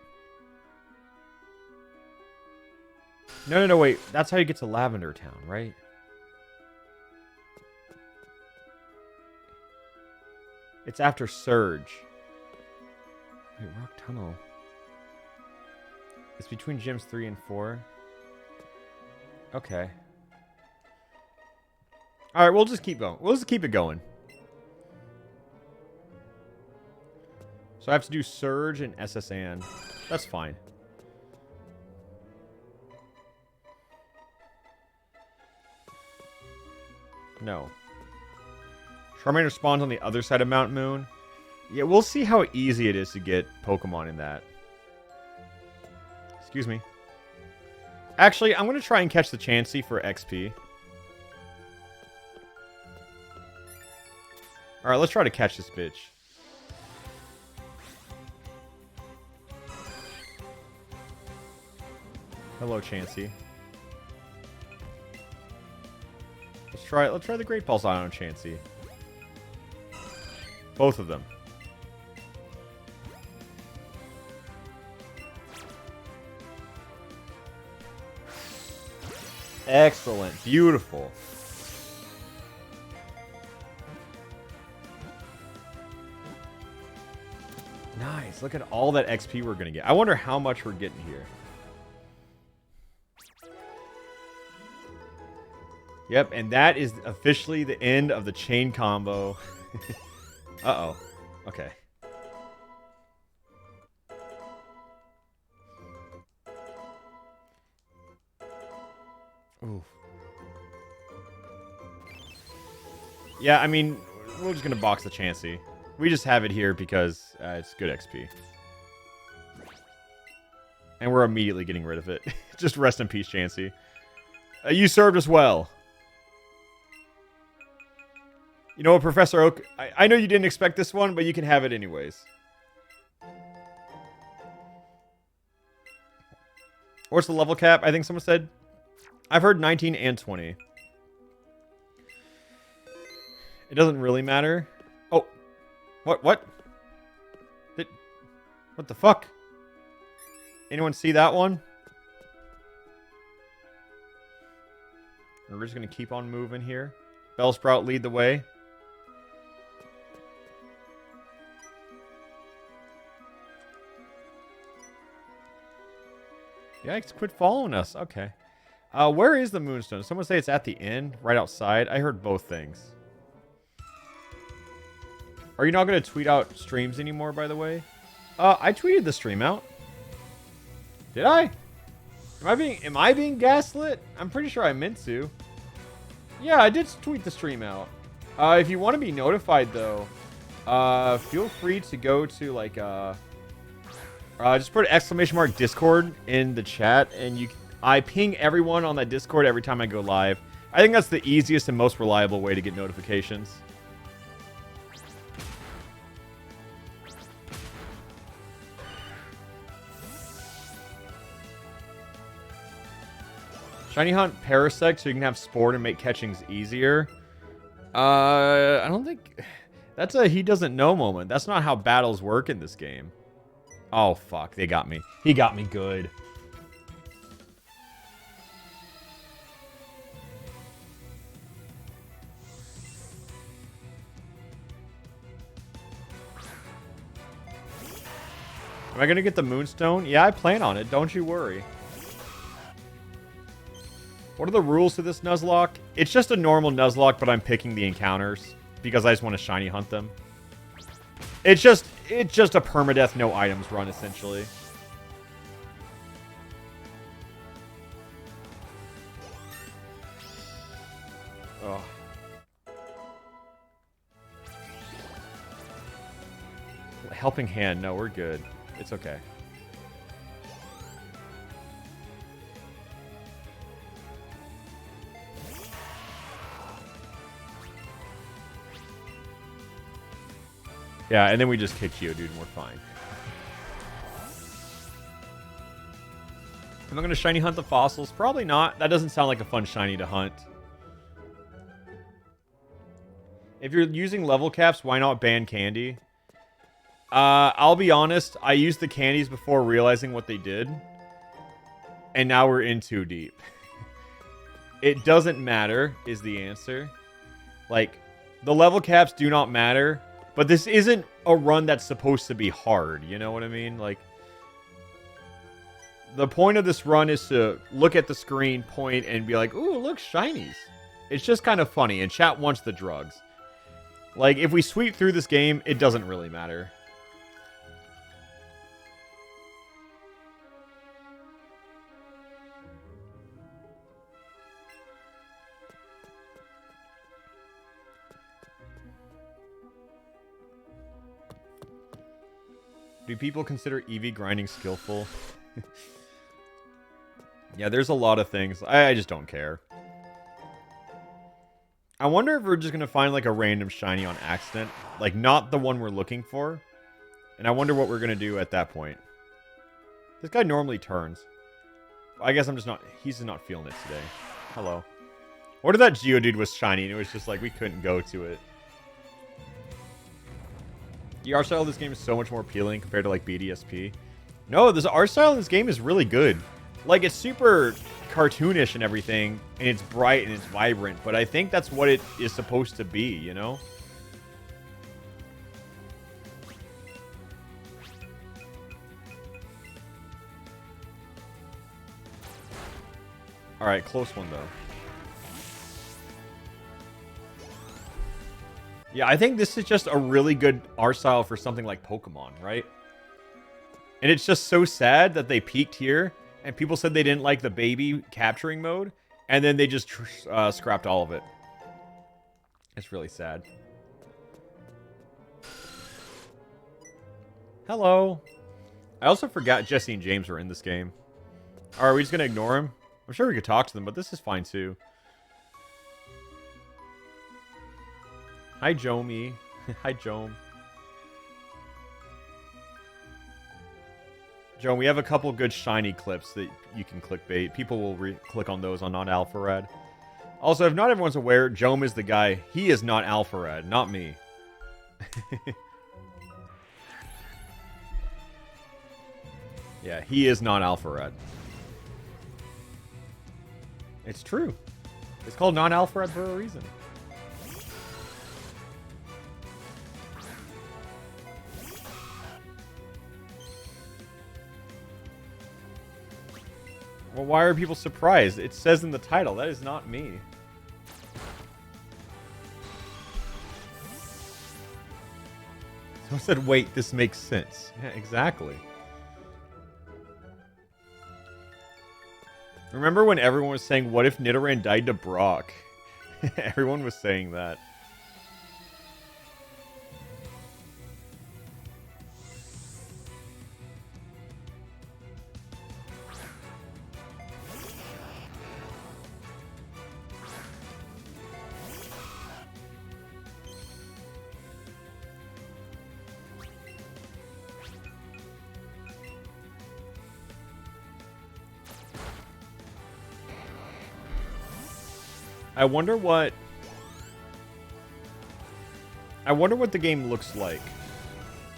No, wait. That's how you get to Lavender Town, right? It's after Surge. Wait, Rock Tunnel. It's between gyms 3 and 4. Okay. Alright, we'll just keep going. We'll just keep it going. So I have to do Surge and SSN. That's fine. No. Charmander spawns on the other side of Mount Moon. Yeah, we'll see how easy it is to get Pokemon in that. Excuse me. Actually, I'm going to try and catch the Chansey for XP. Alright, let's try to catch this bitch. Hello, Chansey. Let's try the Great Pulse on Chansey. Both of them. Excellent. Beautiful. Nice. Look at all that XP we're going to get. I wonder how much we're getting here. Yep, and that is officially the end of the chain combo. Uh-oh. Okay. Ooh. Yeah, I mean, we're just going to box the Chansey. We just have it here because it's good XP. And we're immediately getting rid of it. Just rest in peace, Chansey. You served us well. You know what, Professor Oak? I know you didn't expect this one, but you can have it anyways. What's the level cap? I think someone said. I've heard 19 and 20. It doesn't really matter. Oh. What? What the fuck? Anyone see that one? We're just going to keep on moving here. Bellsprout, lead the way. Yikes, quit following us. Okay. Where is the Moonstone? Someone say it's at the end, right outside. I heard both things. Are you not going to tweet out streams anymore, by the way? I tweeted the stream out. Did I? Am I being gaslit? I'm pretty sure I meant to. Yeah, I did tweet the stream out. If you want to be notified, though, feel free to go to, like, just put ! Discord in the chat, and I ping everyone on that Discord every time I go live. I think that's the easiest and most reliable way to get notifications. Shiny Hunt Parasect so you can have Sport and make catchings easier. I don't think... That's a he doesn't know moment. That's not how battles work in this game. Oh, fuck. They got me. He got me good. Am I going to get the Moonstone? Yeah, I plan on it. Don't you worry. What are the rules to this Nuzlocke? It's just a normal Nuzlocke, but I'm picking the encounters because I just want to shiny hunt them. It's just a permadeath no items run, essentially. Oh. Helping hand. No, we're good. It's okay. Yeah, and then we just kick Geodude and we're fine. Am I going to shiny hunt the fossils? Probably not. That doesn't sound like a fun shiny to hunt. If you're using level caps, why not ban candy? I'll be honest. I used the candies before realizing what they did. And now we're in too deep. It doesn't matter, is the answer. Like, the level caps do not matter. But this isn't a run that's supposed to be hard. You know what I mean? Like, the point of this run is to look at the screen, point, and be like, ooh, look, shinies. It's just kind of funny, and chat wants the drugs. Like, if we sweep through this game, it doesn't really matter. Do people consider EV grinding skillful? Yeah, there's a lot of things. I just don't care. I wonder if we're just going to find, like, a random shiny on accident. Like, not the one we're looking for. And I wonder what we're going to do at that point. This guy normally turns. I guess I'm just not... He's just not feeling it today. Hello. What if that Geodude was shiny and it was just like we couldn't go to it? The art style of this game is so much more appealing compared to, like, BDSP. No, this art style in this game is really good. Like, it's super cartoonish and everything, and it's bright and it's vibrant, but I think that's what it is supposed to be, you know? Alright, close one, though. Yeah, I think this is just a really good art style for something like Pokemon, right? And it's just so sad that they peaked here, and people said they didn't like the baby capturing mode, and then they just scrapped all of it. It's really sad. Hello. I also forgot Jesse and James were in this game. Are we just going to ignore him? I'm sure we could talk to them, but this is fine too. Hi, Jomi. Hi, Jome. Joe, we have a couple good shiny clips that you can clickbait. People will click on those on not Alpharad. Also, if not everyone's aware, Jome is the guy. He is not Alpharad, not me. Yeah, he is not Alpharad. It's true. It's called non-Alpharad for a reason. Well, why are people surprised? It says in the title. That is not me. Someone said, wait, this makes sense. Yeah, exactly. Remember when everyone was saying, what if Nidoran died to Brock? Everyone was saying that. I wonder what the game looks like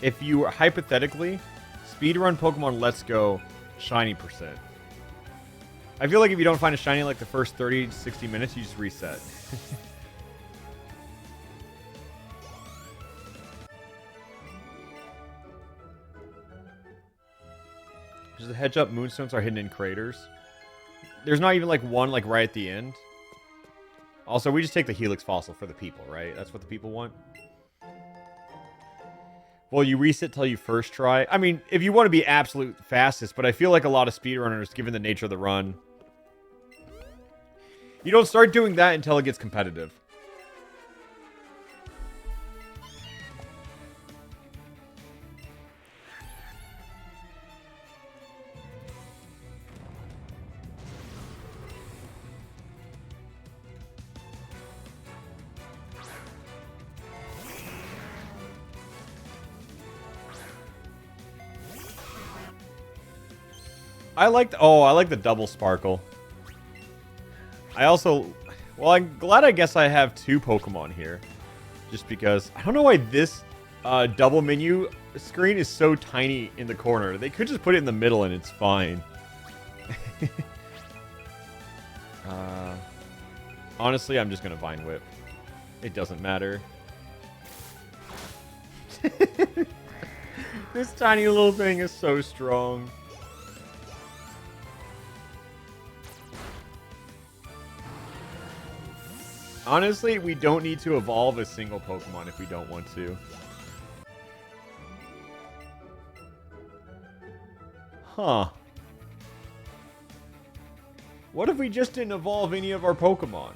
if you hypothetically speedrun Pokemon Let's Go shiny percent. I feel like if you don't find a shiny like the first 30 to 60 minutes, you just reset. Just a heads up, moonstones are hidden in craters. There's not even like one like right at the end. Also, we just take the Helix fossil for the people, right? That's what the people want. Well, you reset till you first try. I mean, if you want to be absolute fastest, but I feel like a lot of speedrunners, given the nature of the run, you don't start doing that until it gets competitive. I like the double sparkle. I also, well, I'm glad I guess I have 2 Pokemon here. Just because, I don't know why this double menu screen is so tiny in the corner. They could just put it in the middle and it's fine. Honestly, I'm just going to Vine Whip. It doesn't matter. This tiny little thing is so strong. Honestly, we don't need to evolve a single Pokemon if we don't want to. Huh. What if we just didn't evolve any of our Pokemon?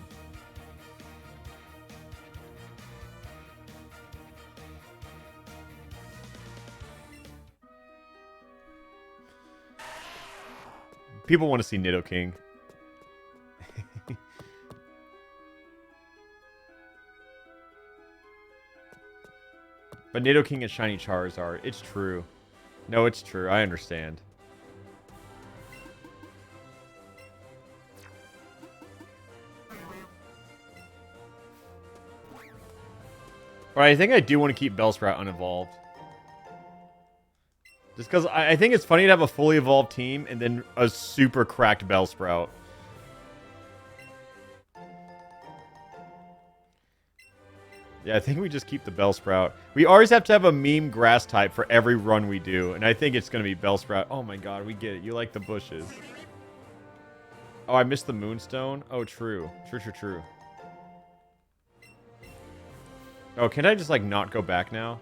People want to see Nidoking. But Nidoking and Shiny Charizard. It's true. No, it's true. I understand. But I think I do want to keep Bellsprout unevolved. Just because I think it's funny to have a fully evolved team and then a super cracked Bellsprout. Yeah, I think we just keep the Bellsprout. We always have to have a meme grass type for every run we do. And I think it's going to be Bellsprout. Oh my god, we get it. You like the bushes. Oh, I missed the Moonstone? Oh, true. True. Oh, can I just, like, not go back now?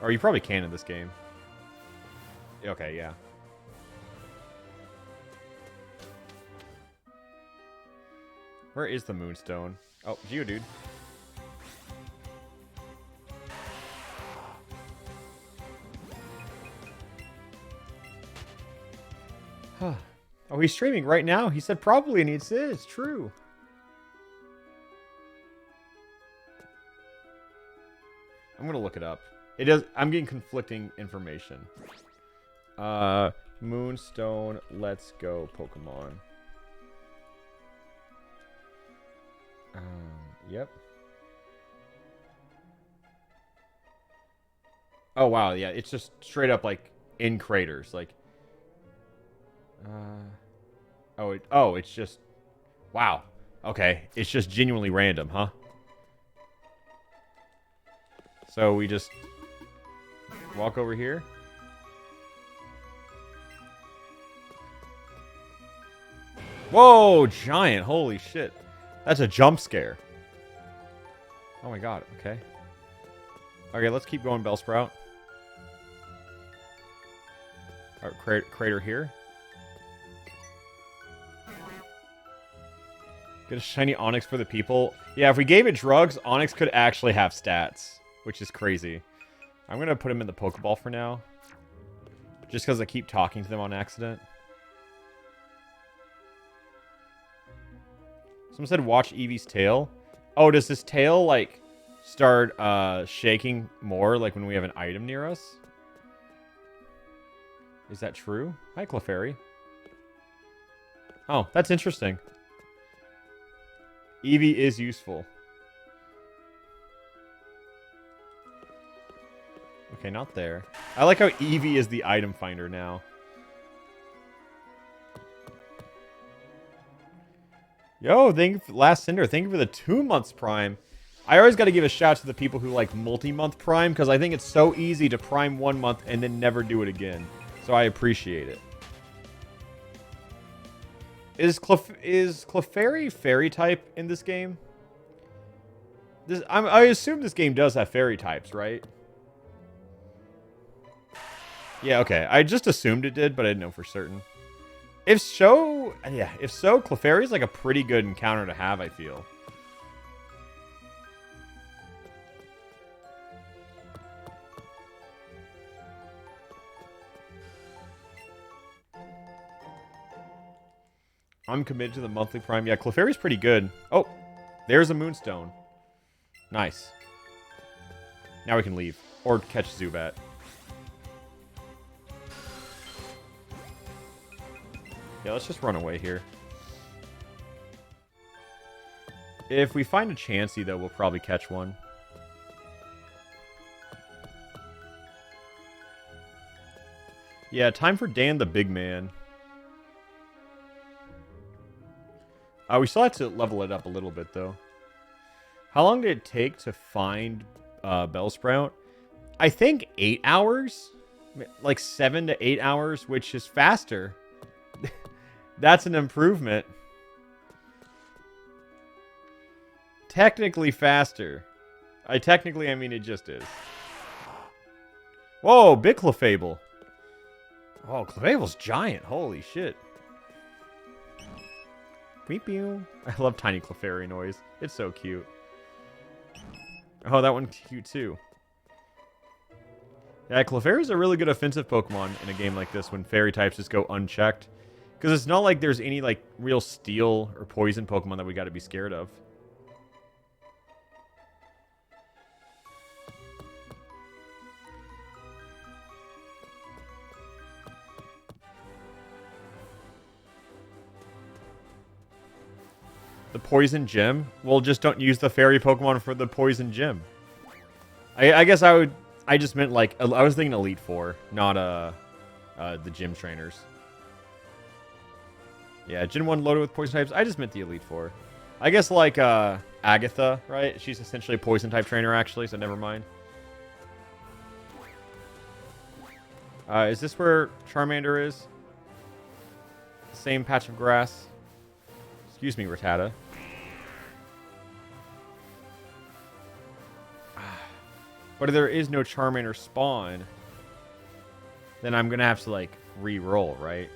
Or you probably can in this game. Okay, yeah. Where is the Moonstone? Oh, Geodude. Oh, he's streaming right now. He said probably, and it's true. I'm gonna look it up. It does. I'm getting conflicting information. Moonstone. Let's go, Pokemon. Yep. Oh wow, yeah. It's just straight up like in craters, like. It's just. Wow. Okay, it's just genuinely random, huh? So we just walk over here. Whoa, giant. Holy shit. That's a jump scare. Oh my god, okay. Okay, let's keep going, Bellsprout. Alright, crater here. Get a shiny Onix for the people. Yeah, if we gave it drugs, Onix could actually have stats, which is crazy. I'm going to put him in the Pokeball for now. Just because I keep talking to them on accident. Someone said watch Eevee's tail. Oh, does this tail, like, start shaking more, like, when we have an item near us? Is that true? Hi, Clefairy. Oh, that's interesting. Eevee is useful. Okay, not there. I like how Eevee is the item finder now. Yo, thank you for Last Cinder. Thank you for the 2 months Prime. I always got to give a shout out to the people who like multi-month Prime, because I think it's so easy to Prime 1 month and then never do it again. So I appreciate it. Is Clefairy fairy type in this game? I assume this game does have fairy types, right? Yeah, okay. I just assumed it did, but I didn't know for certain. If so, Clefairy is like a pretty good encounter to have, I feel. I'm committed to the monthly Prime. Yeah, Clefairy's pretty good. Oh, there's a Moonstone. Nice. Now we can leave. Or catch Zubat. Yeah, let's just run away here. If we find a Chansey, though, we'll probably catch one. Yeah, time for Dan the Big Man. We still have to level it up a little bit, though. How long did it take to find Bellsprout? I think 8 hours? Like 7 to 8 hours, which is faster. That's an improvement. Technically faster. I mean it just is. Whoa, big Clefable. Oh, Clefable's giant. Holy shit. Beep pew. I love tiny Clefairy noise. It's so cute. Oh, that one's cute too. Yeah, Clefairy's a really good offensive Pokemon in a game like this when fairy types just go unchecked. Because it's not like there's any like real steel or poison Pokemon that we got to be scared of. The Poison Gym? Well, just don't use the fairy Pokemon for the Poison Gym. I guess I just meant like, I was thinking Elite Four, not the gym trainers. Yeah, Gen 1 loaded with poison types. I just meant the Elite Four. I guess like Agatha, right? She's essentially a poison type trainer actually, so never mind. Is this where Charmander is? Same patch of grass. Excuse me, Rattata. But if there is no Charmander spawn, then I'm going to have to, like, re-roll, right?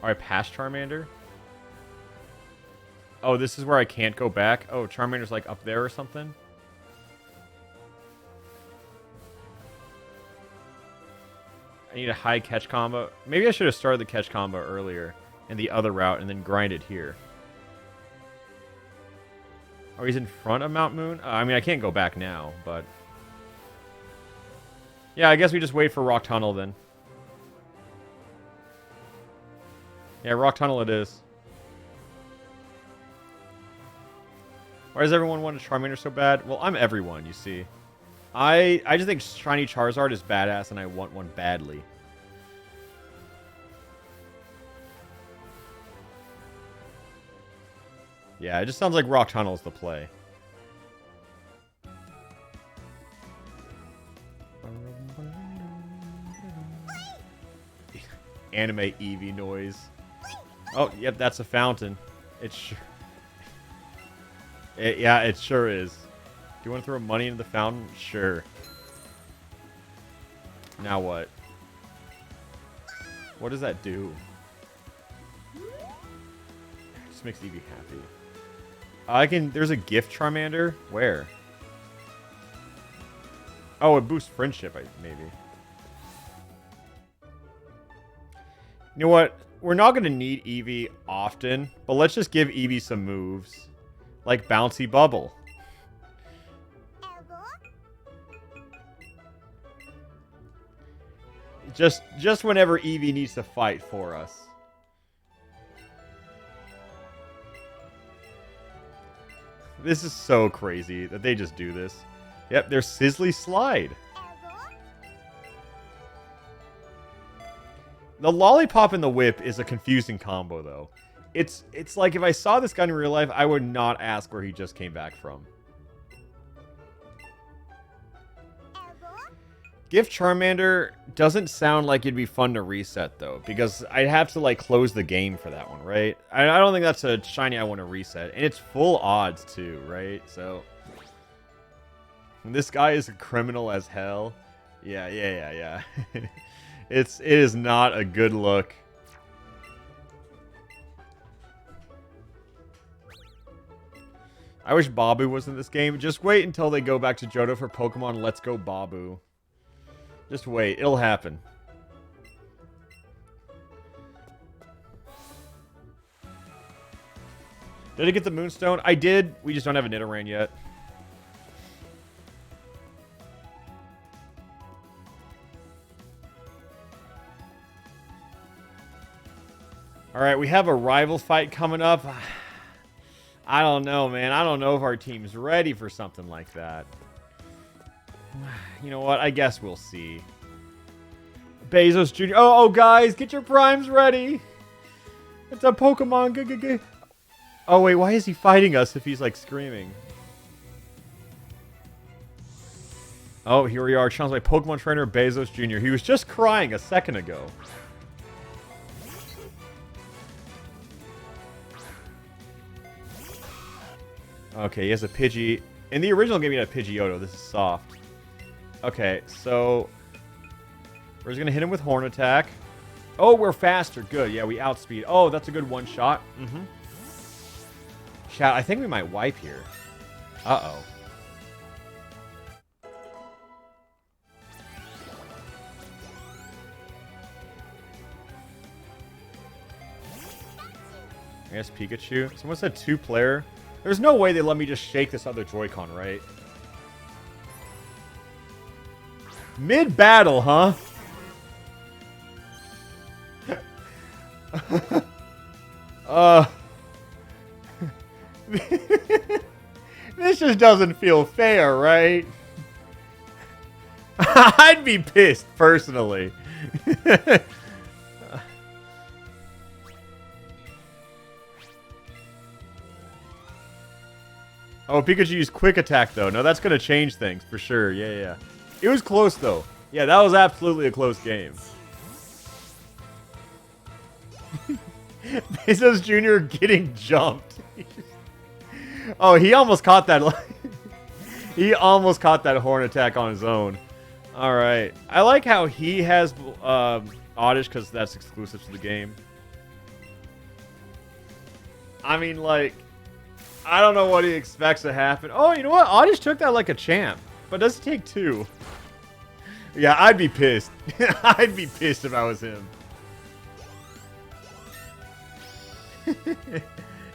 Alright, past Charmander? Oh, this is where I can't go back? Oh, Charmander's, like, up there or something? I need a high catch combo. Maybe I should have started the catch combo earlier in the other route and then grind it here. Oh, he's in front of Mount Moon? I mean, I can't go back now, but... Yeah, I guess we just wait for Rock Tunnel then. Yeah, Rock Tunnel it is. Why does everyone want a Charmander so bad? Well, I'm everyone, you see. I just think Shiny Charizard is badass and I want one badly. Yeah, it just sounds like Rock Tunnel is the play. Anime Eevee noise. Oh, yep, that's a fountain. Yeah, it sure is. Do you want to throw money into the fountain? Sure. Now what? What does that do? It just makes Eevee happy. There's a gift Charmander? Where? Oh, it boosts friendship, maybe. You know what? We're not going to need Eevee often, but let's just give Eevee some moves. Like Bouncy Bubble. Just whenever Eevee needs to fight for us. This is so crazy that they just do this. Yep, there's Sizzly Slide. The Lollipop and the Whip is a confusing combo, though. It's like if I saw this guy in real life, I would not ask where he just came back from. Gift Charmander doesn't sound like it'd be fun to reset, though, because I'd have to, like, close the game for that one, right? I don't think that's a shiny I want to reset. And it's full odds, too, right? So, this guy is a criminal as hell. Yeah. It is not a good look. I wish Babu was in this game. Just wait until they go back to Johto for Pokemon Let's Go Babu. Just wait. It'll happen. Did I get the Moonstone? I did. We just don't have a Nidoran yet. All right, we have a rival fight coming up. I don't know, man. I don't know if our team's ready for something like that. You know what? I guess we'll see. Bezos Jr. Oh, guys, get your primes ready. It's a Pokemon. Oh, wait, why is he fighting us if he's, like, screaming? Oh, here we are. Challenged by Pokemon trainer Bezos Jr. He was just crying a second ago. Okay, he has a Pidgey. In the original game, he had a Pidgeotto. This is soft. Okay, so we're just going to hit him with Horn Attack. Oh, we're faster. Good. Yeah, we outspeed. Oh, that's a good one shot. Mm-hmm. Chat, I think we might wipe here. Uh-oh. I guess Pikachu. Someone said 2-player. There's no way they let me just shake this other Joy-Con, right? Mid-battle, huh? This just doesn't feel fair, right? I'd be pissed, personally. Oh, Pikachu used Quick Attack, though. No, that's going to change things, for sure. Yeah. It was close, though. Yeah, that was absolutely a close game. Bezos Jr. getting jumped. Oh, he almost caught that. He almost caught that Horn Attack on his own. All right. I like how he has Oddish, because that's exclusive to the game. I mean, like, I don't know what he expects to happen. Oh, you know what? Oddish took that like a champ. But does it take 2? Yeah, I'd be pissed. I'd be pissed if I was him.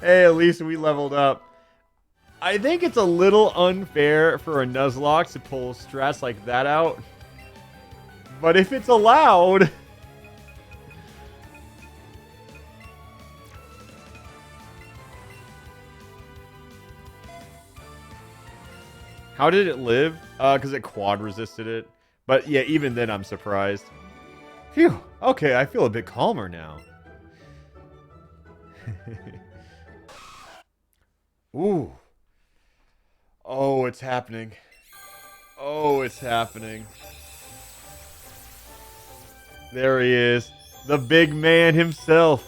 Hey, at least we leveled up. I think it's a little unfair for a Nuzlocke to pull strats like that out. But if it's allowed... How did it live? Because it quad resisted it. But yeah, even then I'm surprised. Phew. Okay, I feel a bit calmer now. Ooh. Oh, it's happening. Oh, it's happening. There he is. The big man himself.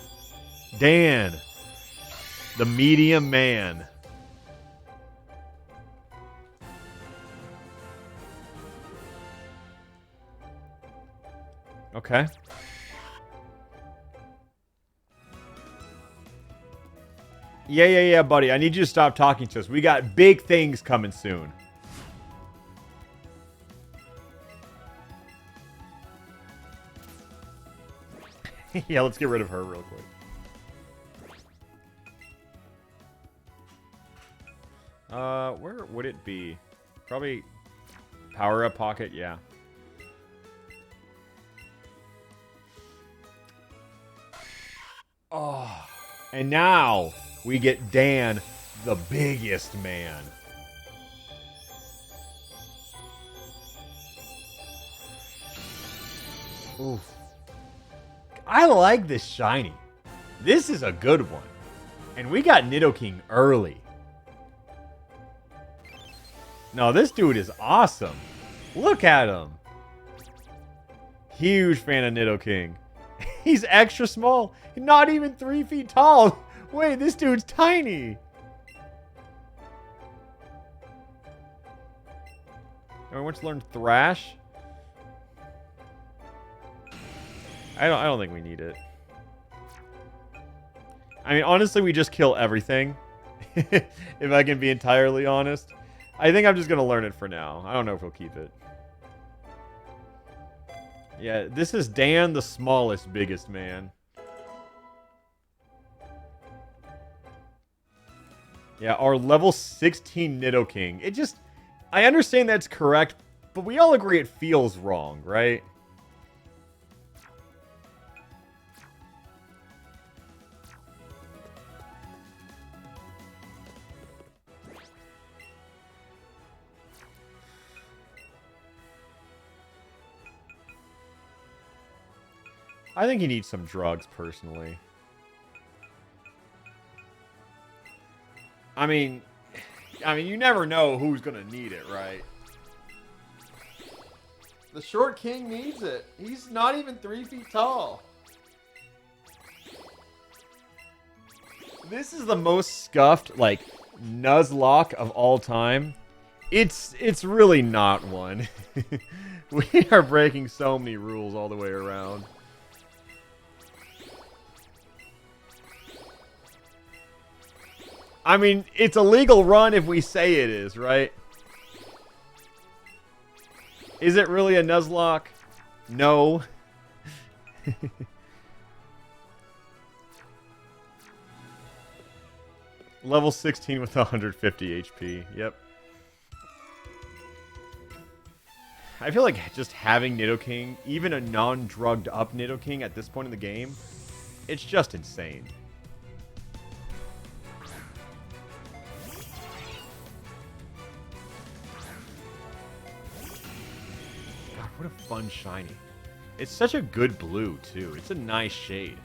Dan. The medium man. Okay. Yeah, buddy. I need you to stop talking to us. We got big things coming soon. Yeah, let's get rid of her real quick. Where would it be? Probably power-up pocket, yeah. Oh, and now we get Dan, the biggest man. Oof. I like this shiny. This is a good one. And we got Nidoking early. No, this dude is awesome. Look at him. Huge fan of Nidoking. He's extra small. Not even 3 feet tall. Wait, this dude's tiny. I want to learn Thrash. I don't think we need it. I mean, honestly, we just kill everything. If I can be entirely honest. I think I'm just going to learn it for now. I don't know if we'll keep it. Yeah, this is Dan, the smallest, biggest man. Yeah, our level 16 Nidoking. It just... I understand that's correct, but we all agree it feels wrong, right? I think he needs some drugs, personally. I mean, you never know who's gonna need it, right? The short king needs it. He's not even 3 feet tall. This is the most scuffed, like, Nuzlocke of all time. It's really not one. We are breaking so many rules all the way around. I mean, it's a legal run if we say it is, right? Is it really a Nuzlocke? No. Level 16 with 150 HP. Yep. I feel like just having Nidoking, even a non-drugged up Nidoking at this point in the game, it's just insane. God, what a fun shiny. It's such a good blue, too. It's a nice shade.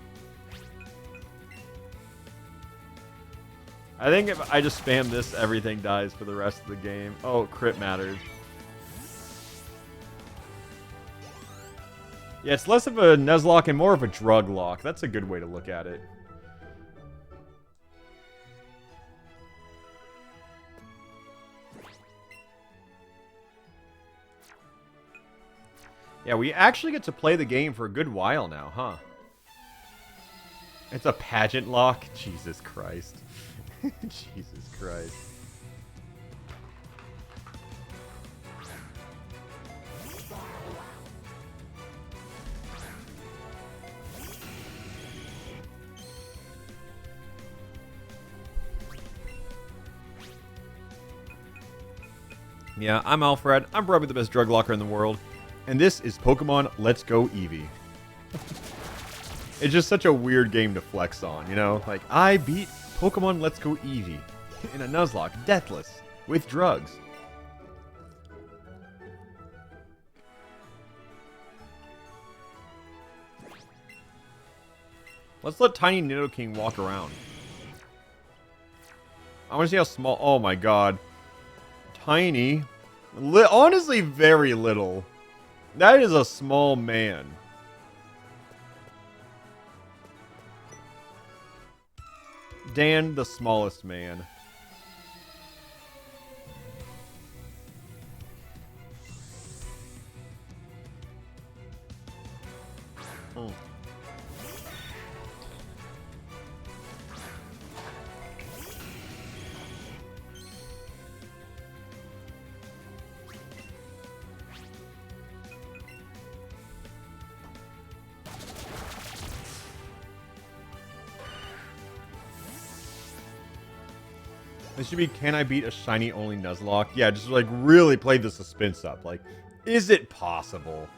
I think if I just spam this, everything dies for the rest of the game. Oh, crit mattered. Yeah, it's less of a Nuzlocke and more of a drug lock. That's a good way to look at it. Yeah, we actually get to play the game for a good while now, huh? It's a pageant lock? Jesus Christ. Jesus Christ. Yeah, I'm Alpharad. I'm probably the best drug locker in the world. And this is Pokemon Let's Go Eevee. It's just such a weird game to flex on, you know? Like, I beat Pokemon Let's Go Eevee in a Nuzlocke, deathless, with drugs. Let's let Tiny Nidoking walk around. I want to see how small... Oh my god. Tiny. Honestly, very little. That is a small man. Dan, the smallest man. Oh. This should be, can I beat a shiny only Nuzlocke? Yeah, just like really play the suspense up. Like, is it possible?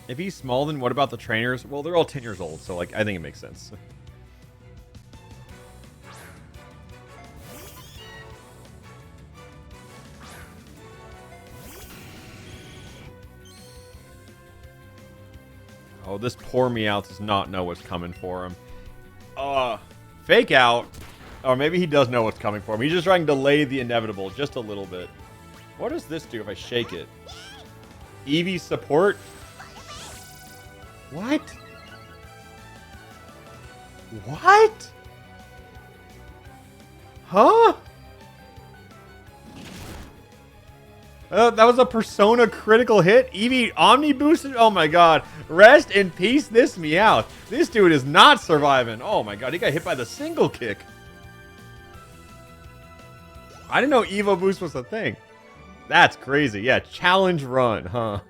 If he's small, then what about the trainers? Well, they're all 10 years old, so like I think it makes sense. Oh, this poor Meowth does not know what's coming for him. Fake out. Or maybe he does know what's coming for him. He's just trying to delay the inevitable just a little bit. What does this do if I shake it? Eevee support? What? What? Huh? That was a Persona critical hit. Eevee Omni boosted. Oh my god. Rest in peace, this Meowth. This dude is not surviving. Oh my god, he got hit by the single kick. I didn't know Evo boost was a thing. That's crazy. Yeah, challenge run, huh?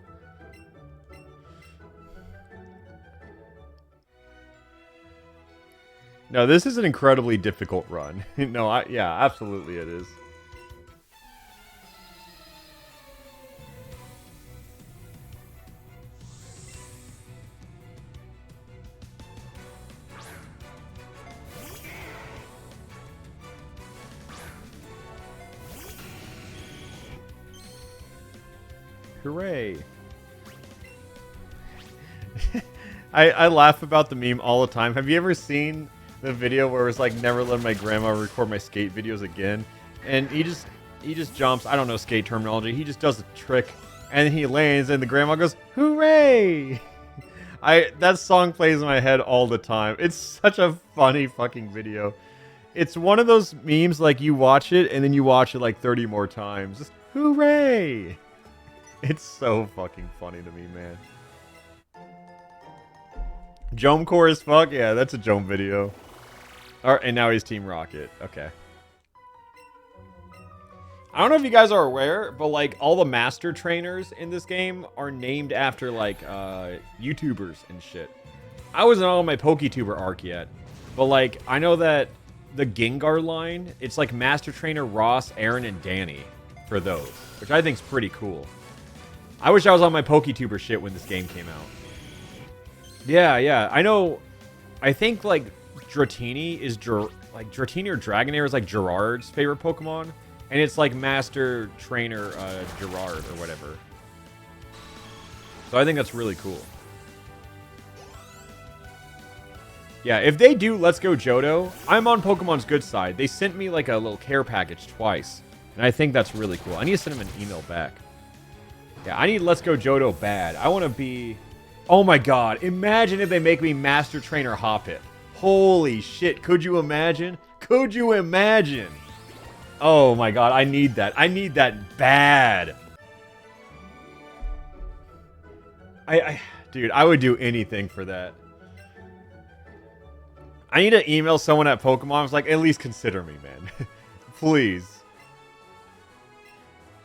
No, this is an incredibly difficult run. No, yeah, absolutely it is. Hooray. I laugh about the meme all the time. Have you ever seen the video where it's like, never let my grandma record my skate videos again? And he just jumps, I don't know skate terminology, he just does a trick, and he lands, and the grandma goes, hooray! That song plays in my head all the time. It's such a funny fucking video. It's one of those memes, like, you watch it, and then you watch it like 30 more times. Just, hooray! It's so fucking funny to me, man. Jome core as fuck? Yeah, that's a Jome video. Alright, and now he's Team Rocket. Okay. I don't know if you guys are aware, but, like, all the master trainers in this game are named after, like, YouTubers and shit. I wasn't on my PokeTuber arc yet, but, like, I know that the Gengar line, it's, like, Master Trainer Ross, Aaron, and Danny for those, which I think's pretty cool. I wish I was on my PokeTuber shit when this game came out. Yeah, I know. I think, like, Dratini is, Dratini or Dragonair is, like, Gerard's favorite Pokemon. And it's, like, Master Trainer Gerard or whatever. So I think that's really cool. Yeah, if they do Let's Go Johto, I'm on Pokemon's good side. They sent me, like, a little care package twice. And I think that's really cool. I need to send them an email back. Yeah, I need Let's Go Johto bad. I want to be... Oh my god, imagine if they make me Master Trainer Hoppip. Holy shit, could you imagine? Could you imagine? Oh my god, I need that. I need that bad. Dude, I would do anything for that. I need to email someone at Pokemon. It's like, at least consider me, man. Please.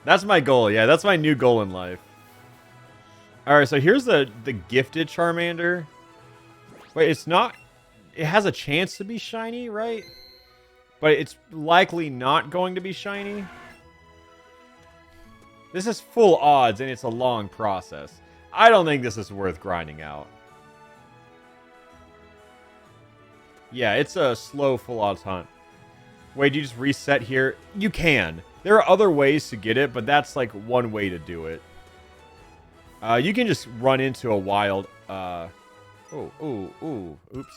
That's my goal. Yeah, that's my new goal in life. Alright, so here's the gifted Charmander. Wait, it's not... It has a chance to be shiny, right? But it's likely not going to be shiny. This is full odds, and it's a long process. I don't think this is worth grinding out. Yeah, it's a slow full odds hunt. Wait, do you just reset here? You can. There are other ways to get it, but that's like one way to do it. You can just run into a wild... Oops.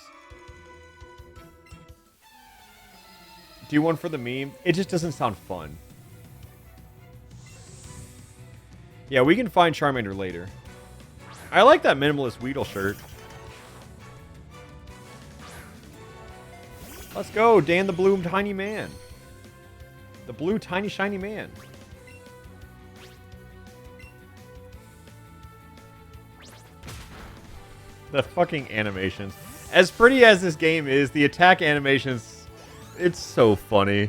Do one for the meme. It just doesn't sound fun. Yeah, we can find Charmander later. I like that minimalist Weedle shirt. Let's go, Dan the Blue Tiny Man. The blue tiny shiny man. The fucking animations. As pretty as this game is, the attack animations, it's so funny.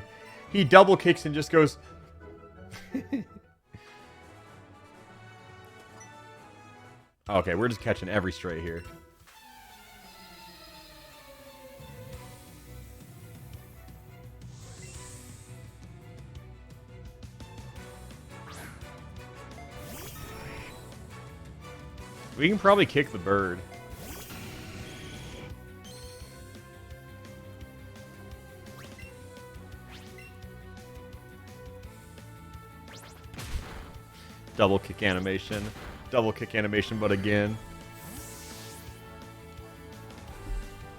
He double kicks and just goes... Okay, we're just catching every stray here. We can probably kick the bird. Double kick animation. Double kick animation, but again.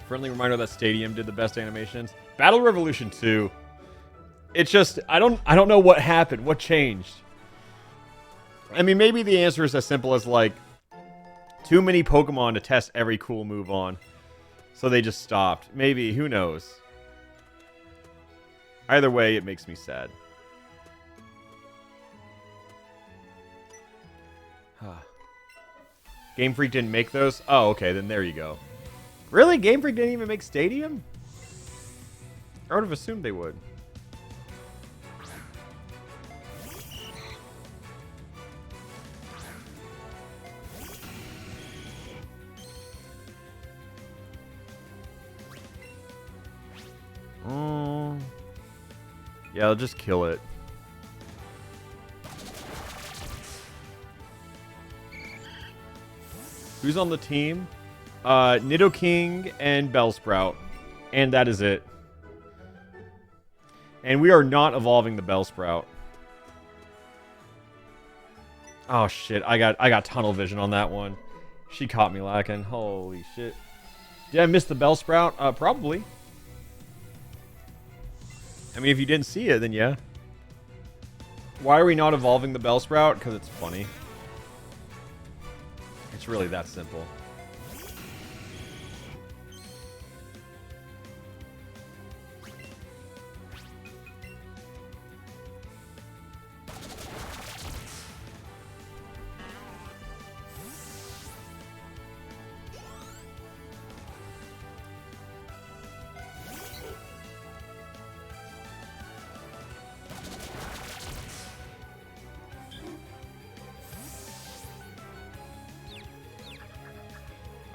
Friendly reminder that Stadium did the best animations. Battle Revolution 2. It's just, I don't know what happened. What changed? I mean, maybe the answer is as simple as, like, too many Pokemon to test every cool move on. So they just stopped. Maybe, who knows? Either way, it makes me sad. Game Freak didn't make those? Oh, okay, then there you go. Really? Game Freak didn't even make Stadium? I would have assumed they would. Yeah, I'll just kill it. Who's on the team? Nidoking and Bellsprout. And that is it. And we are not evolving the Bellsprout. Oh shit, I got tunnel vision on that one. She caught me lacking. Holy shit. Did I miss the Bellsprout? Probably. I mean, if you didn't see it, then yeah. Why are we not evolving the Bellsprout? Because it's funny. It's really that simple.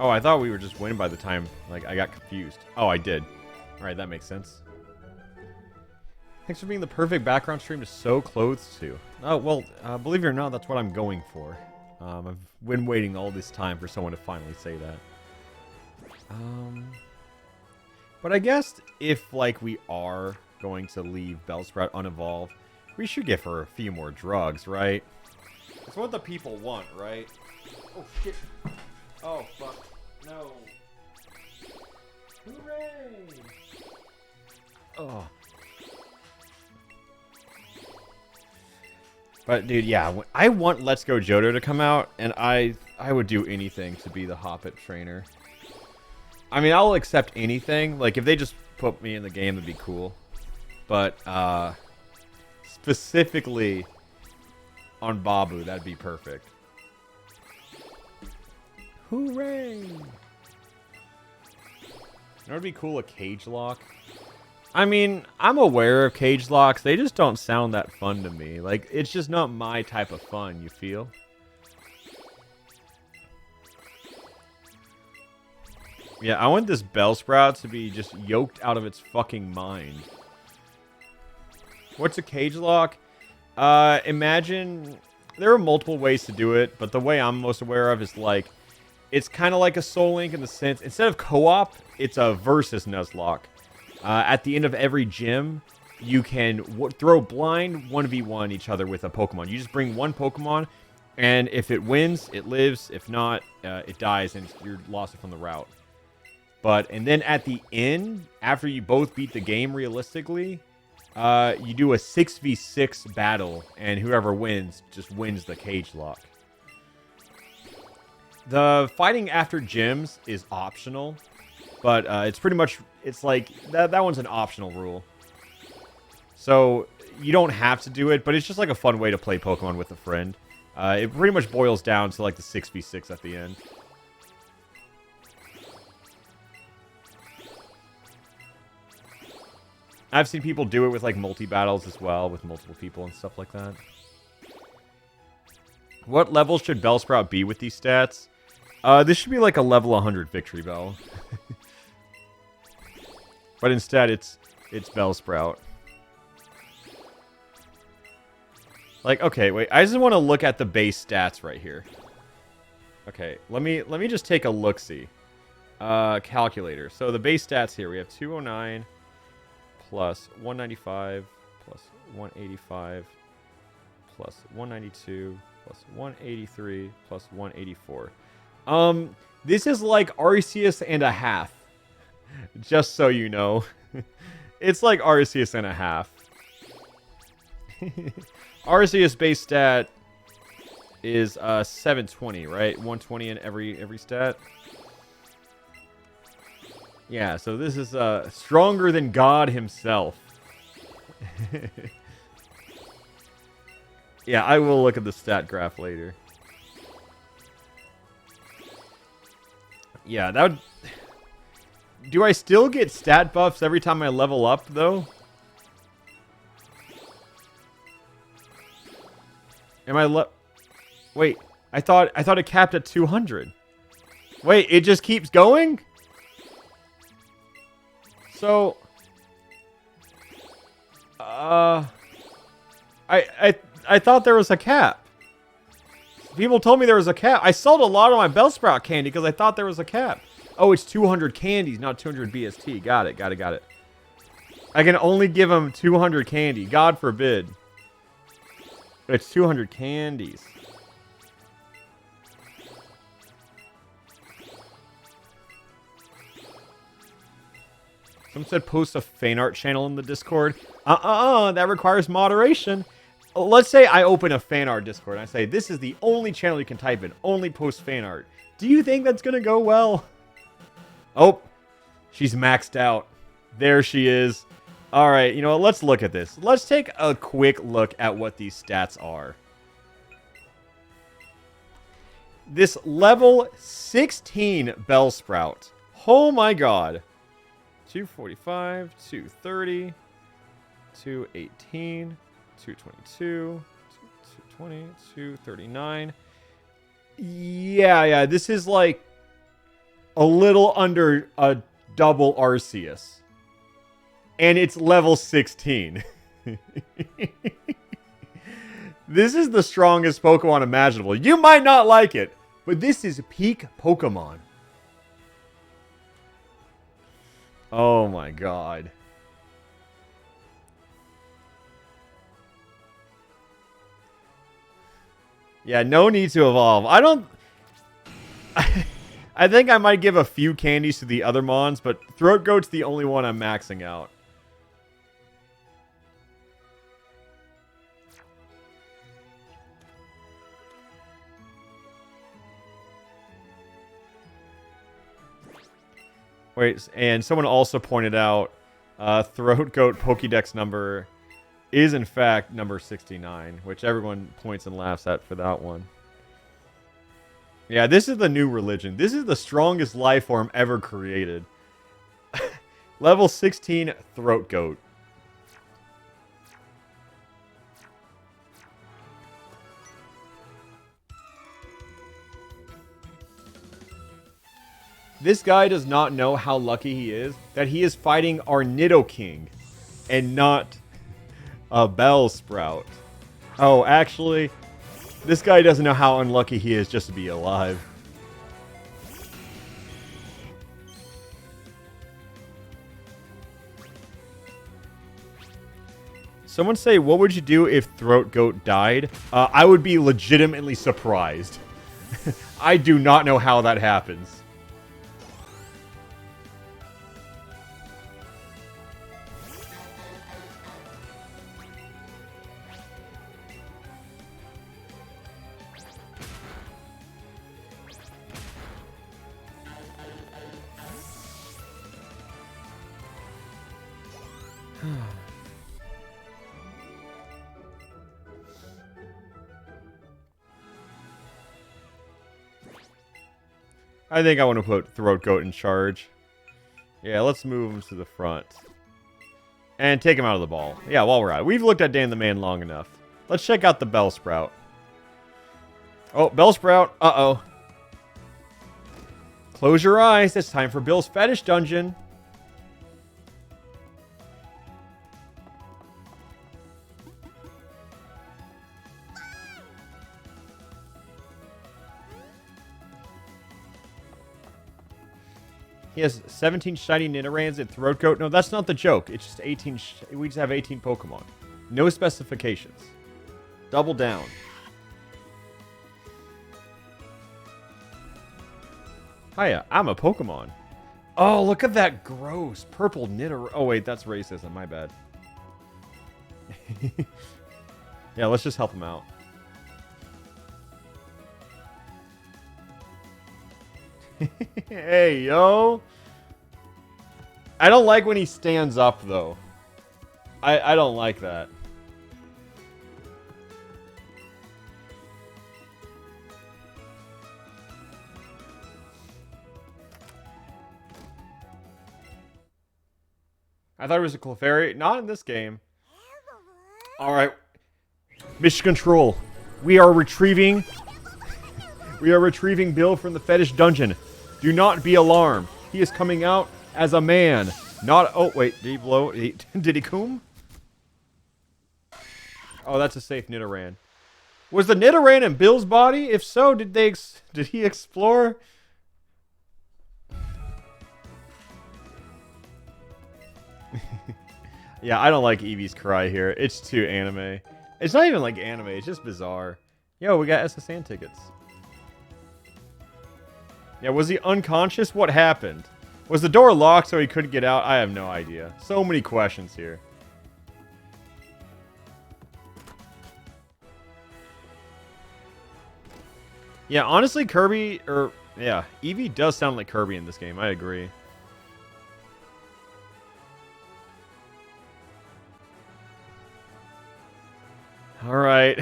Oh, I thought we were just winning by the time, like, I got confused. Oh, I did. Alright, that makes sense. Thanks for being the perfect background stream to sew clothes to. Oh, well, believe it or not, that's what I'm going for. I've been waiting all this time for someone to finally say that. But I guess if, like, we are going to leave Bellsprout unevolved, we should give her a few more drugs, right? It's what the people want, right? Oh, shit. Oh, fuck. No. Hooray! Oh. But, dude, yeah. I want Let's Go Johto to come out, and I would do anything to be the Hoppit trainer. I mean, I'll accept anything. Like, if they just put me in the game, that'd be cool. But, specifically on Babu, that'd be perfect. Hooray! You know what'd be cool? A cage lock. I mean, I'm aware of cage locks. They just don't sound that fun to me. Like, it's just not my type of fun, you feel? Yeah, I want this Bellsprout to be just yoked out of its fucking mind. What's a cage lock? Imagine... There are multiple ways to do it, but the way I'm most aware of is, like... It's kind of like a Soul Link in the sense... Instead of co-op, it's a versus Nuzlocke. At the end of every gym, you can throw blind 1v1 each other with a Pokemon. You just bring one Pokemon, and if it wins, it lives. If not, it dies, and you're lost from the route. And then at the end, after you both beat the game realistically, you do a 6v6 battle, and whoever wins just wins the cage lock. The fighting after gyms is optional, but it's pretty much, it's like, that one's an optional rule. So, you don't have to do it, but it's just like a fun way to play Pokemon with a friend. It pretty much boils down to like the 6v6 at the end. I've seen people do it with like multi-battles as well, with multiple people and stuff like that. What level should Bellsprout be with these stats? This should be like a level 100 Victory Bell. But instead, it's Bellsprout. Like, okay, wait. I just want to look at the base stats right here. Okay, let me just take a look-see. Calculator. So the base stats here, we have 209 plus 195 plus 185 plus 192 plus 183 plus 184. This is like Arceus and a half. Just so you know. It's like Arceus and a half. Arceus base stat is 720, right? 120 in every stat. Yeah, so this is stronger than God himself. Yeah, I will look at the stat graph later. Yeah, that would... Do I still get stat buffs every time I level up, though? Am I Wait, I thought it capped at 200. Wait, it just keeps going? So... I thought there was a cap. People told me there was a cap. I sold a lot of my Bellsprout candy because I thought there was a cap. Oh, it's 200 candies, not 200 BST. Got it. I can only give him 200 candy. God forbid. It's 200 candies. Someone said post a fan art channel in the Discord. That requires moderation. Let's say I open a fan art Discord and I say, this is the only channel you can type in. Only post fan art. Do you think that's going to go well? Oh, she's maxed out. There she is. All right, you know what? Let's look at this. Let's take a quick look at what these stats are. This level 16 Bellsprout. Oh my god. 245, 230, 218, 222, 220, 239. Yeah, this is like a little under a double Arceus. And it's level 16. This is the strongest Pokemon imaginable. You might not like it, but this is peak Pokemon. Oh my god. Yeah, no need to evolve. I think I might give a few candies to the other Mons, but Throat Goat's the only one I'm maxing out. Wait, and someone also pointed out Throat Goat Pokédex number is in fact number 69, which everyone points and laughs at for that one. Yeah, this is the new religion. This is the strongest life form ever created. Level 16 Throat Goat. This guy does not know how lucky he is that he is fighting our Nidoking and not a Bellsprout. Oh, actually, this guy doesn't know how unlucky he is just to be alive. Someone say, what would you do if Throat Goat died? I would be legitimately surprised. I do not know how that happens. I think I want to put Throat Goat in charge. Yeah, let's move him to the front. And take him out of the ball. Yeah, while we're at it. We've looked at Dan the Man long enough. Let's check out the Bellsprout. Oh, Bellsprout. Uh-oh. Close your eyes. It's time for Bill's Fetish Dungeon. He has 17 shiny Nidorans and Throat Goat. No, that's not the joke. It's just 18. We just have 18 Pokemon. No specifications. Double down. Hiya, I'm a Pokemon. Oh, look at that gross purple Nidoran. Oh, wait, that's racism. My bad. Yeah, let's just help him out. Hey, yo. I don't like when he stands up, though. I don't like that. I thought it was a Clefairy. Not in this game. Alright. Mission Control. We are retrieving... We are retrieving Bill from the Fetish Dungeon. Do not be alarmed. He is coming out as a man. Not... Oh, wait. Did he blow... Did he coom? Oh, that's a safe Nidoran. Was the Nidoran in Bill's body? If so, did he explore? Yeah, I don't like Eevee's cry here. It's too anime. It's not even like anime. It's just bizarre. Yo, we got SSN tickets. Yeah, was he unconscious? What happened? Was the door locked so he couldn't get out? I have no idea. So many questions here. Yeah, honestly, Kirby, yeah, Eevee does sound like Kirby in this game. I agree. All right.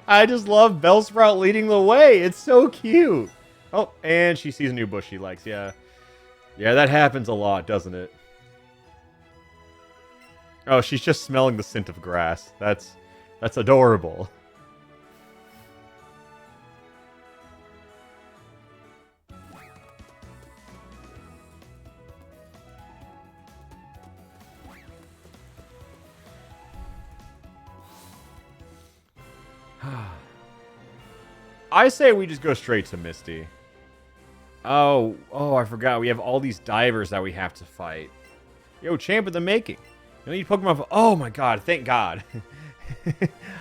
I just love Bellsprout leading the way. It's so cute. Oh, and she sees a new bush she likes. Yeah. Yeah, that happens a lot, doesn't it? Oh, she's just smelling the scent of grass. That's adorable. I say we just go straight to Misty. Oh, I forgot. We have all these divers that we have to fight. Yo, champ in the making. You need Pokemon. Oh my god, thank god.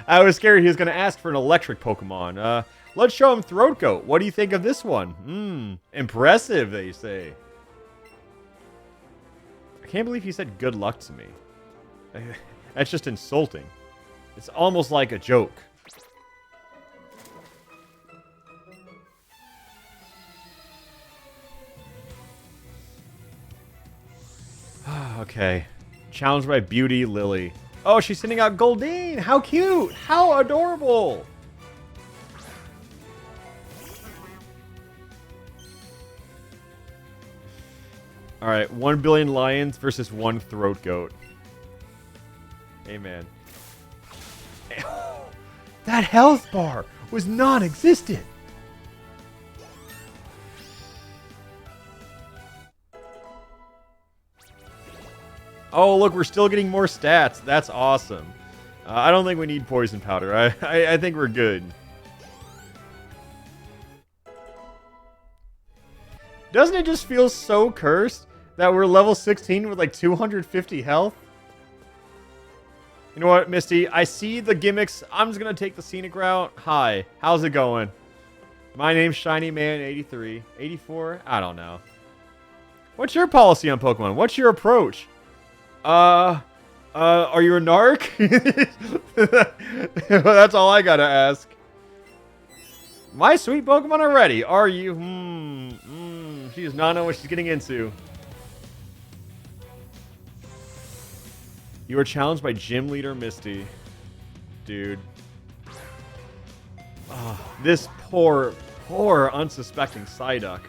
I was scared he was going to ask for an electric Pokemon. Let's show him Throat Goat. What do you think of this one? Impressive, they say. I can't believe he said good luck to me. That's just insulting. It's almost like a joke. Okay. Challenged by Beauty Lily. Oh, she's sending out Goldeen! How cute! How adorable! Alright, 1 billion lions versus 1 throat goat. Amen. That health bar was non-existent! Oh, look, we're still getting more stats. That's awesome. I don't think we need poison powder. I think we're good. Doesn't it just feel so cursed that we're level 16 with like 250 health? You know what, Misty? I see the gimmicks. I'm just going to take the scenic route. Hi. How's it going? My name's Shiny Man 83. 84? I don't know. What's your policy on Pokemon? What's your approach? Are you a narc? That's all I gotta ask. My sweet Pokemon are ready. Are you? She does not know what she's getting into. You are challenged by Gym Leader Misty. Dude. This poor unsuspecting Psyduck.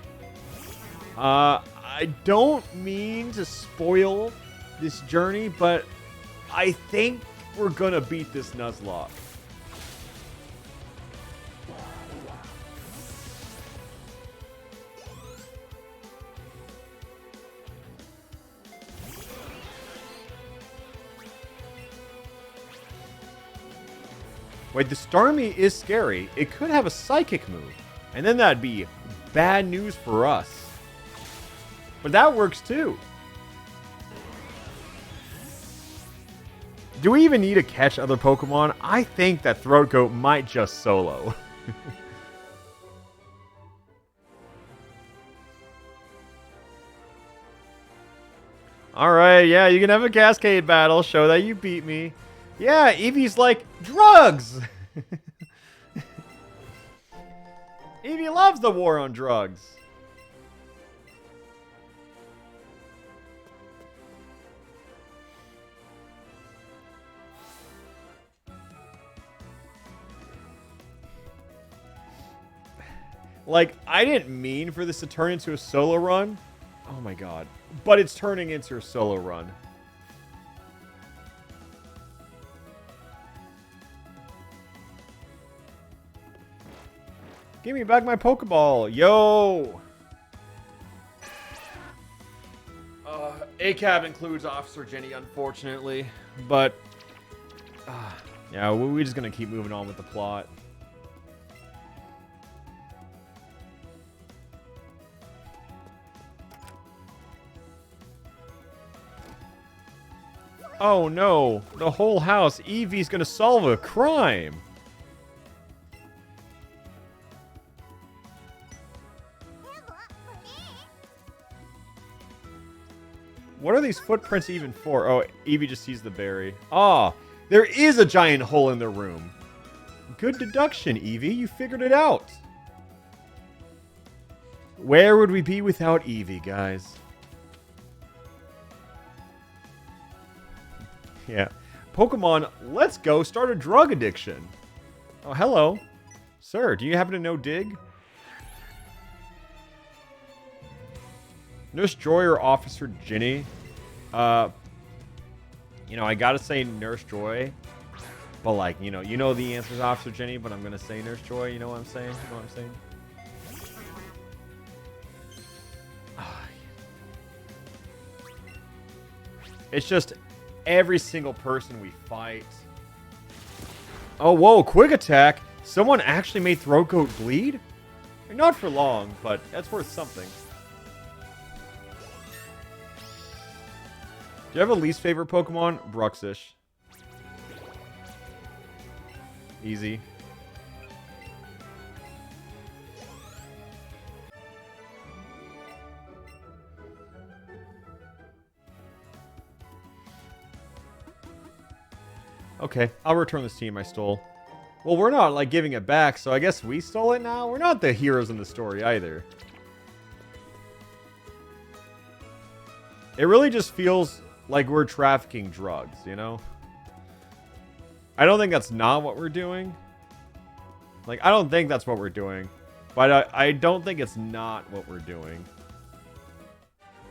I don't mean to spoil this journey, but I think we're gonna beat this Nuzlocke. Wait, the Starmie is scary. It could have a psychic move, and then that'd be bad news for us. But that works too. Do we even need to catch other Pokemon? I think that Throat Goat might just solo. Alright, yeah, you can have a Cascade battle. Show that you beat me. Yeah, Eevee's like, drugs! Eevee loves the war on drugs. Like, I didn't mean for this to turn into a solo run. Oh my god. But it's turning into a solo run. Give me back my Pokeball. Yo! ACAB includes Officer Jenny, unfortunately. But, yeah, we're just going to keep moving on with the plot. Oh no, the whole house. Eevee's gonna solve a crime. What are these footprints even for? Oh, Eevee just sees the berry. Ah, there is a giant hole in the room. Good deduction, Eevee. You figured it out. Where would we be without Eevee, guys? Yeah. Pokemon, let's go start a drug addiction. Oh, hello. Sir, do you happen to know Dig? Nurse Joy or Officer Ginny? You know, I gotta say Nurse Joy. But like, you know the answer is Officer Ginny, but I'm gonna say Nurse Joy, you know what I'm saying? You know what I'm saying? It's just every single person we fight. Oh, whoa, quick attack. Someone actually made Throat Goat bleed? Not for long, but that's worth something. Do you have a least favorite Pokemon? Bruxish. Easy. Okay, I'll return this team I stole. Well, we're not, like, giving it back, so I guess we stole it now? We're not the heroes in the story, either. It really just feels like we're trafficking drugs, you know? I don't think that's not what we're doing. Like, I don't think that's what we're doing. But I don't think it's not what we're doing.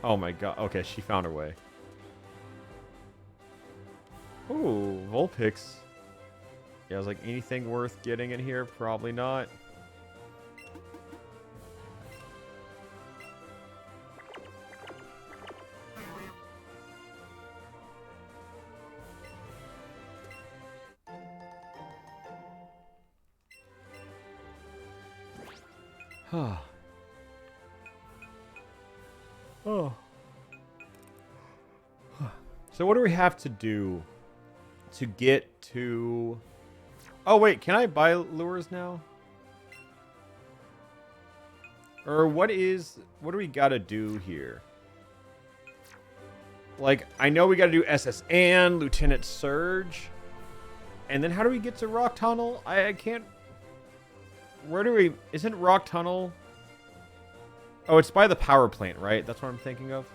Oh my god. Okay, she found her way. Ooh, Vulpix. Yeah, I was like, anything worth getting in here? Probably not. Oh. So what do we have to do to get to... Oh, wait, can I buy lures now? Or what do we gotta do here? Like, I know we gotta do SS and Lieutenant Surge. And then how do we get to Rock Tunnel? I can't... Where do we... Isn't Rock Tunnel... Oh, it's by the power plant, right? That's what I'm thinking of.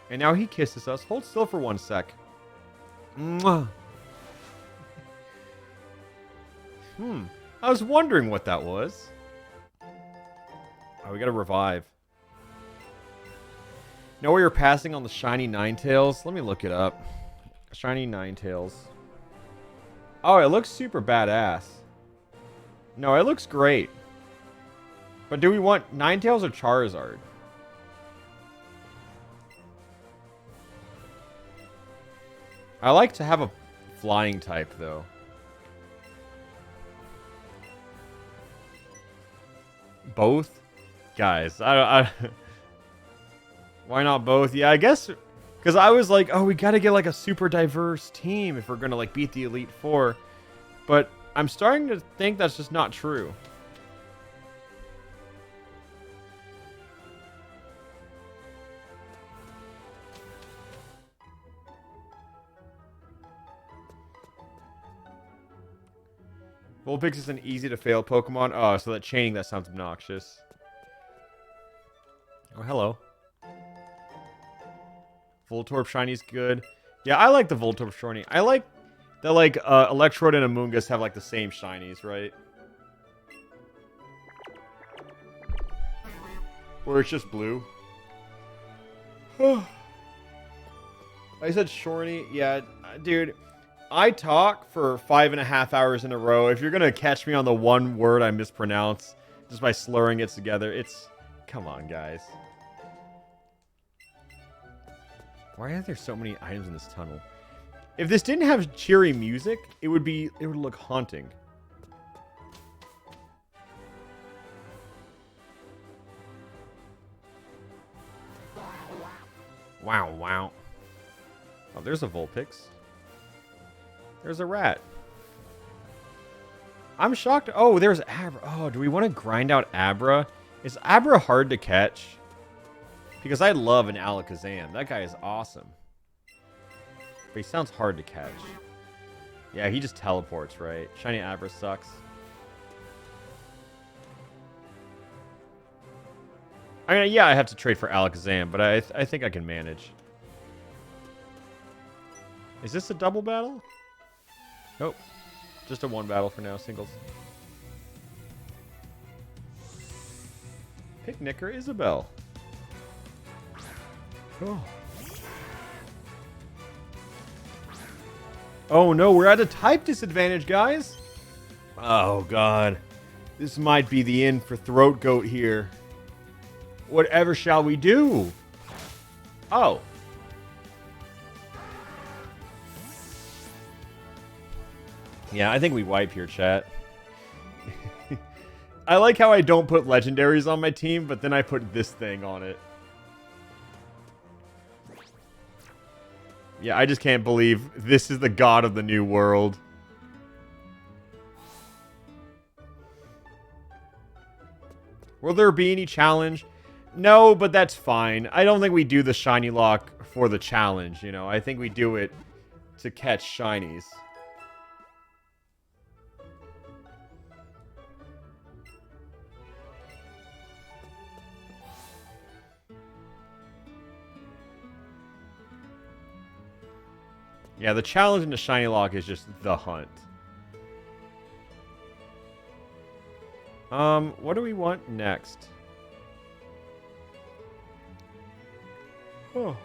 And now he kisses us. Hold still for 1 sec. Mwah. I was wondering what that was. Oh, we gotta revive. Know where you're passing on the shiny Ninetales? Let me look it up. Shiny Ninetales. Oh, it looks super badass. No, it looks great. But do we want Ninetales or Charizard? I like to have a flying type, though. Both? Guys, why not both? Yeah, I guess... Because I was like, oh, we gotta get, like, a super diverse team if we're gonna, like, beat the Elite Four. But I'm starting to think that's just not true. Vulpix is an easy-to-fail Pokemon. Oh, so that chaining, that sounds obnoxious. Oh, hello. Voltorb Shiny's good. Yeah, I like the Voltorb Shiny. I like that, like, Electrode and Amoonguss have, like, the same Shinies, right? Or it's just blue. I said Shorny. Yeah, dude. I talk for 5.5 hours in a row. If you're going to catch me on the one word I mispronounce just by slurring it together, it's... Come on, guys. Why are there so many items in this tunnel? If this didn't have cheery music, it would look haunting. Wow, wow. Oh, there's a Vulpix. There's a rat. I'm shocked. Oh, there's Abra. Oh, do we want to grind out Abra? Is Abra hard to catch? Because I love an Alakazam. That guy is awesome. But he sounds hard to catch. Yeah, he just teleports, right? Shiny Abra sucks. I mean, yeah, I have to trade for Alakazam, but I think I can manage. Is this a double battle? Nope. Just a one battle for now, singles. Picnic or Isabelle? Oh. Oh no, we're at a type disadvantage, guys. Oh god. This might be the end for Throat Goat here. Whatever shall we do? Oh. Yeah, I think we wipe here, chat. I like how I don't put legendaries on my team, but then I put this thing on it. Yeah, I just can't believe this is the god of the new world. Will there be any challenge? No, but that's fine. I don't think we do the shiny lock for the challenge, you know. I think we do it to catch shinies. Yeah, the challenge in the shiny lock is just the hunt. What do we want next? Oh.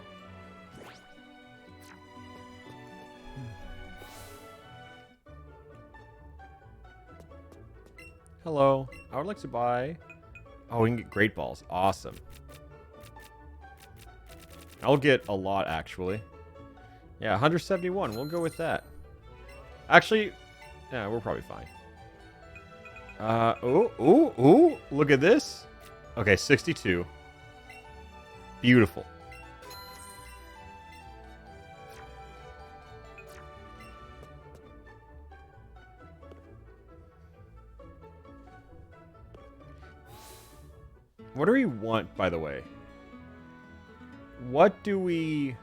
Hello. I would like to buy... Oh, we can get Great Balls. Awesome. I'll get a lot, actually. Yeah, 171. We'll go with that. Actually, yeah, we're probably fine. Ooh. Look at this. Okay, 62. Beautiful. What do we want, by the way? What do we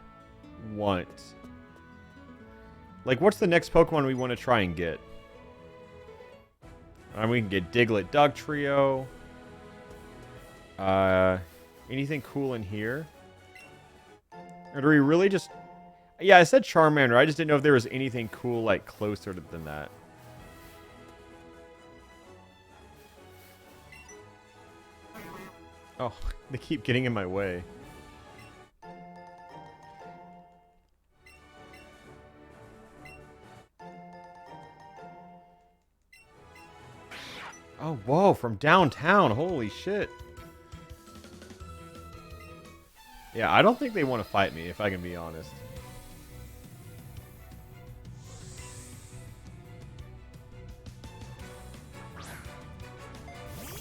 want? Like, what's the next Pokemon we want to try and get? We can get Diglett Dugtrio. Anything cool in here? Or do we really just... Yeah, I said Charmander. I just didn't know if there was anything cool, like, closer than that. Oh, they keep getting in my way. Oh, whoa, from downtown. Holy shit. Yeah, I don't think they want to fight me, if I can be honest.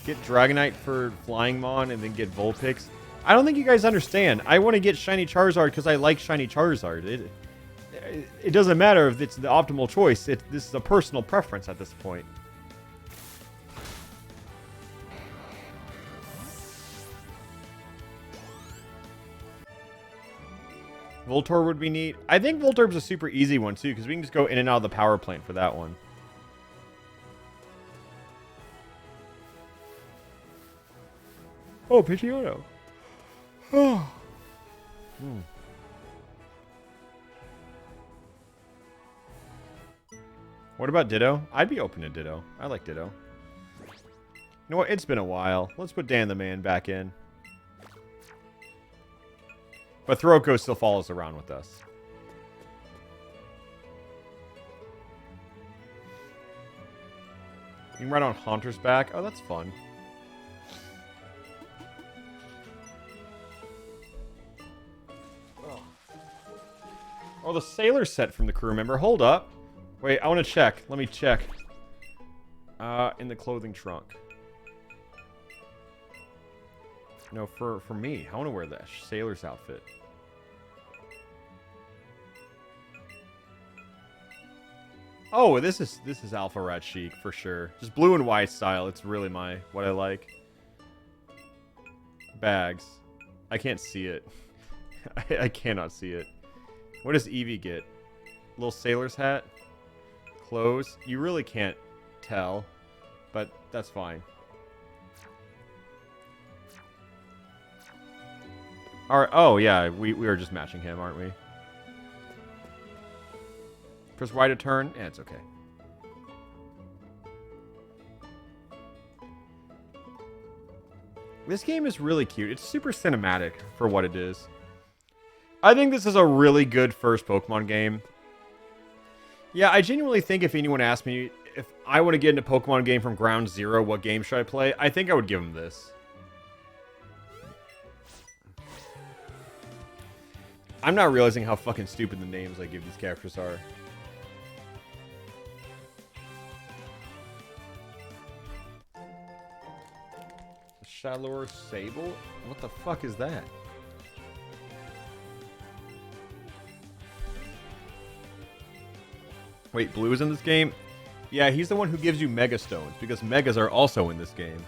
Get Dragonite for Flying Mon and then get Vulpix. I don't think you guys understand. I want to get Shiny Charizard because I like Shiny Charizard. It doesn't matter if it's the optimal choice. This is a personal preference at this point. Voltorb would be neat. I think Voltorb's a super easy one, too, because we can just go in and out of the power plant for that one. Oh, Pidgeotto. Oh. What about Ditto? I'd be open to Ditto. I like Ditto. You know what? It's been a while. Let's put Dan the Man back in. But Throco still follows around with us. You can ride on Haunter's back. Oh, that's fun. Oh, the sailor set from the crew member. Hold up. Wait, I want to check. Let me check. In the clothing trunk. No, for me. I want to wear that sailor's outfit. Oh, this is Alpharad chic for sure. Just blue and white style. It's really what I like. Bags. I can't see it. I cannot see it. What does Eevee get? Little sailor's hat? Clothes? You really can't tell, but that's fine. Alright, oh yeah, we are just matching him, aren't we? Press Y to turn? Yeah, it's okay. This game is really cute. It's super cinematic for what it is. I think this is a really good first Pokemon game. Yeah, I genuinely think if anyone asked me if I want to get into a Pokemon game from ground zero, what game should I play? I think I would give them this. I'm not realizing how fucking stupid the names I give these characters are. Shalor Sable? What the fuck is that? Wait, Blue is in this game? Yeah, he's the one who gives you Mega Stones, because Megas are also in this game.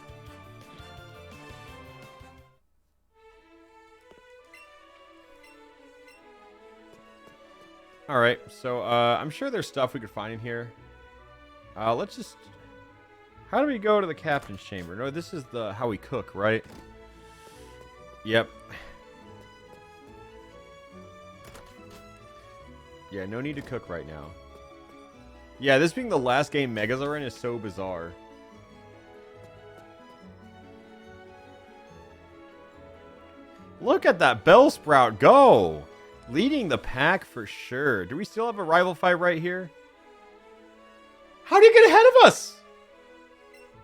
Alright, so I'm sure there's stuff we could find in here. Let's just... How do we go to the captain's chamber? No, this is the how we cook, right? Yep. Yeah, no need to cook right now. Yeah, this being the last game Megas are in is so bizarre. Look at that Bellsprout go! Leading the pack for sure. Do we still have a rival fight right here? How did he get ahead of us?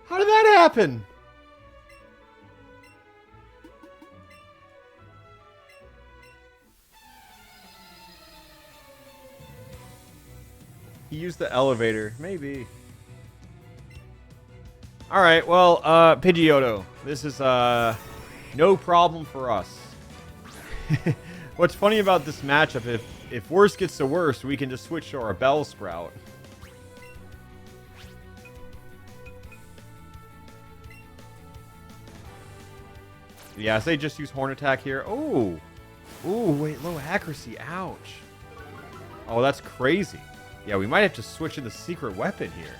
How did that happen? He used the elevator. Maybe. Alright, well, Pidgeotto. This is, no problem for us. What's funny about this matchup, if worse gets to worse, we can just switch to our Bellsprout. Yeah, say just use Horn Attack here. Oh! Ooh, wait, low accuracy. Ouch. Oh, that's crazy. Yeah, we might have to switch to the secret weapon here.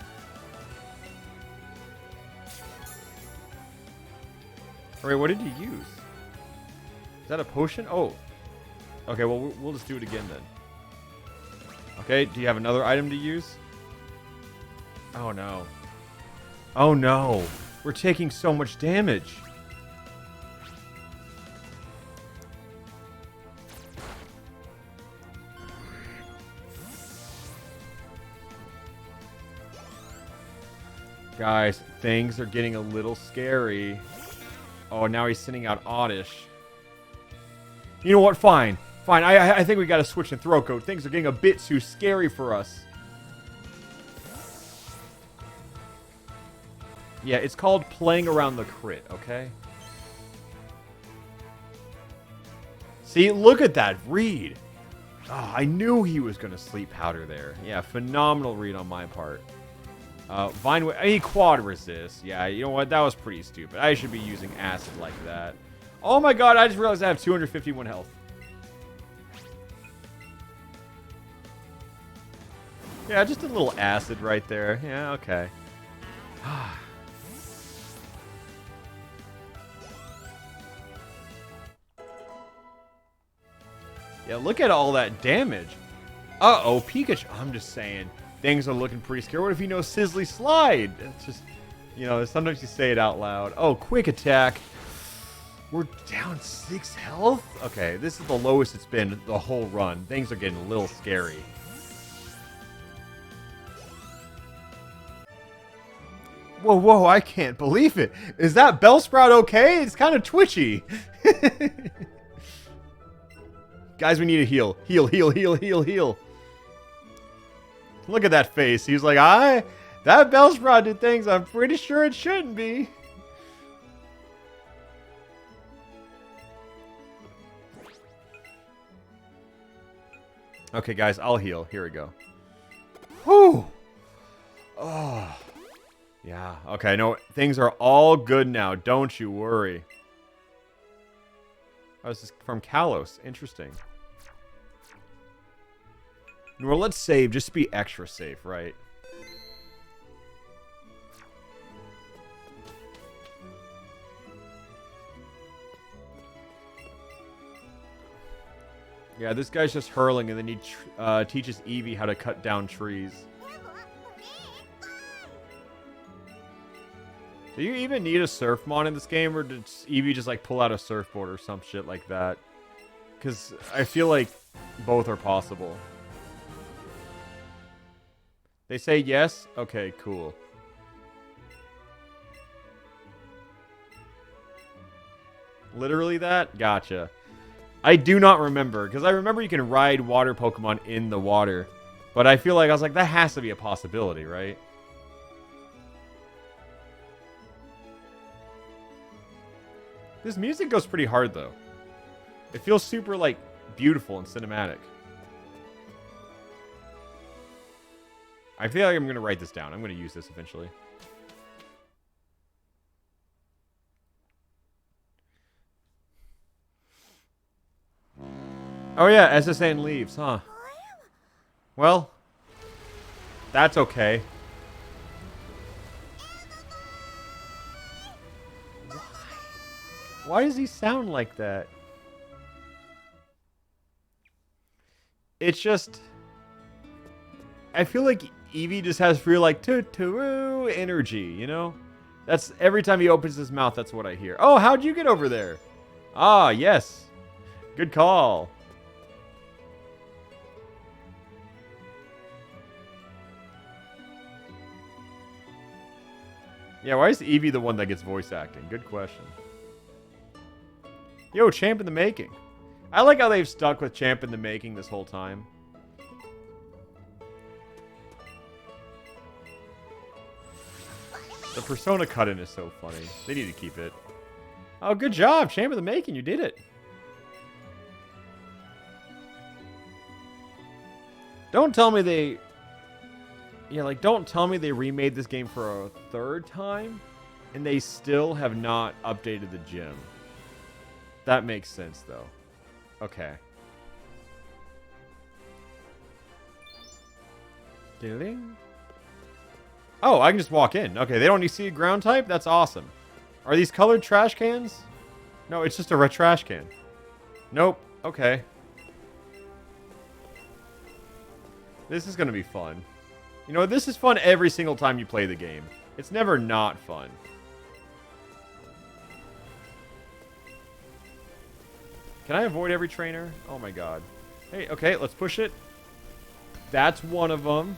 Alright, what did you use? Is that a potion? Oh. Okay, well, we'll just do it again then. Okay, do you have another item to use? Oh, no. Oh, no. We're taking so much damage. Guys, things are getting a little scary. Oh, now he's sending out Oddish. You know what? Fine. Fine. I think we gotta switch and throw code. Things are getting a bit too scary for us. Yeah, it's called playing around the crit, okay? See, look at that read. Oh, I knew he was gonna sleep powder there. Yeah, phenomenal read on my part. Vine, he quad resist. Yeah, you know what? That was pretty stupid. I should be using acid like that. Oh my god, I just realized I have 251 health. Yeah, just a little acid right there. Yeah, okay. Yeah, look at all that damage. Uh-oh, Pikachu. I'm just saying. Things are looking pretty scary. What if you know Sizzly Slide? It's just, you know, sometimes you say it out loud. Oh, quick attack. We're down 6 health? Okay, this is the lowest it's been the whole run. Things are getting a little scary. Whoa, whoa, I can't believe it. Is that Bellsprout okay? It's kind of twitchy. Guys, we need a heal. Heal, heal, heal, heal, heal. Look at that face. He's like, that Bellsprout did things I'm pretty sure it shouldn't be. Okay, guys, I'll heal. Here we go. Whew. Oh. Yeah, okay, no, things are all good now. Don't you worry. Oh, this is from Kalos. Interesting. Well, let's save just to be extra safe, right? Yeah, this guy's just hurling, and then he teaches Eevee how to cut down trees. Do you even need a surfmon in this game, or does Eevee just, like, pull out a surfboard or some shit like that? Because I feel like both are possible. They say yes? Okay, cool. Literally that? Gotcha. I do not remember, because I remember you can ride water Pokemon in the water. But I feel like, I was like, that has to be a possibility, right? This music goes pretty hard, though. It feels super, like, beautiful and cinematic. I feel like I'm going to write this down. I'm going to use this eventually. Oh yeah, SSN leaves, huh? Well, that's okay. Why does he sound like that? It's just... I feel like Eevee just has real, like, toot-toot energy, you know? That's... Every time he opens his mouth, that's what I hear. Oh, how'd you get over there? Ah, yes. Good call. Yeah, why is Eevee the one that gets voice acting? Good question. Yo, Champ in the Making. I like how they've stuck with Champ in the Making this whole time. The Persona cut-in is so funny. They need to keep it. Oh, good job, Champ in the Making. You did it. Don't tell me they... Yeah, like, don't tell me they remade this game for a third time, and they still have not updated the gym. That makes sense, though. Okay. Ding. Oh, I can just walk in. Okay, they don't need to see a ground type? That's awesome. Are these colored trash cans? No, it's just a red trash can. Nope. Okay. This is going to be fun. You know, this is fun every single time you play the game. It's never not fun. Can I avoid every trainer? Oh my god. Hey, okay, let's push it. That's one of them.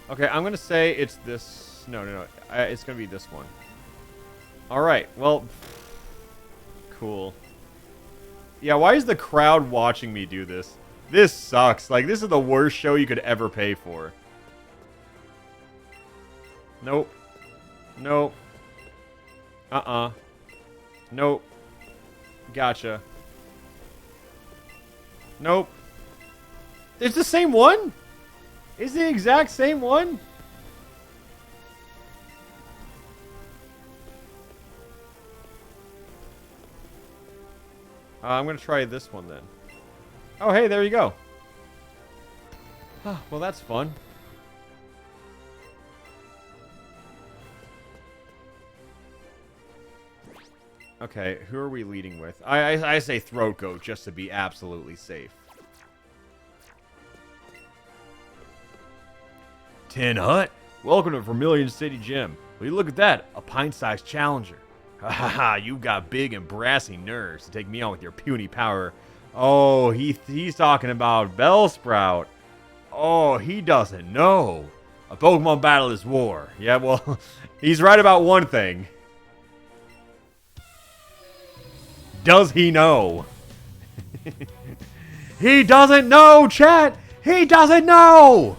Okay, I'm going to say it's this... No. It's going to be this one. Alright, well... Cool. Yeah, why is the crowd watching me do this? This sucks. Like, this is the worst show you could ever pay for. Nope. Nope. Nope. Gotcha. Nope. It's the same one? It's the exact same one? I'm going to try this one then. Oh, hey, there you go. Oh, well, that's fun. Okay, who are we leading with? I say Throat Goat just to be absolutely safe. Tin Hut? Welcome to Vermilion City Gym. Will you look at that? A pint-sized challenger. Ha ha ha, you've got big and brassy nerves to take me on with your puny power. Oh, he's talking about Bellsprout. Oh, he doesn't know. A Pokemon battle is war. Yeah, well, he's right about one thing. Does he know? He doesn't know, chat! He doesn't know!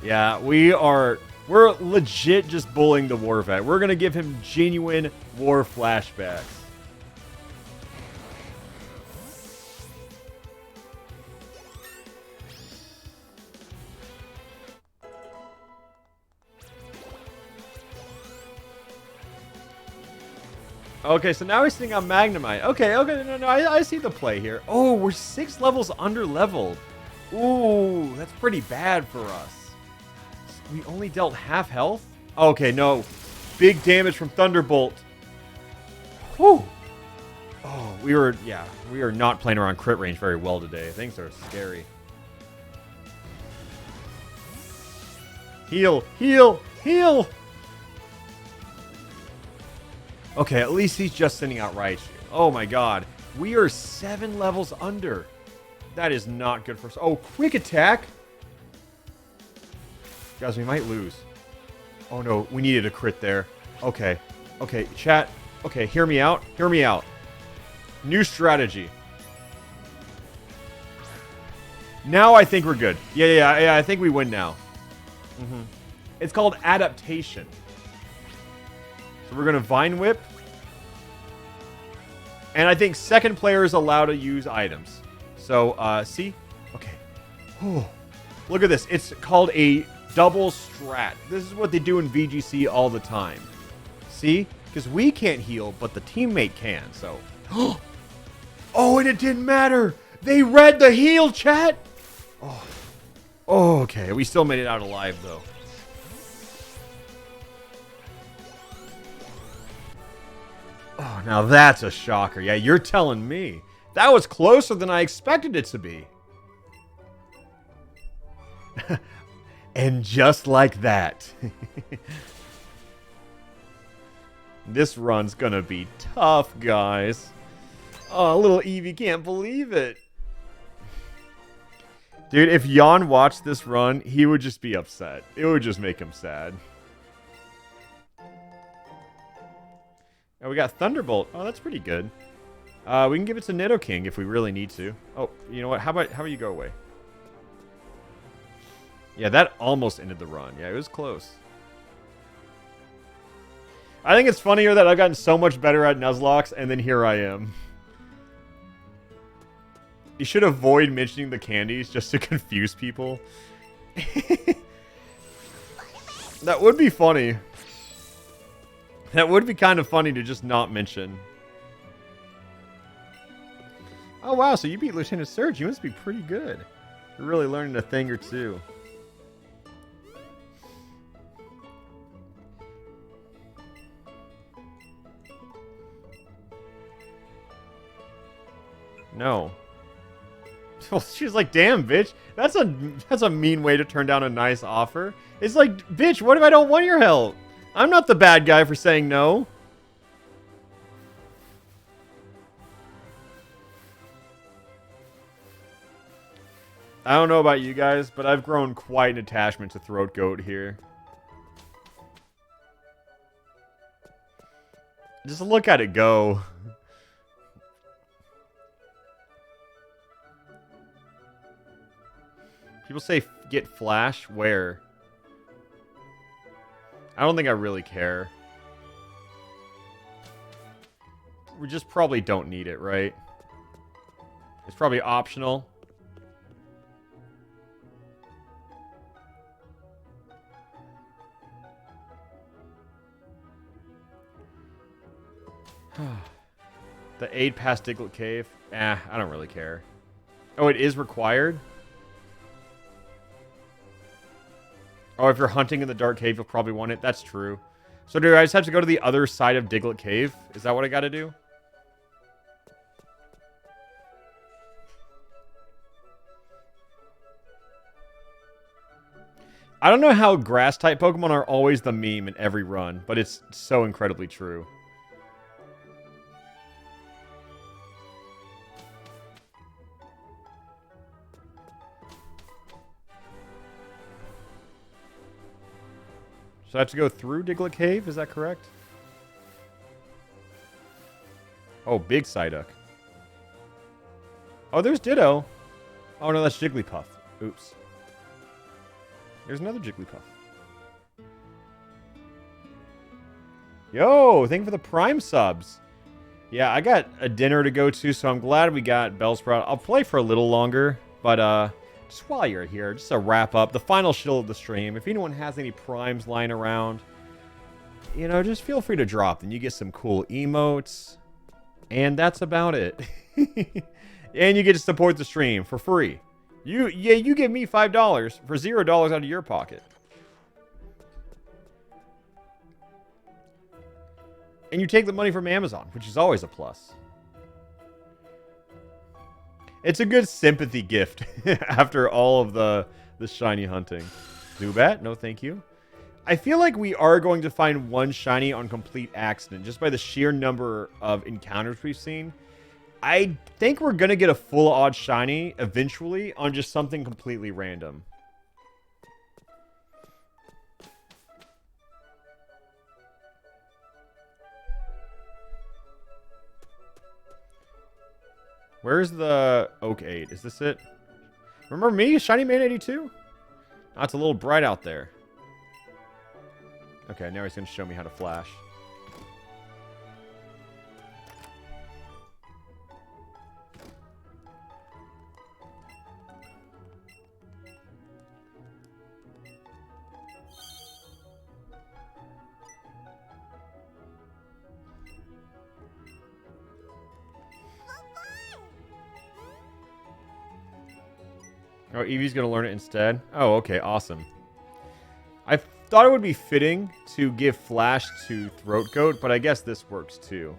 Yeah, we're legit just bullying the war vet. We're gonna give him genuine war flashbacks. Okay, so now we're sitting on Magnemite. Okay, no, I see the play here. Oh, we're 6 levels under leveled. Ooh, that's pretty bad for us. We only dealt half health? Okay, no. Big damage from Thunderbolt. Whew. Oh, we are not playing around crit range very well today. Things are scary. Heal, heal, heal! Okay, at least he's just sending out Raichu. Oh my god. We are 7 levels under. That is not good for us. Oh, quick attack! Guys, we might lose. Oh no, we needed a crit there. Okay. Okay, chat. Okay, hear me out. Hear me out. New strategy. Now I think we're good. Yeah, I think we win now. It's called adaptation. So we're going to Vine Whip. And I think second player is allowed to use items. So, see? Okay. Oh, look at this. It's called a double strat. This is what they do in VGC all the time. See? Because we can't heal, but the teammate can, so... Oh, and it didn't matter! They read the heal, chat! Oh, okay. We still made it out alive, though. Oh, now that's a shocker. Yeah, you're telling me. That was closer than I expected it to be. And just like that. This run's gonna be tough, guys. Oh, little Eevee can't believe it. Dude, if Jan watched this run, he would just be upset. It would just make him sad. And we got Thunderbolt. Oh, that's pretty good. We can give it to Nidoking if we really need to. Oh, you know what? How about you go away? Yeah, that almost ended the run. Yeah, it was close. I think it's funnier that I've gotten so much better at Nuzlocke, and then here I am. You should avoid mentioning the candies just to confuse people. That would be funny. That would be kind of funny to just not mention. Oh, wow, so you beat Lieutenant Surge. You must be pretty good. You're really learning a thing or two. No. Well, she's like, damn, bitch. That's a mean way to turn down a nice offer. It's like, bitch, what if I don't want your help? I'm not the bad guy for saying no. I don't know about you guys, but I've grown quite an attachment to Throat Goat here. Just look at it go. People say get Flash. Where? I don't think I really care. We just probably don't need it, right? It's probably optional. The aid past Diglett Cave. I don't really care. Oh, it is required? Oh, if you're hunting in the Dark Cave, you'll probably want it. That's true. So do I just have to go to the other side of Diglett Cave? Is that what I gotta do? I don't know how grass-type Pokemon are always the meme in every run, but it's so incredibly true. So I have to go through Diglett Cave, is that correct? Oh, big Psyduck. Oh, there's Ditto. Oh no, that's Jigglypuff. Oops. There's another Jigglypuff. Yo, thank you for the Prime subs. Yeah, I got a dinner to go to, so I'm glad we got Bellsprout. I'll play for a little longer, but just while you're here, just a wrap up, the final shill of the stream. If anyone has any primes lying around, you know, just feel free to drop. And you get some cool emotes. And that's about it. And you get to support the stream for free. You give me $5 for $0 out of your pocket. And you take the money from Amazon, which is always a plus. It's a good sympathy gift after all of the shiny hunting. Zubat, no thank you. I feel like we are going to find one shiny on complete accident, just by the sheer number of encounters we've seen. I think we're going to get a full odd shiny eventually on just something completely random. Where's the Oak 8? Is this it? Remember me? Shiny Man 82? Oh, it's a little bright out there. Okay, now he's going to show me how to flash. Oh, Eevee's going to learn it instead? Oh, okay, awesome. I thought it would be fitting to give Flash to Throat Goat, but I guess this works too.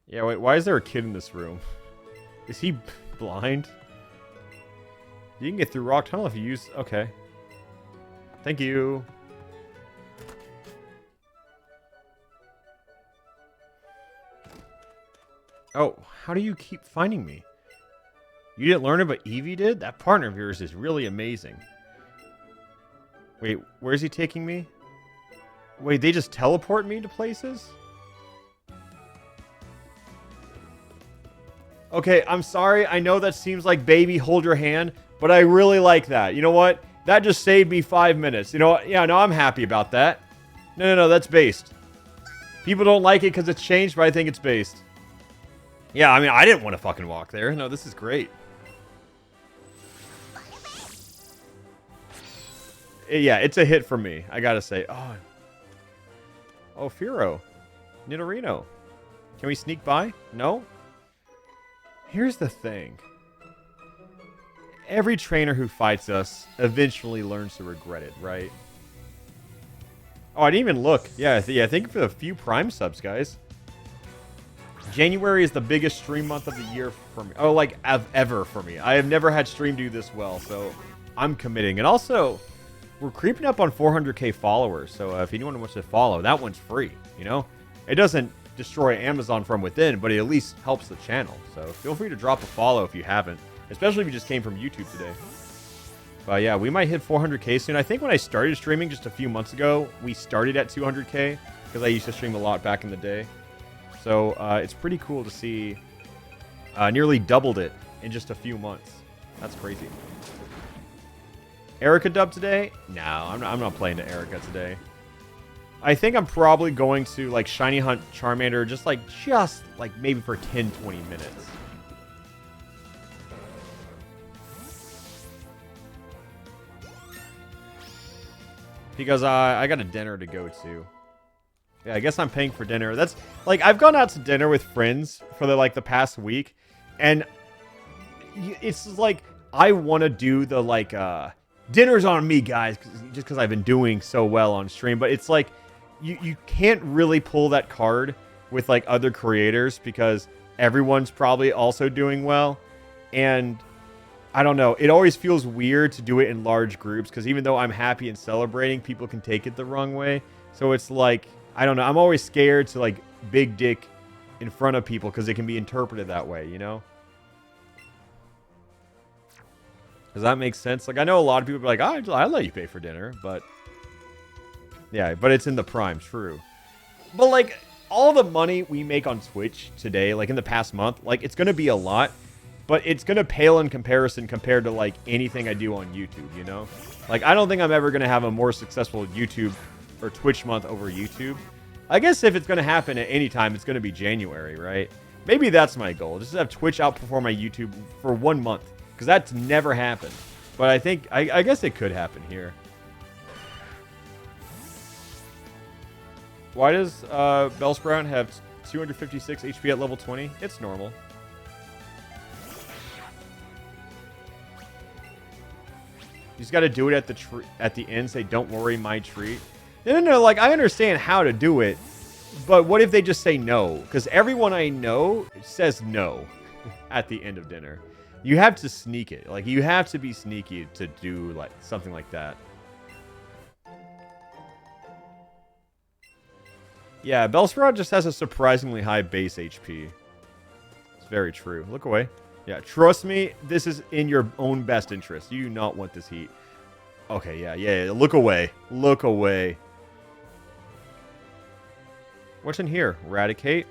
Yeah, wait, why is there a kid in this room? Is he blind? You can get through Rock Tunnel if you use... Okay. Thank you. Oh, how do you keep finding me? You didn't learn it, but Eevee did? That partner of yours is really amazing. Wait, where's he taking me? Wait, they just teleport me to places? Okay, I'm sorry. I know that seems like baby, hold your hand, but I really like that. You know what? That just saved me 5 minutes. You know what? Yeah, no, I'm happy about that. No, that's based. People don't like it because it's changed, but I think it's based. Yeah, I mean, I didn't want to fucking walk there. No, this is great. Yeah, it's a hit for me. I gotta say. Oh, Firo. Nidorino. Can we sneak by? No? Here's the thing. Every trainer who fights us eventually learns to regret it, right? Oh, I didn't even look. Yeah, thank you for the few Prime subs, guys. January is the biggest stream month of the year for me. Oh, like, ever for me. I have never had stream do this well, so I'm committing. And also, we're creeping up on 400k followers, so if anyone wants to follow, that one's free, you know? It doesn't destroy Amazon from within, but it at least helps the channel. So feel free to drop a follow if you haven't, especially if you just came from YouTube today. But yeah, we might hit 400k soon. I think when I started streaming just a few months ago, we started at 200k, because I used to stream a lot back in the day. So it's pretty cool to see nearly doubled it in just a few months. That's crazy. Erica dub today? No, I'm not playing to Erica today. I think I'm probably going to like Shiny Hunt Charmander just like maybe for 10-20 minutes. Because I got a dinner to go to. Yeah, I guess I'm paying for dinner. That's like I've gone out to dinner with friends for the past week, and it's like I want to do the dinner's on me, guys, just because I've been doing so well on stream. But it's like you can't really pull that card with like other creators because everyone's probably also doing well, and I don't know. It always feels weird to do it in large groups because even though I'm happy and celebrating, people can take it the wrong way. So it's like, I don't know. I'm always scared to like big dick in front of people because it can be interpreted that way, you know? Does that make sense? Like, I know a lot of people be like, I'll let you pay for dinner, but yeah, but it's in the Prime, true. But like, all the money we make on Twitch today, like in the past month, like it's going to be a lot. But it's going to pale in comparison compared to, like, anything I do on YouTube, you know? Like, I don't think I'm ever going to have a more successful YouTube or Twitch month over YouTube. I guess if it's going to happen at any time, it's going to be January, right? Maybe that's my goal. Just to have Twitch outperform my YouTube for 1 month. Because that's never happened. But I think, I guess it could happen here. Why does Bellsprout have 256 HP at level 20? It's normal. You just got to do it at the end. Say, "Don't worry, my treat." No. Like, I understand how to do it, but what if they just say no? Because everyone I know says no at the end of dinner. You have to sneak it. Like, you have to be sneaky to do like something like that. Yeah, Bellsprout just has a surprisingly high base HP. It's very true. Look away. Yeah, trust me, this is in your own best interest. You do not want this heat. Okay, yeah. Look away. Look away. What's in here? Eradicate?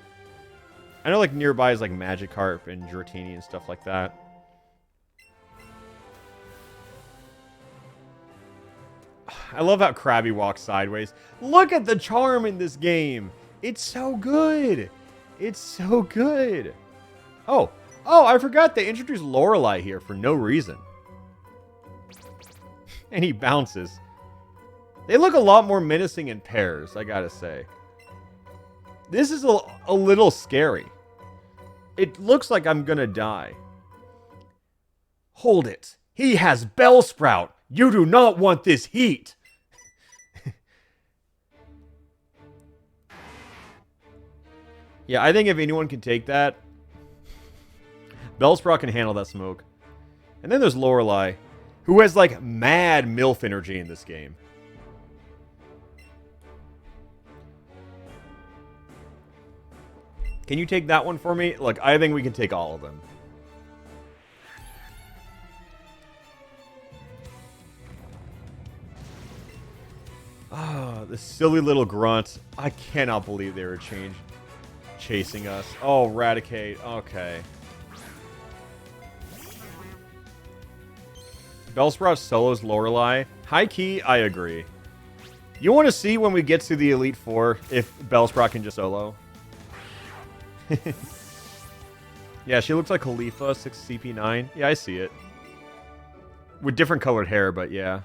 I know, like, nearby is, like, Magikarp and Dratini and stuff like that. I love how Krabby walks sideways. Look at the charm in this game. It's so good. It's so good. Oh, I forgot they introduced Lorelei here for no reason. And he bounces. They look a lot more menacing in pairs, I gotta say. This is a little scary. It looks like I'm gonna die. Hold it. He has Bellsprout. You do not want this heat. Yeah, I think if anyone can take that, Bellsprout can handle that smoke. And then there's Lorelei, who has, like, mad MILF energy in this game. Can you take that one for me? Look, I think we can take all of them. Ah, the silly little grunts. I cannot believe they were chasing us. Oh, Eradicate. Okay. Bellsprout solos Lorelei. High key, I agree. You want to see when we get to the Elite Four if Bellsprout can just solo? Yeah, she looks like Khalifa, 6 CP9. Yeah, I see it. With different colored hair, but yeah.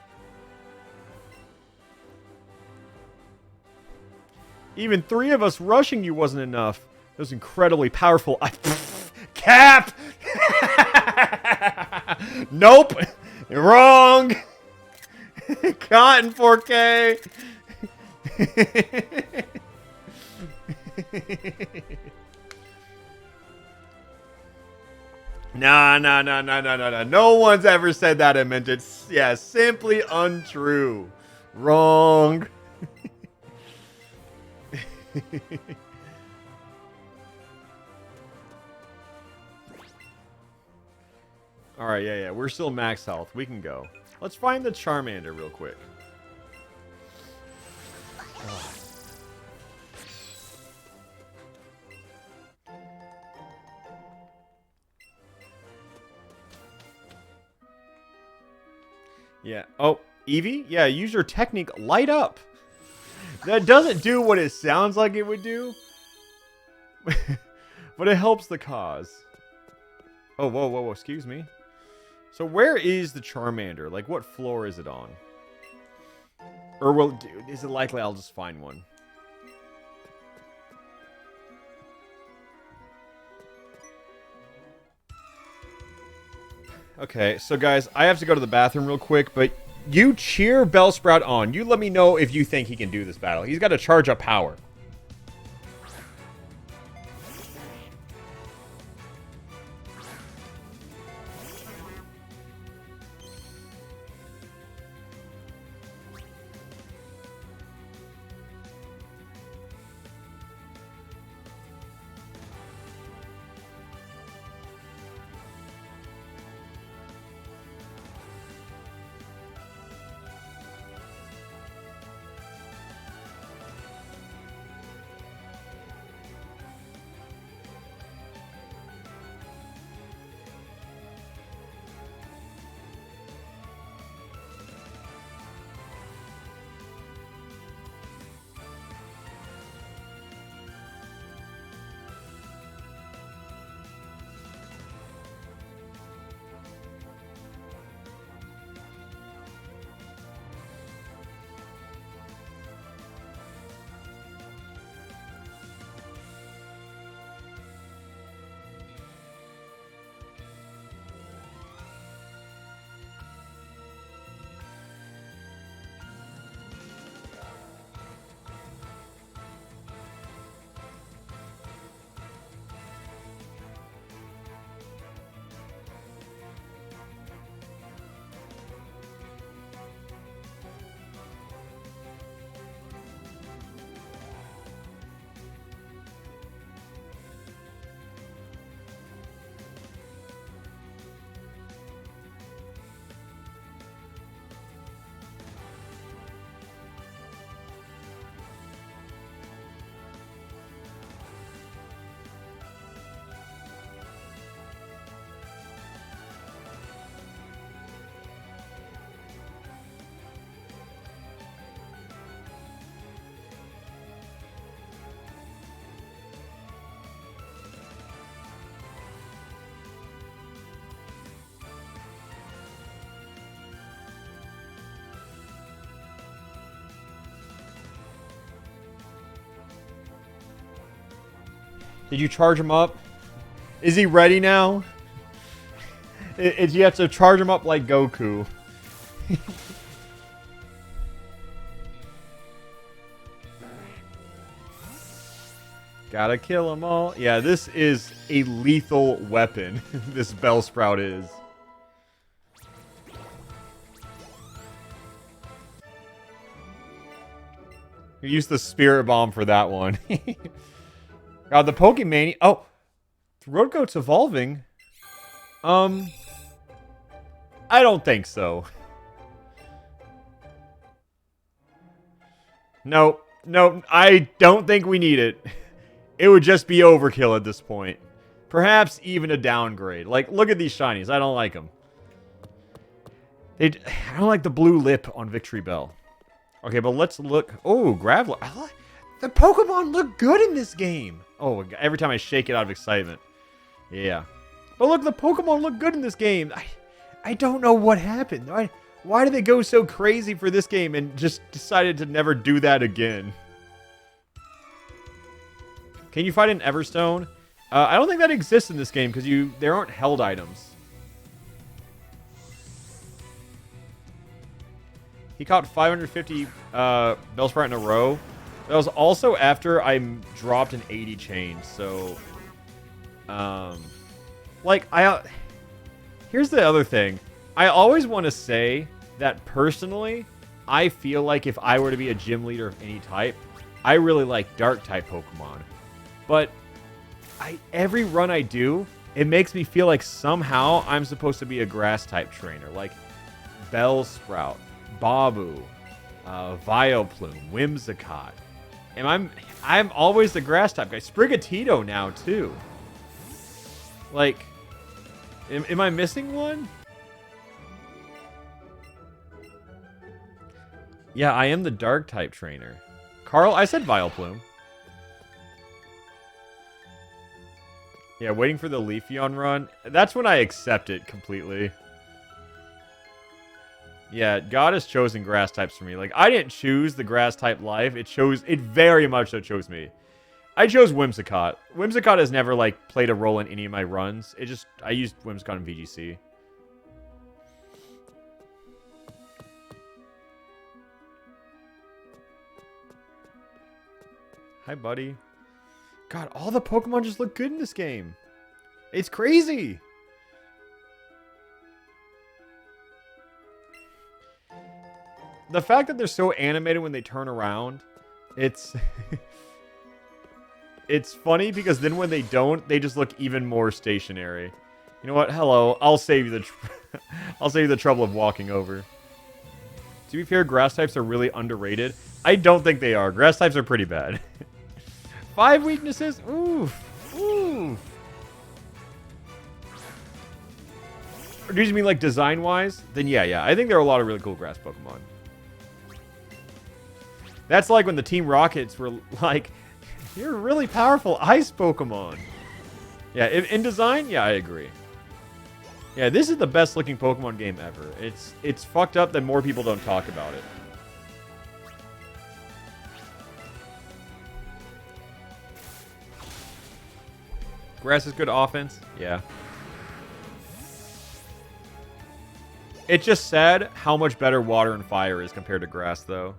Even 3 of us rushing you wasn't enough. It was incredibly powerful. Cap! Nope! Wrong! Cotton 4K! Nah. No one's ever said that and meant it. Yeah, simply untrue. Wrong. Alright, yeah. We're still max health. We can go. Let's find the Charmander real quick. Oh. Yeah. Oh, Eevee? Yeah, use your technique. Light up. That doesn't do what it sounds like it would do. But it helps the cause. Oh, whoa. Excuse me. So where is the Charmander? Like, what floor is it on? Or is it likely I'll just find one? Okay, so guys, I have to go to the bathroom real quick, but you cheer Bellsprout on. You let me know if you think he can do this battle. He's got to charge up power. Did you charge him up? Is he ready now? You have to charge him up like Goku. Gotta kill them all. Yeah, this is a lethal weapon. This Bellsprout is. You use the Spirit Bomb for that one. God, the Pokemon. Oh, Roadgoat's evolving. I don't think so. No, I don't think we need it. It would just be overkill at this point. Perhaps even a downgrade. Like, look at these shinies. I don't like them. I don't like the blue lip on Victory Bell. Okay, but let's look. Oh, Graveler. The Pokemon look good in this game. Oh, every time I shake it out of excitement. Yeah. But look, the Pokemon look good in this game. I don't know what happened. Why did they go so crazy for this game and just decided to never do that again? Can you fight an Everstone? I don't think that exists in this game because there aren't held items. He caught 550 Bellsprout in a row. That was also after I dropped an 80 chain. So, here's the other thing. I always want to say that personally, I feel like if I were to be a gym leader of any type, I really like dark type Pokemon. But every run I do, it makes me feel like somehow I'm supposed to be a grass type trainer. Like Bellsprout, Babu, Vileplume, Whimsicott. And I'm always the grass type guy. Sprigatito now too. Like, am I missing one? Yeah, I am the dark type trainer. Carl, I said Vileplume. Yeah, waiting for the Leafeon run. That's when I accept it completely. Yeah, God has chosen grass types for me. Like, I didn't choose the grass type life. It very much so chose me. I chose Whimsicott. Whimsicott has never, like, played a role in any of my runs. I used Whimsicott in VGC. Hi, buddy. God, all the Pokemon just look good in this game. It's crazy. The fact that they're so animated when they turn around, it's it's funny because then when they don't, they just look even more stationary. You know what? Hello, I'll save you the trouble of walking over. To be fair, grass types are really underrated. I don't think they are. Grass types are pretty bad. 5 weaknesses? Oof. Oof. Or do you mean like design-wise? Then yeah. I think there are a lot of really cool grass Pokemon. That's like when the Team Rockets were like, you're a really powerful ice Pokemon. Yeah, in design, yeah, I agree. Yeah, this is the best looking Pokemon game ever. It's fucked up that more people don't talk about it. Grass is good offense? Yeah. It's just sad how much better water and fire is compared to grass, though.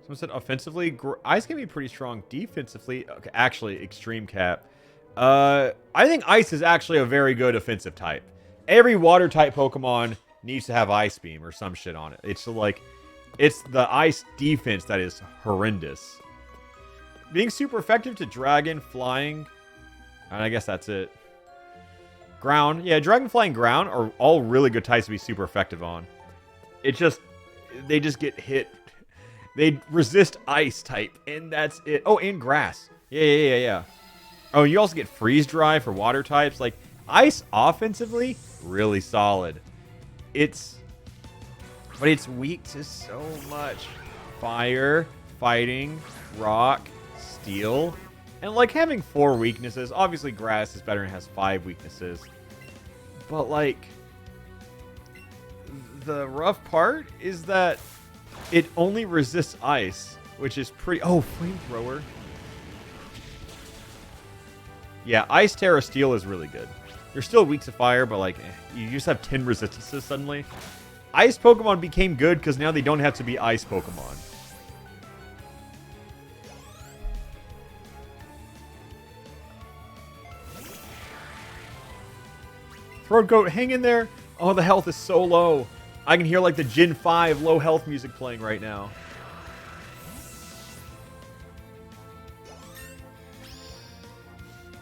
Someone said offensively, ice can be pretty strong. Defensively, okay, actually, extreme cap. I think ice is actually a very good offensive type. Every water type Pokemon needs to have Ice Beam or some shit on it. It's like, it's the ice defense that is horrendous. Being super effective to Dragon, Flying, and I guess that's it. Ground, yeah, Dragon, Flying, Ground are all really good types to be super effective on. It just, they just get hit. They resist ice type, and that's it. Oh, and grass. Yeah. Oh, you also get freeze dry for water types. Like, ice offensively, really solid. But it's weak to so much. Fire, fighting, rock, steel. And like having 4 weaknesses. Obviously grass is better and has 5 weaknesses. But like, the rough part is that it only resists ice, which is pretty... Oh, flamethrower. Yeah, Ice, Terra, Steel is really good. You're still weak to fire, but like, you just have 10 resistances suddenly. Ice Pokemon became good because now they don't have to be Ice Pokemon. Throat Goat, hang in there. Oh, the health is so low. I can hear like the Gen 5 low health music playing right now.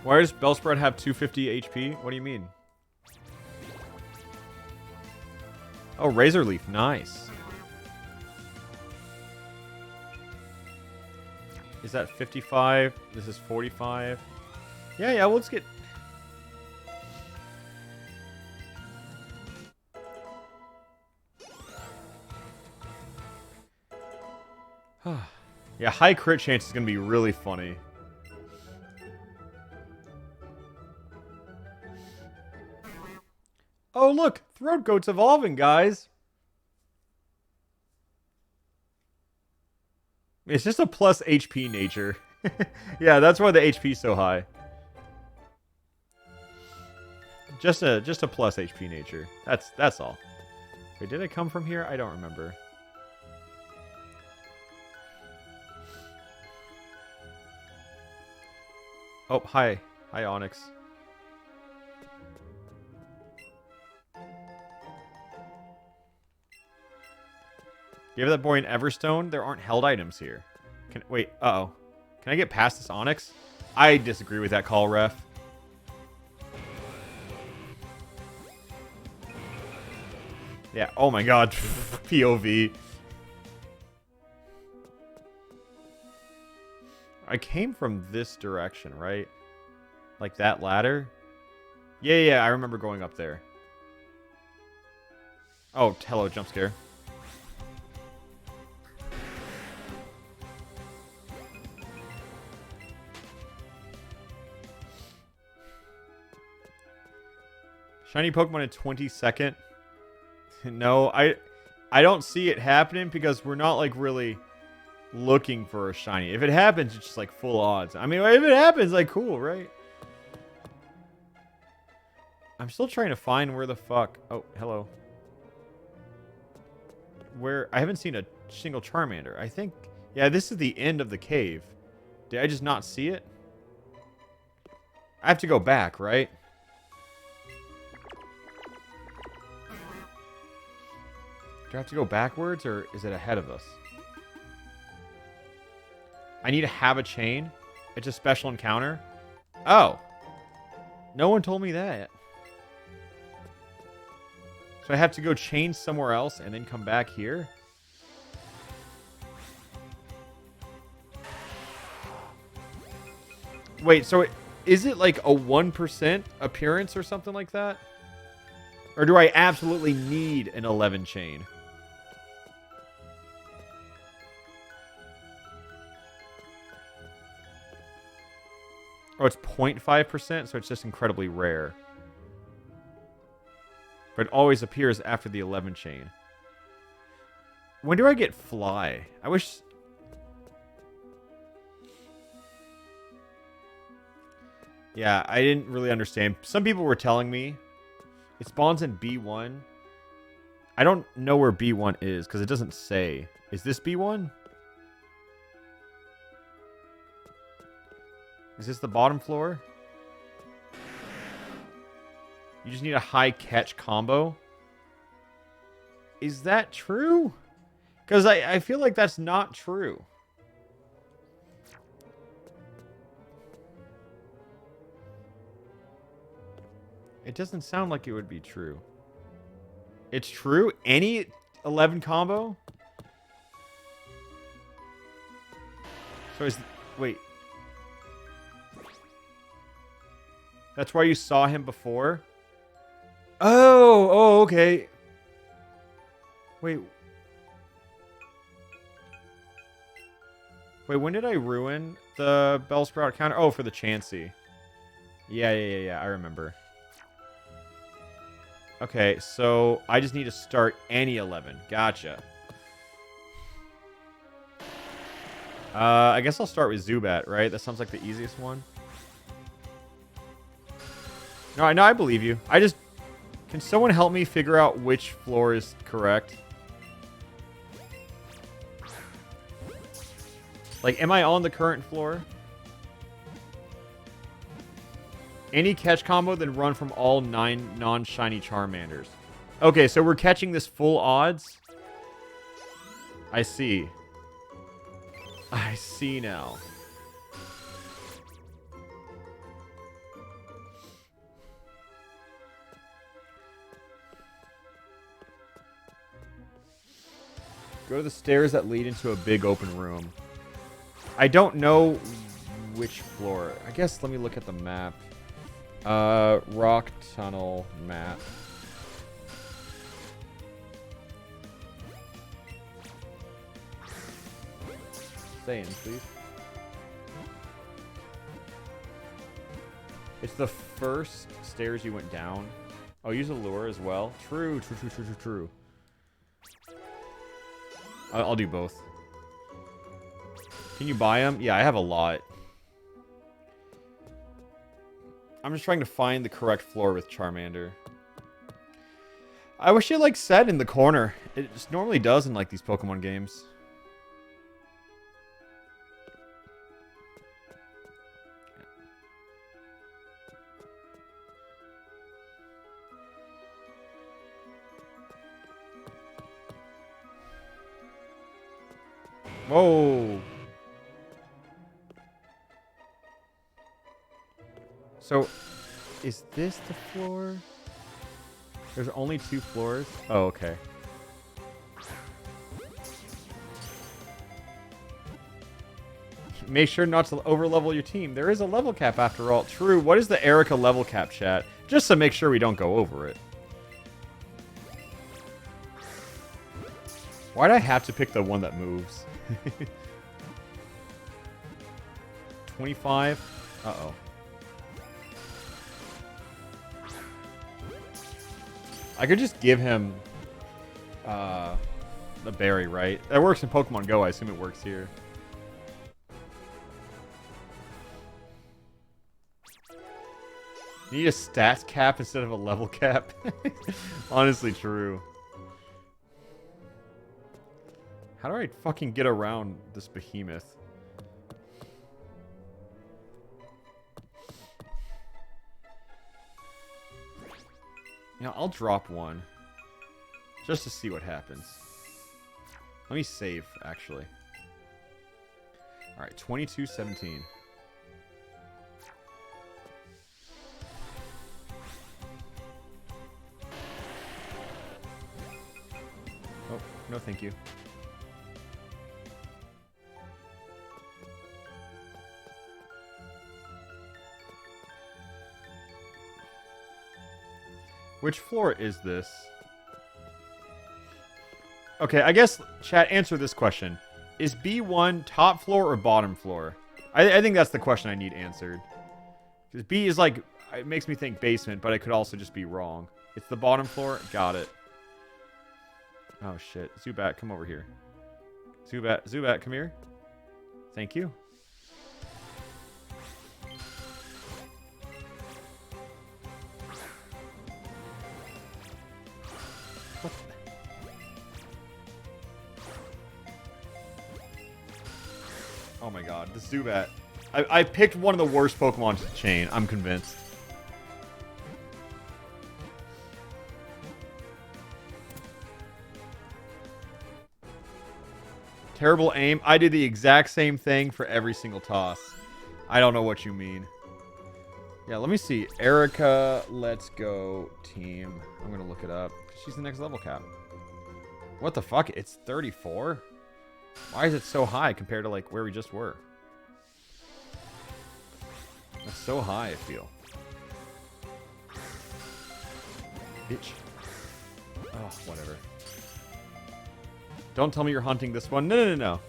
Why does Bellsprout have 250 HP? What do you mean? Oh, Razor Leaf. Nice. Is that 55? This is 45. Yeah, well, let's get... Yeah, high crit chance is going to be really funny. Oh, look! Throat Goat's evolving, guys! It's just a plus HP nature. Yeah, that's why the HP's so high. Just a plus HP nature. That's all. Wait, did I come from here? I don't remember. Oh, hi. Hi, Onyx. Give that boy an Everstone. There aren't held items here. Wait, uh-oh. Can I get past this Onyx? I disagree with that call, ref. Yeah, oh my god. POV. I came from this direction, right? Like that ladder? Yeah, I remember going up there. Oh, hello, jump scare. Shiny Pokemon in 22nd? No, I don't see it happening because we're not like really looking for a shiny. If it happens, it's just like full odds. I mean, if it happens, like cool, right? I'm still trying to find where the fuck... Oh, hello. Where... I haven't seen a single Charmander. I think... Yeah, this is the end of the cave. Did I just not see it? I have to go back, right? Do I have to go backwards, or is it ahead of us? I need to have a chain? It's a special encounter? Oh. No one told me that. So I have to go chain somewhere else and then come back here? Wait, so is it like a 1% appearance or something like that? Or do I absolutely need an 11 chain? Oh, it's 0.5%, so it's just incredibly rare. But it always appears after the 11 chain. When do I get Fly? I wish... Yeah, I didn't really understand. Some people were telling me it spawns in B1. I don't know where B1 is, because it doesn't say. Is this B1? Is this the bottom floor? You just need a high catch combo? Is that true? Because I feel like that's not true. It doesn't sound like it would be true. It's true? Any 11 combo? So is... Wait. That's why you saw him before? Oh, okay. Wait. Wait, when did I ruin the Bellsprout counter? Oh, for the Chansey. Yeah, I remember. Okay, so I just need to start any 11. Gotcha. I guess I'll start with Zubat, right? That sounds like the easiest one. No, I believe you. I just... Can someone help me figure out which floor is correct? Like, am I on the current floor? Any catch combo, then run from all 9 non-shiny Charmanders. Okay, so we're catching this full odds? I see. I see now. Go to the stairs that lead into a big open room. I don't know which floor. I guess let me look at the map. Rock tunnel map. Stay in, please. It's the first stairs you went down. Oh, use a lure as well. True. I'll do both. Can you buy them? Yeah, I have a lot. I'm just trying to find the correct floor with Charmander. I wish it, like, said in the corner. It just normally does in, like, these Pokemon games. Whoa. So, is this the floor? There's only 2 floors? Oh, okay. Make sure not to overlevel your team. There is a level cap after all. True. What is the Erica level cap, chat? Just to make sure we don't go over it. Why'd I have to pick the one that moves? 25? Uh-oh. I could just give him the berry, right? That works in Pokemon Go. I assume it works here. You need a stats cap instead of a level cap? Honestly, true. How do I fucking get around this behemoth? Yeah, I'll drop one. Just to see what happens. Let me save, actually. Alright, 22-17. Oh, no thank you. Which floor is this? Okay, I guess, chat, answer this question. Is B1 top floor or bottom floor? I think that's the question I need answered. Because B is like, it makes me think basement, but it could also just be wrong. It's the bottom floor? Got it. Oh, shit. Zubat, come over here. Zubat, come here. Thank you. Oh my god, the Zubat. I picked one of the worst Pokemon to chain, I'm convinced. Terrible aim. I did the exact same thing for every single toss. I don't know what you mean. Yeah, let me see. Erica, let's go team. I'm gonna look it up. She's the next level cap. What the fuck? It's 34? Why is it so high compared to, like, where we just were? That's so high, I feel. Bitch. Oh, whatever. Don't tell me you're hunting this one. No.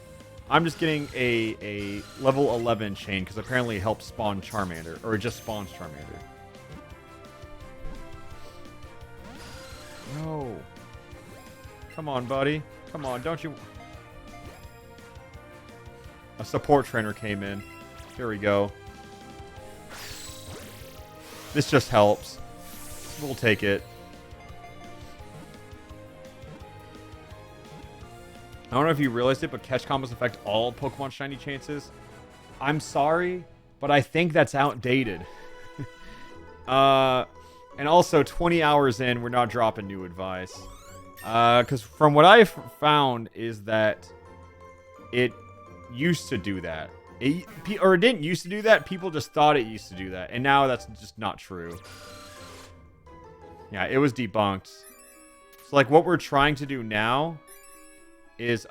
I'm just getting a level 11 chain, because apparently it helps spawn Charmander. Or it just spawns Charmander. No. Come on, buddy. Come on, don't you... A support trainer came in. Here we go. This just helps. We'll take it. I don't know if you realized it, but catch combos affect all Pokemon shiny chances. I'm sorry, but I think that's outdated. And also, 20 hours in, we're not dropping new advice. Because from what I've found is that it used to do that. It didn't used to do that. People just thought it used to do that. And now that's just not true. Yeah, it was debunked. So, like, what we're trying to do now is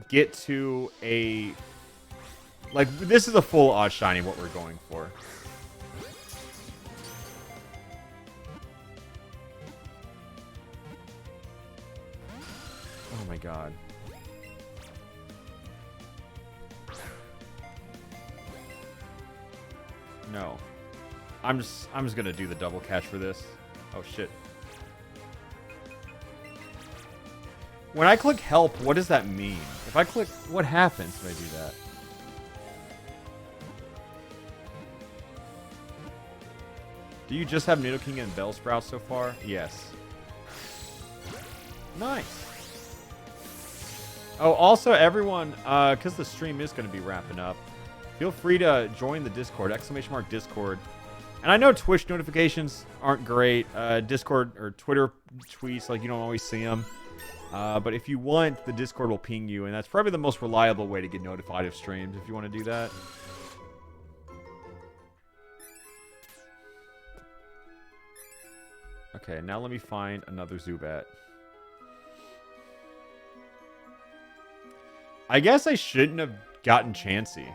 get to a... Like, this is a full odd shiny what we're going for. Oh my god. No. I'm just gonna do the double catch for this. Oh shit. When I click help, what does that mean? If I click, what happens when I do that? Do you just have Nidoking and Bellsprout so far? Yes. Nice. Oh, also everyone, because the stream is going to be wrapping up, feel free to join the Discord, !Discord. And I know Twitch notifications aren't great, Discord or Twitter tweets, like you don't always see them. But if you want, the Discord will ping you, and that's probably the most reliable way to get notified of streams if you want to do that. Okay, now let me find another Zubat. I guess I shouldn't have gotten Chansey.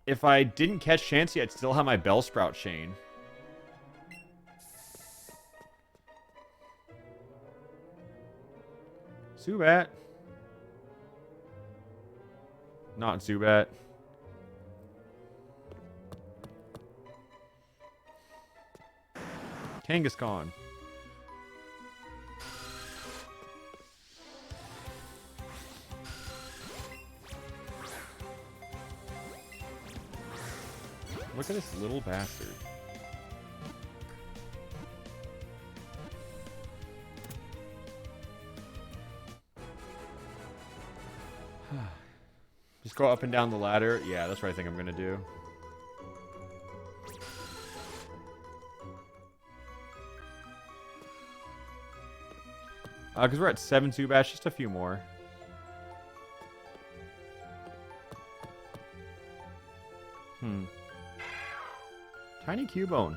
If I didn't catch Chansey, I'd still have my Bellsprout chain. Zubat. Not Zubat. Kangaskhan. Look at this little bastard. Just go up and down the ladder. Yeah, that's what I think I'm gonna do. Because we're at 7 Zubats, just a few more. Tiny Cubone.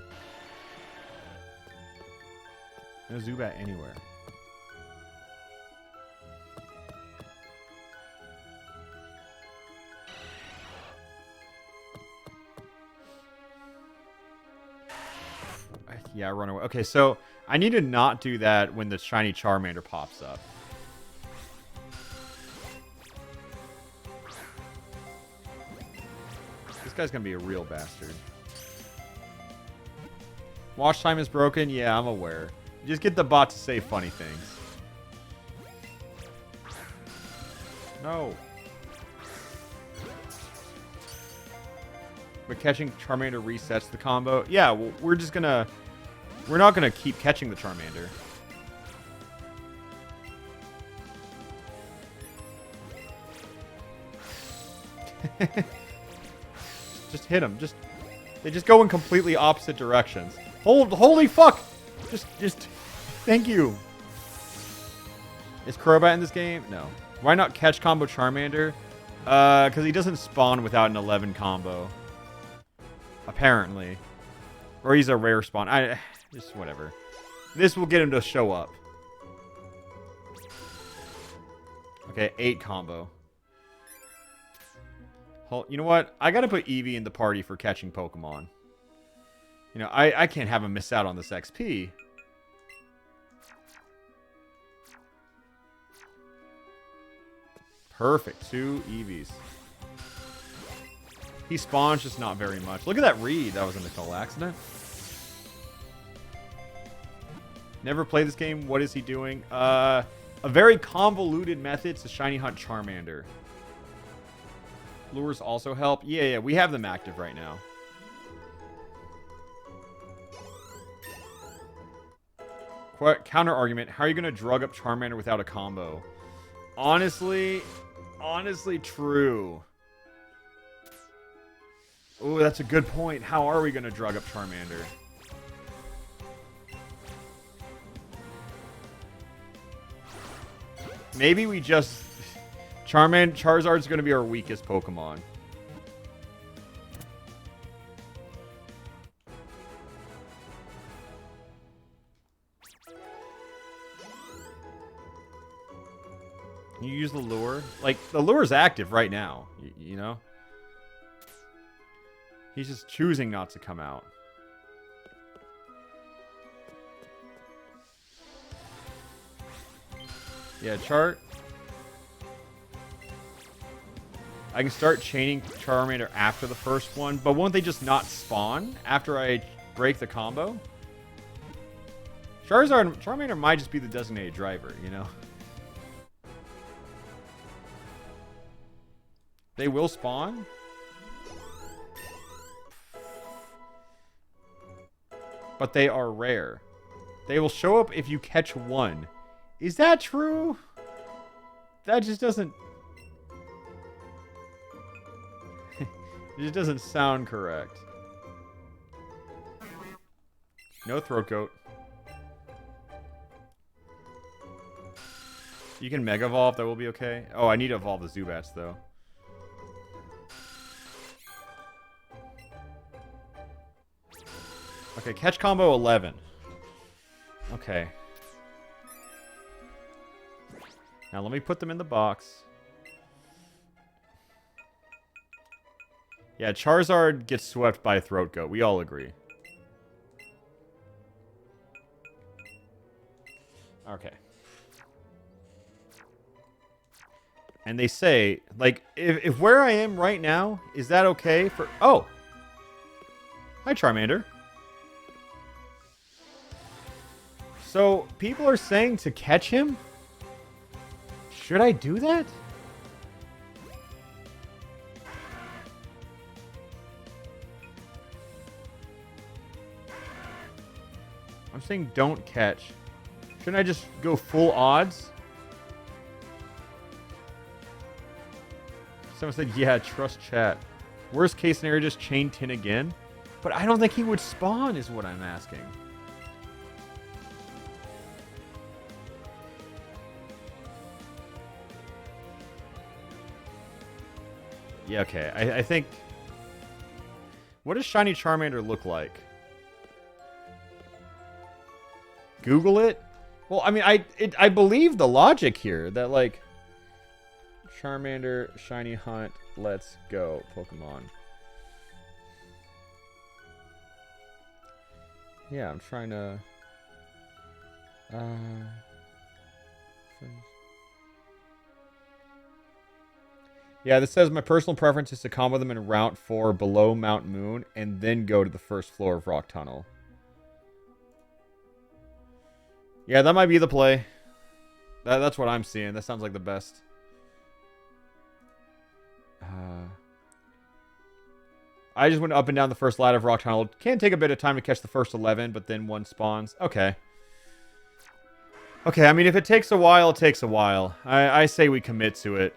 No Zubat anywhere. Yeah, run away. Okay, so I need to not do that when the shiny Charmander pops up. This guy's gonna be a real bastard. Watch time is broken? Yeah, I'm aware. Just get the bot to say funny things. No. But catching Charmander resets the combo. Yeah, well, we're just gonna... We're not gonna keep catching the Charmander. Just hit him. They just go in completely opposite directions. Holy fuck! Just, thank you. Is Crobat in this game? No. Why not catch combo Charmander? Because he doesn't spawn without an 11 combo. Apparently. Or he's a rare spawn. Just whatever. This will get him to show up. Okay, 8 combo. You know what? I gotta put Eevee in the party for catching Pokemon. You know, I can't have him miss out on this XP. Perfect. 2 Eevees. He spawns just not very much. Look at that read. That was a total accident. Never played this game. What is he doing? A very convoluted method to shiny hunt Charmander. Lures also help. Yeah, we have them active right now. Counter argument. How are you going to drug up Charmander without a combo? Honestly, true. Oh, that's a good point. How are we going to drug up Charmander? Maybe we just... Charizard's going to be our weakest Pokemon. You use the lure? Like, the lure's active right now, you know? He's just choosing not to come out. Yeah, I can start chaining Charmander after the first one, but won't they just not spawn after I break the combo? Charmander might just be the designated driver, you know? They will spawn? But they are rare. They will show up if you catch one. Is that true? That just doesn't... it just doesn't sound correct. No throat goat. You can Mega Evolve, that will be okay. Oh, I need to evolve the Zubats, though. Okay, catch combo 11. Okay. Now let me put them in the box. Yeah, Charizard gets swept by Throat Goat. We all agree. Okay. And they say, like, if where I am right now, is that okay for... Oh! Hi, Charmander. So, people are saying to catch him? Should I do that? I'm saying don't catch. Shouldn't I just go full odds? Someone said, yeah, trust chat. Worst case scenario, just chain 10 again? But I don't think he would spawn, is what I'm asking. Yeah, okay. I think... What does Shiny Charmander look like? Google it? Well, I mean, I believe the logic here. That, like... Charmander, Shiny Hunt, let's go, Pokemon. Yeah, I'm trying to... Yeah, this says my personal preference is to combo them in Route 4 below Mount Moon and then go to the first floor of Rock Tunnel. Yeah, that might be the play. That's what I'm seeing. That sounds like the best. I just went up and down the first ladder of Rock Tunnel. Can take a bit of time to catch the first 11, but then one spawns. Okay. Okay, I mean, if it takes a while, it takes a while. I say we commit to it.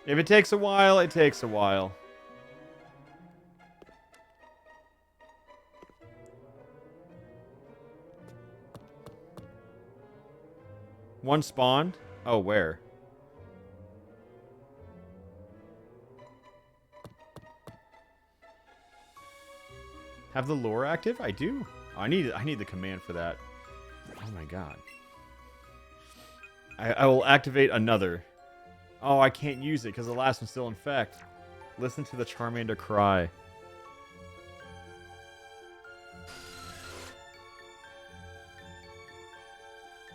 If it takes a while, it takes a while. One spawned? Oh, where? Have the lure active? I do. Oh, I need the command for that. Oh my god. I will activate another. Oh, I can't use it because the last one's still in effect. Listen to the Charmander cry.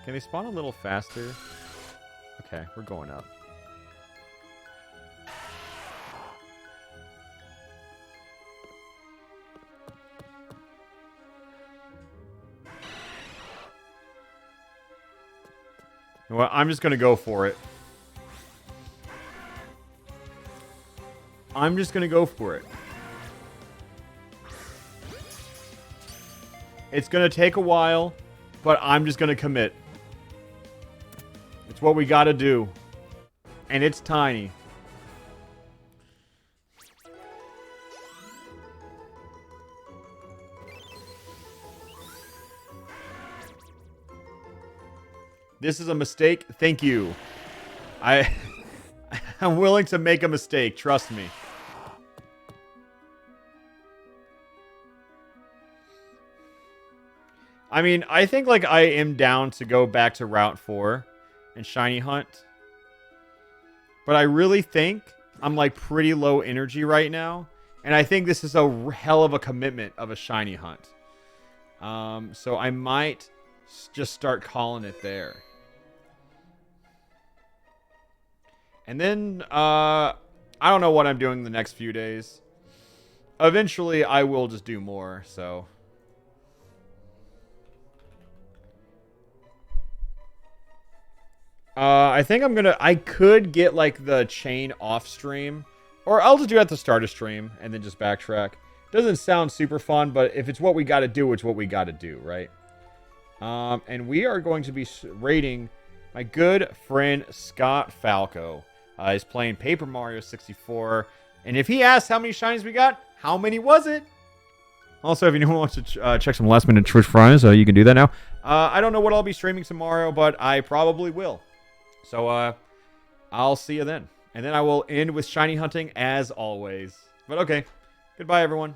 Can they spawn a little faster? Okay, we're going up. You know what? I'm just going to go for it. I'm just going to go for it. It's going to take a while, but I'm just going to commit. It's what we got to do. And it's tiny. This is a mistake. Thank you. I'm willing to make a mistake. Trust me. I mean, I think like I am down to go back to Route 4 and shiny hunt. But I really think I'm like pretty low energy right now. And I think this is a hell of a commitment of a shiny hunt. So I might just start calling it there. And then, I don't know what I'm doing the next few days. Eventually, I will just do more, so. I think I could get, like, the chain off stream. Or I'll just do it at the start of stream, and then just backtrack. Doesn't sound super fun, but if it's what we gotta do, it's what we gotta do, right? And we are going to be rating my good friend Scott Falco. He's playing Paper Mario 64. And if he asks how many shinies we got, how many was it? Also, if anyone wants to check some last minute Twitch Fridays, you can do that now. I don't know what I'll be streaming tomorrow, but I probably will. So, I'll see you then. And then I will end with shiny hunting as always. But okay. Goodbye, everyone.